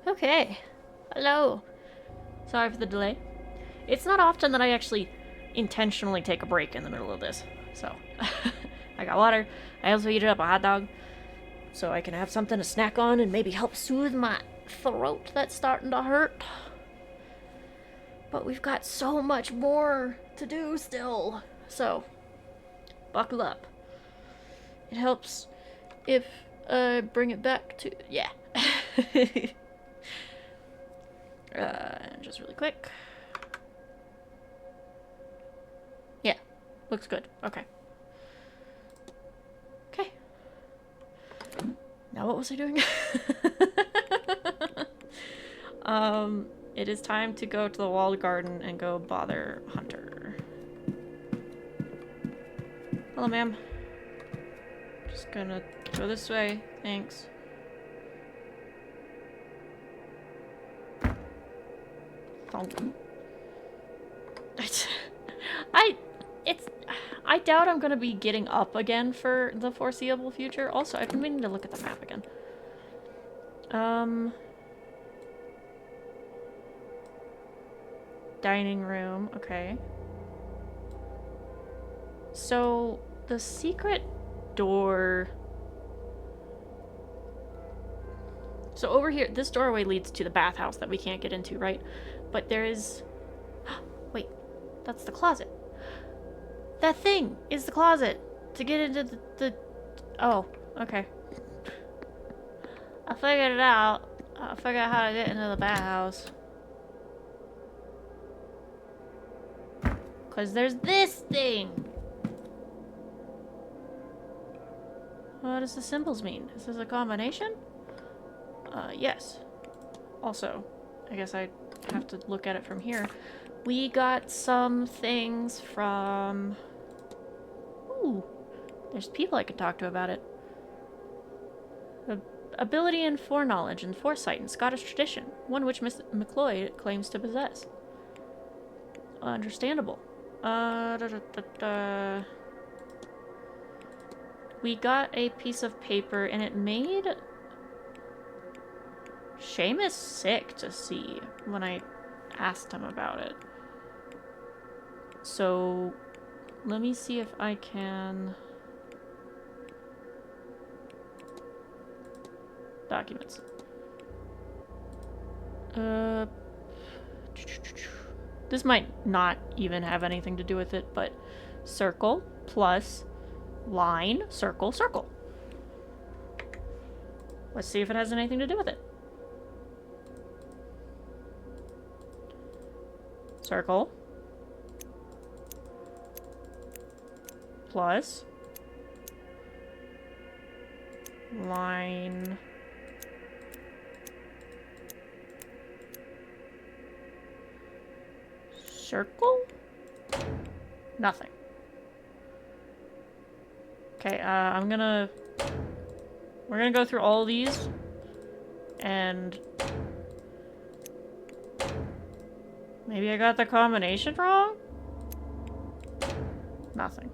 Okay. Hello. Sorry for the delay. It's not often that I actually intentionally take a break in the middle of this. So, I got water. I also heated up a hot dog so I can have something to snack on and maybe help soothe my throat that's starting to hurt. But we've got so much more to do still. So, buckle up. It helps if I bring it back to... Yeah. Just really quick. Yeah. Looks good. Okay. Okay. Now what was I doing? It is time to go to the walled garden and go bother Hunter. Hello, ma'am. Just gonna go this way. Thanks. Thump. I doubt I'm gonna be getting up again for the foreseeable future. Also, I've been meaning to look at the map again. Dining room, okay. So, the secret door... So over here, this doorway leads to the bathhouse that we can't get into, right? But there is... Wait, that's the closet. That thing is the closet to get into the... Oh, okay. I figured it out. I figured out how to get into the bathhouse. Because there's this thing. What does the symbols mean? Is this a combination? Yes. Also, I guess I have to look at it from here. We got some things from... Ooh. There's people I could talk to about it. Ability in foreknowledge and foresight in Scottish tradition. One which Miss McLeod claims to possess. Understandable. We got a piece of paper and it made Seamus sick to see when I asked him about it. So let me see if I can... Documents. This might not even have anything to do with it, but circle plus line, circle, circle. Let's see if it has anything to do with it. Circle plus line circle? Nothing. Okay, we're gonna go through all of these and maybe I got the combination wrong? Nothing.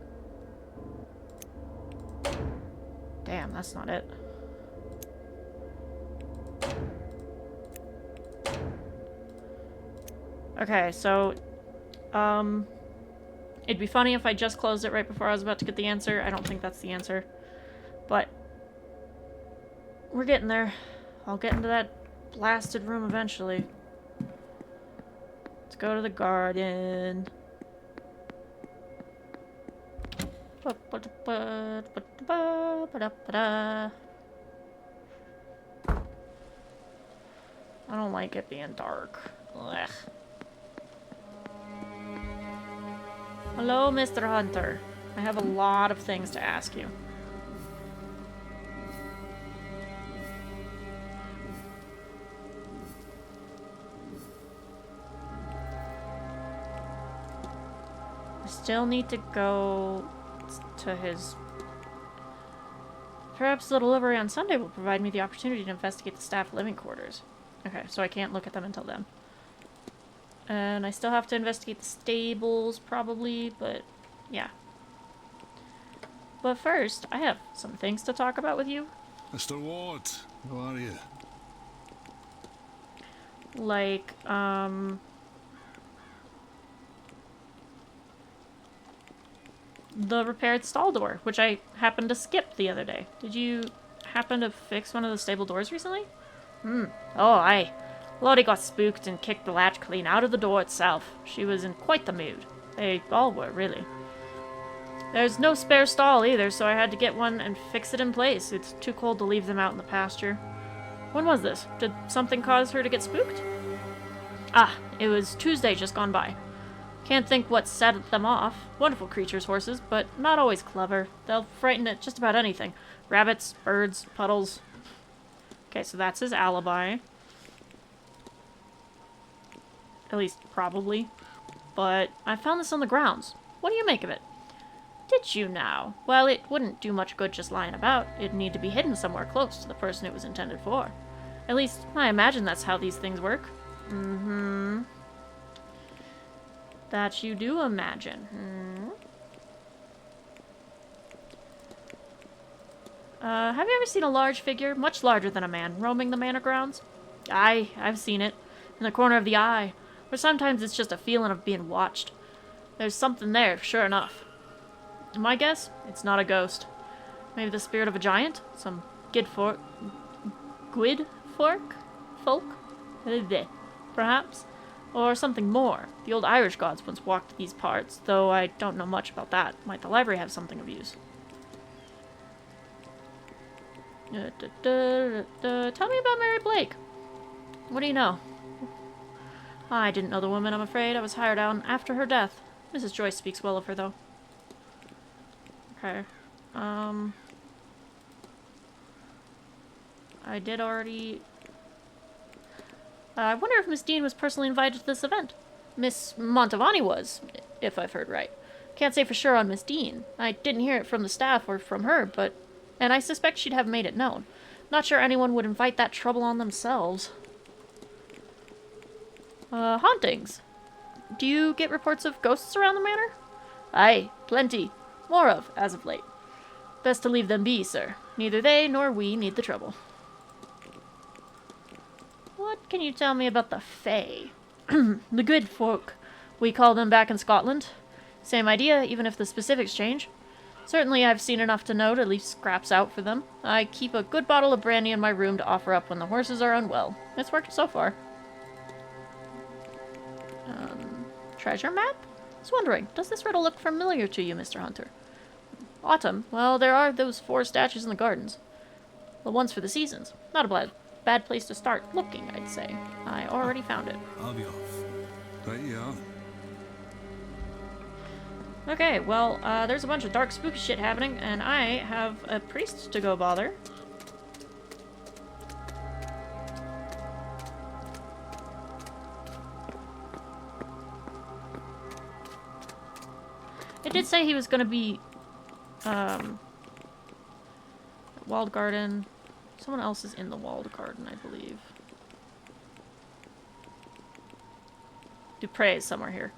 Damn, that's not it. Okay, so it'd be funny if I just closed it right before I was about to get the answer. I don't think that's the answer. But we're getting there. I'll get into that blasted room eventually. Let's go to the garden. I don't like it being dark. Ugh. Hello, Mr. Hunter. I have a lot of things to ask you. I still need to go to his... Perhaps the delivery on Sunday will provide me the opportunity to investigate the staff living quarters. Okay, so I can't look at them until then. And I still have to investigate the stables, probably, but yeah. But first, I have some things to talk about with you. Mr. Ward, how are you? like, the repaired stall door, which I happened to skip the other day. Did you happen to fix one of the stable doors recently? Oh, aye. Lottie got spooked and kicked the latch clean out of the door itself. She was in quite the mood. They all were, really. There's no spare stall either, so I had to get one and fix it in place. It's too cold to leave them out in the pasture. When was this? Did something cause her to get spooked? Ah, it was Tuesday just gone by. Can't think what set them off. Wonderful creatures, horses, but not always clever. They'll frighten at just about anything. Rabbits, birds, puddles. Okay, so that's his alibi. At least, probably. But I found this on the grounds. What do you make of it? Did you now? Well, it wouldn't do much good just lying about. It'd need to be hidden somewhere close to the person it was intended for. At least, I imagine that's how these things work. Mm-hmm. That you do imagine. Have you ever seen a large figure, much larger than a man, roaming the manor grounds? Aye, I've seen it. In the corner of the eye. Or sometimes it's just a feeling of being watched. There's something there, sure enough. My guess? It's not a ghost. Maybe the spirit of a giant? Some folk? Perhaps? Or something more. The old Irish gods once walked these parts, though I don't know much about that. Might the library have something of use? Tell me about Mary Blake. What do you know? I didn't know the woman, I'm afraid. I was hired out after her death. Mrs. Joyce speaks well of her, though. Okay. I did already... I wonder if Miss Dean was personally invited to this event. Miss Montavani was, if I've heard right. Can't say for sure on Miss Dean. I didn't hear it from the staff or from her, but... And I suspect she'd have made it known. Not sure anyone would invite that trouble on themselves. Hauntings. Do you get reports of ghosts around the manor? Aye, plenty. More of, as of late. Best to leave them be, sir. Neither they nor we need the trouble. What can you tell me about the Fae? The good folk, we call them back in Scotland. Same idea, even if the specifics change. Certainly I've seen enough to know to leave scraps out for them. I keep a good bottle of brandy in my room to offer up when the horses are unwell. It's worked so far. Treasure map? I was wondering, does this riddle look familiar to you, Mr. Hunter? Autumn? Well, there are those 4 statues in the gardens. The ones for the seasons. Not a bad place to start looking, I'd say. I already found it. I'll be off. Right, yeah. Okay, well, there's a bunch of dark, spooky shit happening, and I have a priest to go bother. It did say he was gonna be, walled garden. Someone else is in the walled garden, I believe. Dupre is somewhere here.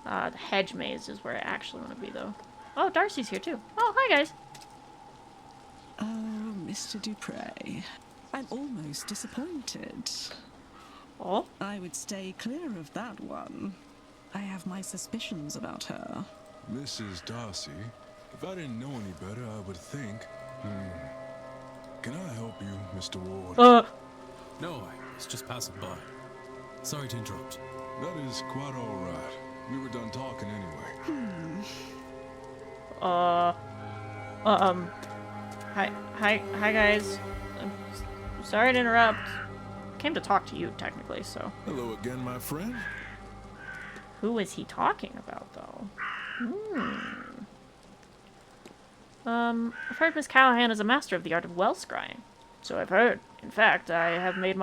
The hedge maze is where I actually want to be, though. Oh, Darcy's here, too. Oh, hi, guys. Oh, Mr. Dupre. I'm almost disappointed. Oh? I would stay clear of that one. I have my suspicions about her. Mrs. Darcy, if I didn't know any better, I would think... Can I help you, Mr. Ward? No, I was just passing by. Sorry to interrupt. That is quite all right. We were done talking anyway. Hi guys. I'm sorry to interrupt. Came to talk to you, technically, so. Hello again, my friend. Who is he talking about, though? I've heard Miss Callahan is a master of the art of well scrying. So I've heard. In fact, I have made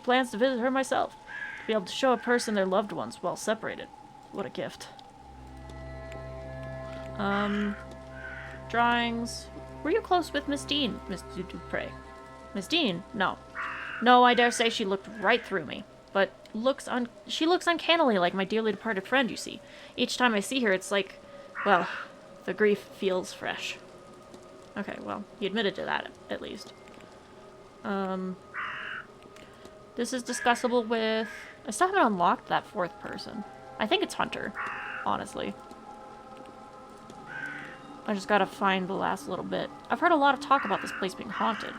plans to visit her myself. To be able to show a person their loved ones while separated. What a gift. Drawings. Were you close with Miss Dean, Miss Dupre? Miss Dean? No. No, I dare say she looked right through me. But she looks uncannily like my dearly departed friend, you see. Each time I see her, it's like, well, the grief feels fresh. Okay, well, he admitted to that, at least. This is discussable with... I still haven't unlocked that fourth person. I think it's Hunter, honestly. I just gotta find the last little bit. I've heard a lot of talk about this place being haunted.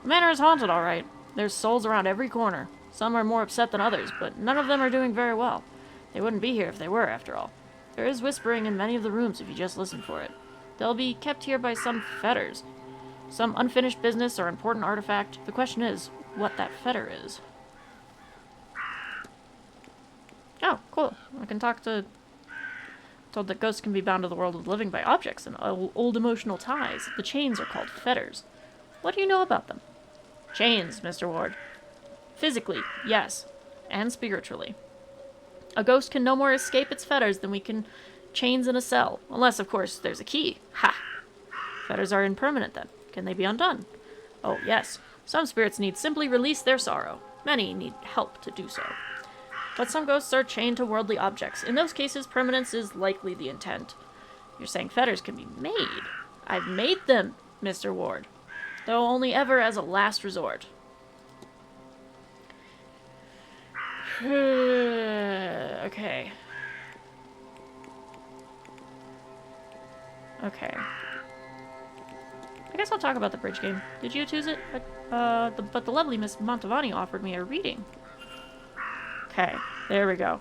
The manor is haunted, alright. There's souls around every corner. Some are more upset than others, but none of them are doing very well. They wouldn't be here if they were, after all. There is whispering in many of the rooms if you just listen for it. They'll be kept here by some fetters. Some unfinished business or important artifact. The question is, what that fetter is. Oh, cool. I can talk to... Told that ghosts can be bound to the world of the living by objects and old emotional ties. The chains are called fetters. What do you know about them? Chains, Mr. Ward. Physically, yes. And spiritually. A ghost can no more escape its fetters than we can chains in a cell. Unless, of course, there's a key. Ha! Fetters are impermanent, then. Can they be undone? Oh, yes. Some spirits need simply release their sorrow. Many need help to do so. But some ghosts are chained to worldly objects. In those cases, permanence is likely the intent. You're saying fetters can be made. I've made them, Mr. Ward. Though only ever as a last resort. Okay. Okay. I guess I'll talk about the bridge game. Did you choose it? But the lovely Miss Montavani offered me a reading. Okay, there we go.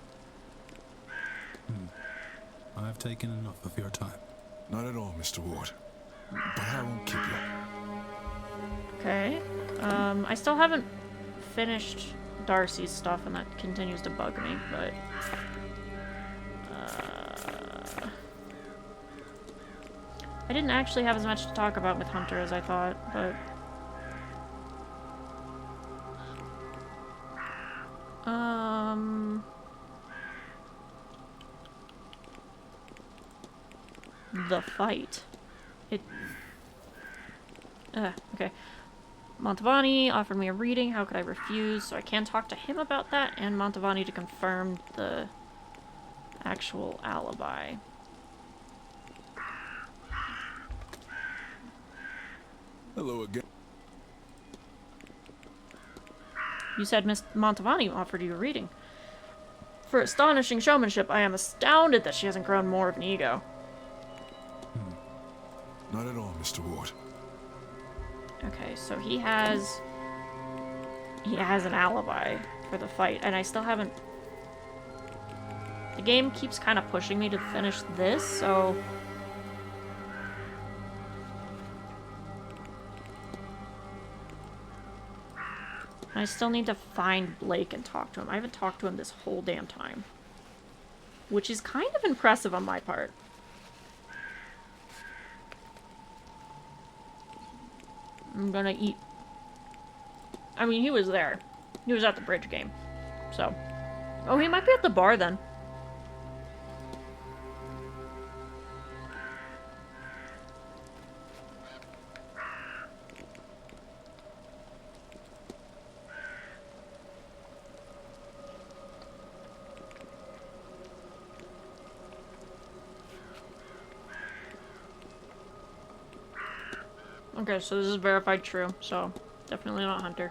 I've taken enough of your time. Not at all, Mr. Ward. But I won't keep you. Okay. I still haven't finished Darcy's stuff, and that continues to bug me, but... I didn't actually have as much to talk about with Hunter as I thought, but... The fight. Okay. Montavani offered me a reading. How could I refuse? So I can talk to him about that, and Montavani to confirm the actual alibi. Hello again. You said Miss Montavani offered you a reading. For astonishing showmanship, I am astounded that she hasn't grown more of an ego. Not at all, Mr. Ward. Okay, so he has an alibi for the fight, and I still haven't... The game keeps kind of pushing me to finish this, so... I still need to find Blake and talk to him. I haven't talked to him this whole damn time. Which is kind of impressive on my part. I'm gonna eat... I mean, he was there. He was at the bridge game. So. Oh, he might be at the bar then. Okay, so this is verified true, so definitely not Hunter.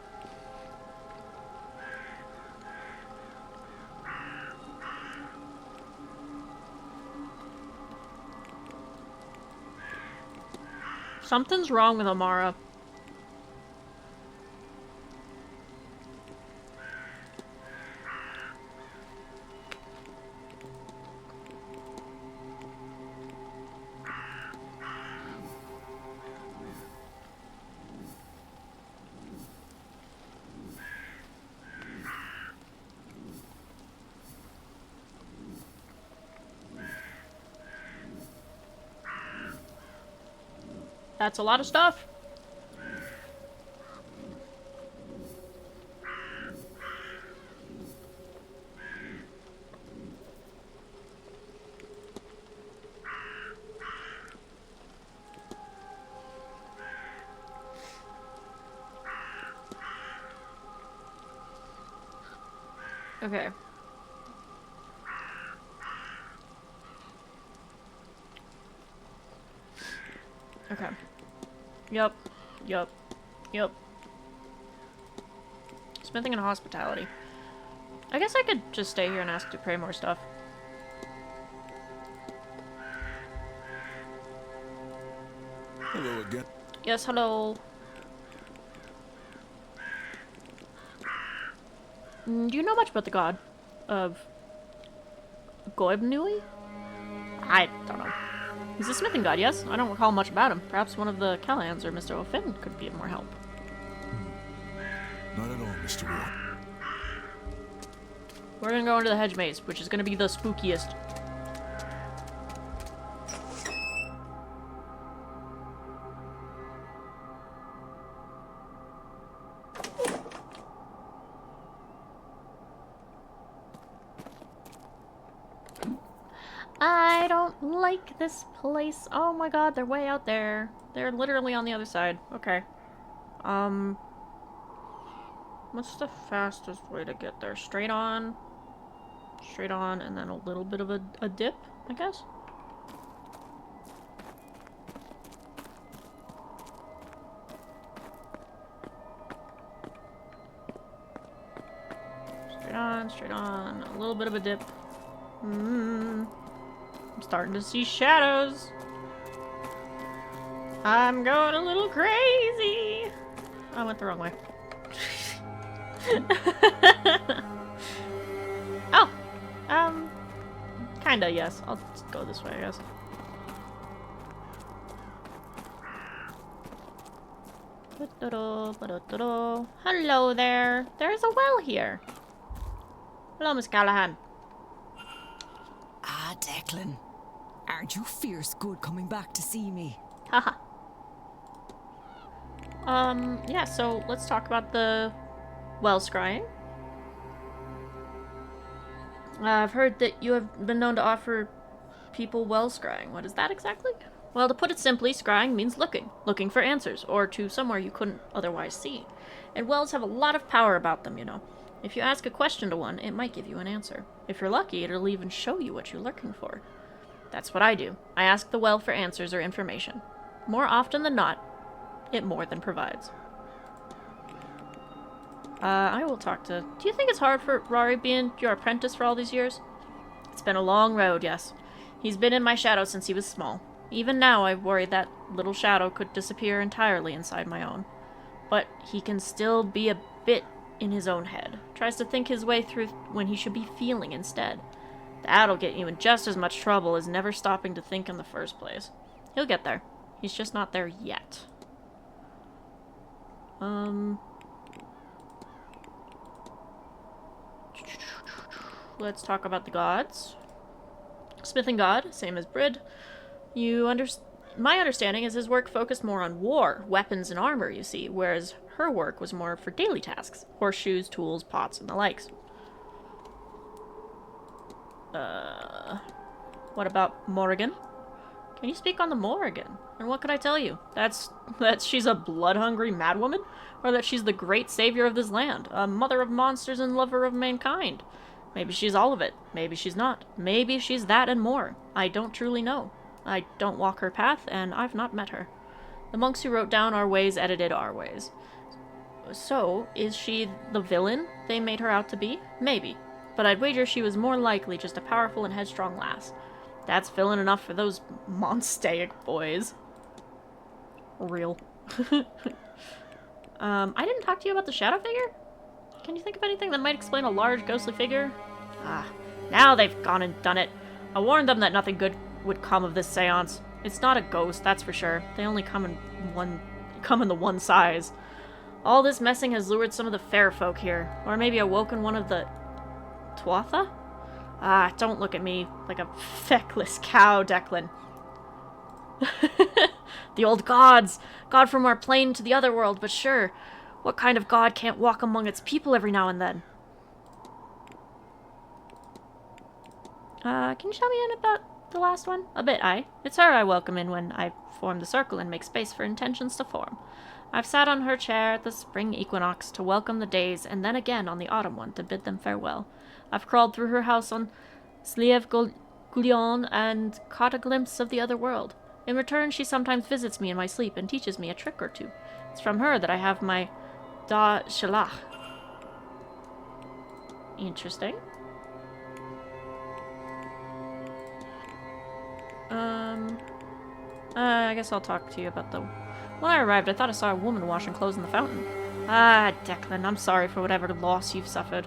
Something's wrong with Amara. That's a lot of stuff. Okay. Okay. Yup. Smithing and hospitality. I guess I could just stay here and ask to pray more stuff. Hello again. Yes, hello. Do you know much about the god of Goibnui? I don't know. He's a smithing god, yes? I don't recall much about him. Perhaps one of the Callahans or Mr. O'Finn could be of more help. Not at all, Mr. Ward. We're gonna go into the hedge maze, which is gonna be the spookiest. I don't like this place. Oh my god, they're way out there. They're literally on the other side. Okay. What's the fastest way to get there? Straight on, and then a little bit of a dip, I guess? Straight on, a little bit of a dip. I'm starting to see shadows. I'm going a little crazy. I went the wrong way. Oh, kinda, yes. I'll just go this way, I guess. Hello there. There's a well here. Hello, Miss Callahan. Ah, Declan. Aren't you fierce good coming back to see me? Haha. Yeah, so let's talk about the well scrying. I've heard that you have been known to offer people well scrying. What is that exactly? Well, to put it simply, scrying means looking for answers, or to somewhere you couldn't otherwise see. And wells have a lot of power about them, you know. If you ask a question to one, it might give you an answer. If you're lucky, it'll even show you what you're looking for. That's what I do. I ask the well for answers or information. More often than not, it more than provides. I will talk to... Do you think it's hard for Rory being your apprentice for all these years? It's been a long road, yes. He's been in my shadow since he was small. Even now, I worry that little shadow could disappear entirely inside my own. But he can still be a bit in his own head. Tries to think his way through when he should be feeling instead. That'll get you in just as much trouble as never stopping to think in the first place. He'll get there. He's just not there yet. Let's talk about the gods. Smithing god, same as Brid. My understanding is his work focused more on war, weapons, and armor, you see, whereas her work was more for daily tasks. Horseshoes, tools, pots, and the likes. What about Morrigan? Can you speak on the Morrigan? And what could I tell you? That she's a blood-hungry madwoman? Or that she's the great savior of this land? A mother of monsters and lover of mankind? Maybe she's all of it. Maybe she's not. Maybe she's that and more. I don't truly know. I don't walk her path, and I've not met her. The monks who wrote down our ways edited our ways. So, is she the villain they made her out to be? Maybe. But I'd wager she was more likely just a powerful and headstrong lass. That's villain enough for those monstaic boys. Real. I didn't talk to you about the shadow figure? Can you think of anything that might explain a large ghostly figure? Ah, now they've gone and done it. I warned them that nothing good would come of this seance. It's not a ghost, that's for sure. They only come in the one size. All this messing has lured some of the fair folk here, or maybe awoken one of the Tuatha? Ah, don't look at me like a feckless cow, Declan. The old gods! God from our plane to the other world, but sure, what kind of god can't walk among its people every now and then? Can you tell me in about the last one? A bit, aye. It's her I welcome in when I form the circle and make space for intentions to form. I've sat on her chair at the spring equinox to welcome the days, and then again on the autumn one to bid them farewell. I've crawled through her house on Sliev Gulion and caught a glimpse of the other world. In return, she sometimes visits me in my sleep and teaches me a trick or two. It's from her that I have my Da Shalach. Interesting. I guess I'll talk to you about the... When I arrived, I thought I saw a woman washing clothes in the fountain. Ah, Declan, I'm sorry for whatever loss you've suffered.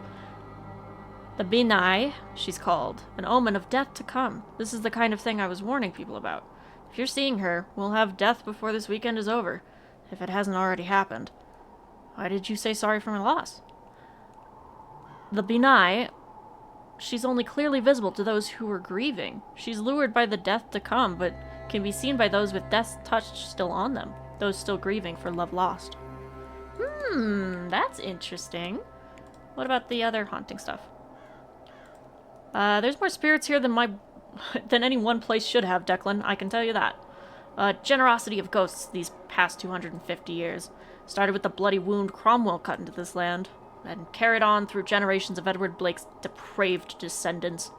The Binai, she's called. An omen of death to come. This is the kind of thing I was warning people about. If you're seeing her, we'll have death before this weekend is over. If it hasn't already happened. Why did you say sorry for my loss? The Binai, she's only clearly visible to those who are grieving. She's lured by the death to come, but can be seen by those with death's touch still on them. Those still grieving for love lost. That's interesting. What about the other haunting stuff? There's more spirits here than any one place should have, Declan, I can tell you that. Generosity of ghosts these past 250 years. Started with the bloody wound Cromwell cut into this land, and carried on through generations of Edward Blake's depraved descendants.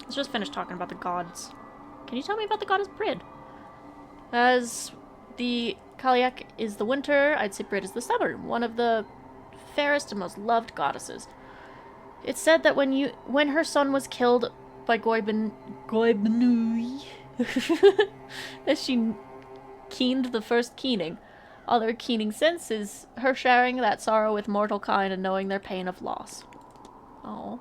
Let's just finish talking about the gods. Can you tell me about the goddess Brid? As the Kaliak is the winter, I'd say Brid is the summer, one of the fairest and most loved goddesses. It's said that when her son was killed by Goibnui, as she keened the first keening. All their keening since is her sharing that sorrow with mortal kind and knowing their pain of loss. Oh.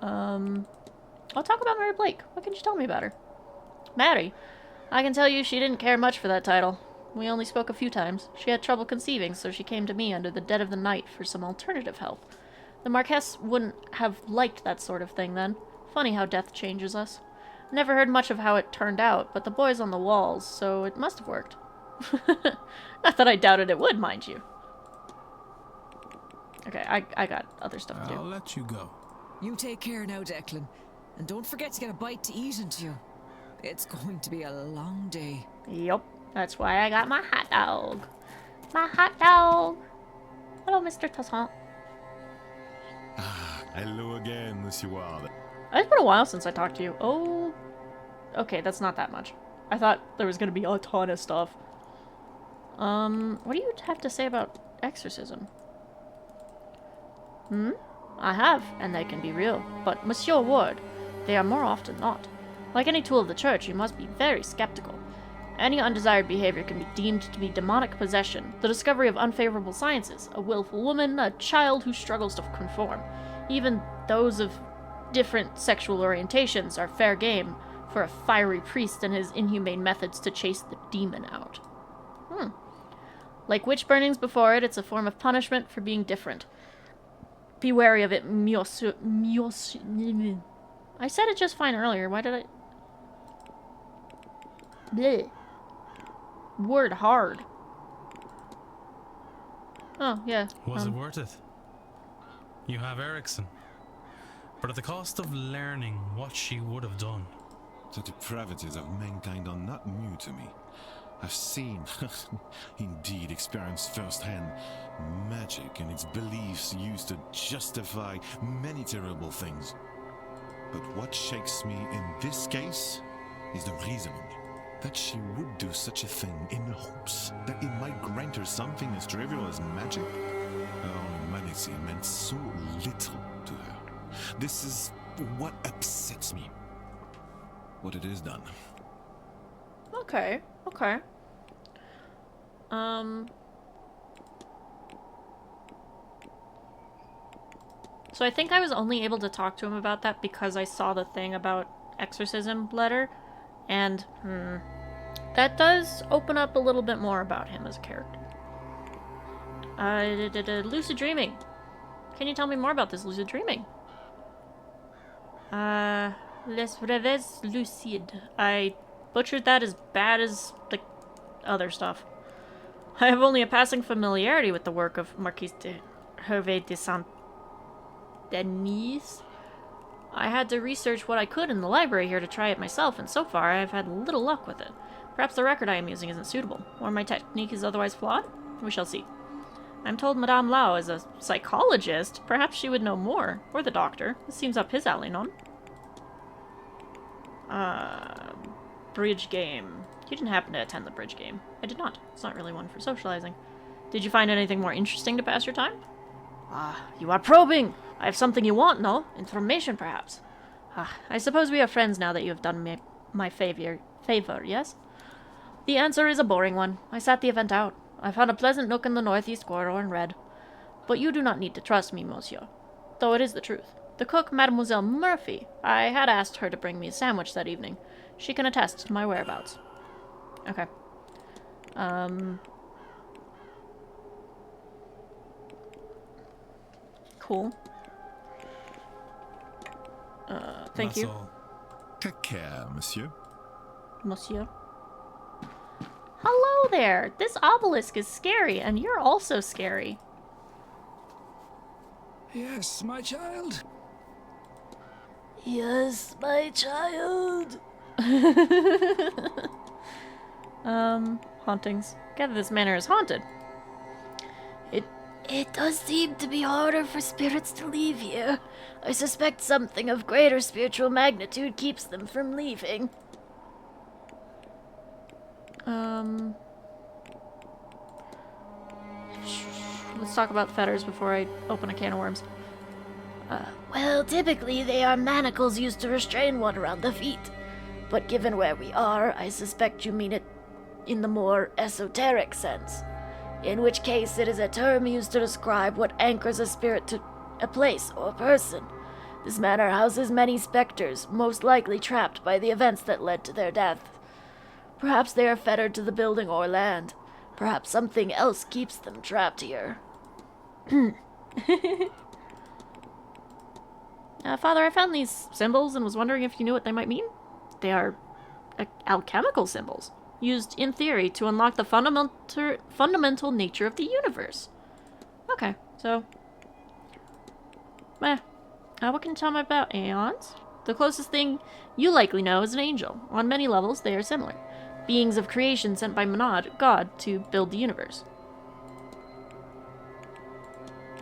I'll talk about Mary Blake. What can you tell me about her? Mary. I can tell you she didn't care much for that title. We only spoke a few times. She had trouble conceiving, so she came to me under the dead of the night for some alternative help. The Marquess wouldn't have liked that sort of thing then. Funny how death changes us. Never heard much of how it turned out, but the boy's on the walls, so it must have worked. Not that I doubted it would, mind you. Okay, I got other stuff to do. I'll let you go. You take care now, Declan. And don't forget to get a bite to eat into you. It's going to be a long day. Yup, that's why I got my hot dog. My hot dog. Hello, Mr. Toussaint. Hello again, Monsieur Ward. It's been a while since I talked to you. Oh, okay, that's not that much. I thought there was gonna be a ton of stuff. What do you have to say about exorcism? I have, and they can be real. But, Monsieur Ward, they are more often not. Like any tool of the church, you must be very skeptical. Any undesired behavior can be deemed to be demonic possession, the discovery of unfavorable sciences, a willful woman, a child who struggles to conform. Even those of different sexual orientations are fair game for a fiery priest and his inhumane methods to chase the demon out. Like witch burnings before it, it's a form of punishment for being different. Be wary of it, I said it just fine earlier. Why did I... Bleh. Word hard. Oh, yeah. Was it worth it? You have Erickson. But at the cost of learning what she would have done. The depravities of mankind are not new to me. I've seen, indeed experienced firsthand, magic and its beliefs used to justify many terrible things. But what shakes me in this case is the reasoning. That she would do such a thing in hopes that it might grant her something as trivial as magic. Her humanity meant so little to her. This is what upsets me. What it is done. Okay, okay. So I think I was only able to talk to him about that because I saw the thing about exorcism letter, and that does open up a little bit more about him as a character. Lucid dreaming. Can you tell me more about this lucid dreaming? Les rêves lucides. I butchered that as bad as the other stuff. I have only a passing familiarity with the work of Marquis de Hervé de Saint-Denis. I had to research what I could in the library here to try it myself, and so far I have had little luck with it. Perhaps the record I am using isn't suitable, or my technique is otherwise flawed? We shall see. I'm told Madame Lau is a psychologist. Perhaps she would know more. Or the doctor. This seems up his alley, non? bridge game. You didn't happen to attend the bridge game. I did not. It's not really one for socializing. Did you find anything more interesting to pass your time? Ah, you are probing! I have something you want, no? Information, perhaps? Ah, I suppose we are friends now that you have done me my favor, yes? The answer is a boring one. I sat the event out. I found a pleasant nook in the northeast corridor and read. But you do not need to trust me, monsieur. Though it is the truth. The cook, Mademoiselle Murphy, I had asked her to bring me a sandwich that evening. She can attest to my whereabouts. Okay. Cool. Thank you. Take care, monsieur. Monsieur. Hello there! This obelisk is scary, and you're also scary. Yes, my child. Yes, my child. Hauntings. Gather this manor is haunted. It does seem to be harder for spirits to leave here. I suspect something of greater spiritual magnitude keeps them from leaving. Let's talk about fetters before I open a can of worms. Well, typically they are manacles used to restrain one around the feet. But given where we are, I suspect you mean it in the more esoteric sense. In which case it is a term used to describe what anchors a spirit to a place or person. This manor houses many specters, most likely trapped by the events that led to their death. Perhaps they are fettered to the building or land. Perhaps something else keeps them trapped here. Father, I found these symbols and was wondering if you knew what they might mean. They are alchemical symbols, used in theory to unlock the fundamental nature of the universe. Okay, so... what can you tell me about aeons? The closest thing you likely know is an angel. On many levels, they are similar. Beings of creation sent by God to build the universe.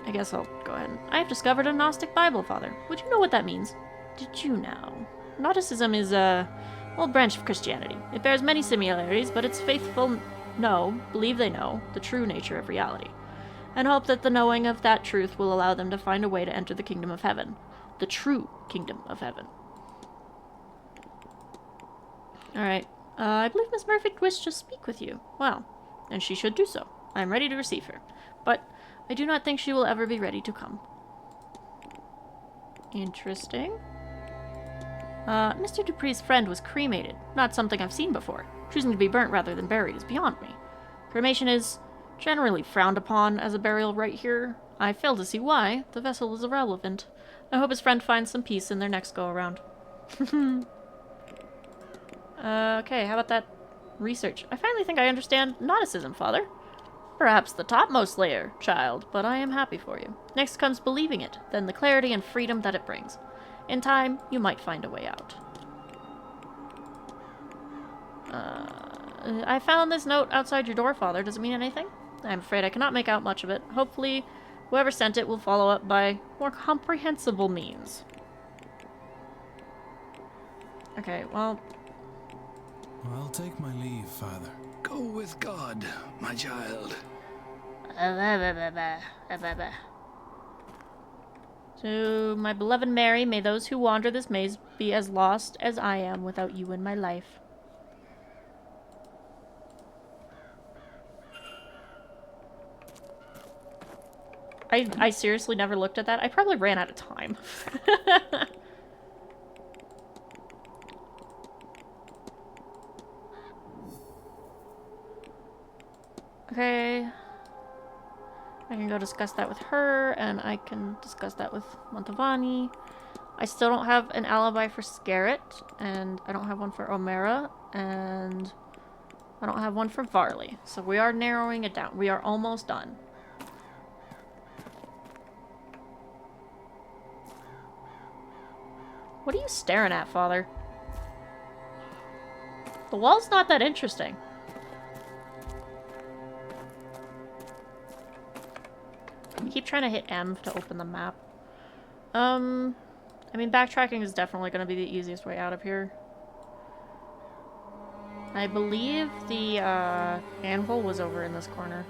I guess I'll go ahead. I have discovered a Gnostic Bible, Father. Would you know what that means? Did you know? Gnosticism is a old branch of Christianity. It bears many similarities, but its faithful believe they know the true nature of reality, and hope that the knowing of that truth will allow them to find a way to enter the kingdom of heaven. The true kingdom of heaven. Alright. I believe Miss Murphy wished to speak with you. Well, and she should do so. I am ready to receive her. But I do not think she will ever be ready to come. Interesting. Mr. Dupree's friend was cremated. Not something I've seen before. Choosing to be burnt rather than buried is beyond me. Cremation is generally frowned upon as a burial rite here. I fail to see why. The vessel is irrelevant. I hope his friend finds some peace in their next go-around. Okay, how about that research? I finally think I understand Gnosticism, Father. Perhaps the topmost layer, child, but I am happy for you. Next comes believing it, then the clarity and freedom that it brings. In time, you might find a way out. I found this note outside your door, Father. Does it mean anything? I'm afraid I cannot make out much of it. Hopefully, whoever sent it will follow up by more comprehensible means. Okay, well... I'll take my leave, Father. Go with God, my child. To my beloved Mary, may those who wander this maze be as lost as I am without you in my life. I seriously never looked at that. I probably ran out of time. Okay. I can go discuss that with her, and I can discuss that with Montavani. I still don't have an alibi for Scarrett, and I don't have one for O'Mara, and I don't have one for Varley. So we are narrowing it down. We are almost done. What are you staring at, Father? The wall's not that interesting. I keep trying to hit M to open the map. I mean, backtracking is definitely going to be the easiest way out of here. I believe the anvil was over in this corner.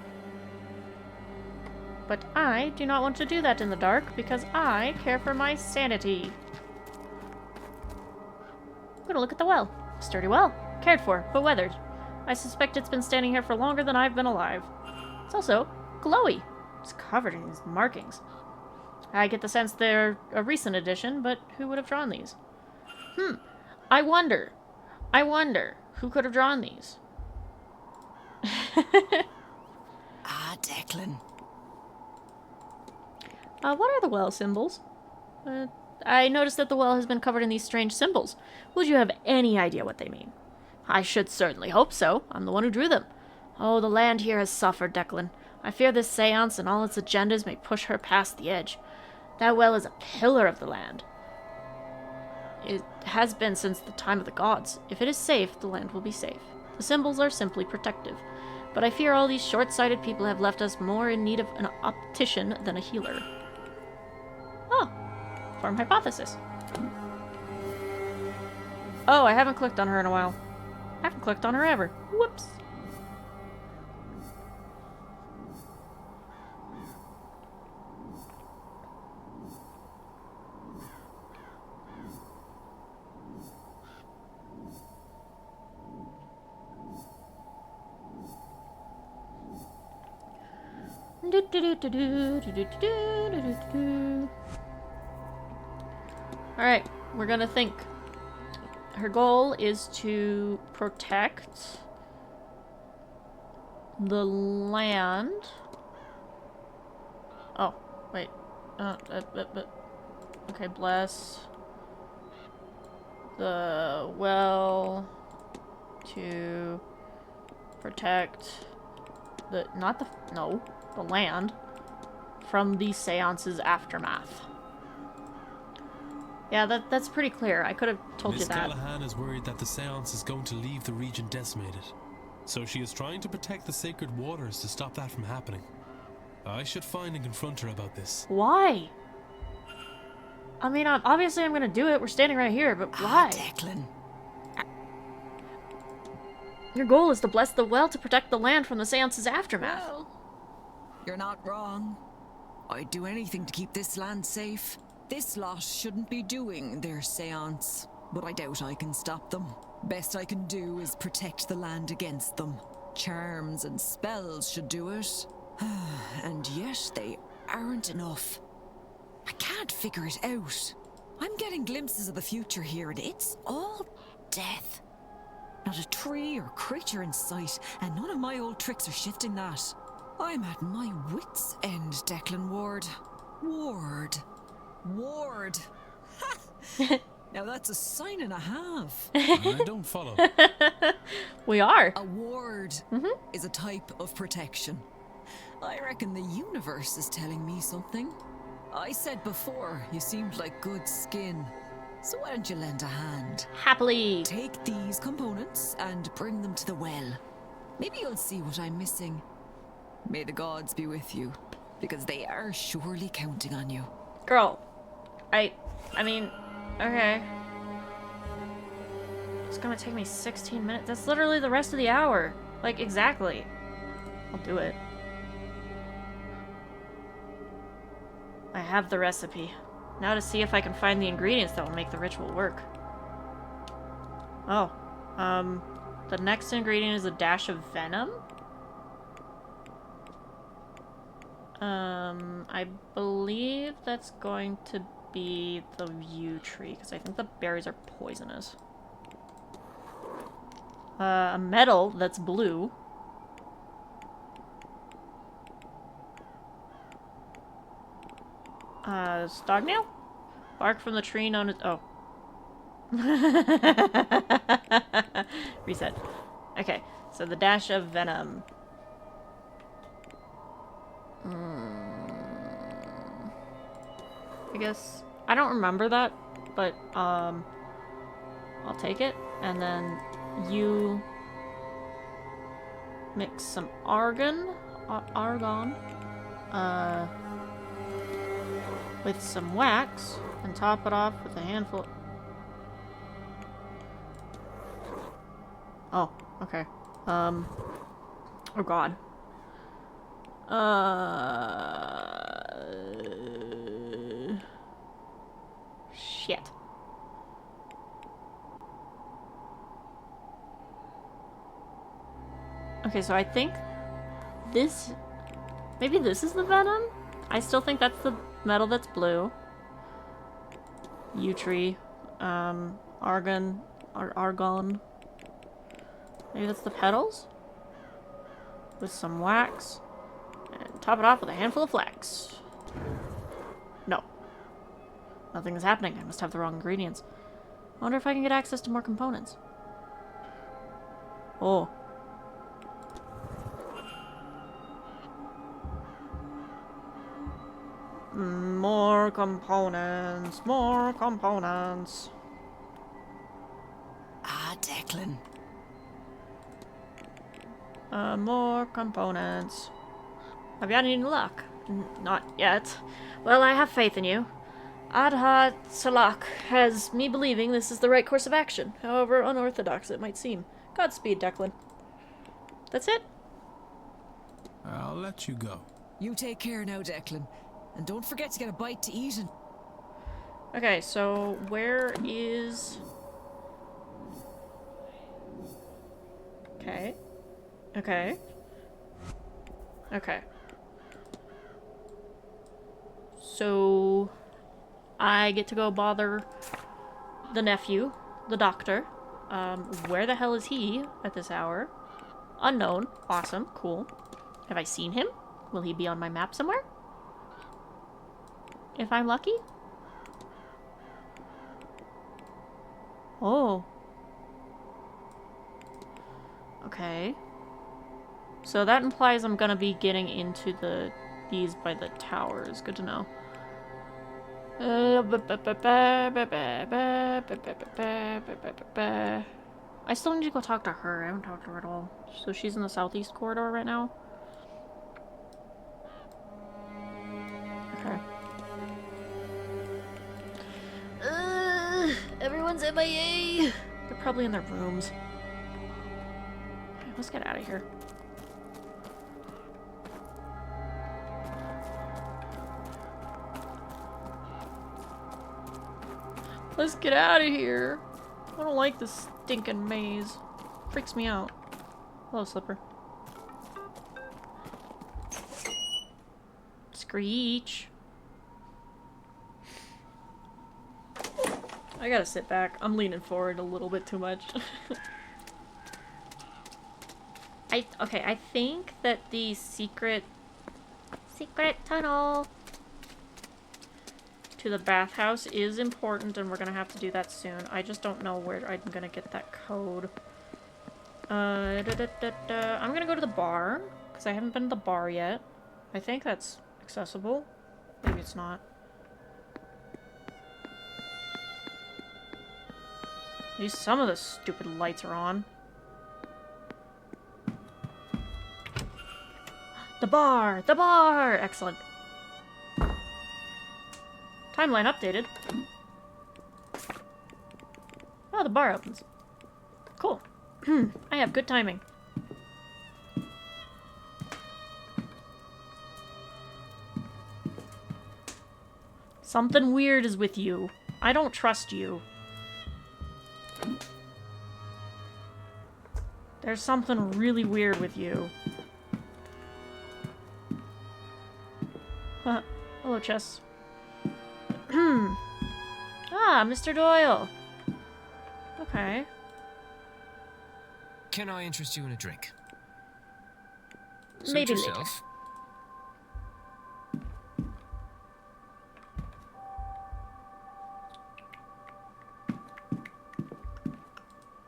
But I do not want to do that in the dark because I care for my sanity. I'm gonna look at the well. Sturdy well. Cared for, but weathered. I suspect it's been standing here for longer than I've been alive. It's also glowy. It's covered in these markings. I get the sense they're a recent addition, but who would have drawn these? I wonder who could have drawn these. Declan. What are the well symbols? I noticed that the well has been covered in these strange symbols. Would you have any idea what they mean? I should certainly hope so. I'm the one who drew them. Oh, the land here has suffered, Declan. I fear this seance and all its agendas may push her past the edge. That well is a pillar of the land. It has been since the time of the gods. If it is safe, the land will be safe. The symbols are simply protective. But I fear all these short-sighted people have left us more in need of an optician than a healer. Oh, form hypothesis. Oh, I haven't clicked on her in a while. I haven't clicked on her ever. Whoops. Alright, we're gonna think. Her goal is to protect the land. Oh, wait. Okay, bless the well to protect the, the land from the seance's aftermath. Yeah, that's pretty clear. I could have told you that. Miss Callahan is worried that the seance is going to leave the region decimated. So she is trying to protect the sacred waters to stop that from happening. I should find and confront her about this. Why? I mean, obviously I'm gonna do it. We're standing right here, but why? Declan. Your goal is to bless the well to protect the land from the seance's aftermath. Well, you're not wrong. I'd do anything to keep this land safe. This lot shouldn't be doing their seance, but I doubt I can stop them. Best I can do is protect the land against them. Charms and spells should do it. And yet they aren't enough. I can't figure it out. I'm getting glimpses of the future here, and it's all death. Not a tree or creature in sight, and none of my old tricks are shifting that. I'm at my wits' end, Declan Ward. Ward. Now that's a sign and a half. I don't follow. We are. A ward is a type of protection. I reckon the universe is telling me something. I said before, you seemed like good skin. So why don't you lend a hand? Happily. Take these components and bring them to the well. Maybe you'll see what I'm missing. May the gods be with you, because they are surely counting on you. Girl, I mean, okay. It's gonna take me 16 minutes. That's literally the rest of the hour. Like, exactly. I'll do it. I have the recipe. Now to see if I can find the ingredients that will make the ritual work. Oh. The next ingredient is a dash of venom? I believe that's going to be the yew tree, because I think the berries are poisonous. A metal that's blue. Stognail? Bark from the tree known as... Oh. Reset. Okay, so the dash of venom. I guess... I don't remember that, but, I'll take it. And then you mix some argon, with some wax, and top it off with a handful. Oh, Okay. Oh god. Shit. Okay, so I think this... Maybe this is the venom? I still think that's the metal that's blue. Yew-tree. Argon. Argon. Maybe that's the petals? With some wax. And top it off with a handful of flax. No. Nothing is happening. I must have the wrong ingredients. I wonder if I can get access to more components. Oh. More components. More components. Ah, Declan. More components. Have you had any luck? Not yet. Well, I have faith in you. Adha Salak has me believing this is the right course of action, however unorthodox it might seem. Godspeed, Declan. That's it? I'll let you go. You take care now, Declan. And don't forget to get a bite to eat and... Okay, so where is... Okay. Okay. Okay. So... I get to go bother the nephew, the doctor. Where the hell is he at this hour? Unknown. Awesome. Cool. Have I seen him? Will he be on my map somewhere? If I'm lucky? Oh. Okay. So that implies I'm gonna be getting into these by the towers. Good to know. I still need to go talk to her. I haven't talked to her at all. So she's in the southeast corridor right now. Okay. Everyone's MIA. They're probably in their rooms. Okay, let's get out of here. Let's get out of here. I don't like this stinking maze. Freaks me out. Hello, Slipper. Screech. I gotta sit back. I'm leaning forward a little bit too much. Okay, I think that the secret tunnel to the bathhouse is important, and we're gonna have to do that soon. I just don't know where I'm gonna get that code. I'm gonna go to the bar, because I haven't been to the bar yet. I think that's accessible. Maybe it's not. At least some of the stupid lights are on. The bar! The bar! Excellent. Timeline updated. Oh, the bar opens. Cool. I have good timing. Something weird is with you. I don't trust you. There's something really weird with you. Hello, Chess. Ah, Mr. Doyle. Okay. Can I interest you in a drink? Maybe Suit later. yourself.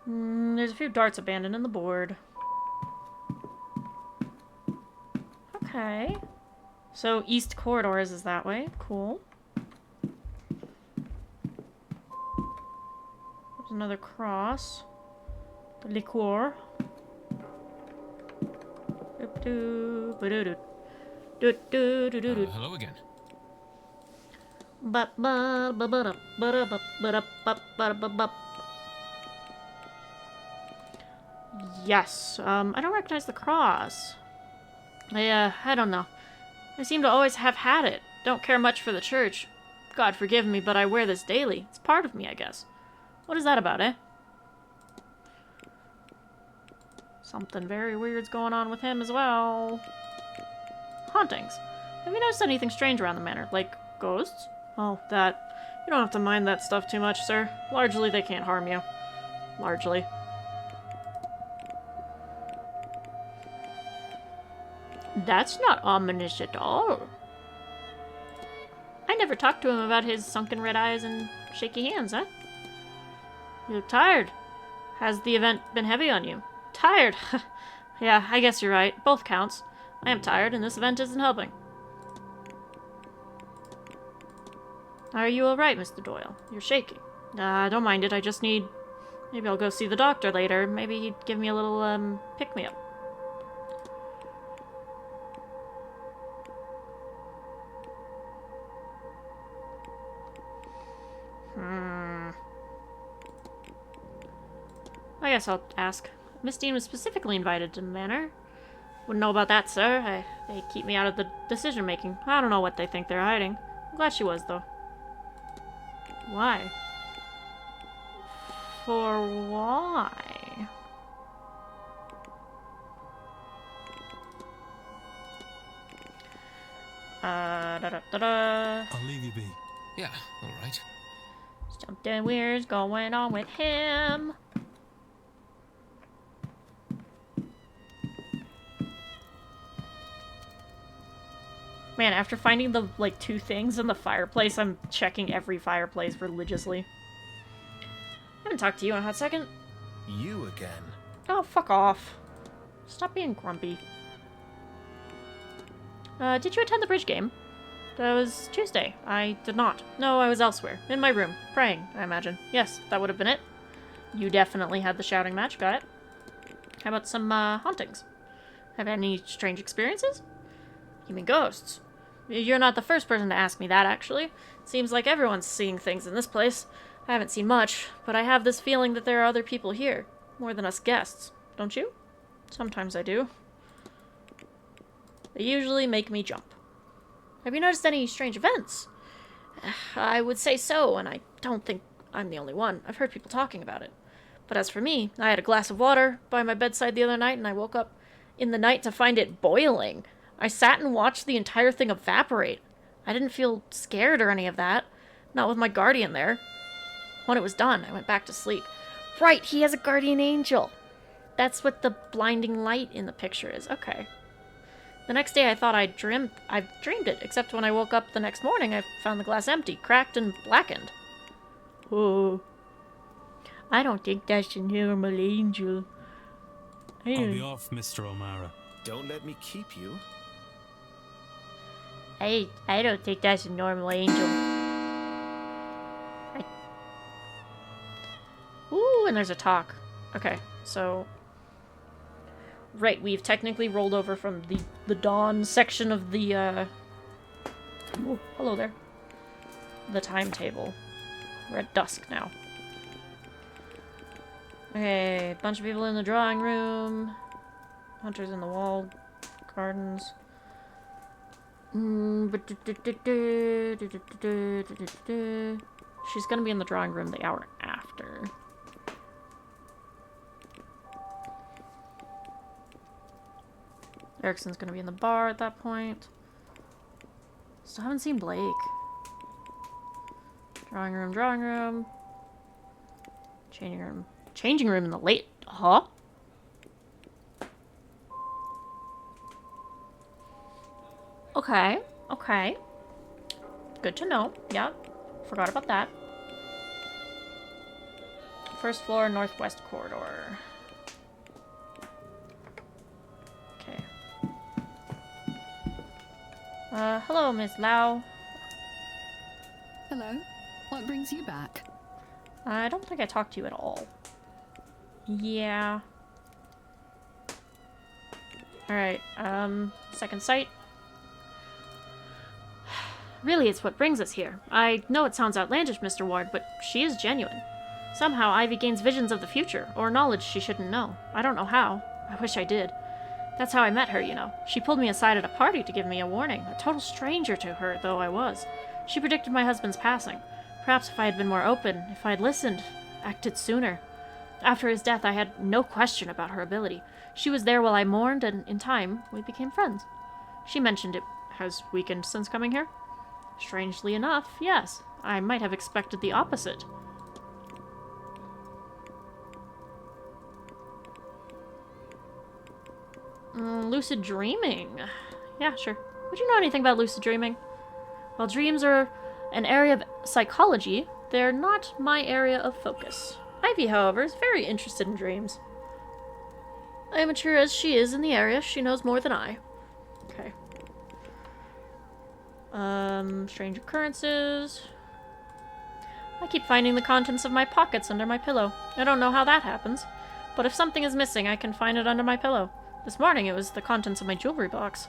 There's a few darts abandoned in the board. Okay. So East Corridors is that way. Cool. There's another cross. The liqueur. Hello again. Yes. I don't recognize the cross. I don't know. I seem to always have had it. Don't care much for the church. God forgive me, but I wear this daily. It's part of me, I guess. What is that about, eh? Something very weird's going on with him as well. Hauntings. Have you noticed anything strange around the manor? Like ghosts? Oh, that. You don't have to mind that stuff too much, sir. Largely, they can't harm you. Largely. That's not ominous at all. I never talked to him about his sunken red eyes and shaky hands, huh? You look tired. Has the event been heavy on you? Tired? Yeah, I guess you're right. Both counts. I am tired, and this event isn't helping. Are you alright, Mr. Doyle? You're shaking. Don't mind it. I just need... Maybe I'll go see the doctor later. Maybe he'd give me a little, pick-me-up. I guess I'll ask. Miss Dean was specifically invited to the manor. Wouldn't know about that, sir. They keep me out of the decision-making. I don't know what they think they're hiding. I'm glad she was, though. Why? For why? I'll leave you be. Yeah, alright. Something weird's going on with him. Man, after finding the, like, 2 things in the fireplace, I'm checking every fireplace religiously. I haven't talked to you in a hot second. You again? Oh, fuck off. Stop being grumpy. Did you attend the bridge game? That was Tuesday. I did not. No, I was elsewhere. In my room. Praying, I imagine. Yes, that would have been it. You definitely had the shouting match. Got it. How about some, hauntings? Have any strange experiences? You mean ghosts? You're not the first person to ask me that, actually. Seems like everyone's seeing things in this place. I haven't seen much, but I have this feeling that there are other people here. More than us guests. Don't you? Sometimes I do. They usually make me jump. Have you noticed any strange events? I would say so, and I don't think I'm the only one. I've heard people talking about it. But as for me, I had a glass of water by my bedside the other night, and I woke up in the night to find it boiling. I sat and watched the entire thing evaporate. I didn't feel scared or any of that. Not with my guardian there. When it was done, I went back to sleep. Right, he has a guardian angel. That's what the blinding light in the picture is. Okay. The next day I thought I dreamed it, except when I woke up the next morning I found the glass empty, cracked and blackened. Oh. I don't think that's a normal angel. I'll be off, Mr. O'Mara. Don't let me keep you. I don't think that's a normal angel. Ooh, and there's a talk. Okay, so... Right, we've technically rolled over from the dawn section of the, Oh, hello there. The timetable. We're at dusk now. Okay, bunch of people in the drawing room. Hunters in the wall gardens. She's gonna be in the drawing room the hour after. Erickson's gonna be in the bar at that point. Still haven't seen Blake. Drawing room, drawing room. Changing room. Changing room in the late... Huh? Okay, okay. Good to know. Yeah, forgot about that. First floor, northwest corridor. Okay. Hello, Miss Lau. Hello. What brings you back? I don't think I talked to you at all. Yeah. Alright, second sight. Really, it's what brings us here. I know it sounds outlandish, Mr. Ward, but she is genuine. Somehow, Ivy gains visions of the future, or knowledge she shouldn't know. I don't know how. I wish I did. That's how I met her, you know. She pulled me aside at a party to give me a warning. A total stranger to her, though I was. She predicted my husband's passing. Perhaps if I had been more open, if I had listened, acted sooner. After his death, I had no question about her ability. She was there while I mourned, and in time, we became friends. She mentioned it has weakened since coming here. Strangely enough, yes. I might have expected the opposite. Lucid dreaming. Yeah, sure. Would you know anything about lucid dreaming? While dreams are an area of psychology, they're not my area of focus. Ivy, however, is very interested in dreams. Amateur as she is in the area, she knows more than I. Okay. Strange occurrences. I keep finding the contents of my pockets under my pillow. I don't know how that happens, but if something is missing, I can find it under my pillow. This morning, it was the contents of my jewelry box.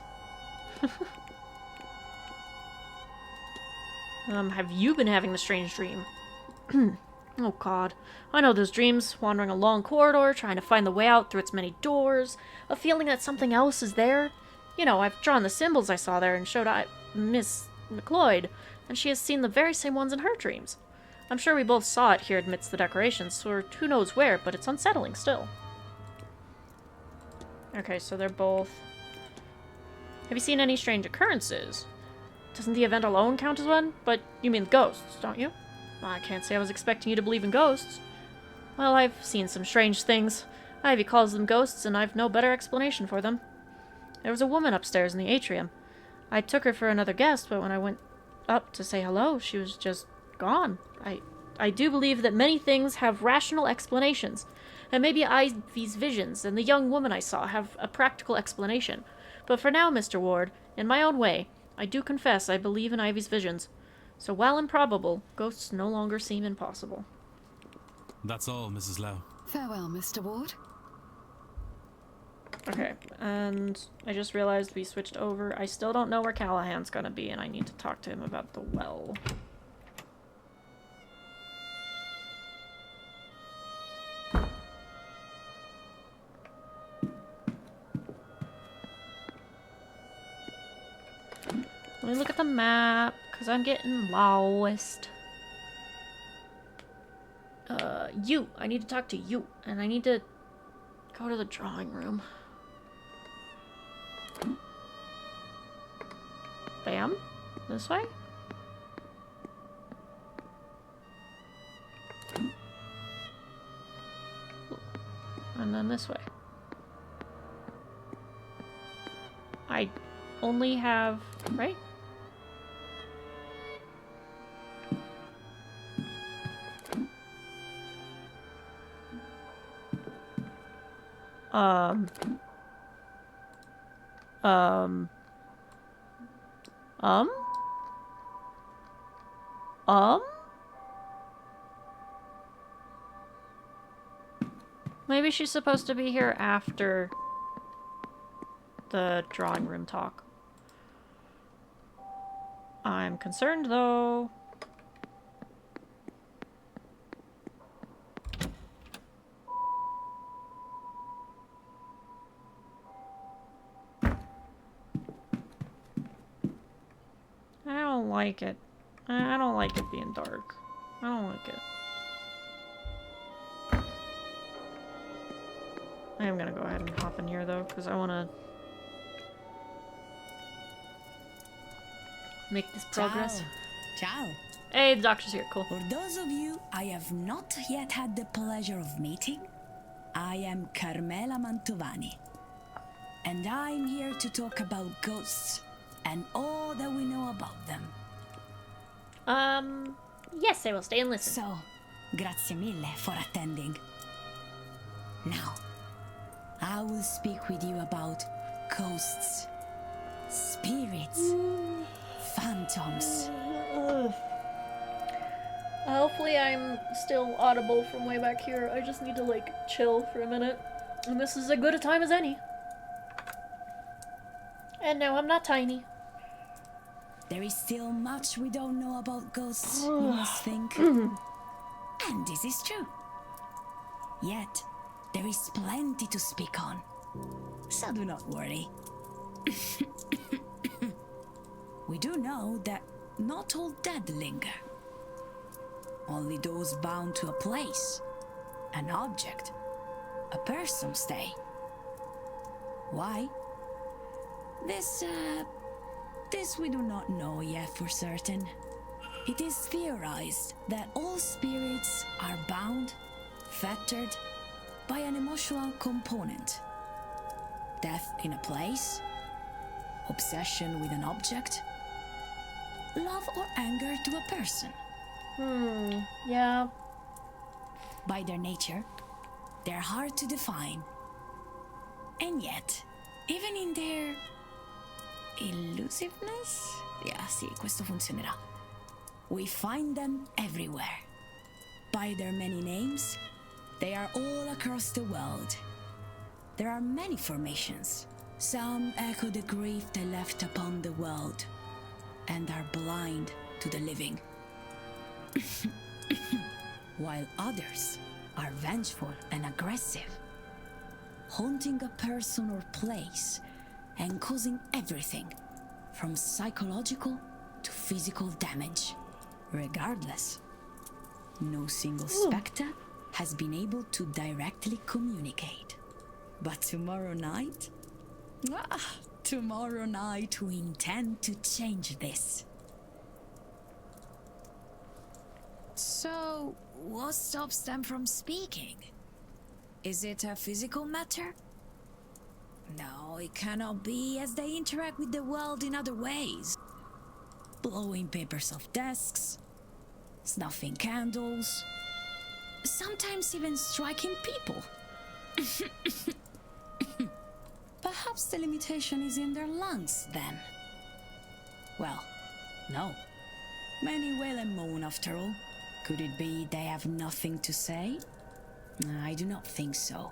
Have you been having the strange dream? Oh god. I know those dreams, wandering a long corridor, trying to find the way out through its many doors, a feeling that something else is there. You know, I've drawn the symbols I saw there and showed Miss McLeod, and she has seen the very same ones in her dreams. I'm sure we both saw it here amidst the decorations, or who knows where, but it's unsettling still. Okay, so they're both... Have you seen any strange occurrences? Doesn't the event alone count as one? But you mean ghosts, don't you? Well, I can't say I was expecting you to believe in ghosts. Well, I've seen some strange things. Ivy calls them ghosts, and I've no better explanation for them. There was a woman upstairs in the atrium. I took her for another guest, but when I went up to say hello, she was just gone. I do believe that many things have rational explanations, and maybe Ivy's visions and the young woman I saw have a practical explanation. But for now, Mr. Ward, in my own way, I do confess I believe in Ivy's visions. So while improbable, ghosts no longer seem impossible. That's all, Mrs. Lau. Farewell, Mr. Ward. Okay, and I just realized we switched over. I still don't know where Callahan's gonna be, and I need to talk to him about the well. Let me look at the map, because I'm getting lost. You. I need to talk to you, and I need to go to the drawing room. Bam. This way? And then this way. I only have... right? Maybe she's supposed to be here after the drawing room talk. I'm concerned, though. I don't like it. I don't like it being dark. I don't like it. I am gonna go ahead and hop in here, though, because I want to make this progress. Ciao. Hey, the doctor's here. Cool. For those of you I have not yet had the pleasure of meeting, I am Carmela Mantovani. And I'm here to talk about ghosts and all that we know about them. Yes, I will stay and listen. So, grazie mille for attending. Now, I will speak with you about ghosts, spirits, phantoms. Hopefully I'm still audible from way back here. I just need to, like, chill for a minute. And this is as good a time as any. And no, I'm not tiny. There is still much we don't know about ghosts, you must think. And this is true. Yet, there is plenty to speak on. So do not worry. We do know that not all dead linger. Only those bound to a place, an object, a person stay. Why? This we do not know yet for certain. It is theorized that all spirits are bound, fettered by an emotional component. Death in a place, obsession with an object, love or anger to a person. Yeah. By their nature, they're hard to define. And yet, even in their elusiveness? Yeah, sì, questo funzionerà. We find them everywhere. By their many names, they are all across the world. There are many formations. Some echo the grief they left upon the world and are blind to the living. While others are vengeful and aggressive, haunting a person or place and causing everything from psychological to physical damage. Regardless, no single spectre has been able to directly communicate. But tomorrow night we intend to change this. So, what stops them from speaking? Is it a physical matter? No, it cannot be, as they interact with the world in other ways. Blowing papers off desks, snuffing candles, sometimes even striking people. Perhaps the limitation is in their lungs, then. Well, no. Many wail and moan, after all. Could it be they have nothing to say? I do not think so.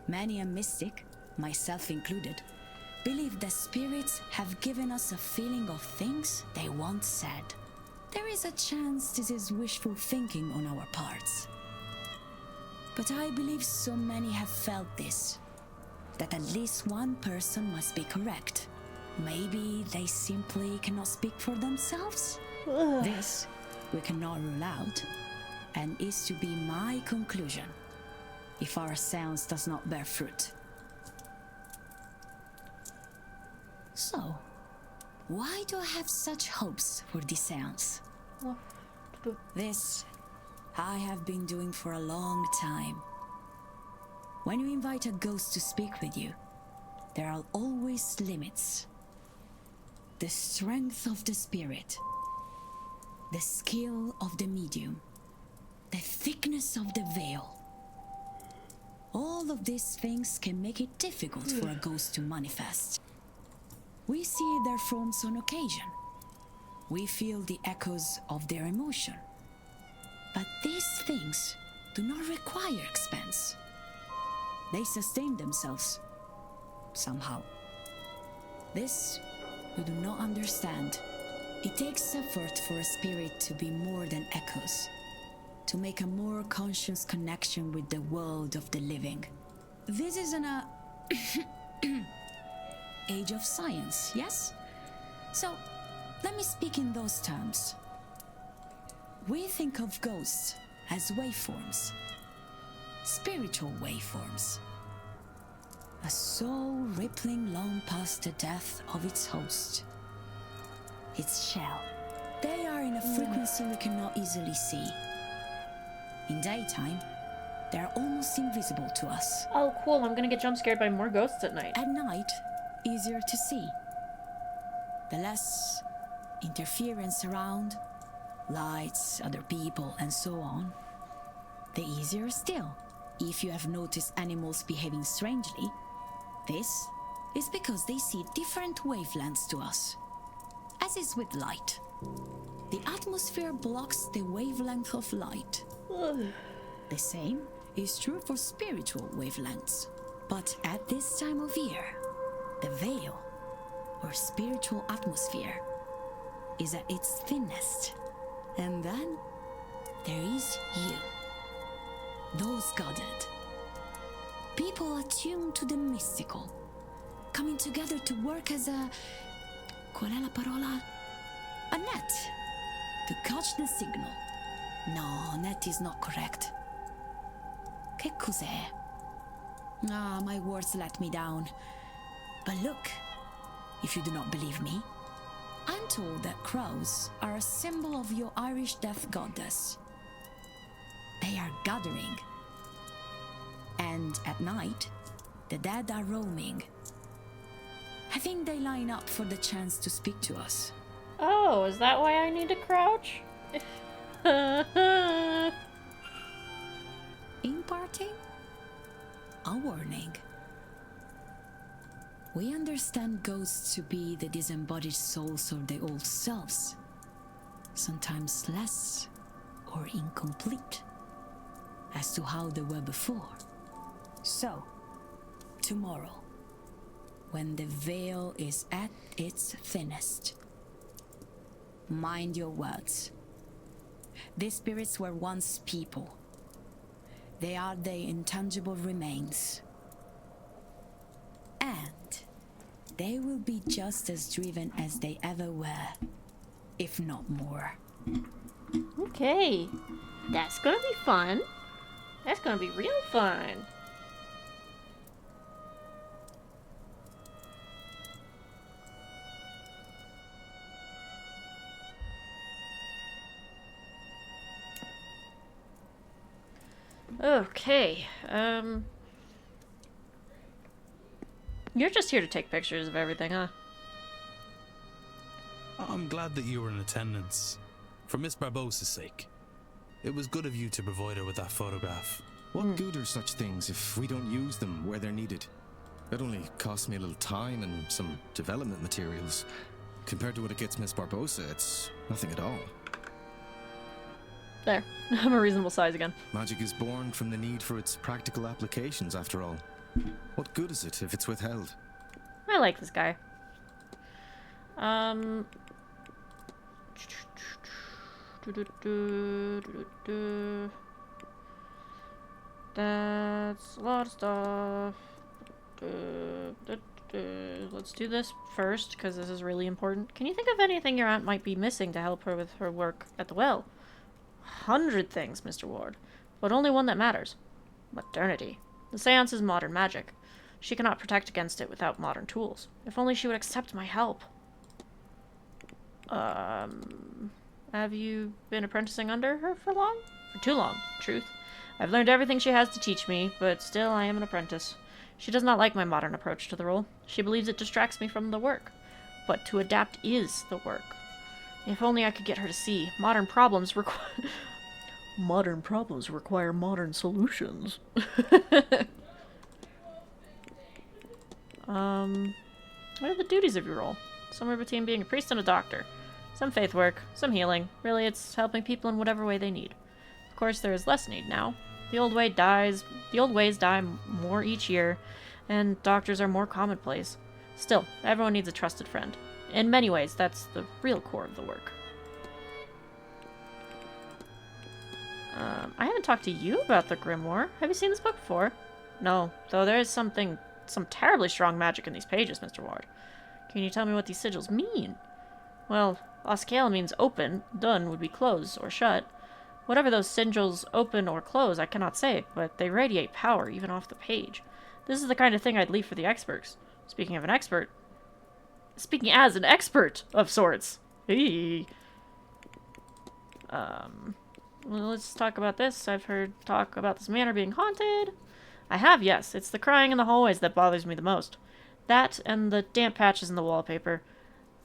Many a mystic, myself included, believe that spirits have given us a feeling of things they once said. There is a chance this is wishful thinking on our parts. But I believe so many have felt this, that at least one person must be correct. Maybe they simply cannot speak for themselves? This we cannot rule out, and is to be my conclusion, if our seance does not bear fruit. So, why do I have such hopes for this seance? This I have been doing for a long time. When you invite a ghost to speak with you, there are always limits. The strength of the spirit, the skill of the medium, the thickness of the veil. All of these things can make it difficult for a ghost to manifest. We see their forms on occasion. We feel the echoes of their emotion. But these things do not require expense. They sustain themselves, somehow. This we do not understand. It takes effort for a spirit to be more than echoes, to make a more conscious connection with the world of the living. This is an age of science, yes? So, let me speak in those terms. We think of ghosts as waveforms, spiritual waveforms. A soul rippling long past the death of its host, its shell. They are in a frequency we cannot easily see. In daytime, they are almost invisible to us. Oh, cool. I'm gonna get jump scared by more ghosts at night. At night, easier to see. The less interference around, lights, other people, and so on, the easier still. If you have noticed animals behaving strangely, this is because they see different wavelengths to us. As is with light. The atmosphere blocks the wavelength of light. The same is true for spiritual wavelengths. But at this time of year, the veil, or spiritual atmosphere, is at its thinnest. And then there is you. Those gathered. People attuned to the mystical, coming together to work as a... qual è la parola? A net, to catch the signal. No, net is not correct. Che cos'è? Ah, my words let me down. But look, if you do not believe me, I'm told that crows are a symbol of your Irish death goddess. They are gathering. And at night, the dead are roaming. I think they line up for the chance to speak to us. Oh, is that why I need to crouch? Imparting? A warning. We understand ghosts to be the disembodied souls of the old selves, sometimes less or incomplete as to how they were before. So, tomorrow, when the veil is at its thinnest, mind your words. These spirits were once people. They are the intangible remains. And they will be just as driven as they ever were, if not more. Okay. That's gonna be fun. That's gonna be real fun. Okay, you're just here to take pictures of everything, huh? I'm glad that you were in attendance. For Miss Barbossa's sake. It was good of you to provide her with that photograph. What good are such things if we don't use them where they're needed? It only costs me a little time and some development materials. Compared to what it gets Miss Barbossa, it's nothing at all. There. I'm a reasonable size again. Magic is born from the need for its practical applications, after all. What good is it if it's withheld? I like this guy. That's a lot of stuff. Let's do this first, because this is really important. Can you think of anything your aunt might be missing to help her with her work at the well? 100 things, Mr. Ward, but only one that matters. Modernity. The seance is modern magic. She cannot protect against it without modern tools. If only she would accept my help. Have you been apprenticing under her for long? For too long, truth. I've learned everything she has to teach me, but still I am an apprentice. She does not like my modern approach to the role. She believes it distracts me from the work. But to adapt is the work. If only I could get her to see. Modern problems require modern solutions. What are the duties of your role? Somewhere between being a priest and a doctor. Some faith work, some healing. Really, it's helping people in whatever way they need. Of course, there is less need now. The old ways die more each year, and doctors are more commonplace. Still, everyone needs a trusted friend. In many ways, that's the real core of the work. I haven't talked to you about the Grimoire. Have you seen this book before? No, though there is some terribly strong magic in these pages, Mr. Ward. Can you tell me what these sigils mean? Well, Oscale means open, dun would be close or shut. Whatever those sigils open or close, I cannot say, but they radiate power even off the page. This is the kind of thing I'd leave for the experts. Speaking as an expert of sorts. Hey. Well, let's talk about this. I've heard talk about this manor being haunted. I have, yes. It's the crying in the hallways that bothers me the most. That and the damp patches in the wallpaper.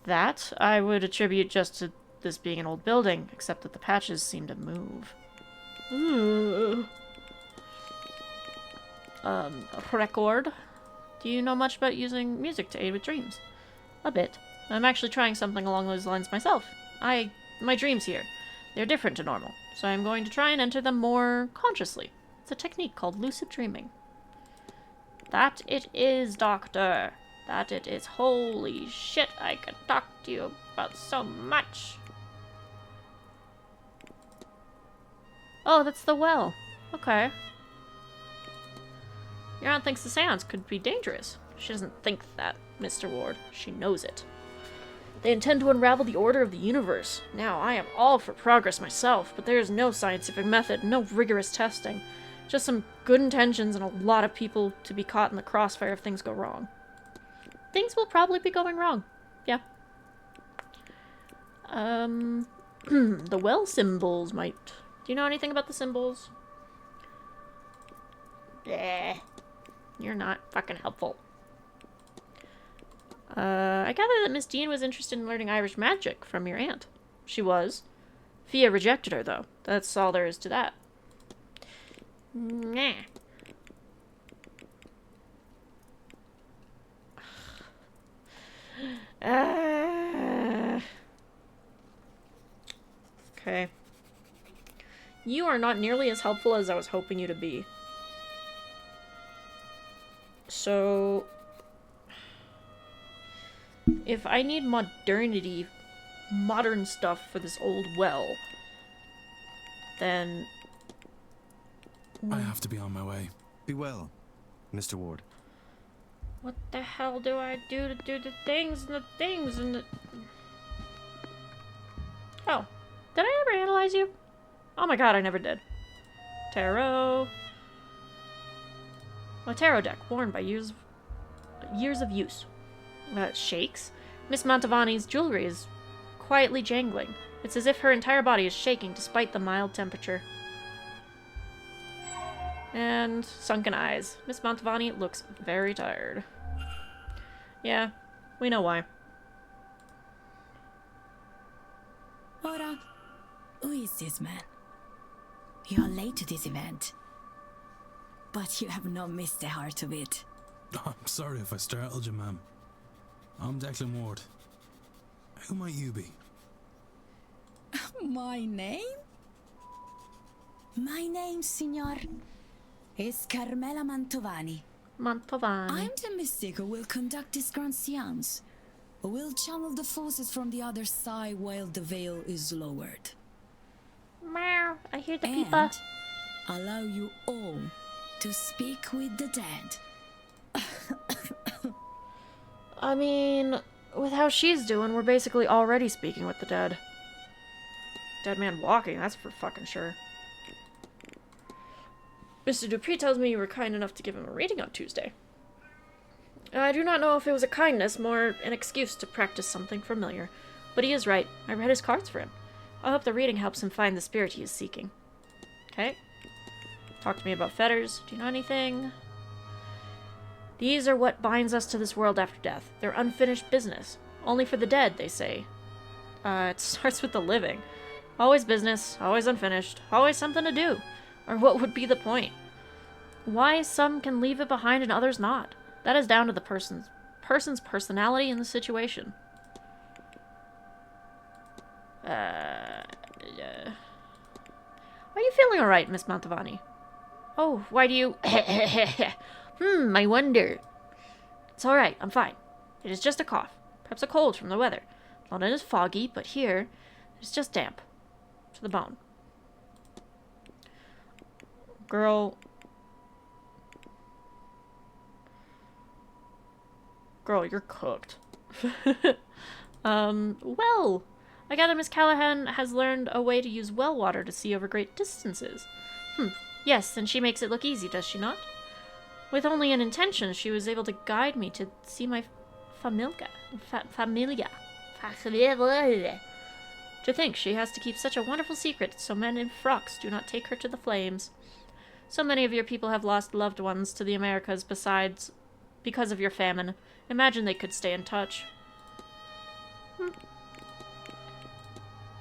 That I would attribute just to this being an old building, except that the patches seem to move. Record. Do you know much about using music to aid with dreams? A bit. I'm actually trying something along those lines myself. My dreams here. They're different to normal, so I'm going to try and enter them more consciously. It's a technique called lucid dreaming. That it is, Doctor. That it is. Holy shit, I could talk to you about so much. Oh, that's the well. Okay. Your aunt thinks the seance could be dangerous. She doesn't think that, Mr. Ward. She knows it. They intend to unravel the order of the universe. Now, I am all for progress myself, but there is no scientific method, no rigorous testing. Just some good intentions and a lot of people to be caught in the crossfire if things go wrong. Things will probably be going wrong. Yeah. The well symbols might... Do you know anything about the symbols? Yeah. You're not fucking helpful. I gather that Miss Dean was interested in learning Irish magic from your aunt. She was. Fia rejected her, though. That's all there is to that. Nah. Okay. You are not nearly as helpful as I was hoping you to be. So... if I need modern stuff for this old well, then... I have to be on my way. Be well, Mr. Ward. What the hell do I do to do the things and the things and the... Oh. Did I ever analyze you? Oh my god, I never did. Tarot. A tarot deck worn by years of use. Shakes. Miss Mantovani's jewelry is quietly jangling. It's as if her entire body is shaking despite the mild temperature. And sunken eyes. Miss Mantovani looks very tired. Yeah, we know why. Ora, who is this man? You're late to this event, but you have not missed the heart of it. I'm sorry if I startled you, ma'am. I'm Declan Ward. Who might you be? My name? My name, signor, is Carmela Mantovani. Mantovani. I'm the mystic who will conduct this grand seance. Who will channel the forces from the other side while the veil is lowered. Meow, I hear the and people. Allow you all to speak with the dead. I mean, with how she's doing, we're basically already speaking with the dead. Dead man walking, that's for fucking sure. Mr. Dupree tells me you were kind enough to give him a reading on Tuesday. I do not know if it was a kindness, more an excuse to practice something familiar. But he is right. I read his cards for him. I hope the reading helps him find the spirit he is seeking. Okay. Talk to me about fetters. Do you know anything? These are what binds us to this world after death. They're unfinished business. Only for the dead, they say. It starts with the living. Always business, always unfinished, always something to do. Or what would be the point? Why some can leave it behind and others not? That is down to the person's personality and the situation. Are you feeling alright, Miss Mantovani? Oh, why do you... I wonder. It's alright, I'm fine. It is just a cough. Perhaps a cold from the weather. London is foggy, but here, it's just damp. To the bone. Girl, you're cooked. Well, I gather Miss Callahan has learned a way to use well water to see over great distances. Yes, and she makes it look easy, does she not? With only an intention, she was able to guide me to see my familia. To think she has to keep such a wonderful secret so men in frocks do not take her to the flames. So many of your people have lost loved ones to the Americas because of your famine. Imagine they could stay in touch.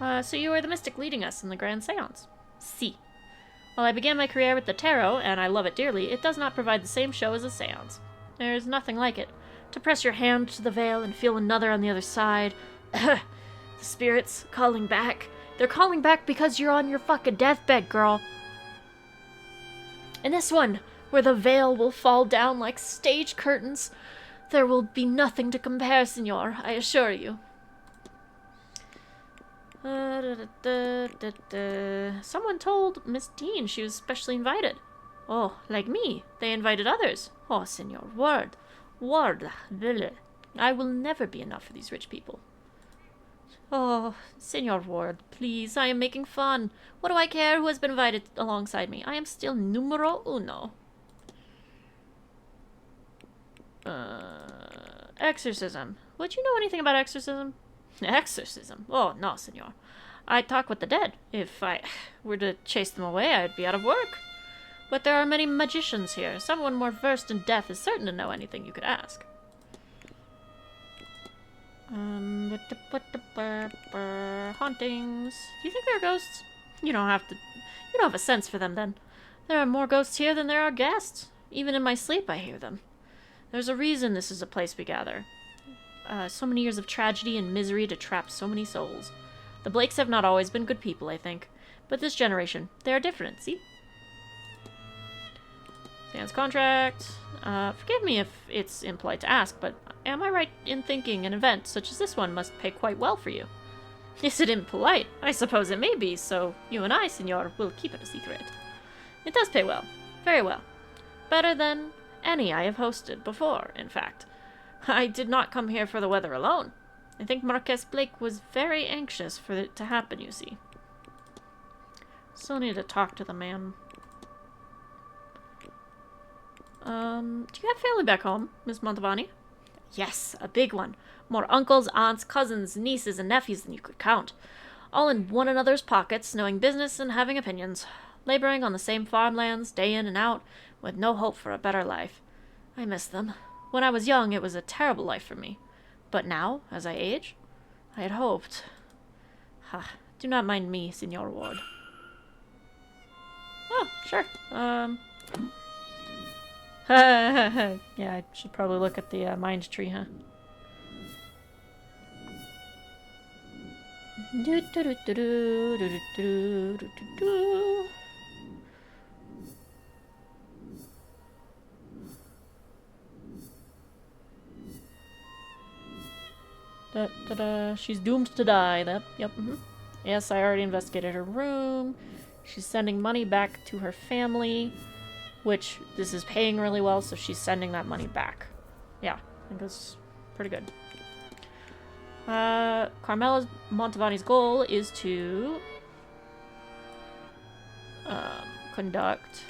So you are the mystic leading us in the grand seance. Si. While I began my career with the tarot, and I love it dearly, it does not provide the same show as a seance. There is nothing like it. To press your hand to the veil and feel another on the other side. The spirits calling back. They're calling back because you're on your fucking deathbed, girl. In this one, where the veil will fall down like stage curtains, there will be nothing to compare, senor, I assure you. Someone told Miss Dean she was specially invited. Oh, like me, they invited others. Oh, Senor, word. I will never be enough for these rich people. Oh, Senor Ward, please, I am making fun. What do I care who has been invited alongside me? I am still numero uno. Exorcism. Would you know anything about exorcism? Exorcism? Oh, no, senor. I talk with the dead. If I were to chase them away, I'd be out of work. But there are many magicians here. Someone more versed in death is certain to know anything you could ask. Hauntings. Do you think there are ghosts? You don't have a sense for them then. There are more ghosts here than there are guests. Even in my sleep I hear them. There's a reason this is a place we gather. So many years of tragedy and misery to trap so many souls. The Blakes have not always been good people, I think. But this generation, they are different, see? Seance contract. Forgive me if it's impolite to ask, but am I right in thinking an event such as this one must pay quite well for you? Is it impolite? I suppose it may be, so you and I, senor, will keep it a secret. It does pay well. Very well. Better than any I have hosted before, in fact. I did not come here for the weather alone. I think Marquess Blake was very anxious for it to happen, you see. Still need to talk to the man. Do you have family back home, Miss Montavani? Yes, a big one. More uncles, aunts, cousins, nieces, and nephews than you could count. All in one another's pockets, knowing business and having opinions. Laboring on the same farmlands, day in and out, with no hope for a better life. I miss them. When I was young, it was a terrible life for me. But now, as I age, I had hoped. Do not mind me, Senor Ward. Oh, sure. Yeah, I should probably look at the mind tree, huh? She's doomed to die. Yep. Yes, I already investigated her room. She's sending money back to her family, which this is paying really well, so she's sending that money back. Yeah, I think that's pretty good. Carmela Montavani's goal is to conduct,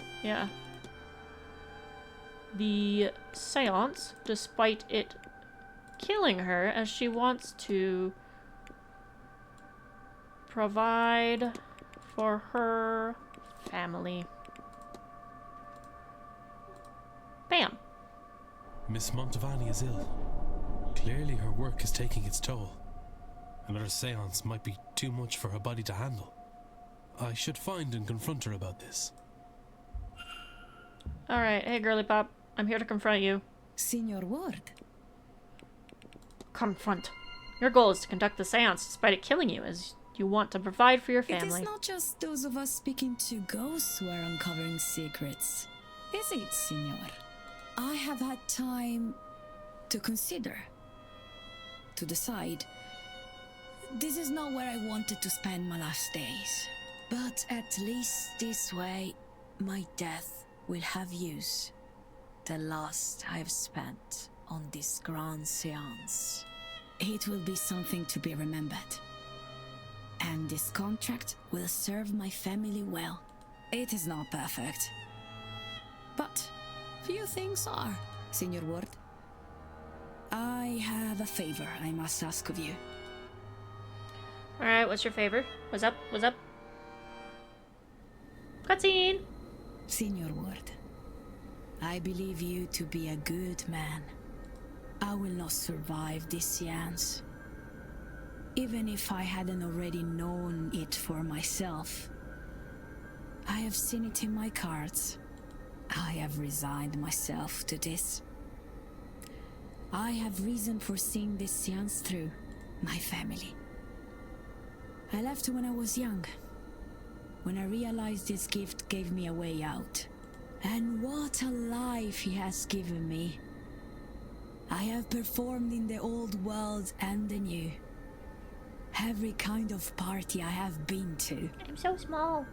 the seance, despite it killing her, as she wants to provide for her family. Bam. Miss Montavani is ill. Clearly her work is taking its toll. Another seance might be too much for her body to handle. I should find and confront her about this. Alright, hey girly pop. I'm here to confront you. Senor Ward. Confront. Your goal is to conduct the seance despite it killing you, as you want to provide for your family. It is not just those of us speaking to ghosts who are uncovering secrets. Is it, senor? I have had time to consider, to decide. This is not where I wanted to spend my last days. But at least this way, my death will have use. The last I've spent on this grand seance. It will be something to be remembered. And this contract will serve my family well. It is not perfect. But few things are, Senor Ward. I have a favor I must ask of you. Alright, what's your favor? What's up? What's up? Cutscene! Senor Ward, I believe you to be a good man. I will not survive this seance. Even if I hadn't already known it for myself. I have seen it in my cards. I have resigned myself to this. I have reason for seeing this seance through. My family. I left when I was young. When I realized this gift gave me a way out. And what a life he has given me. I have performed in the old world and the new. Every kind of party I have been to. I'm so small.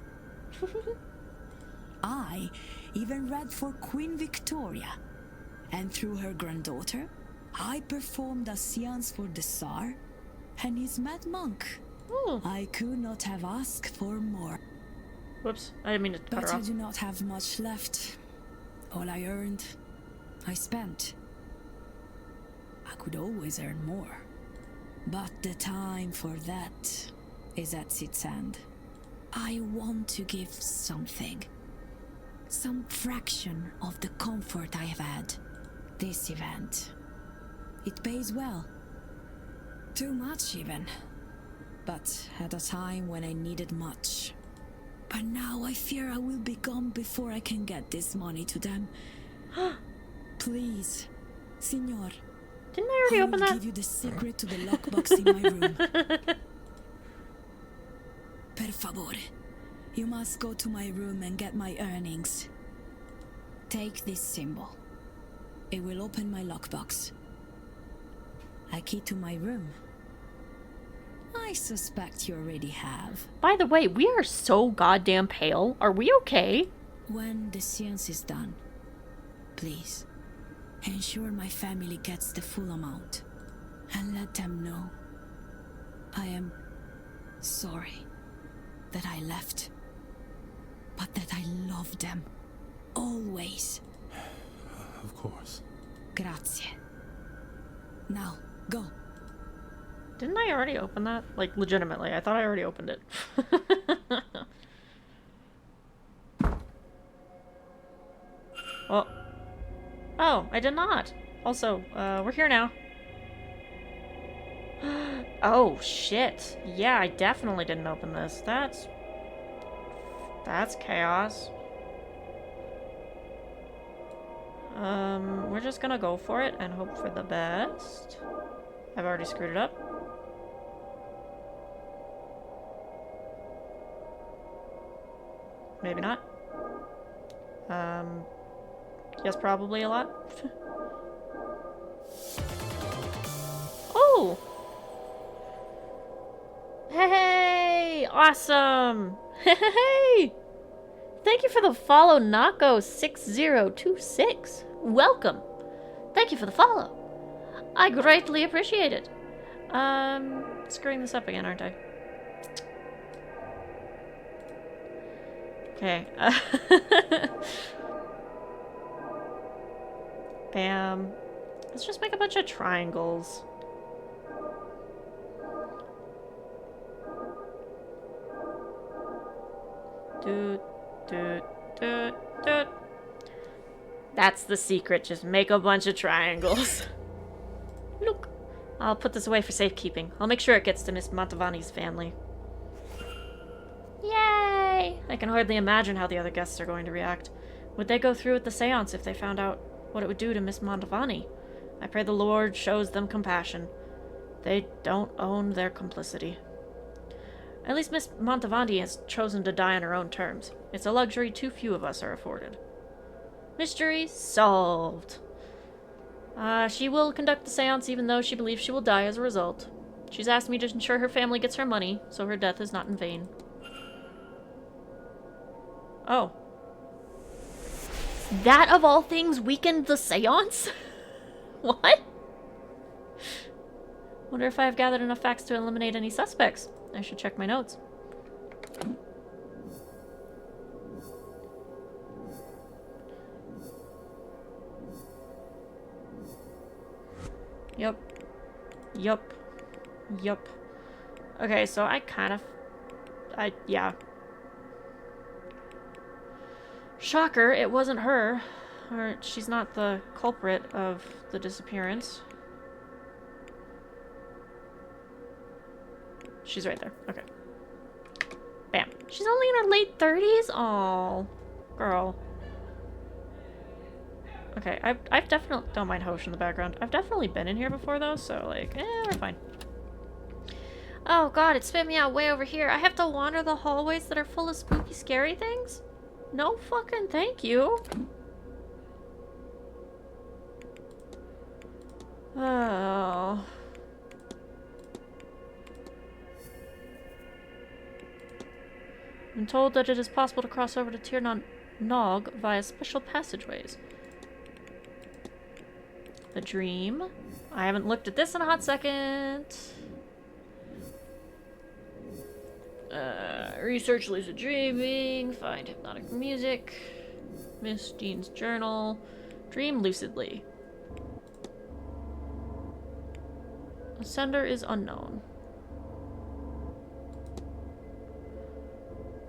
I even read for Queen Victoria. And through her granddaughter, I performed a séance for the Tsar and his mad monk. I could not have asked for more. Whoops, I didn't mean to cut But her I off. do not have much left. All I earned, I spent. I could always earn more. But the time for that is at its end. I want to give something. Some fraction of the comfort I have had. This event. It pays well. Too much even. But at a time when I needed much. But now I fear I will be gone before I can get this money to them. Please, Signor. Didn't I already open that? I will give you the secret to the lockbox in my room. Per favore. You must go to my room and get my earnings. Take this symbol. It will open my lockbox. A key to my room. I suspect you already have. By the way, we are so goddamn pale. Are we okay? When the séance is done, please, ensure my family gets the full amount. And let them know I am sorry that I left. But that I love them. Always. Of course. Grazie. Now, go. Didn't I already open that? Like, legitimately, I thought I already opened it. Well. Oh, I did not. Also, we're here now. Oh, shit. Yeah, I definitely didn't open this. That's chaos. We're just gonna go for it and hope for the best. I've already screwed it up. Maybe not. Yes, probably a lot. Oh! Hey! Awesome! Hey! Thank you for the follow, Nako6026. Welcome. Thank you for the follow. I greatly appreciate it. Screwing this up again, aren't I? Okay. Bam. Let's just make a bunch of triangles. Doot, doot, doot, doot. That's the secret. Just make a bunch of triangles. Look. I'll put this away for safekeeping. I'll make sure it gets to Miss Mantovani's family. Yay! I can hardly imagine how the other guests are going to react. Would they go through with the séance if they found out what it would do to Miss Mantovani? I pray the Lord shows them compassion. They don't own their complicity. At least Miss Mantovani has chosen to die on her own terms. It's a luxury too few of us are afforded. Mystery solved. She will conduct the séance even though she believes she will die as a result. She's asked me to ensure her family gets her money, so her death is not in vain. Oh. That, of all things, weakened the séance? What? Wonder if I've gathered enough facts to eliminate any suspects. I should check my notes. Yup. Yup. Yup. Okay, so yeah. Shocker, it wasn't her. Or she's not the culprit of the disappearance. She's right there. Okay. Bam. She's only in her late 30s? Aw. Girl. Okay, I've definitely... Don't mind Hosh in the background. I've definitely been in here before, though, so, like, we're fine. Oh, God, it spit me out way over here. I have to wander the hallways that are full of spooky, scary things? No fucking thank you. Oh. I'm told that it is possible to cross over to Tir Nog via special passageways. The dream. I haven't looked at this in a hot second. Research lucid dreaming. Find hypnotic music. Miss Jean's journal. Dream lucidly. The sender is unknown.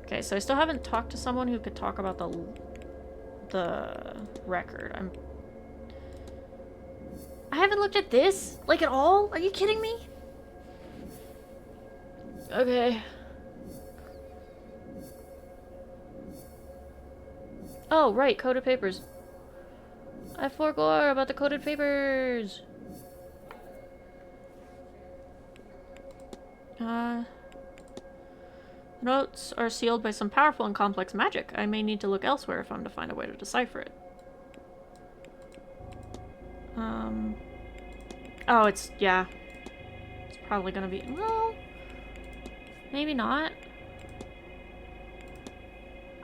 Okay, so I still haven't talked to someone who could talk about the record. I haven't looked at this, like, at all? Are you kidding me? Okay. Oh, right, coded papers. I forgot about the coded papers. Notes are sealed by some powerful and complex magic. I may need to look elsewhere if I'm to find a way to decipher it. Oh, yeah. It's probably gonna be, well, maybe not.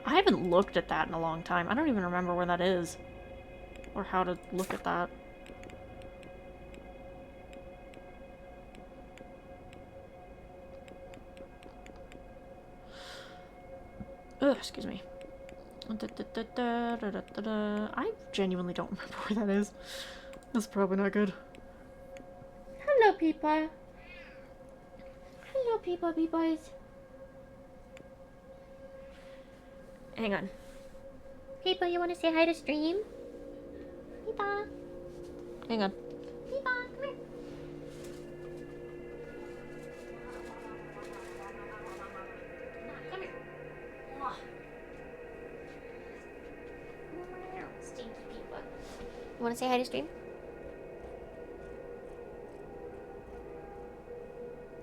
I haven't looked at that in a long time. I don't even remember where that is. Or how to look at that. Ugh, excuse me. I genuinely don't remember where that is. That's probably not good. Hello, people. Hello, peoples. Hang on. People, you want to say hi to stream? Peepa. Hang on. Peepa, come here. Come here. Stinky Peepa. You want to say hi to stream?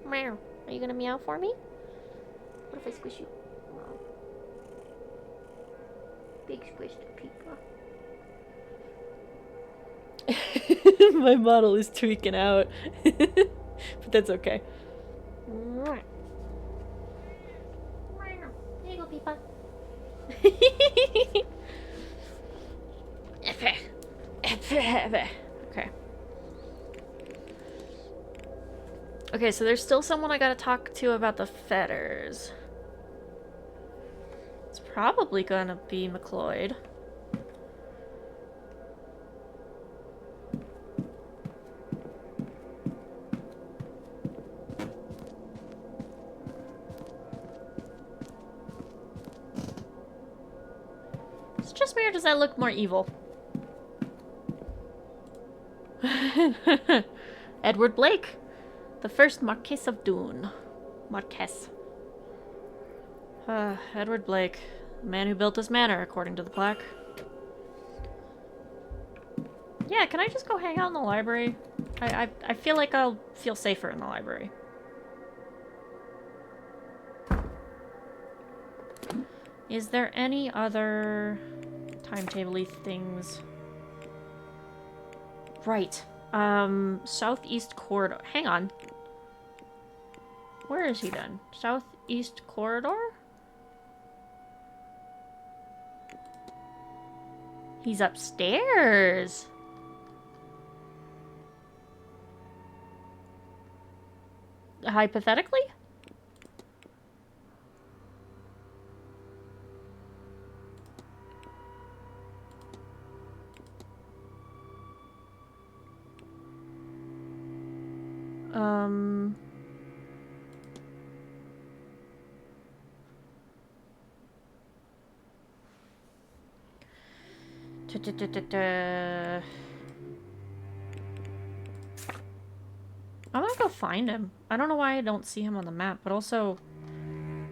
Meow. Are you gonna meow for me? What if I squish you? Big squished Peepa. My model is tweaking out. But that's okay. There you go, Peepa. Okay. Okay, so there's still someone I gotta talk to about the fetters. It's probably gonna be McLeod. Is it just me or does that look more evil? Edward Blake, the first Marquess of Doon. Marquess. Edward Blake, the man who built this manor, according to the plaque. Yeah, can I just go hang out in the library? I feel like I'll feel safer in the library. Is there any other timetable-y things? Right. Southeast corridor. Hang on. Where is he then? Southeast corridor? He's upstairs. Hypothetically? I'm gonna go find him. I don't know why I don't see him on the map, but also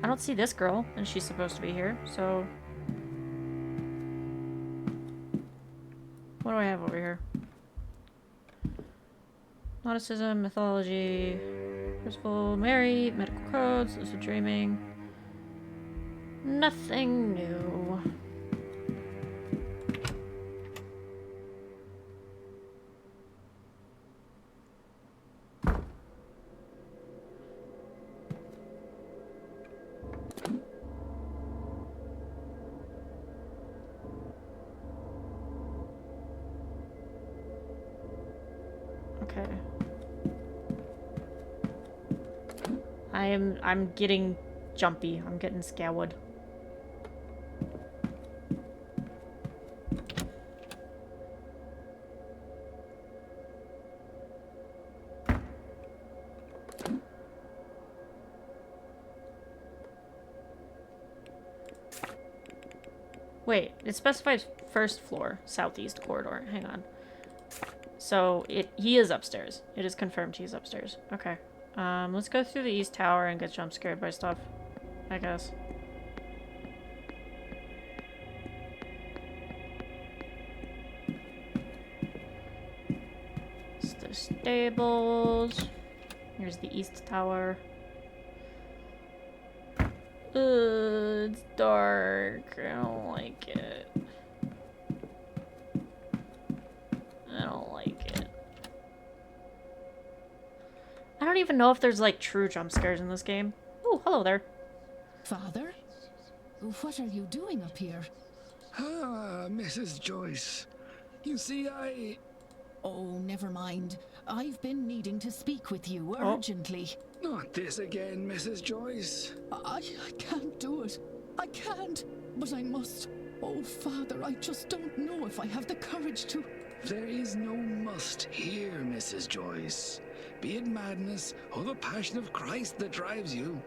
I don't see this girl, and she's supposed to be here, so what do I have over here? Nauticism, mythology, Crucible, Mary, medical codes, lucid dreaming. Nothing new. Okay. I'm getting jumpy. I'm getting scared. Wait, it specifies first floor, southeast corridor. Hang on. So he is upstairs. It is confirmed he's upstairs. Okay. Let's go through the east tower and get jump scared by stuff, I guess. It's the stables. Here's the east tower. It's dark. I don't like it. I don't like it. I don't even know if there's like true jump scares in this game. Oh, hello there. Father? What are you doing up here? Ah, Mrs. Joyce. You see, Oh, never mind. I've been needing to speak with you urgently. Not this again, Mrs. Joyce. I can't do it. I can't. But I must. Oh, Father, I just don't know if I have the courage to... There is no must here, Mrs. Joyce. Be it madness or the passion of Christ that drives you,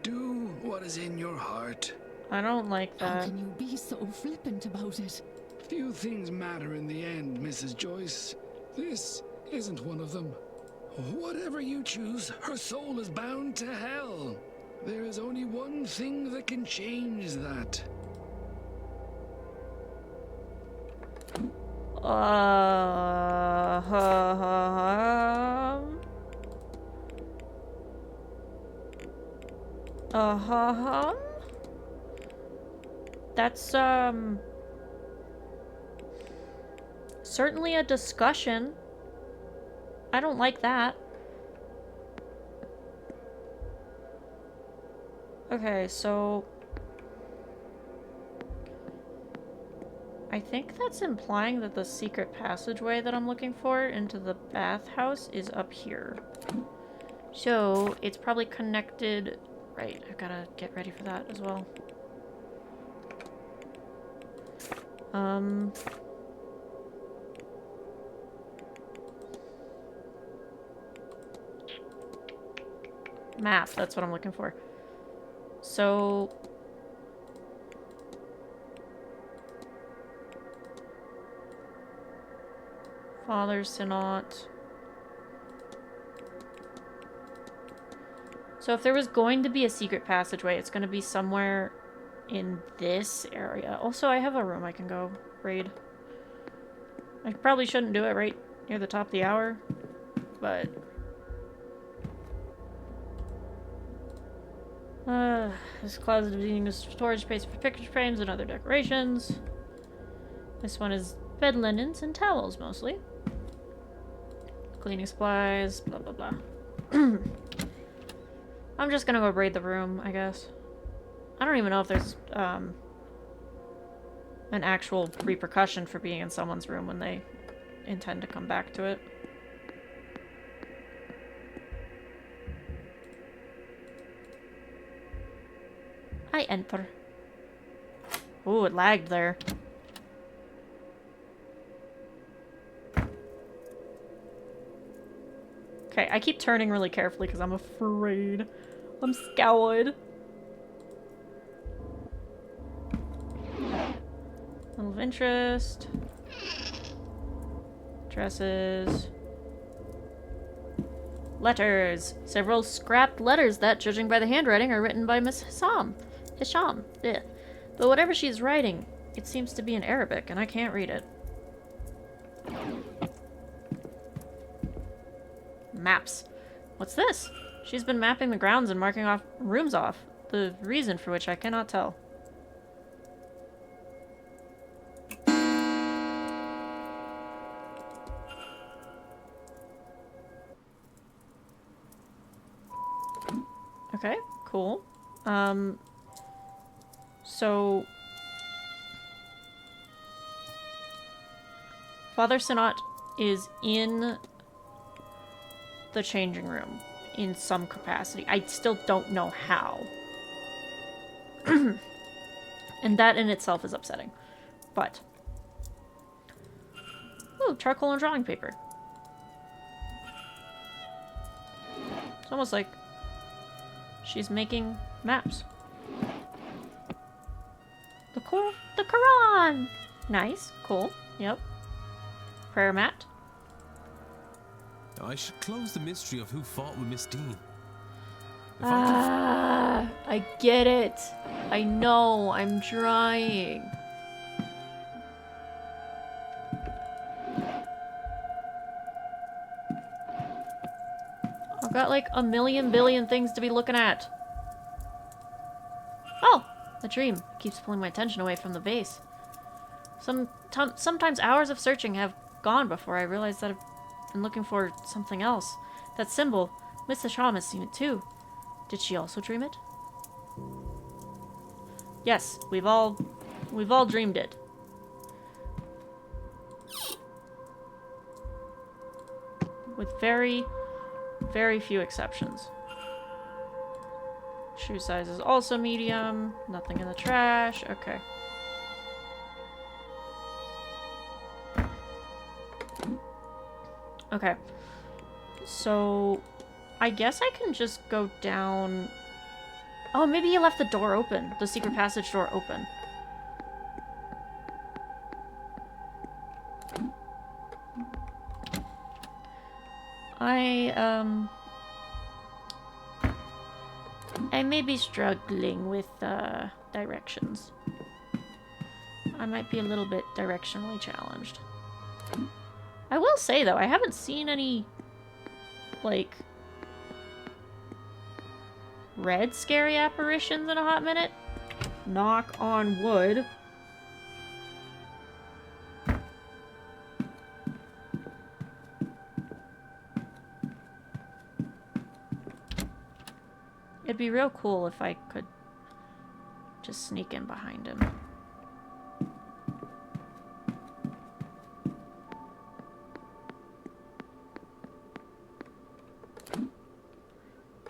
do what is in your heart. I don't like that. How can you be so flippant about it? Few things matter in the end, Mrs. Joyce. This isn't one of them. Whatever you choose, her soul is bound to hell. There is only one thing that can change that. That's, certainly a discussion. I don't like that. Okay, so... I think that's implying that the secret passageway that I'm looking for into the bathhouse is up here. So, it's probably connected... Right, I've gotta get ready for that as well. Map, that's what I'm looking for. So... Father Synod. So if there was going to be a secret passageway, it's going to be somewhere in this area. Also, I have a room I can go raid. I probably shouldn't do it right near the top of the hour, but... this closet is being a storage space for picture frames and other decorations. This one is bed linens and towels, mostly. Cleaning supplies, blah, blah, blah. I'm just gonna go raid the room, I guess. I don't even know if there's, an actual repercussion for being in someone's room when they intend to come back to it. I enter. Ooh, it lagged there. Okay, I keep turning really carefully because I'm afraid. I'm scared. Level of interest. Dresses. Letters. Several scrapped letters that, judging by the handwriting, are written by Miss Hisham. Yeah. But whatever she's writing, it seems to be in Arabic, and I can't read it. Maps. What's this? She's been mapping the grounds and marking off rooms off. The reason for which I cannot tell. Okay, cool. So... Father Synod is in the changing room in some capacity. I still don't know how. And that in itself is upsetting. But... Ooh, charcoal and drawing paper. It's almost like she's making maps. The Quran! Nice. Cool. Yep. Prayer mat. I should close the mystery of who fought with Miss Dean. I get it. I know. I'm trying. I've got like a million billion things to be looking at. Oh! The dream keeps pulling my attention away from the base. Sometimes hours of searching have gone before I realize that I've been looking for something else. That symbol, Miss Shaw has seen it too. Did she also dream it? Yes, we've all dreamed it. With very, very few exceptions. Shoe size is also medium. Nothing in the trash. Okay. Okay. So, I guess I can just go down... Oh, maybe he left the door open. The secret passage door open. I may be struggling with directions. I might be a little bit directionally challenged. I will say, though, I haven't seen any, like, red scary apparitions in a hot minute. Knock on wood. It'd be real cool if I could just sneak in behind him.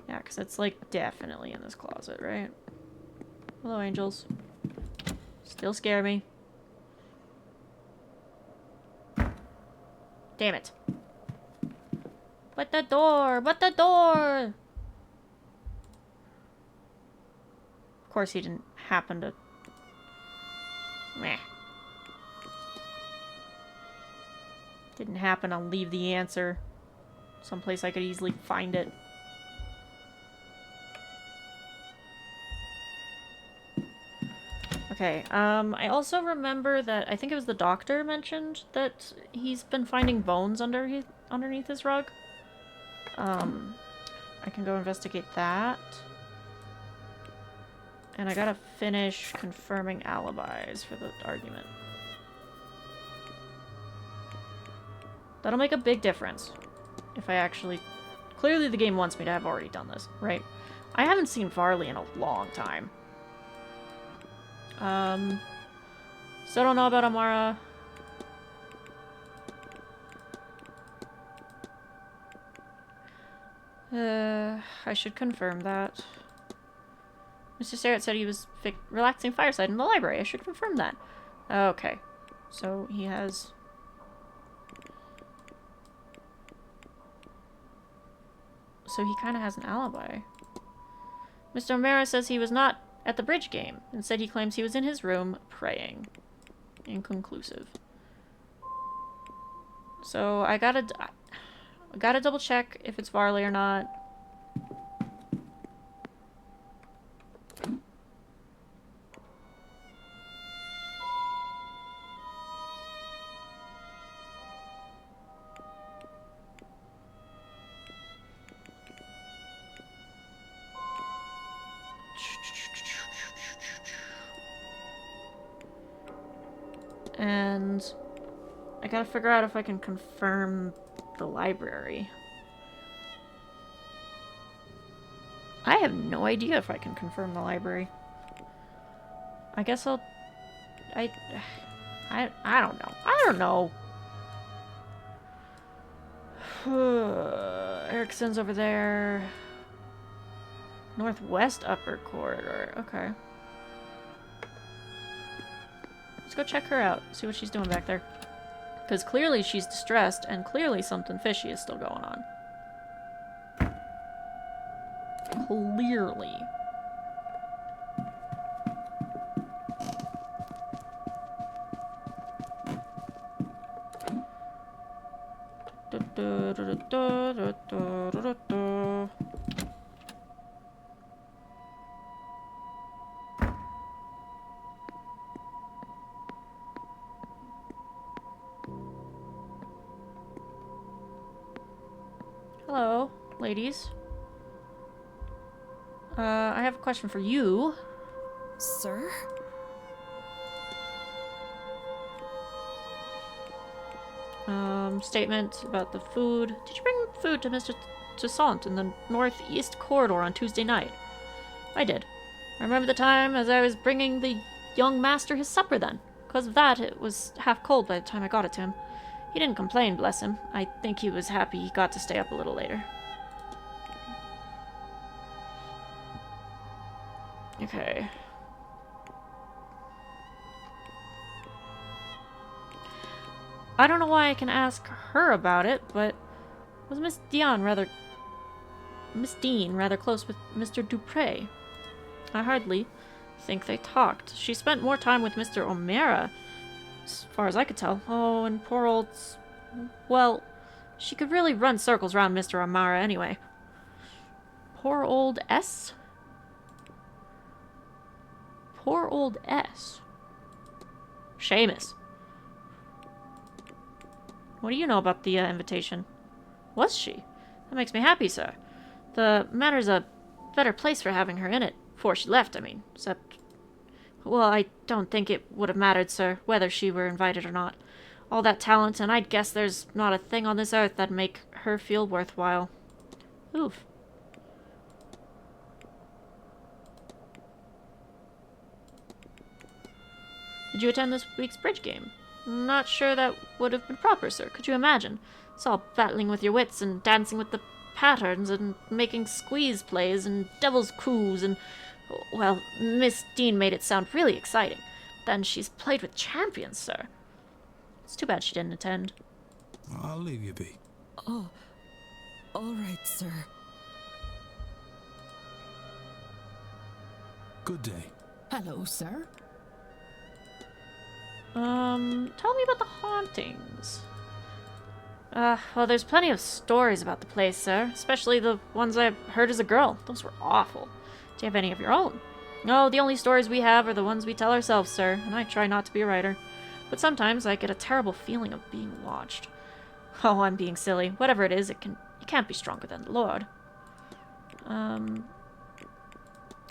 Yeah, because it's like definitely in this closet, right? Hello, angels. Still scare me. Damn it. But the door! But the door! Of course he didn't happen to... Meh. Didn't happen to leave the answer someplace I could easily find it. Okay, I also remember that I think it was the doctor mentioned that he's been finding bones underneath his rug. I can go investigate that. And I gotta finish confirming alibis for the argument. That'll make a big difference. If I actually... Clearly the game wants me to have already done this, right? I haven't seen Varley in a long time. Still don't know about Amara. I should confirm that. Mr. Starrett said he was relaxing fireside in the library. I should confirm that. Okay. So he has... So he kind of has an alibi. Mr. O'Mara says he was not at the bridge game. Instead, he claims he was in his room praying. Inconclusive. So I gotta double check if it's Varley or not. And I gotta figure out if I can confirm the library. I have no idea if I can confirm the library. I guess I'll... I don't know. I don't know. Erickson's over there. Northwest upper corridor. Okay. Let's go check her out. See what she's doing back there. Because clearly she's distressed, and clearly something fishy is still going on. Clearly. Hello, ladies. I have a question for you. Sir? Statement about the food. Did you bring food to Mr. Toussaint in the northeast corridor on Tuesday night? I did. I remember the time as I was bringing the young master his supper then. Because of that, it was half cold by the time I got it to him. He didn't complain, bless him. I think he was happy he got to stay up a little later. Okay. I don't know why I can ask her about it, but was Miss Dean rather close with Mr. Dupre? I hardly think they talked. She spent more time with Mr. O'Mara, as far as I could tell. Oh, and poor old... Well, she could really run circles around Mr. O'Mara anyway. Poor old S? Poor old S. Seamus. What do you know about the invitation? Was she? That makes me happy, sir. The manor's a better place for having her in it. Before she left, I mean. Except... Well, I don't think it would have mattered, sir, whether she were invited or not. All that talent, and I'd guess there's not a thing on this earth that'd make her feel worthwhile. Oof. Did you attend this week's bridge game? Not sure that would have been proper, sir. Could you imagine? It's all battling with your wits and dancing with the patterns and making squeeze plays and devil's coups and... Well, Miss Dean made it sound really exciting. Then she's played with champions, sir. It's too bad she didn't attend. I'll leave you be. Oh, all right, sir. Good day. Hello, sir. Tell me about the hauntings. Well, there's plenty of stories about the place, sir. Especially the ones I heard as a girl. Those were awful. Do you have any of your own? No, the only stories we have are the ones we tell ourselves, sir, and I try not to be a writer. But sometimes I get a terrible feeling of being watched. Oh, I'm being silly. Whatever it is, it can't be stronger than the Lord.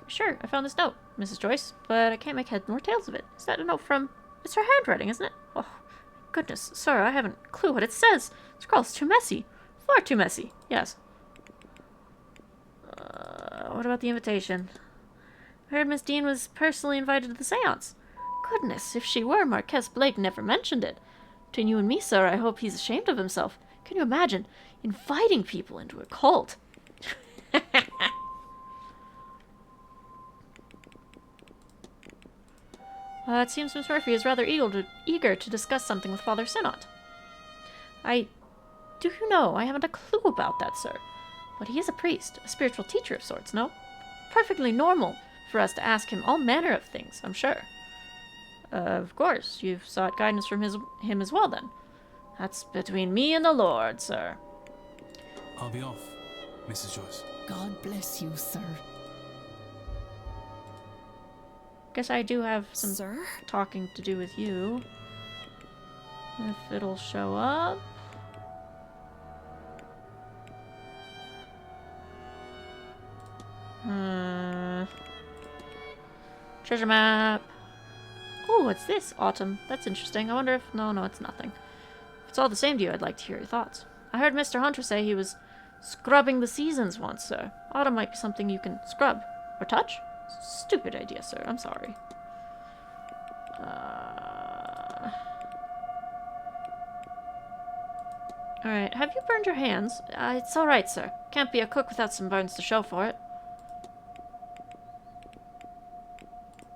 Sure, I found this note, Mrs. Joyce, but I can't make head nor tails of it. Is that a note from... It's her handwriting, isn't it? Oh, goodness, sir, I haven't a clue what it says. The scrawl's too messy. Far too messy, yes. What about the invitation? I heard Miss Dean was personally invited to the seance. Goodness, if she were, Marquess Blake never mentioned it. Between you and me, sir, I hope he's ashamed of himself. Can you imagine inviting people into a cult? It seems Miss Murphy is rather eager to discuss something with Father Sinnott. Do you know, I haven't a clue about that, sir. But he is a priest, a spiritual teacher of sorts, no? Perfectly normal for us to ask him all manner of things, I'm sure. Of course, you've sought guidance from him as well, then. That's between me and the Lord, sir. I'll be off, Mrs. Joyce. God bless you, sir. Guess I do have some talking to do with you. If it'll show up. Treasure map. Oh, what's this? Autumn. That's interesting. I wonder if... No, it's nothing. If it's all the same to you, I'd like to hear your thoughts. I heard Mr. Hunter say he was scrubbing the seasons once, sir. Autumn might be something you can scrub. Or touch? Stupid idea, sir. I'm sorry. Alright, have you burned your hands? It's alright, sir. Can't be a cook without some burns to show for it.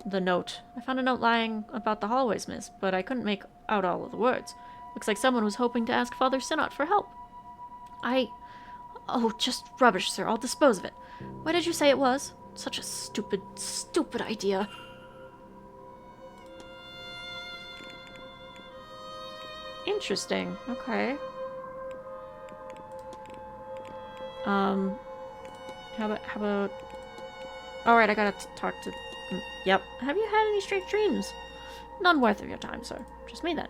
The note. I found a note lying about the hallways, miss, but I couldn't make out all of the words. Looks like someone was hoping to ask Father Synod for help. Oh, just rubbish, sir. I'll dispose of it. Why did you say it was? Such a stupid, stupid idea. Interesting. Okay. How about... Alright, I gotta talk to... Yep. Have you had any strange dreams? None worth of your time, sir. Just me, then.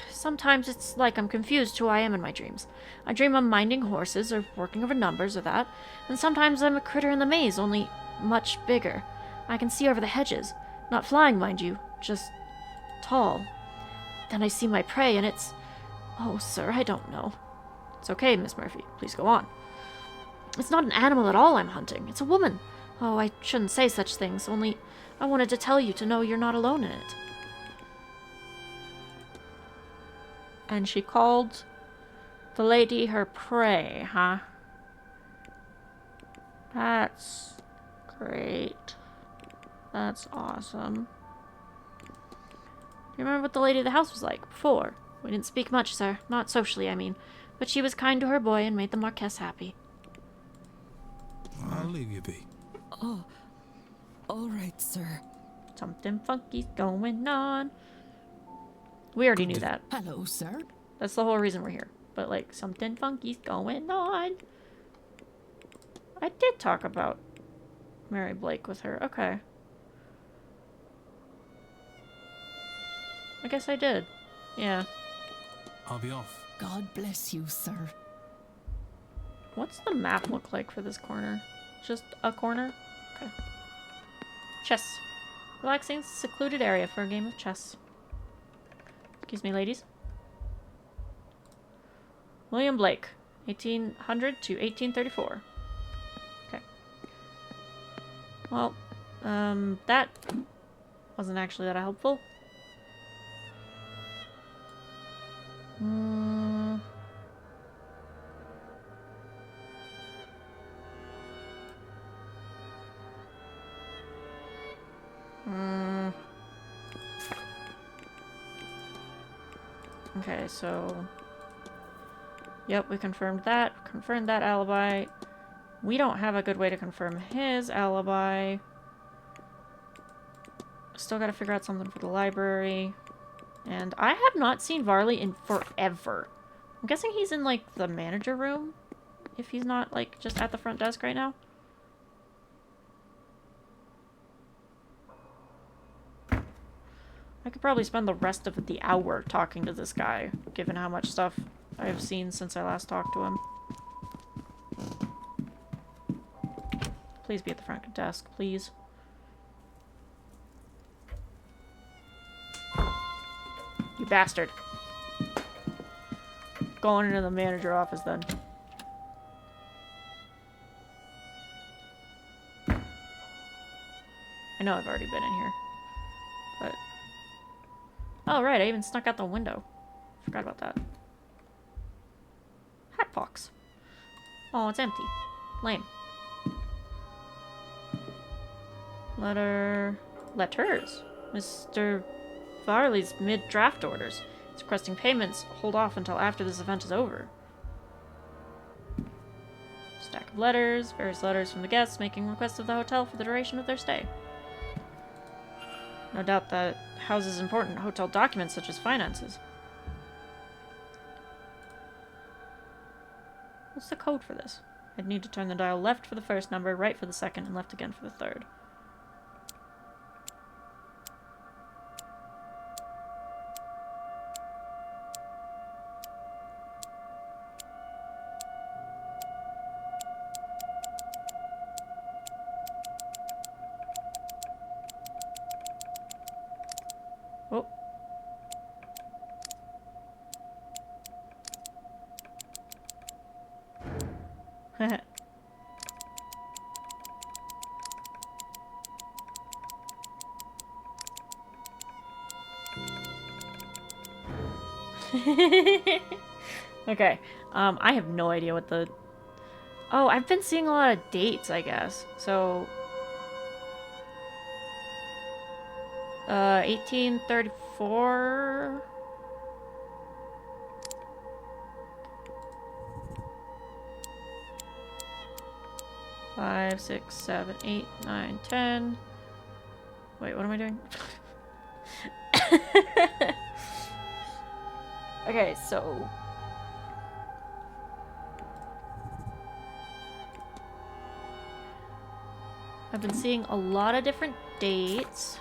Sometimes it's like I'm confused who I am in my dreams. I dream I'm minding horses, or working over numbers, or that. And sometimes I'm a critter in the maze, only much bigger. I can see over the hedges. Not flying, mind you. Just... tall. Then I see my prey, and it's... Oh, sir, I don't know. It's okay, Miss Murphy. Please go on. It's not an animal at all I'm hunting. It's a woman. Oh, I shouldn't say such things, only I wanted to tell you to know you're not alone in it. And she called the lady her prey, huh? That's great. That's awesome. You remember what the lady of the house was like before? We didn't speak much, sir. Not socially, I mean. But she was kind to her boy and made the Marquess happy. I'll leave you be. Oh, all right, sir. Something funky's going on. We already knew that. Hello, sir. That's the whole reason we're here. But, like, something funky's going on. I did talk about Mary Blake with her. Okay. I guess I did. Yeah. I'll be off. God bless you, sir. What's the map look like for this corner? Just a corner? Okay. Chess. Relaxing, secluded area for a game of chess. Excuse me, ladies. William Blake, 1800 to 1834. Okay. Well, that wasn't actually that helpful. Okay, so... Yep, we confirmed that. Confirmed that alibi. We don't have a good way to confirm his alibi. Still gotta figure out something for the library. And I have not seen Varley in forever. I'm guessing he's in, like, the manager room? If he's not, like, just at the front desk right now. I could probably spend the rest of the hour talking to this guy, given how much stuff I've seen since I last talked to him. Please be at the front desk, please. You bastard. Going into the manager office then. I know I've already been in here. But... Oh, right, I even snuck out the window. Forgot about that. Hat box. Oh, it's empty. Lame. Letters. Mr. Varley's mid-draft orders. He's requesting payments. Hold off until after this event is over. Stack of letters. Various letters from the guests making requests of the hotel for the duration of their stay. No doubt that houses important hotel documents such as finances. What's the code for this? I'd need to turn the dial left for the first number, right for the second, and left again for the third. Oh. Okay. I have no idea what the... Oh, I've been seeing a lot of dates, I guess. So... 1834... 5, 6, 7, 8, 9, 10. Wait, what am I doing? Okay, so... I've been seeing a lot of different dates.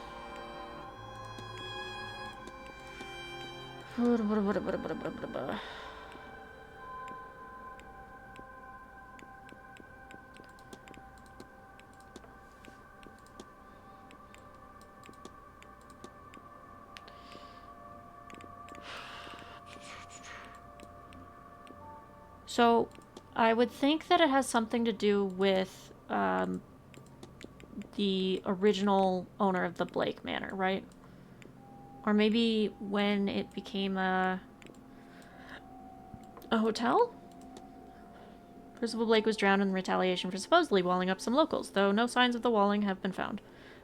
So, I would think that it has something to do with the original owner of the Blake Manor, right? Or maybe when it became a hotel? Percival Blake was drowned in retaliation for supposedly walling up some locals, though no signs of the walling have been found.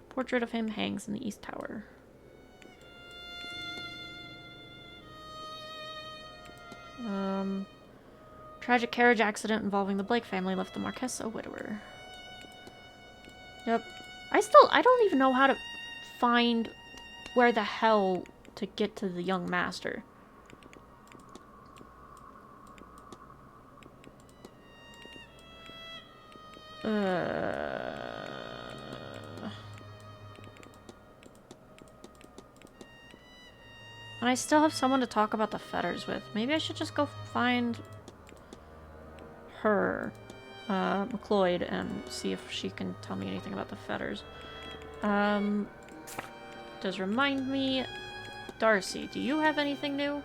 Portrait of him hangs in the East Tower. Tragic carriage accident involving the Blake family left the Marquess a widower. Yep. I don't even know how to find where the hell to get to the young master. And I still have someone to talk about the fetters with. Maybe I should just go find her, McLeod, and see if she can tell me anything about the fetters. Does remind me, Darcy, do you have anything new?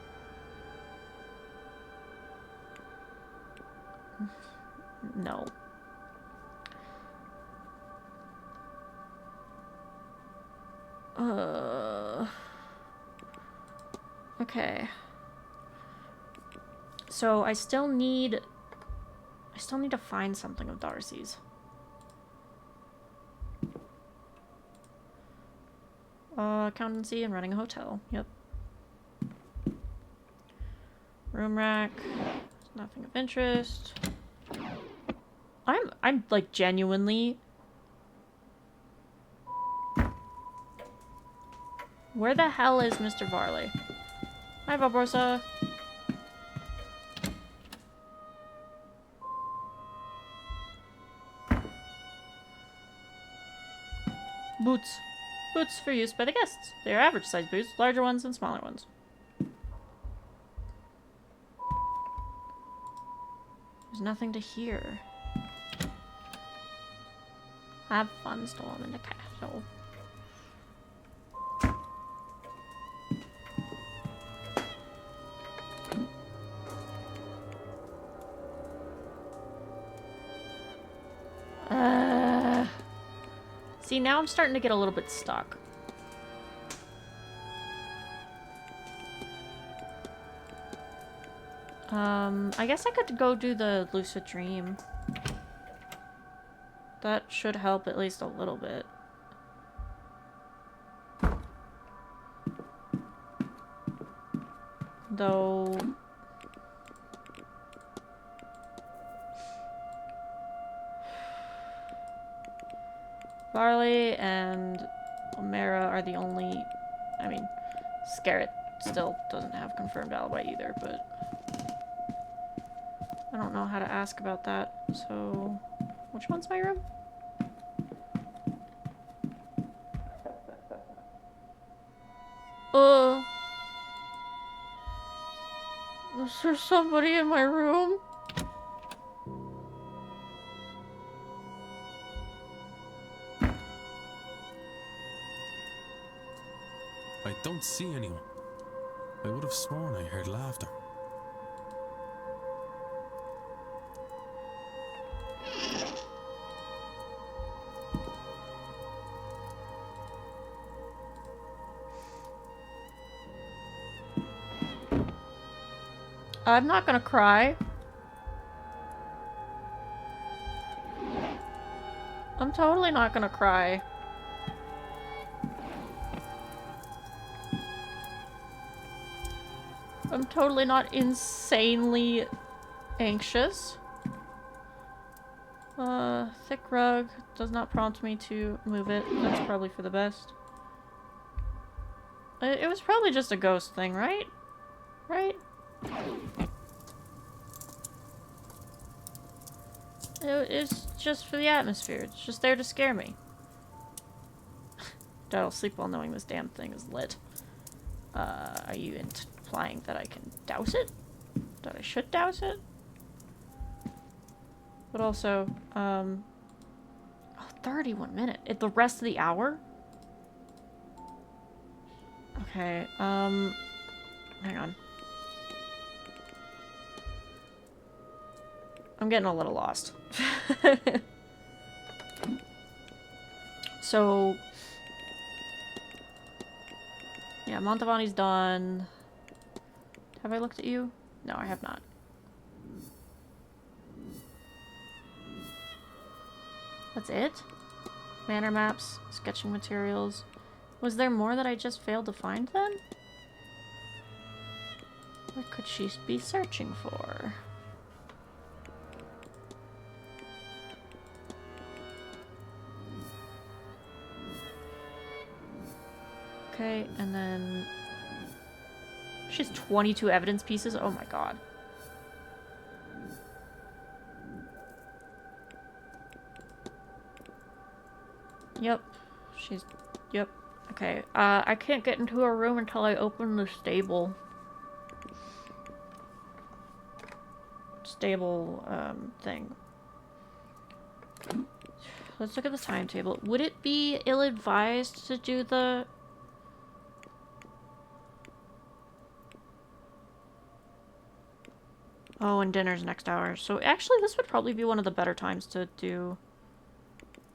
No. Okay. So I still need to find something of Darcy's. Accountancy and running a hotel. Yep. Room rack. Nothing of interest. I'm like genuinely... Where the hell is Mr. Varley? Hi, Barbosa. Boots. Boots for use by the guests. They are average size boots, larger ones and smaller ones. There's nothing to hear. Have fun, storm in the castle. See, now I'm starting to get a little bit stuck. I guess I could go do the lucid dream. That should help at least a little bit. Though... Barley and O'Mara are the only... I mean, Scarrett still doesn't have confirmed alibi either, but... I don't know how to ask about that, so... Which one's my room? Is there somebody in my room? I don't see anyone. I would have sworn I heard laughter. I'm not gonna cry. I'm totally not gonna cry. I'm totally not insanely anxious. Thick rug does not prompt me to move it. That's probably for the best. It was probably just a ghost thing, right? Right? It's just for the atmosphere. It's just there to scare me. I'll sleep while knowing this damn thing is lit. Are you implying that I can douse it? That I should douse it? But also, oh, 31 minutes. The rest of the hour? Okay, hang on. I'm getting a little lost. So, yeah, Montavani's done. Have I looked at you? No, I have not. That's it? Manor maps, sketching materials. Was there more that I just failed to find then? What could she be searching for? Okay, and then... She has 22 evidence pieces? Oh my god. Yep. Yep. Okay. I can't get into her room until I open the stable. Thing. Let's look at the timetable. Would it be ill-advised to do the... Oh, and dinner's next hour. So actually, this would probably be one of the better times to do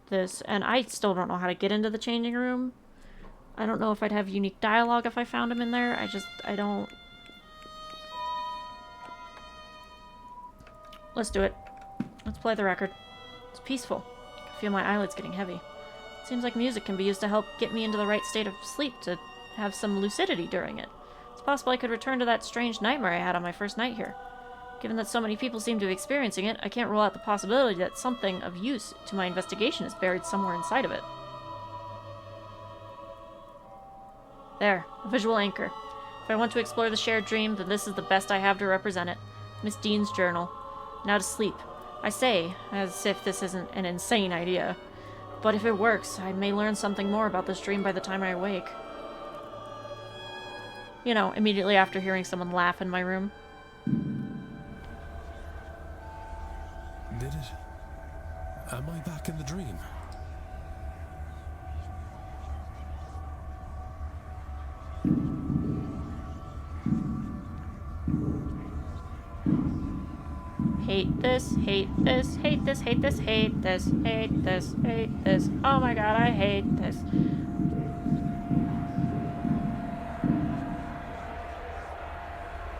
this. And I still don't know how to get into the changing room. I don't know if I'd have unique dialogue if I found him in there. I don't... Let's do it. Let's play the record. It's peaceful. I can feel my eyelids getting heavy. It seems like music can be used to help get me into the right state of sleep, to have some lucidity during it. It's possible I could return to that strange nightmare I had on my first night here. Given that so many people seem to be experiencing it, I can't rule out the possibility that something of use to my investigation is buried somewhere inside of it. There, a visual anchor. If I want to explore the shared dream, then this is the best I have to represent it. Miss Dean's journal. Now to sleep. I say, as if this isn't an insane idea. But if it works, I may learn something more about this dream by the time I awake. You know, immediately after hearing someone laugh in my room. Did it? Am I back in the dream? Hate this, hate this, hate this, hate this, hate this, hate this, hate this. Oh my god, I hate this.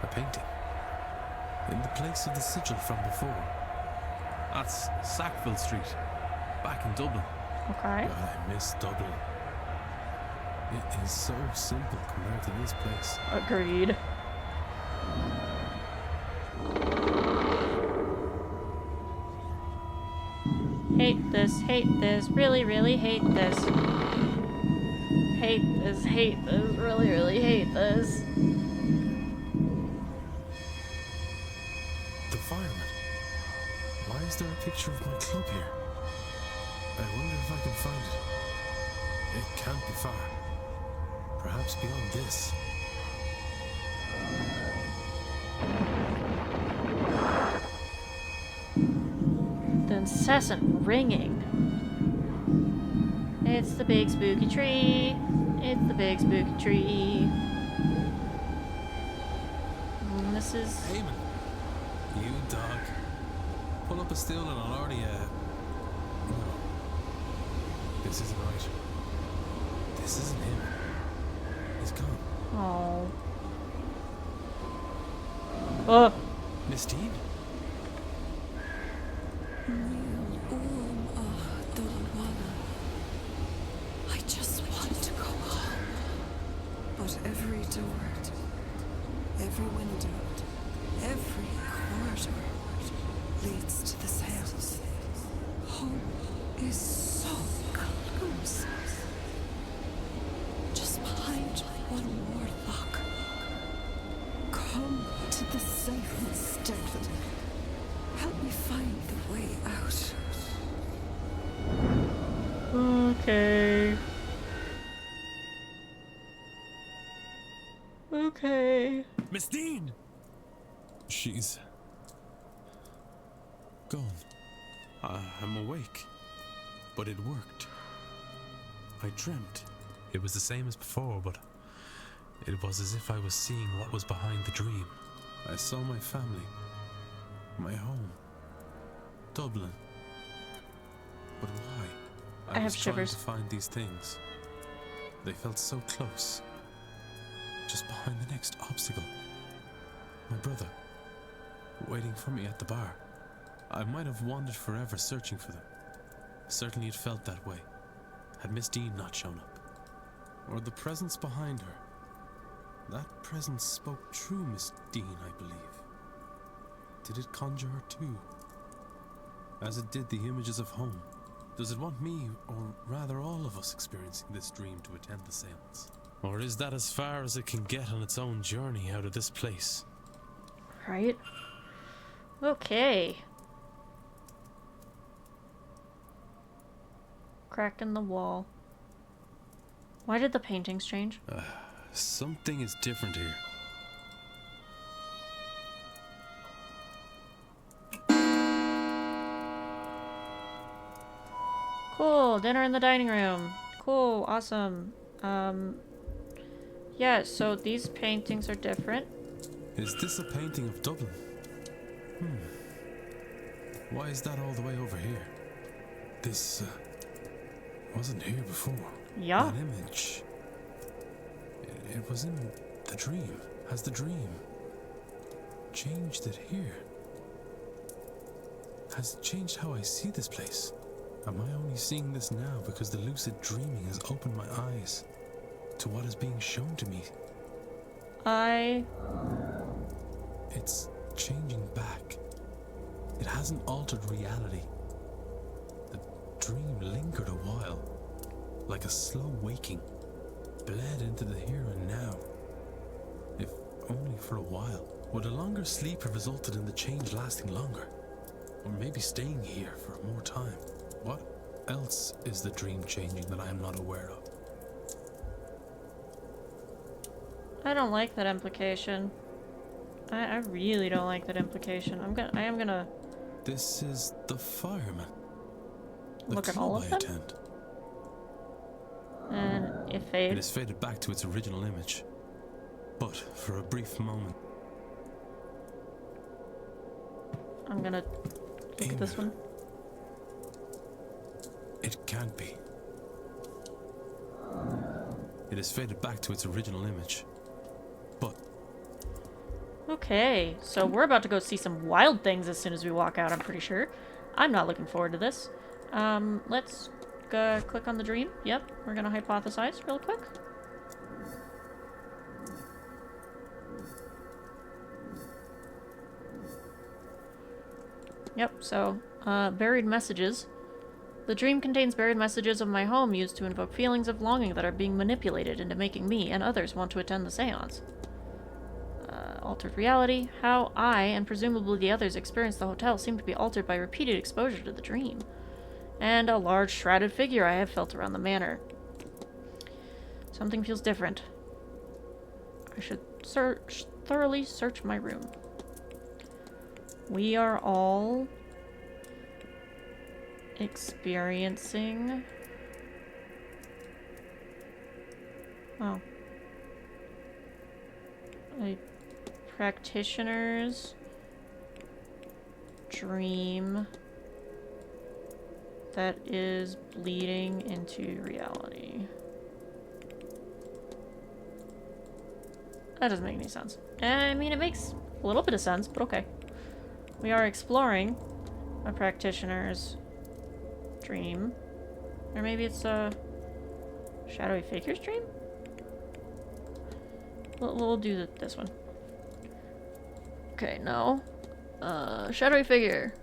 A painting. In the place of the sigil from before. That's Sackville Street, back in Dublin. Okay. God, I miss Dublin. It is so simple compared to this place. Agreed. Hate this, really, really hate this. Hate this, really, really hate this. The fireman. Why is there a picture of my club here? I wonder if I can find it. It can't be far. Perhaps beyond this. The incessant ringing. It's the big spooky tree. It's the big spooky tree. And this is... Heyman. You dog. Pull up a stool and I'll already, No. This isn't right. This isn't him. He's gone. Oh. Miss Dean? I just want to go home. But every door, every window, every corridor leads to this house. Home is so close. Just behind one more lock. Come to the safe instead. Help me find the way out. Okay. Okay. Miss Dean! She's gone. I'm awake. But it worked. I dreamt. It was the same as before, but it was as if I was seeing what was behind the dream. I saw my family. My home. Dublin. But why? I have was trying shivers. to find these things. They felt so close. Just behind the next obstacle. My brother. Waiting for me at the bar. I might have wandered forever searching for them. Certainly it felt that way. Had Miss Dean not shown up. Or the presence behind her. That presence spoke true, Miss Dean, I believe. Did it conjure her too? As it did the images of home. Does it want me, or rather all of us, experiencing this dream to attend the seance? Or is that as far as it can get on its own journey out of this place? Right? Okay. Crack in the wall. Why did the paintings change? Something is different here. Cool, dinner in the dining room. Cool, awesome. Yeah, so these paintings are different. Is this a painting of Dublin? Why is that all the way over here? This wasn't here before. Yeah. That image. It was in the dream. Has the dream changed it here? Has it changed how I see this place? Am I only seeing this now because the lucid dreaming has opened my eyes to what is being shown to me? It's changing back. It hasn't altered reality. The dream lingered a while, like a slow waking, bled into the here and now. If only for a while. Would a longer sleep have resulted in the change lasting longer? Or maybe staying here for more time? What else is the dream changing that I am not aware of? I don't like that implication. I really don't like that implication. I am gonna This is the fireman. The look at club all I of them. attend. And it It fades. has faded back to its original image. But for a brief moment, I'm gonna look at this one. it can't be. It has faded back to its original image. But Okay, so we're about to go see some wild things as soon as we walk out, I'm pretty sure. I'm not looking forward to this. Let's go click on the dream. Yep, we're gonna hypothesize real quick. Yep, so, buried messages. The dream contains buried messages of my home used to invoke feelings of longing that are being manipulated into making me and others want to attend the seance. Altered reality. How I, and presumably the others, experienced the hotel seem to be altered by repeated exposure to the dream. And a large shrouded figure I have felt around the manor. Something feels different. I should thoroughly search my room. We are all experiencing... Oh. A practitioner's dream that is bleeding into reality. That doesn't make any sense. I mean, it makes a little bit of sense, but okay. We are exploring a practitioner's dream. Or maybe it's a shadowy figure's dream? We'll do this one. Okay, no. Shadowy figure.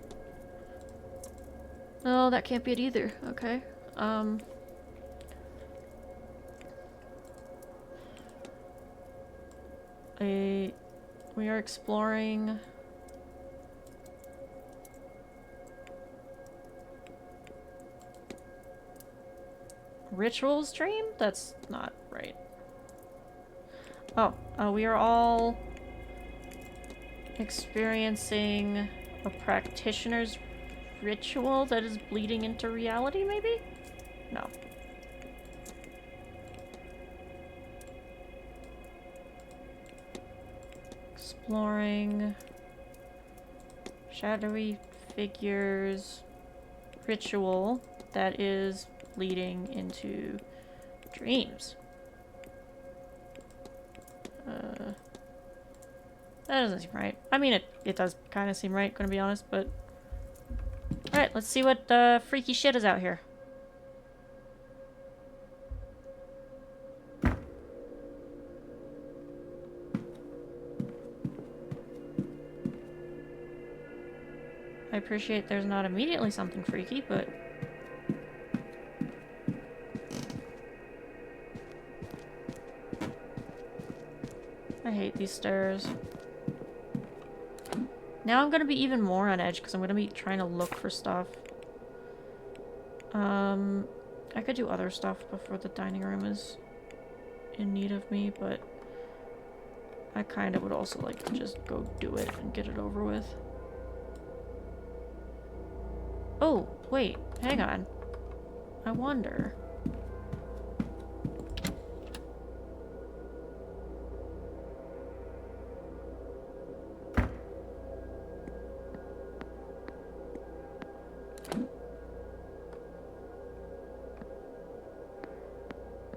No, that can't be it either. Okay. We are exploring rituals dream? That's not right. Oh, we are all experiencing a practitioner's ritual that is bleeding into reality, maybe? No. Exploring shadowy figures ritual that is bleeding into dreams. That doesn't seem right. I mean, it does kind of seem right, gonna be honest, but... Alright, let's see what freaky shit is out here. I appreciate there's not immediately something freaky, but... I hate these stairs. Now I'm gonna be even more on edge because I'm gonna be trying to look for stuff. I could do other stuff before the dining room is in need of me, but I kind of would also like to just go do it and get it over with. Oh, wait, hang on. I wonder.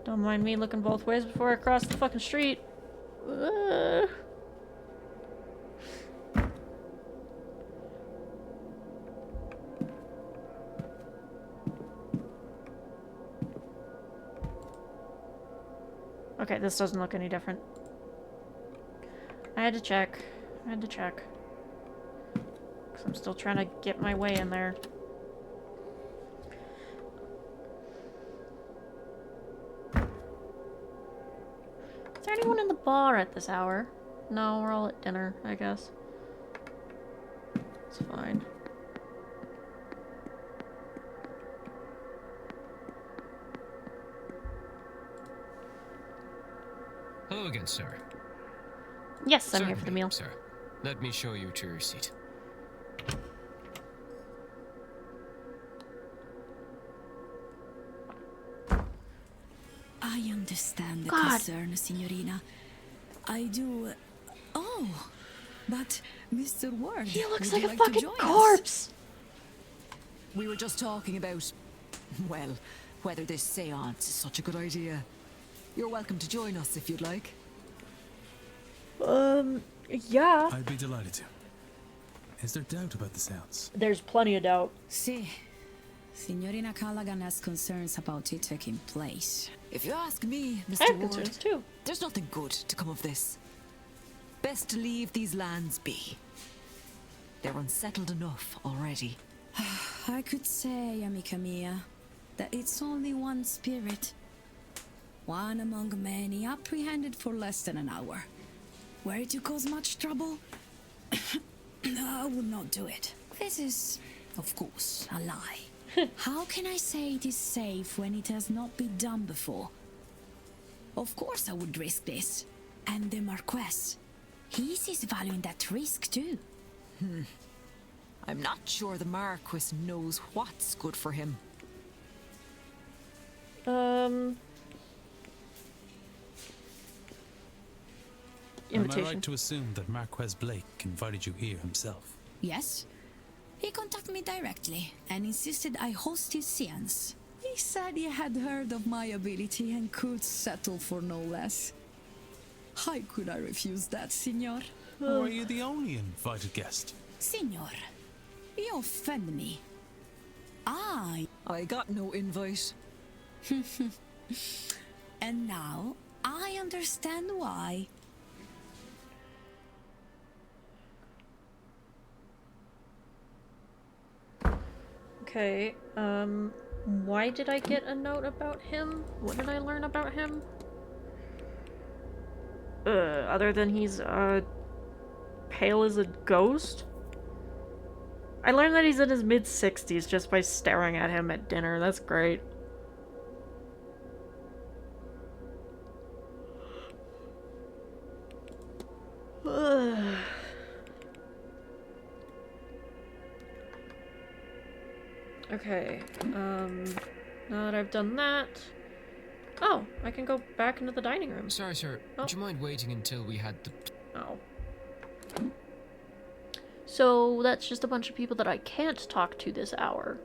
Don't mind me looking both ways before I cross the fucking street. Okay, this doesn't look any different. I had to check. Because I'm still trying to get my way in there. Is there anyone in the bar at this hour? No, we're all at dinner, I guess. It's fine. Hello again, sir. Yes, I'm here for the meal. Sir, let me show you to your seat. I understand the concern, Signorina. I do. Oh, but Mr. Ward, he looks would like you a fucking corpse. We were just talking about, well, whether this seance is such a good idea. You're welcome to join us if you'd like. Yeah. I'd be delighted to. Is there doubt about the seance? There's plenty of doubt. See, Signorina Callaghan has concerns about it taking place. If you ask me, I Mr. have Ward, concerns too. there's nothing good to come of this. Best to leave these lands be. They're unsettled enough already. I could say, amica mia, that it's only one spirit. One among many, apprehended for less than an hour. Were it to cause much trouble? I would not do it. This is, of course, a lie. How can I say it is safe when it has not been done before? Of course I would risk this. And the Marquess, he sees value in that risk too. I'm not sure the Marquis knows what's good for him. Invitation. Am I right to assume that Marquess Blake invited you here himself? Yes. He contacted me directly and insisted I host his seance. He said he had heard of my ability and could settle for no less. How could I refuse that, Signor? Or are you the only invited guest? Signor, you offend me. I got no invite. And now I understand why. Okay, why did I get a note about him? What did I learn about him? Other than he's, pale as a ghost? I learned that he's in his mid-60s just by staring at him at dinner. That's great. Okay, now that I've done that... Oh, I can go back into the dining room. Sorry, sir. Would you mind waiting until we had the... Oh. So, that's just a bunch of people that I can't talk to this hour.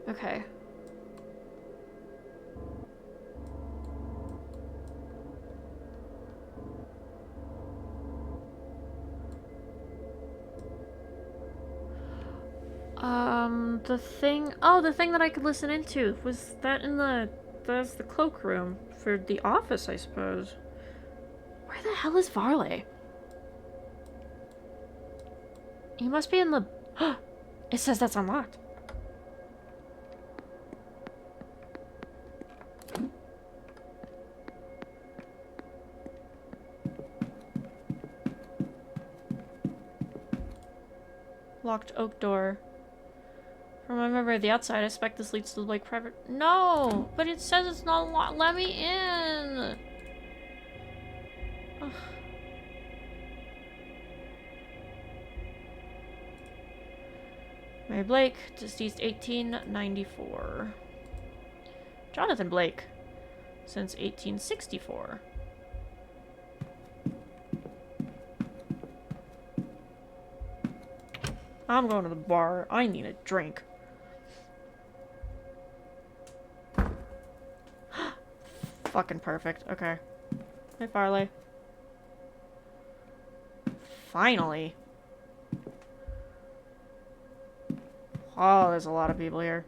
Okay. The thing that I could listen into, was that in that's the cloakroom for the office, I suppose. Where the hell is Varley? He must be in the... It says that's unlocked. Locked oak door. From my memory of the outside, I suspect this leads to the Blake private... No! But it says it's not locked. Let me in! Ugh. Mary Blake, deceased 1894. Jonathan Blake, since 1864. I'm going to the bar. I need a drink. Fucking perfect. Okay. Hey, Farley. Finally. Oh, there's a lot of people here.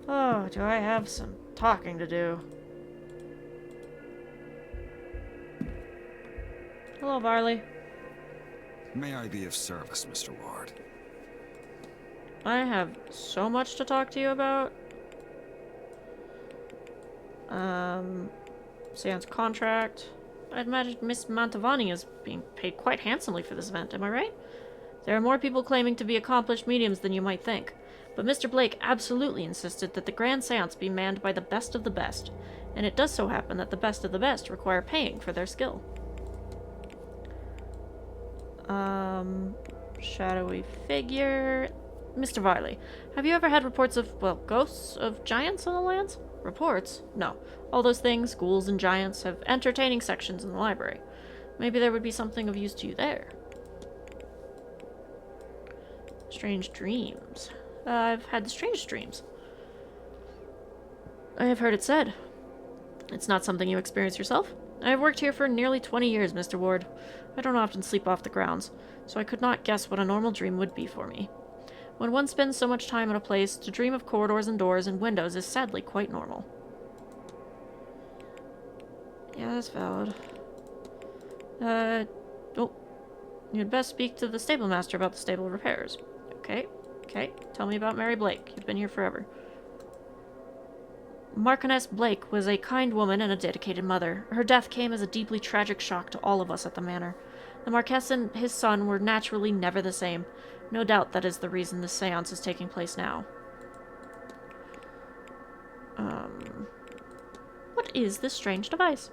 Oh, do I have some talking to do? Hello, Varley. May I be of service, Mr. Ward? I have so much to talk to you about. Seance contract. I'd imagine Miss Mantovani is being paid quite handsomely for this event, am I right? There are more people claiming to be accomplished mediums than you might think, but Mr. Blake absolutely insisted that the grand seance be manned by the best of the best, and it does so happen that the best of the best require paying for their skill. Shadowy figure. Mr. Varley, have you ever had reports of, well, ghosts of giants on the lands? Reports? No. All those things, ghouls and giants, have entertaining sections in the library. Maybe there would be something of use to you there. Strange dreams. I've had the strangest dreams. I have heard it said. It's not something you experience yourself? I have worked here for nearly 20 years, Mr. Ward. I don't often sleep off the grounds, so I could not guess what a normal dream would be for me. When one spends so much time in a place, to dream of corridors and doors and windows is sadly quite normal. Yeah, that's valid. Oh. You'd best speak to the stable master about the stable repairs. Okay. Tell me about Mary Blake. You've been here forever. Marchioness Blake was a kind woman and a dedicated mother. Her death came as a deeply tragic shock to all of us at the manor. The Marquess and his son were naturally never the same. No doubt that is the reason this seance is taking place now. What is this strange device?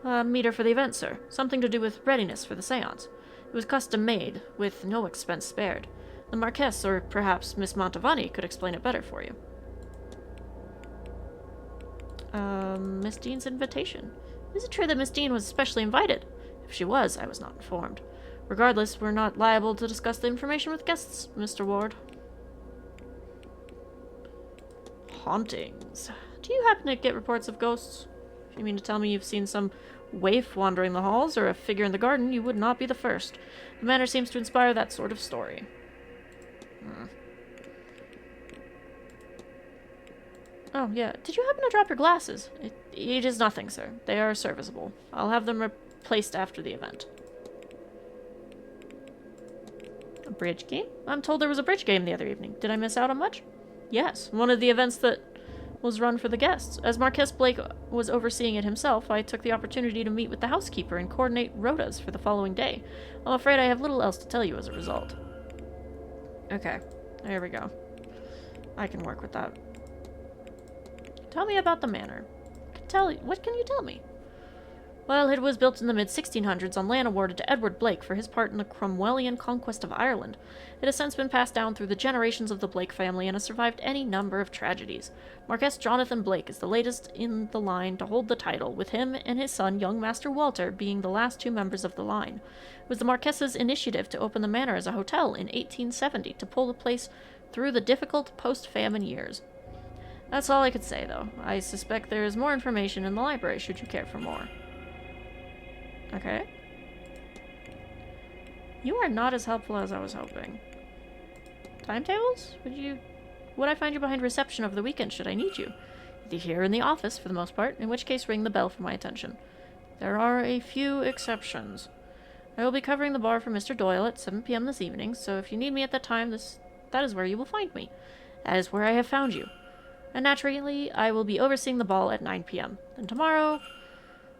A meter for the event, sir. Something to do with readiness for the seance. It was custom-made, with no expense spared. The Marquess, or perhaps Miss Mantovani, could explain it better for you. Miss Dean's invitation. Is it true that Miss Dean was especially invited? If she was, I was not informed. Regardless, we're not liable to discuss the information with guests, Mr. Ward. Hauntings. Do you happen to get reports of ghosts? If you mean to tell me you've seen some waif wandering the halls or a figure in the garden, you would not be the first. The manor seems to inspire that sort of story. Oh, yeah. Did you happen to drop your glasses? It is nothing, sir. They are serviceable. I'll have them replaced after the event. A bridge game? I'm told there was a bridge game the other evening. Did I miss out on much? Yes, one of the events that was run for the guests. As Marquess Blake was overseeing it himself, I took the opportunity to meet with the housekeeper and coordinate rotas for the following day. I'm afraid I have little else to tell you as a result. Okay, there we go. I can work with that. Tell me about the manor. What can you tell me? Well, it was built in the mid-1600s on land awarded to Edward Blake for his part in the Cromwellian conquest of Ireland. It has since been passed down through the generations of the Blake family and has survived any number of tragedies. Marquess Jonathan Blake is the latest in the line to hold the title, with him and his son, young Master Walter, being the last two members of the line. It was the Marquess's initiative to open the manor as a hotel in 1870 to pull the place through the difficult post-famine years. That's all I could say, though. I suspect there is more information in the library, should you care for more. Okay. You are not as helpful as I was hoping. Timetables? Would I find you behind reception over the weekend should I need you? Either here in the office, for the most part, in which case ring the bell for my attention. There are a few exceptions. I will be covering the bar for Mr. Doyle at 7 p.m. this evening, so if you need me at that time, that is where you will find me. That is where I have found you. And naturally, I will be overseeing the ball at 9 p.m. Then tomorrow,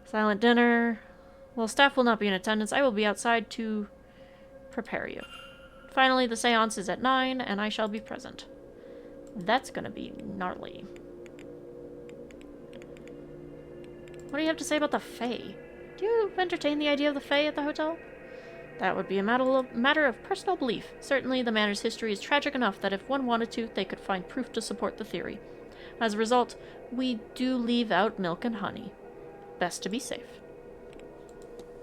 silent dinner. While staff will not be in attendance, I will be outside to prepare you. Finally, the seance is at 9, and I shall be present. That's gonna be gnarly. What do you have to say about the Fae? Do you entertain the idea of the Fae at the hotel? That would be a matter of personal belief. Certainly, the manor's history is tragic enough that if one wanted to, they could find proof to support the theory. As a result, we do leave out milk and honey. Best to be safe.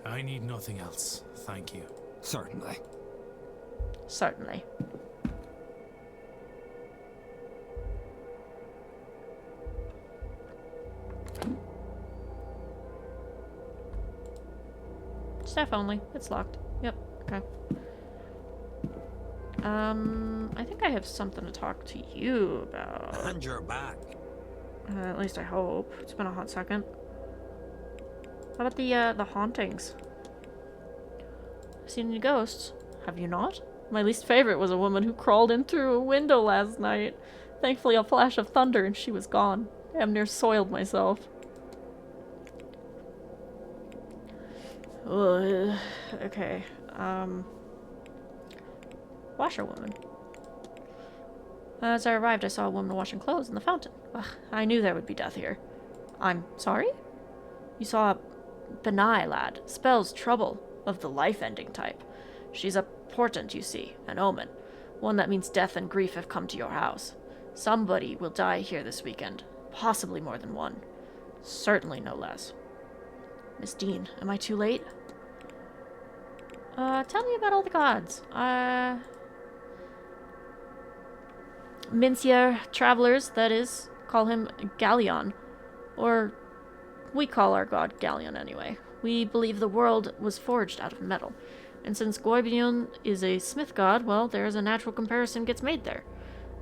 I need nothing else, thank you. Certainly. Certainly. Staff only. It's locked. Yep. Okay. I think I have something to talk to you about. And you're back. At least I hope. It's been a hot second. How about the hauntings? Seen any ghosts? Have you not? My least favorite was a woman who crawled in through a window last night. Thankfully, a flash of thunder and she was gone. Damn near soiled myself. Ugh. Okay. Washerwoman. As I arrived, I saw a woman washing clothes in the fountain. Ugh, I knew there would be death here. I'm sorry? You saw a Benai lad. Spells trouble, of the life-ending type. She's a portent, you see, an omen. One that means death and grief have come to your house. Somebody will die here this weekend. Possibly more than one. Certainly no less. Miss Dean, am I too late? Tell me about all the gods. Mincier travelers, that is, call him Galleon. Or, we call our god Galleon anyway. We believe the world was forged out of metal. And since Goibnion is a smith god, well, there's a natural comparison gets made there.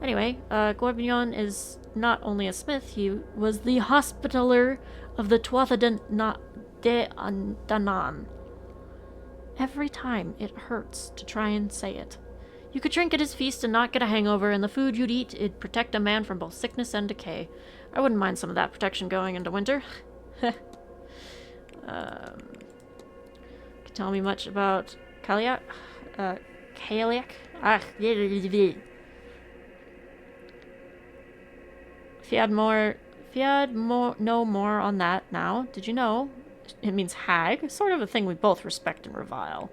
Anyway, Goibnion is not only a smith, he was the hospitaller of the Tuatha de Danann. Every time it hurts to try and say it. You could drink at his feast and not get a hangover, and the food you'd eat, it'd protect a man from both sickness and decay. I wouldn't mind some of that protection going into winter. Can tell me much about Kaliak? Kaliak? If you had know more on that now, did you know? It means hag, sort of a thing we both respect and revile.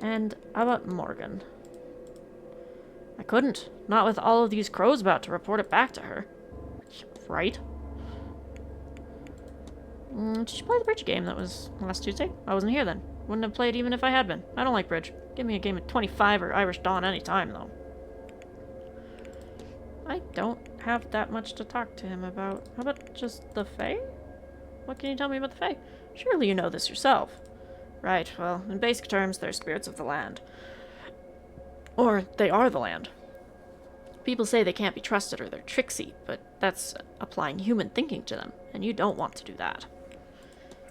And how about Morgan? I couldn't. Not with all of these crows about to report it back to her. Right? Did you play the bridge game that was last Tuesday? I wasn't here then. Wouldn't have played even if I had been. I don't like bridge. Give me a game of 25 or Irish Dawn anytime, though. I don't have that much to talk to him about. How about just the Fae? What can you tell me about the Fae? Surely you know this yourself. Right, well, in basic terms, they're spirits of the land. Or they are the land. People say they can't be trusted or they're tricksy, but that's applying human thinking to them, and you don't want to do that.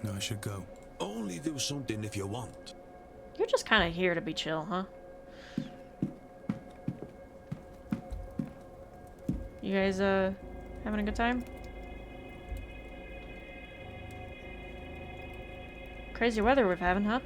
No, I should go. Only do something if you want. You're just kind of here to be chill, huh? You guys, having a good time? Crazy weather we're having, huh?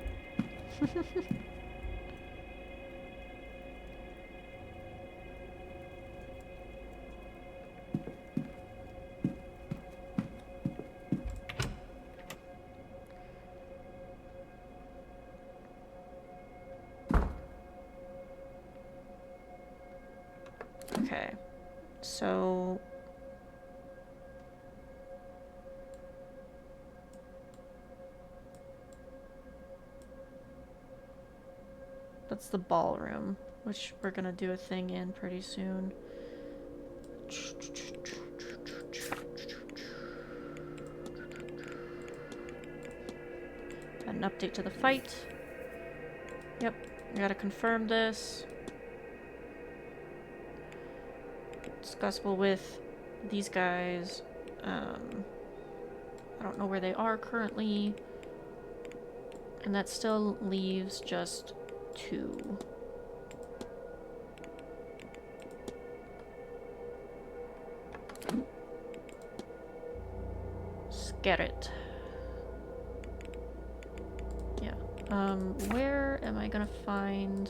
Okay, so that's the ballroom, which we're gonna do a thing in pretty soon. An update to the fight. Yep, I gotta confirm this. Discussable with these guys. I don't know where they are currently. And that still leaves just 2. Scarret. Yeah. Where am I gonna find...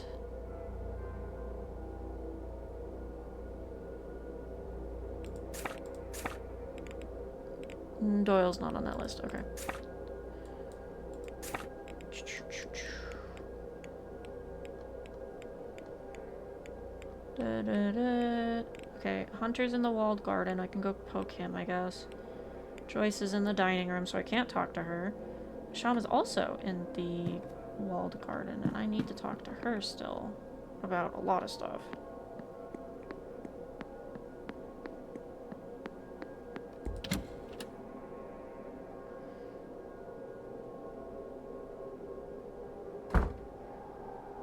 Doyle's not on that list, okay. Okay, Hunter's in the walled garden. I can go poke him, I guess. Joyce is in the dining room, so I can't talk to her. Sham is also in the walled garden, and I need to talk to her still about a lot of stuff.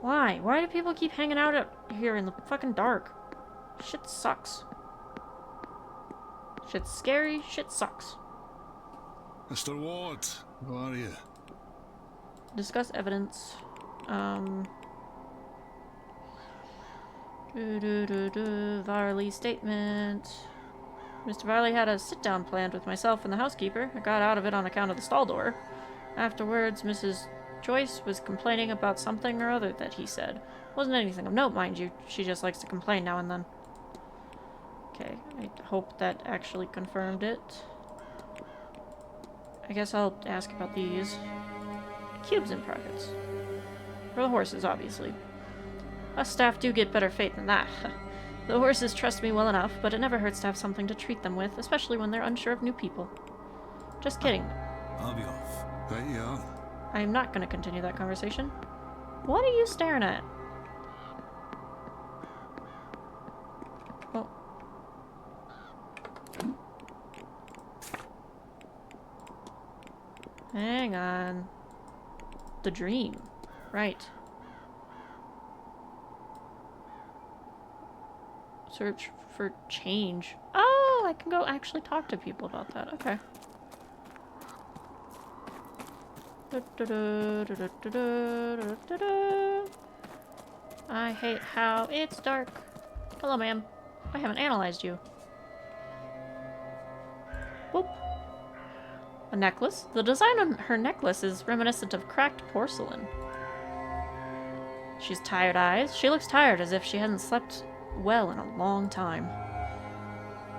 Why? Why do people keep hanging out up here in the fucking dark? Shit sucks. Shit's scary, shit sucks. Mr. Ward, how are you? Discuss evidence. Varley statement. Mr. Varley had a sit-down planned with myself and the housekeeper. I got out of it on account of the stall door. Afterwards, Mrs. Joyce was complaining about something or other that he said. Wasn't anything of note, mind you. She just likes to complain now and then. Okay, I hope that actually confirmed it. I guess I'll ask about these. Cubes in profits. For the horses, obviously. Us staff do get better fate than that. The horses trust me well enough, but it never hurts to have something to treat them with, especially when they're unsure of new people. Just kidding. I'll be off. Right you are. I am not going to continue that conversation. What are you staring at? Oh. Hang on. The dream. Right. Search for change. Oh, I can go actually talk to people about that. Okay. I hate how it's dark. Hello, ma'am. I haven't analyzed you. Whoop. A necklace? The design on her necklace is reminiscent of cracked porcelain. She's tired eyes. She looks tired, as if she hasn't slept well in a long time.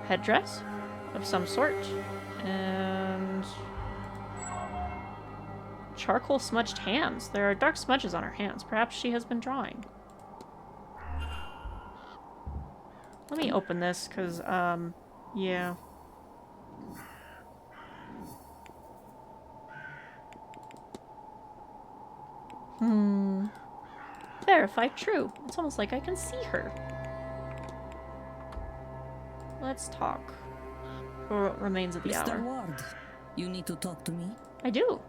Headdress of some sort. And charcoal smudged hands. There are dark smudges on her hands. Perhaps she has been drawing. Let me open this, because, yeah. Verified true. It's almost like I can see her. let's talk. For what remains of the hour. Mr. Ward, you need to talk to me? I do.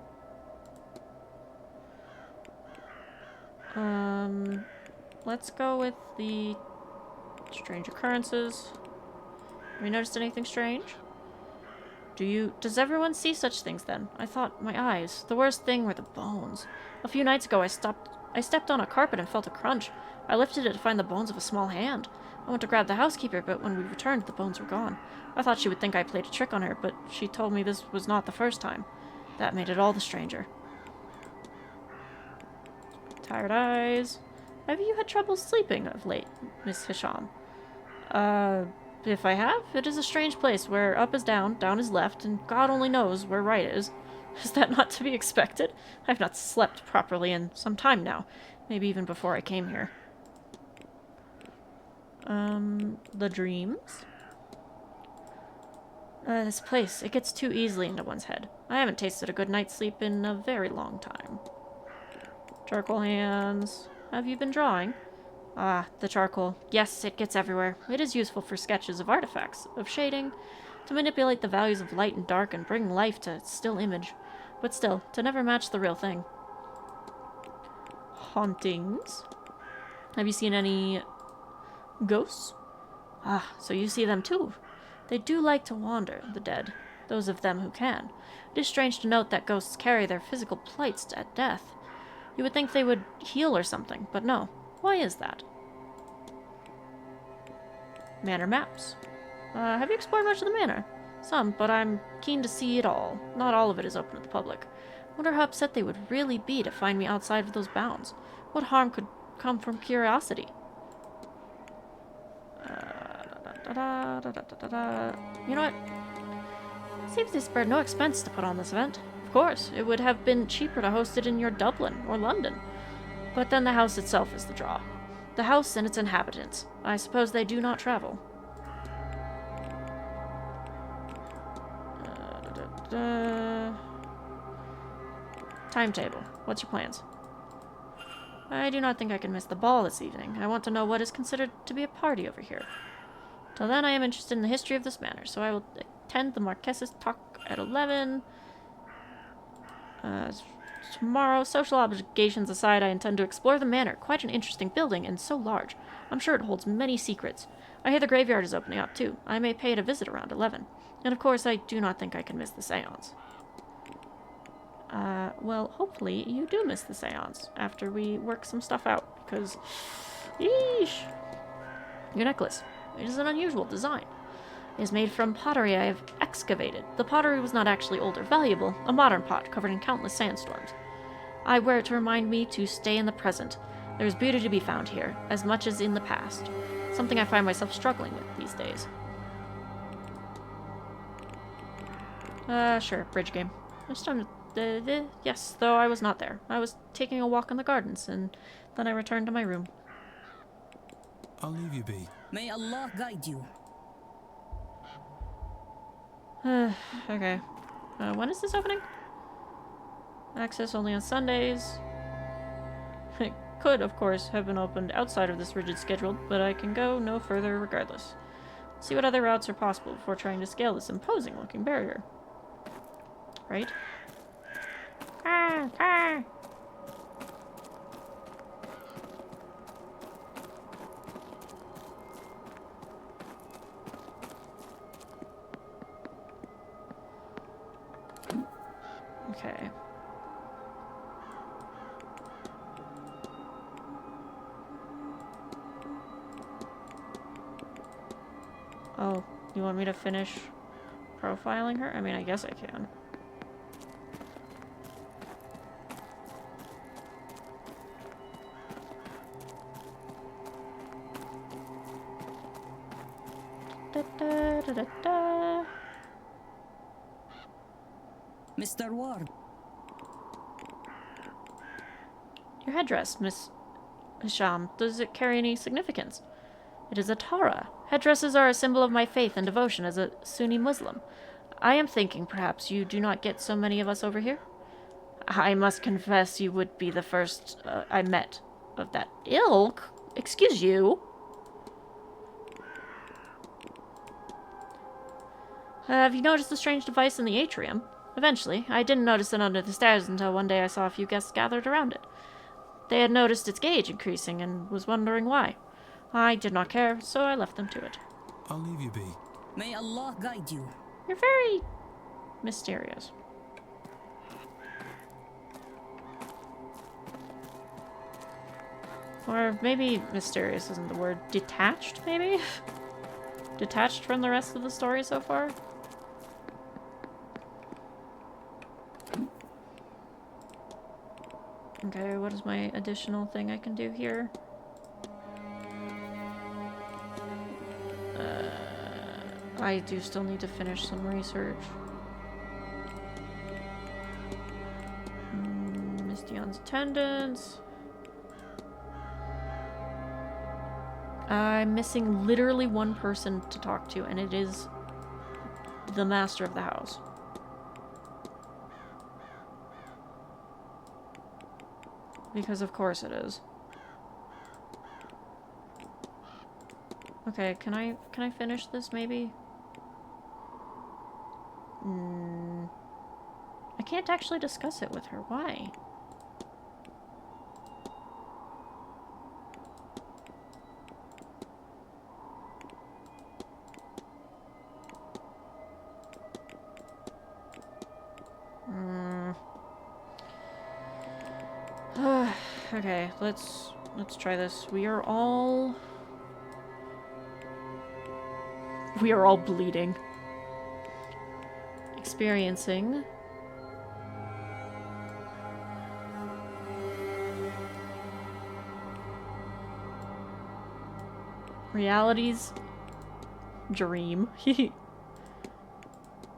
Let's go with the strange occurrences. Have you noticed anything strange? Does everyone see such things then? I thought my eyes. The worst thing were the bones. A few nights ago I stepped on a carpet and felt a crunch. I lifted it to find the bones of a small hand. I went to grab the housekeeper, but when we returned, the bones were gone. I thought she would think I played a trick on her, but she told me this was not the first time. That made it all the stranger. Tired eyes. Have you had trouble sleeping of late, Miss Hisham? If I have, it is a strange place where up is down, down is left, and God only knows where right is. Is that not to be expected? I have not slept properly in some time now. Maybe even before I came here. The dreams? This place, it gets too easily into one's head. I haven't tasted a good night's sleep in a very long time. Charcoal hands. Have you been drawing? Ah, the charcoal. Yes, it gets everywhere. It is useful for sketches of artifacts, of shading, to manipulate the values of light and dark and bring life to still image. But still, to never match the real thing. Hauntings. Have you seen any ghosts? Ah, so you see them too. They do like to wander, the dead. Those of them who can. It is strange to note that ghosts carry their physical plights at death. You would think they would heal or something, but no. Why is that? Manor maps. Have you explored much of the manor? Some, but I'm keen to see it all. Not all of it is open to the public. Wonder how upset they would really be to find me outside of those bounds. What harm could come from curiosity? You know what? Seems they spared no expense to put on this event. Of course, it would have been cheaper to host it in your Dublin or London. But then the house itself is the draw. The house and its inhabitants. I suppose they do not travel. Timetable. What's your plans? I do not think I can miss the ball this evening. I want to know what is considered to be a party over here. Till then, I am interested in the history of this manor, so I will attend the Marquess's talk at 11. Tomorrow, social obligations aside, I intend to explore the manor. Quite an interesting building, and so large. I'm sure it holds many secrets. I hear the graveyard is opening up, too. I may pay it a visit around 11. And of course, I do not think I can miss the seance. Well, hopefully you do miss the seance after we work some stuff out, because... Yeesh! Your necklace. It is an unusual design. It is made from pottery I have excavated. The pottery was not actually old or valuable, a modern pot covered in countless sandstorms. I wear it to remind me to stay in the present. There is beauty to be found here, as much as in the past. Something I find myself struggling with these days. Sure, bridge game. Just yes, though I was not there. I was taking a walk in the gardens, and then I returned to my room. I'll leave you be. May Allah guide you. Okay. When is this opening? Access only on Sundays. It could, of course, have been opened outside of this rigid schedule, but I can go no further regardless. See what other routes are possible before trying to scale this imposing-looking barrier. Right? Okay. Oh, you want me to finish profiling her? I mean, I guess I can. Mr. Ward. Your headdress, Miss Hisham, does it carry any significance? It is a Tara. Headdresses are a symbol of my faith and devotion as a Sunni Muslim. I am thinking perhaps you do not get so many of us over here? I must confess you would be the first I met of that ilk. Excuse you. Have you noticed the strange device in the atrium? Eventually. I didn't notice it under the stairs until one day I saw a few guests gathered around it. They had noticed its gauge increasing and was wondering why. I did not care, so I left them to it. I'll leave you be. May Allah guide you. You're very mysterious. Or maybe mysterious isn't the word. Detached, maybe? Detached from the rest of the story so far? Okay, what is my additional thing I can do here? I do still need to finish some research. Miss Dion's attendance. I'm missing literally one person to talk to, and it is the master of the house. Because of course it is. Okay, can I finish this maybe? I can't actually discuss it with her. Why? Okay, let's try this. We are all bleeding. Experiencing reality's dream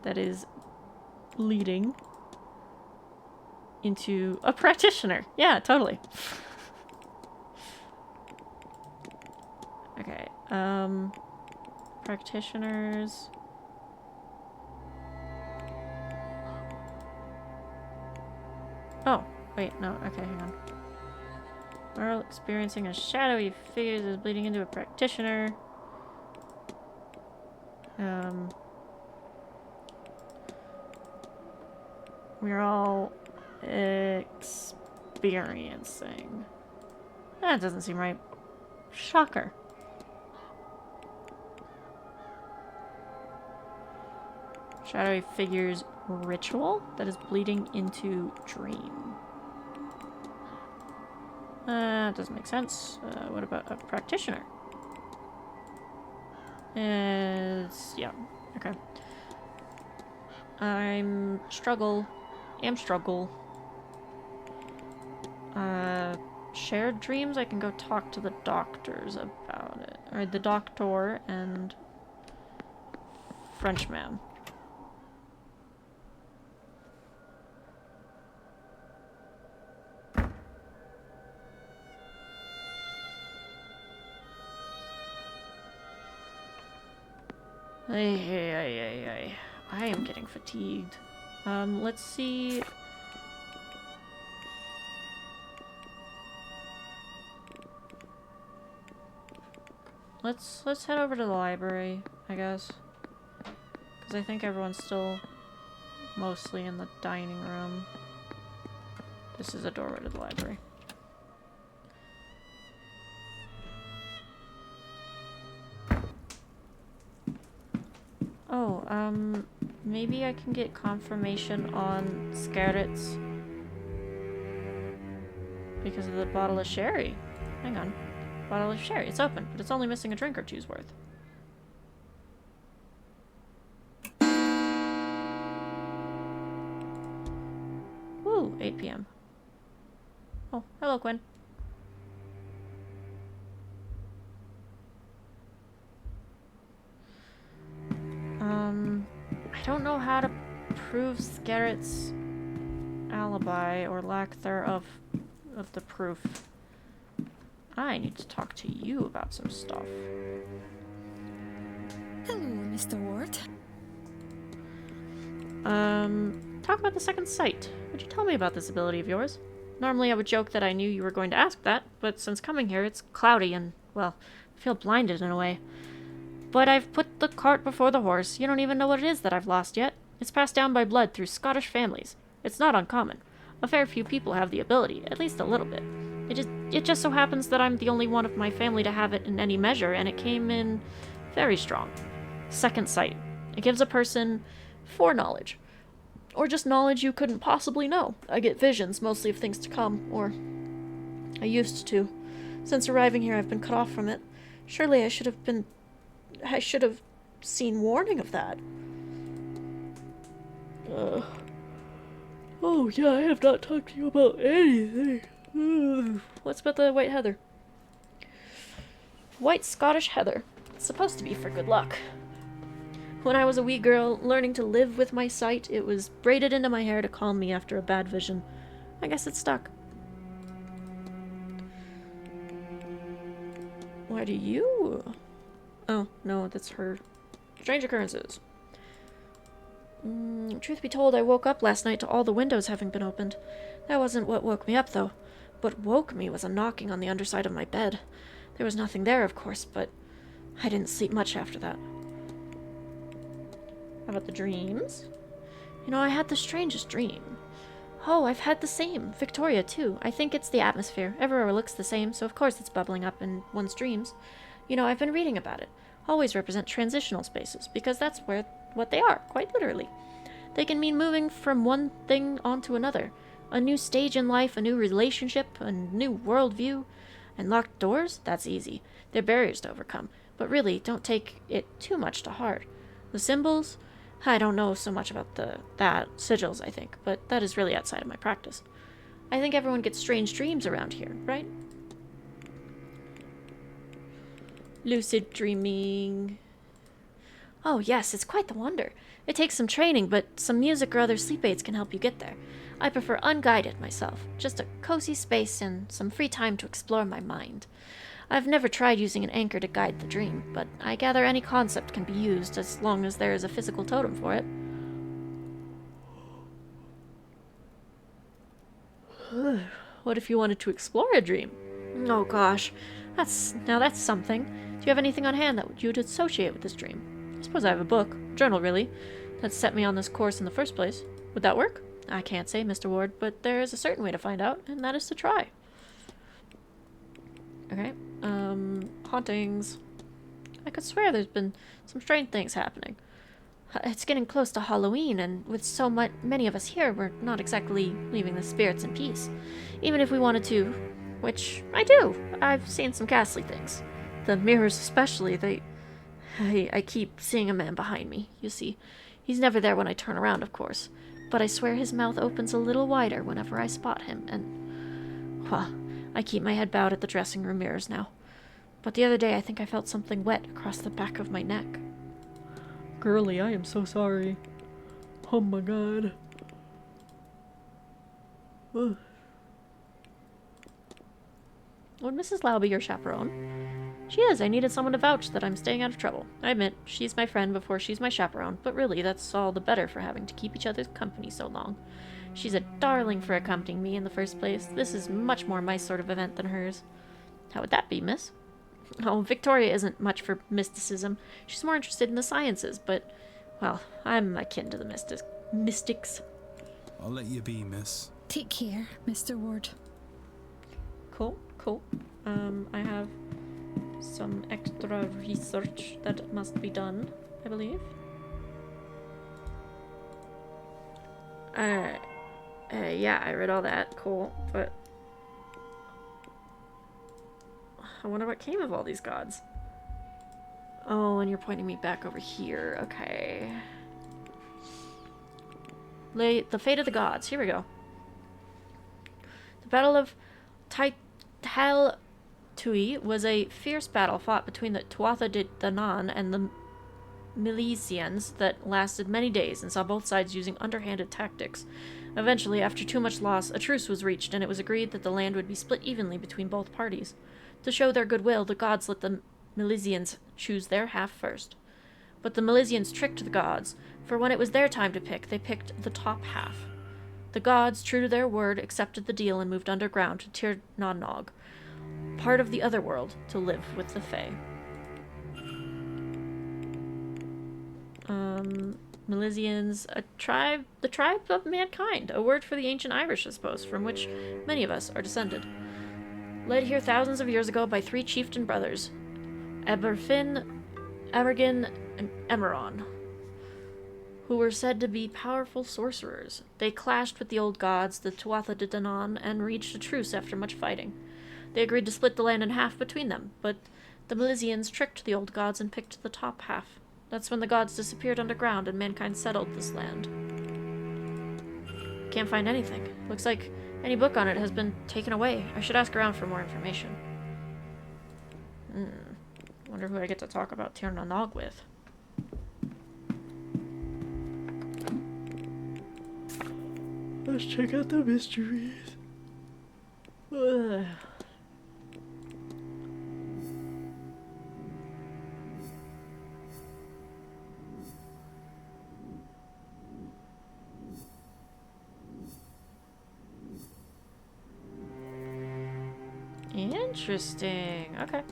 that is leading into a practitioner. Yeah, totally. Okay, practitioners. Oh, wait, no, okay, hang on. While experiencing a shadowy figure that is bleeding into a practitioner. We're all experiencing. That doesn't seem right. Shocker. Shadowy figure's ritual that is bleeding into dream. Doesn't make sense. What about a practitioner? Yeah, okay. Am struggle. Shared dreams? I can go talk to the doctors about it. Or the doctor and Frenchman. I am getting fatigued. Let's see. Let's head over to the library, I guess. Because I think everyone's still mostly in the dining room. This is a doorway to the library. Oh, maybe I can get confirmation on Scarlett's because of the bottle of sherry. Hang on. Bottle of sherry. It's open, but it's only missing a drink or two's worth. Woo, 8 p.m. Oh, hello, Quinn. I don't know how to prove Scarlett's alibi or lack thereof of the proof. I need to talk to you about some stuff. Hello, Mr. Ward. Talk about the second sight. Would you tell me about this ability of yours? Normally I would joke that I knew you were going to ask that, but since coming here it's cloudy and, well, I feel blinded in a way. But I've put the cart before the horse. You don't even know what it is that I've lost yet. It's passed down by blood through Scottish families. It's not uncommon. A fair few people have the ability, at least a little bit. It just so happens that I'm the only one of my family to have it in any measure, and it came in very strong. Second sight. It gives a person foreknowledge, or just knowledge you couldn't possibly know. I get visions, mostly of things to come, or I used to. Since arriving here, I've been cut off from it. Surely I should have seen warning of that. Oh yeah, I have not talked to you about anything. What's about the white heather? White Scottish heather. It's supposed to be for good luck. When I was a wee girl, learning to live with my sight, it was braided into my hair to calm me after a bad vision. I guess it stuck. Why do you... Oh, no, that's her. Strange occurrences. Truth be told, I woke up last night to all the windows having been opened. That wasn't what woke me up, though. What woke me was a knocking on the underside of my bed. There was nothing there, of course, but I didn't sleep much after that. How about the dreams? You know, I had the strangest dream. Oh, I've had the same. Victoria, too. I think it's the atmosphere. Everywhere looks the same, so of course it's bubbling up in one's dreams. You know, I've been reading about it. Always represent transitional spaces, because that's what they are, quite literally. They can mean moving from one thing onto another. A new stage in life, a new relationship, a new worldview. And locked doors? That's easy. They're barriers to overcome. But really, don't take it too much to heart. The symbols? I don't know so much about that. Sigils, I think. But that is really outside of my practice. I think everyone gets strange dreams around here, right? Lucid dreaming. Oh, yes, it's quite the wonder. It takes some training, but some music or other sleep aids can help you get there. I prefer unguided myself. Just a cozy space and some free time to explore my mind. I've never tried using an anchor to guide the dream, but I gather any concept can be used as long as there is a physical totem for it. What if you wanted to explore a dream? Oh gosh, that's something. Do you have anything on hand that you'd associate with this dream? I suppose I have a book, journal really, that set me on this course in the first place. Would that work? I can't say, Mr. Ward, but there is a certain way to find out, and that is to try. Okay, hauntings. I could swear there's been some strange things happening. It's getting close to Halloween, and with so many of us here, we're not exactly leaving the spirits in peace. Even if we wanted to, which I do. I've seen some ghastly things. The mirrors especially, I keep seeing a man behind me, you see. He's never there when I turn around, of course. But I swear his mouth opens a little wider whenever I spot him, and... well, I keep my head bowed at the dressing room mirrors now. But the other day I think I felt something wet across the back of my neck. Girlie, I am so sorry. Oh my god. Ugh. Would Mrs. Lau be your chaperone? She is. I needed someone to vouch that I'm staying out of trouble. I admit, she's my friend before she's my chaperone, but really, that's all the better for having to keep each other's company so long. She's a darling for accompanying me in the first place. This is much more my sort of event than hers. How would that be, miss? Oh, Victoria isn't much for mysticism. She's more interested in the sciences, but, well, I'm akin to the mystics. I'll let you be, miss. Take care, Mr. Ward. Cool. I have some extra research that must be done, I believe. Yeah, I read all that. Cool, but I wonder what came of all these gods. Oh, and you're pointing me back over here. Okay. The fate of the gods. Here we go. The Battle of Tui was a fierce battle fought between the Tuatha De Danann and the Milesians that lasted many days and saw both sides using underhanded tactics. Eventually, after too much loss, a truce was reached, and it was agreed that the land would be split evenly between both parties. To show their goodwill, the gods let the Milesians choose their half first. But the Milesians tricked the gods, for when it was their time to pick, they picked the top half. The gods, true to their word, accepted the deal and moved underground to Tir na Nog, part of the other world, to live with the Fae. Milesians, the tribe of mankind, a word for the ancient Irish, I suppose, from which many of us are descended. Led here thousands of years ago by 3 chieftain brothers, Eberfin, Emergin, and Emeron, who were said to be powerful sorcerers. They clashed with the old gods, the Tuatha De Danann, and reached a truce after much fighting. They agreed to split the land in half between them, but the Milesians tricked the old gods and picked the top half. That's when the gods disappeared underground and mankind settled this land. Can't find anything. Looks like any book on it has been taken away. I should ask around for more information. Wonder who I get to talk about Tir na Nog with. Let's check out the mysteries. Ugh. Interesting. Okay.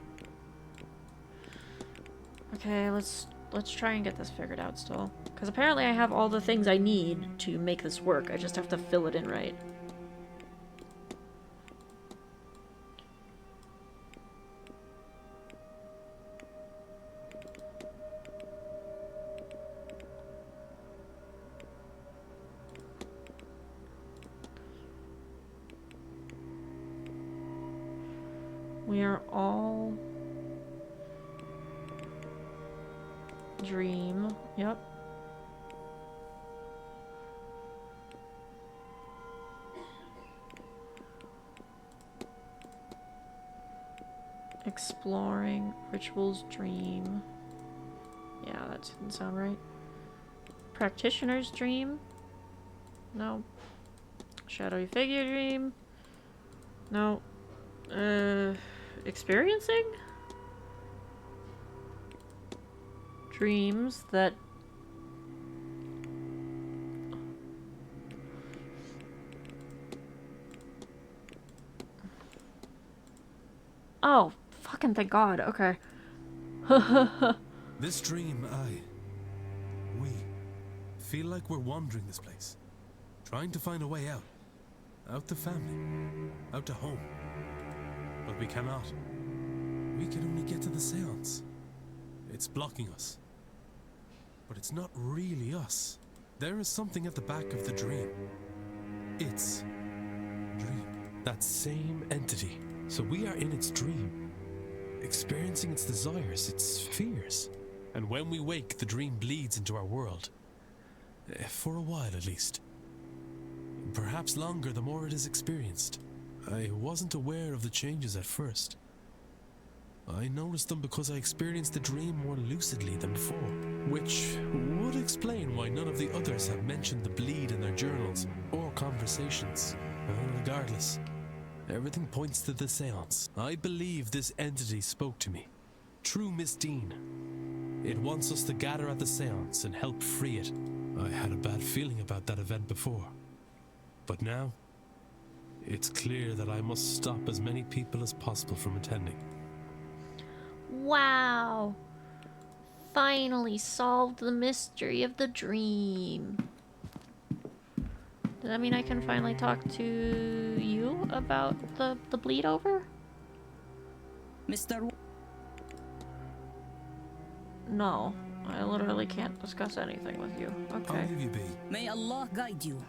Okay, let's try and get this figured out still. Because apparently I have all the things I need to make this work. I just have to fill it in right. We are all dream. Yep. Exploring, rituals, dream. Yeah, that didn't sound right. Practitioner's dream. No. Shadowy figure dream. No. Experiencing? Dreams that... Oh, fucking thank God, okay. This dream, we feel like we're wandering this place. Trying to find a way out. Out to family. Out to home. But we cannot. We can only get to the seance. It's blocking us. But it's not really us. There is something at the back of the dream. It's dream. That same entity. So we are in its dream. Experiencing its desires, its fears. And when we wake, the dream bleeds into our world. For a while at least. Perhaps longer the more it is experienced. I wasn't aware of the changes at first. I noticed them because I experienced the dream more lucidly than before, which would explain why none of the others have mentioned the bleed in their journals or conversations. Regardless, everything points to the seance. I believe this entity spoke to me. True Miss Dean. It wants us to gather at the seance and help free it. I had a bad feeling about that event before. But now, it's clear that I must stop as many people as possible from attending. Wow. Finally solved the mystery of the dream. Does that mean I can finally talk to you about the bleed over? Mr. No. I literally can't discuss anything with you. Okay. I'll leave you be. May Allah guide you.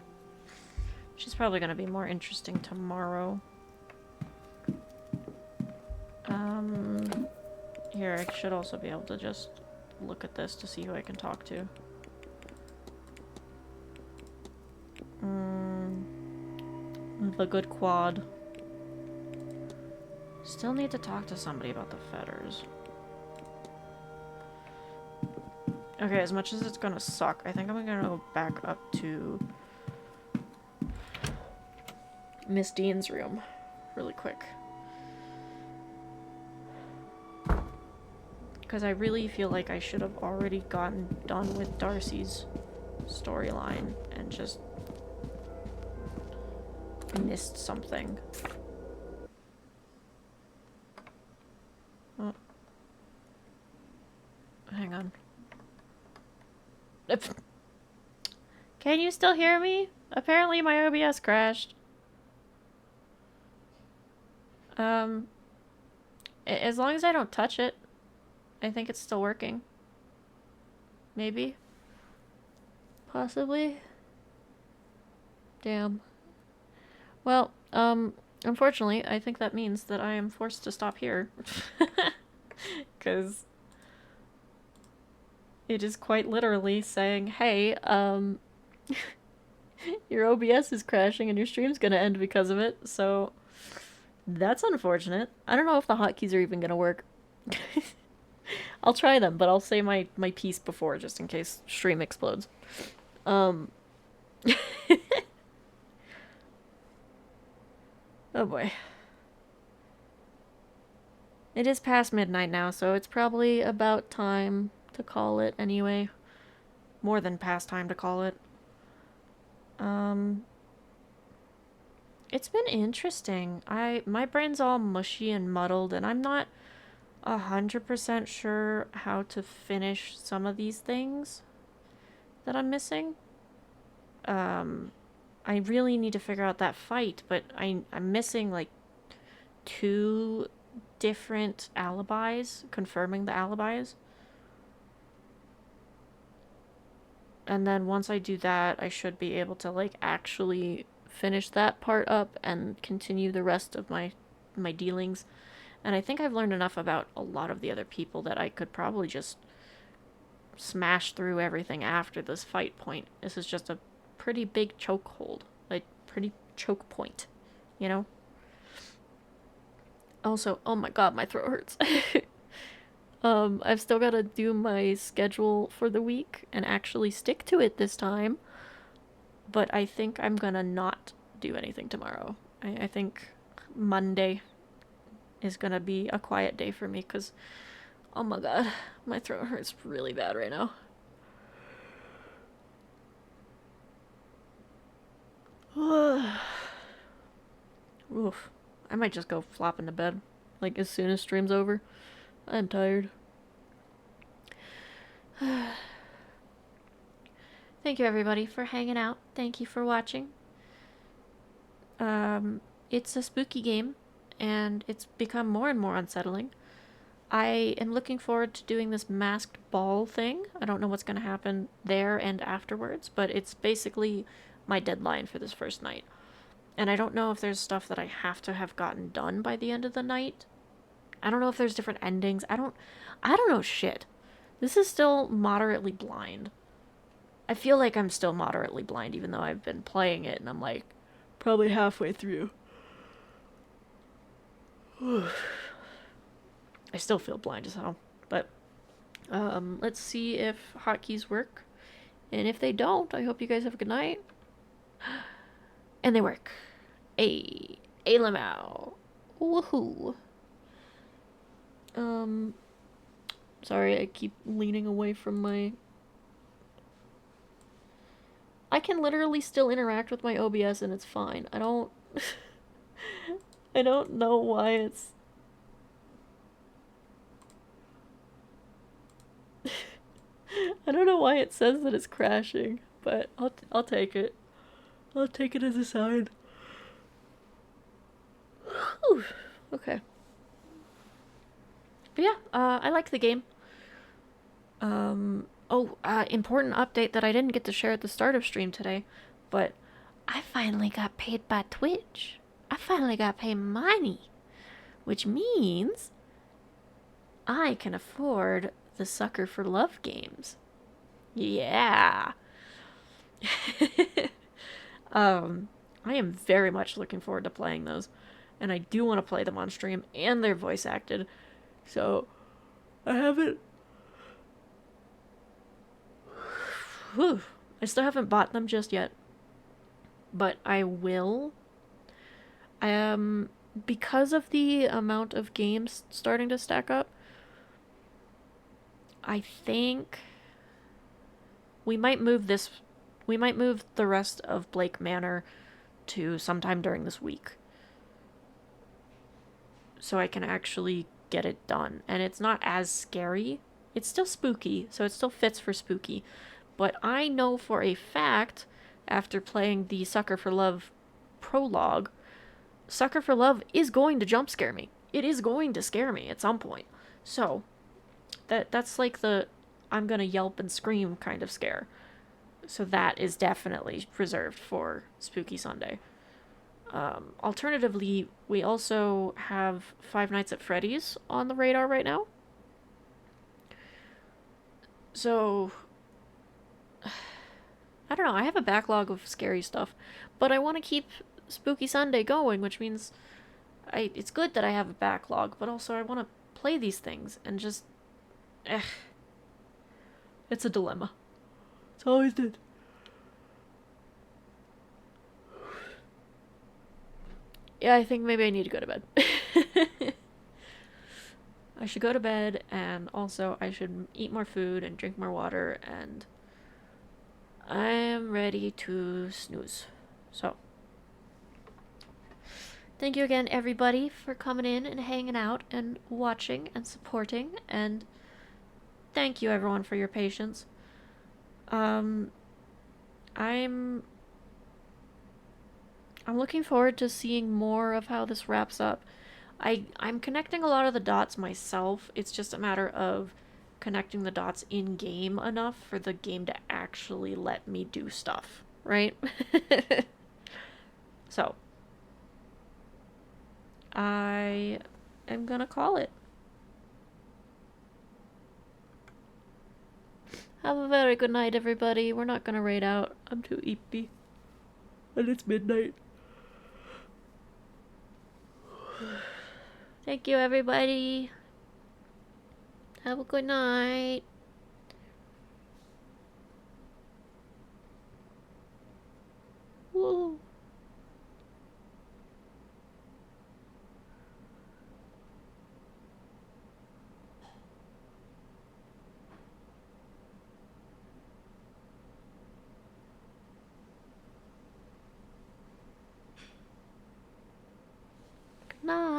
She's probably going to be more interesting tomorrow. Here, I should also be able to just look at this to see who I can talk to. The good quad. Still need to talk to somebody about the fetters. Okay, as much as it's gonna suck, I think I'm gonna go back up to Miss Dean's room really quick. Because I really feel like I should have already gotten done with Darcy's storyline and just missed something. Oh. Hang on. Can you still hear me? Apparently my OBS crashed. As long as I don't touch it, I think it's still working. Maybe. Possibly. Damn. Well, unfortunately, I think that means that I am forced to stop here. Because it is quite literally saying, hey, your OBS is crashing and your stream's gonna end because of it, so that's unfortunate. I don't know if the hotkeys are even gonna work. I'll try them, but I'll say my piece before, just in case stream explodes. Oh boy. It is past midnight now, so it's probably about time to call it anyway. More than past time to call it. It's been interesting. My brain's all mushy and muddled, and I'm not 100% sure how to finish some of these things that I'm missing. I really need to figure out that fight, but I'm missing like 2 different alibis, confirming the alibis. And then once I do that, I should be able to like actually finish that part up and continue the rest of my dealings. And I think I've learned enough about a lot of the other people that I could probably just smash through everything after this fight point. This is just a pretty big chokehold, like pretty choke point, you know? Also, oh my god, my throat hurts. I've still got to do my schedule for the week and actually stick to it this time. But I think I'm gonna not do anything tomorrow. I think Monday is gonna be a quiet day for me because, oh my god, my throat hurts really bad right now. Oof. I might just go flop into bed, like, as soon as stream's over. I'm tired. Thank you, everybody, for hanging out. Thank you for watching. It's a spooky game, and it's become more and more unsettling. I am looking forward to doing this masked ball thing. I don't know what's going to happen there and afterwards, but it's basically my deadline for this first night. And I don't know if there's stuff that I have to have gotten done by the end of the night. I don't know if there's different endings. I don't know shit. This is still moderately blind. I feel like I'm still moderately blind, even though I've been playing it, and I'm like, probably halfway through. I still feel blind as hell. But, let's see if hotkeys work. And if they don't, I hope you guys have a good night. And they work. A lamau. Woohoo. Sorry, I keep leaning away from my... I can literally still interact with my OBS and it's fine. I don't... I don't know why it's... I don't know why it says that it's crashing, but I'll take it. I'll take it as a sign. Whew. Okay. But yeah, I like the game. Important update that I didn't get to share at the start of stream today, but I finally got paid by Twitch. I finally got paid money, which means I can afford the Sucker for Love games. Yeah. I am very much looking forward to playing those, and I do want to play them on stream, and they're voice acted, so I haven't... Whew. I still haven't bought them just yet, but I will. Because of the amount of games starting to stack up, I think we might move the rest of Blake Manor to sometime during this week, so I can actually get it done. And it's not as scary. It's still spooky, so it still fits for spooky, But I know for a fact, after playing the Sucker for Love prologue, Sucker for Love is going to jump scare me. It is going to scare me at some point. So, that's like the I'm gonna yelp and scream kind of scare. So that is definitely reserved for Spooky Sunday. Alternatively, we also have Five Nights at Freddy's on the radar right now. So, I don't know, I have a backlog of scary stuff, but I want to keep Spooky Sunday going, which means it's good that I have a backlog, but also I want to play these things and just, it's a dilemma. It's always did. Yeah, I think maybe I need to go to bed. I should go to bed, and also I should eat more food and drink more water, and I am ready to snooze. So, thank you again, everybody, for coming in and hanging out and watching and supporting, and thank you, everyone, for your patience. I'm looking forward to seeing more of how this wraps up. I'm connecting a lot of the dots myself. It's just a matter of connecting the dots in-game enough for the game to actually let me do stuff, right? So, I am gonna call it. Have a very good night, everybody. We're not gonna raid out. I'm too eepy. And it's midnight. Thank you, everybody. Have a good night. Woo. Good night.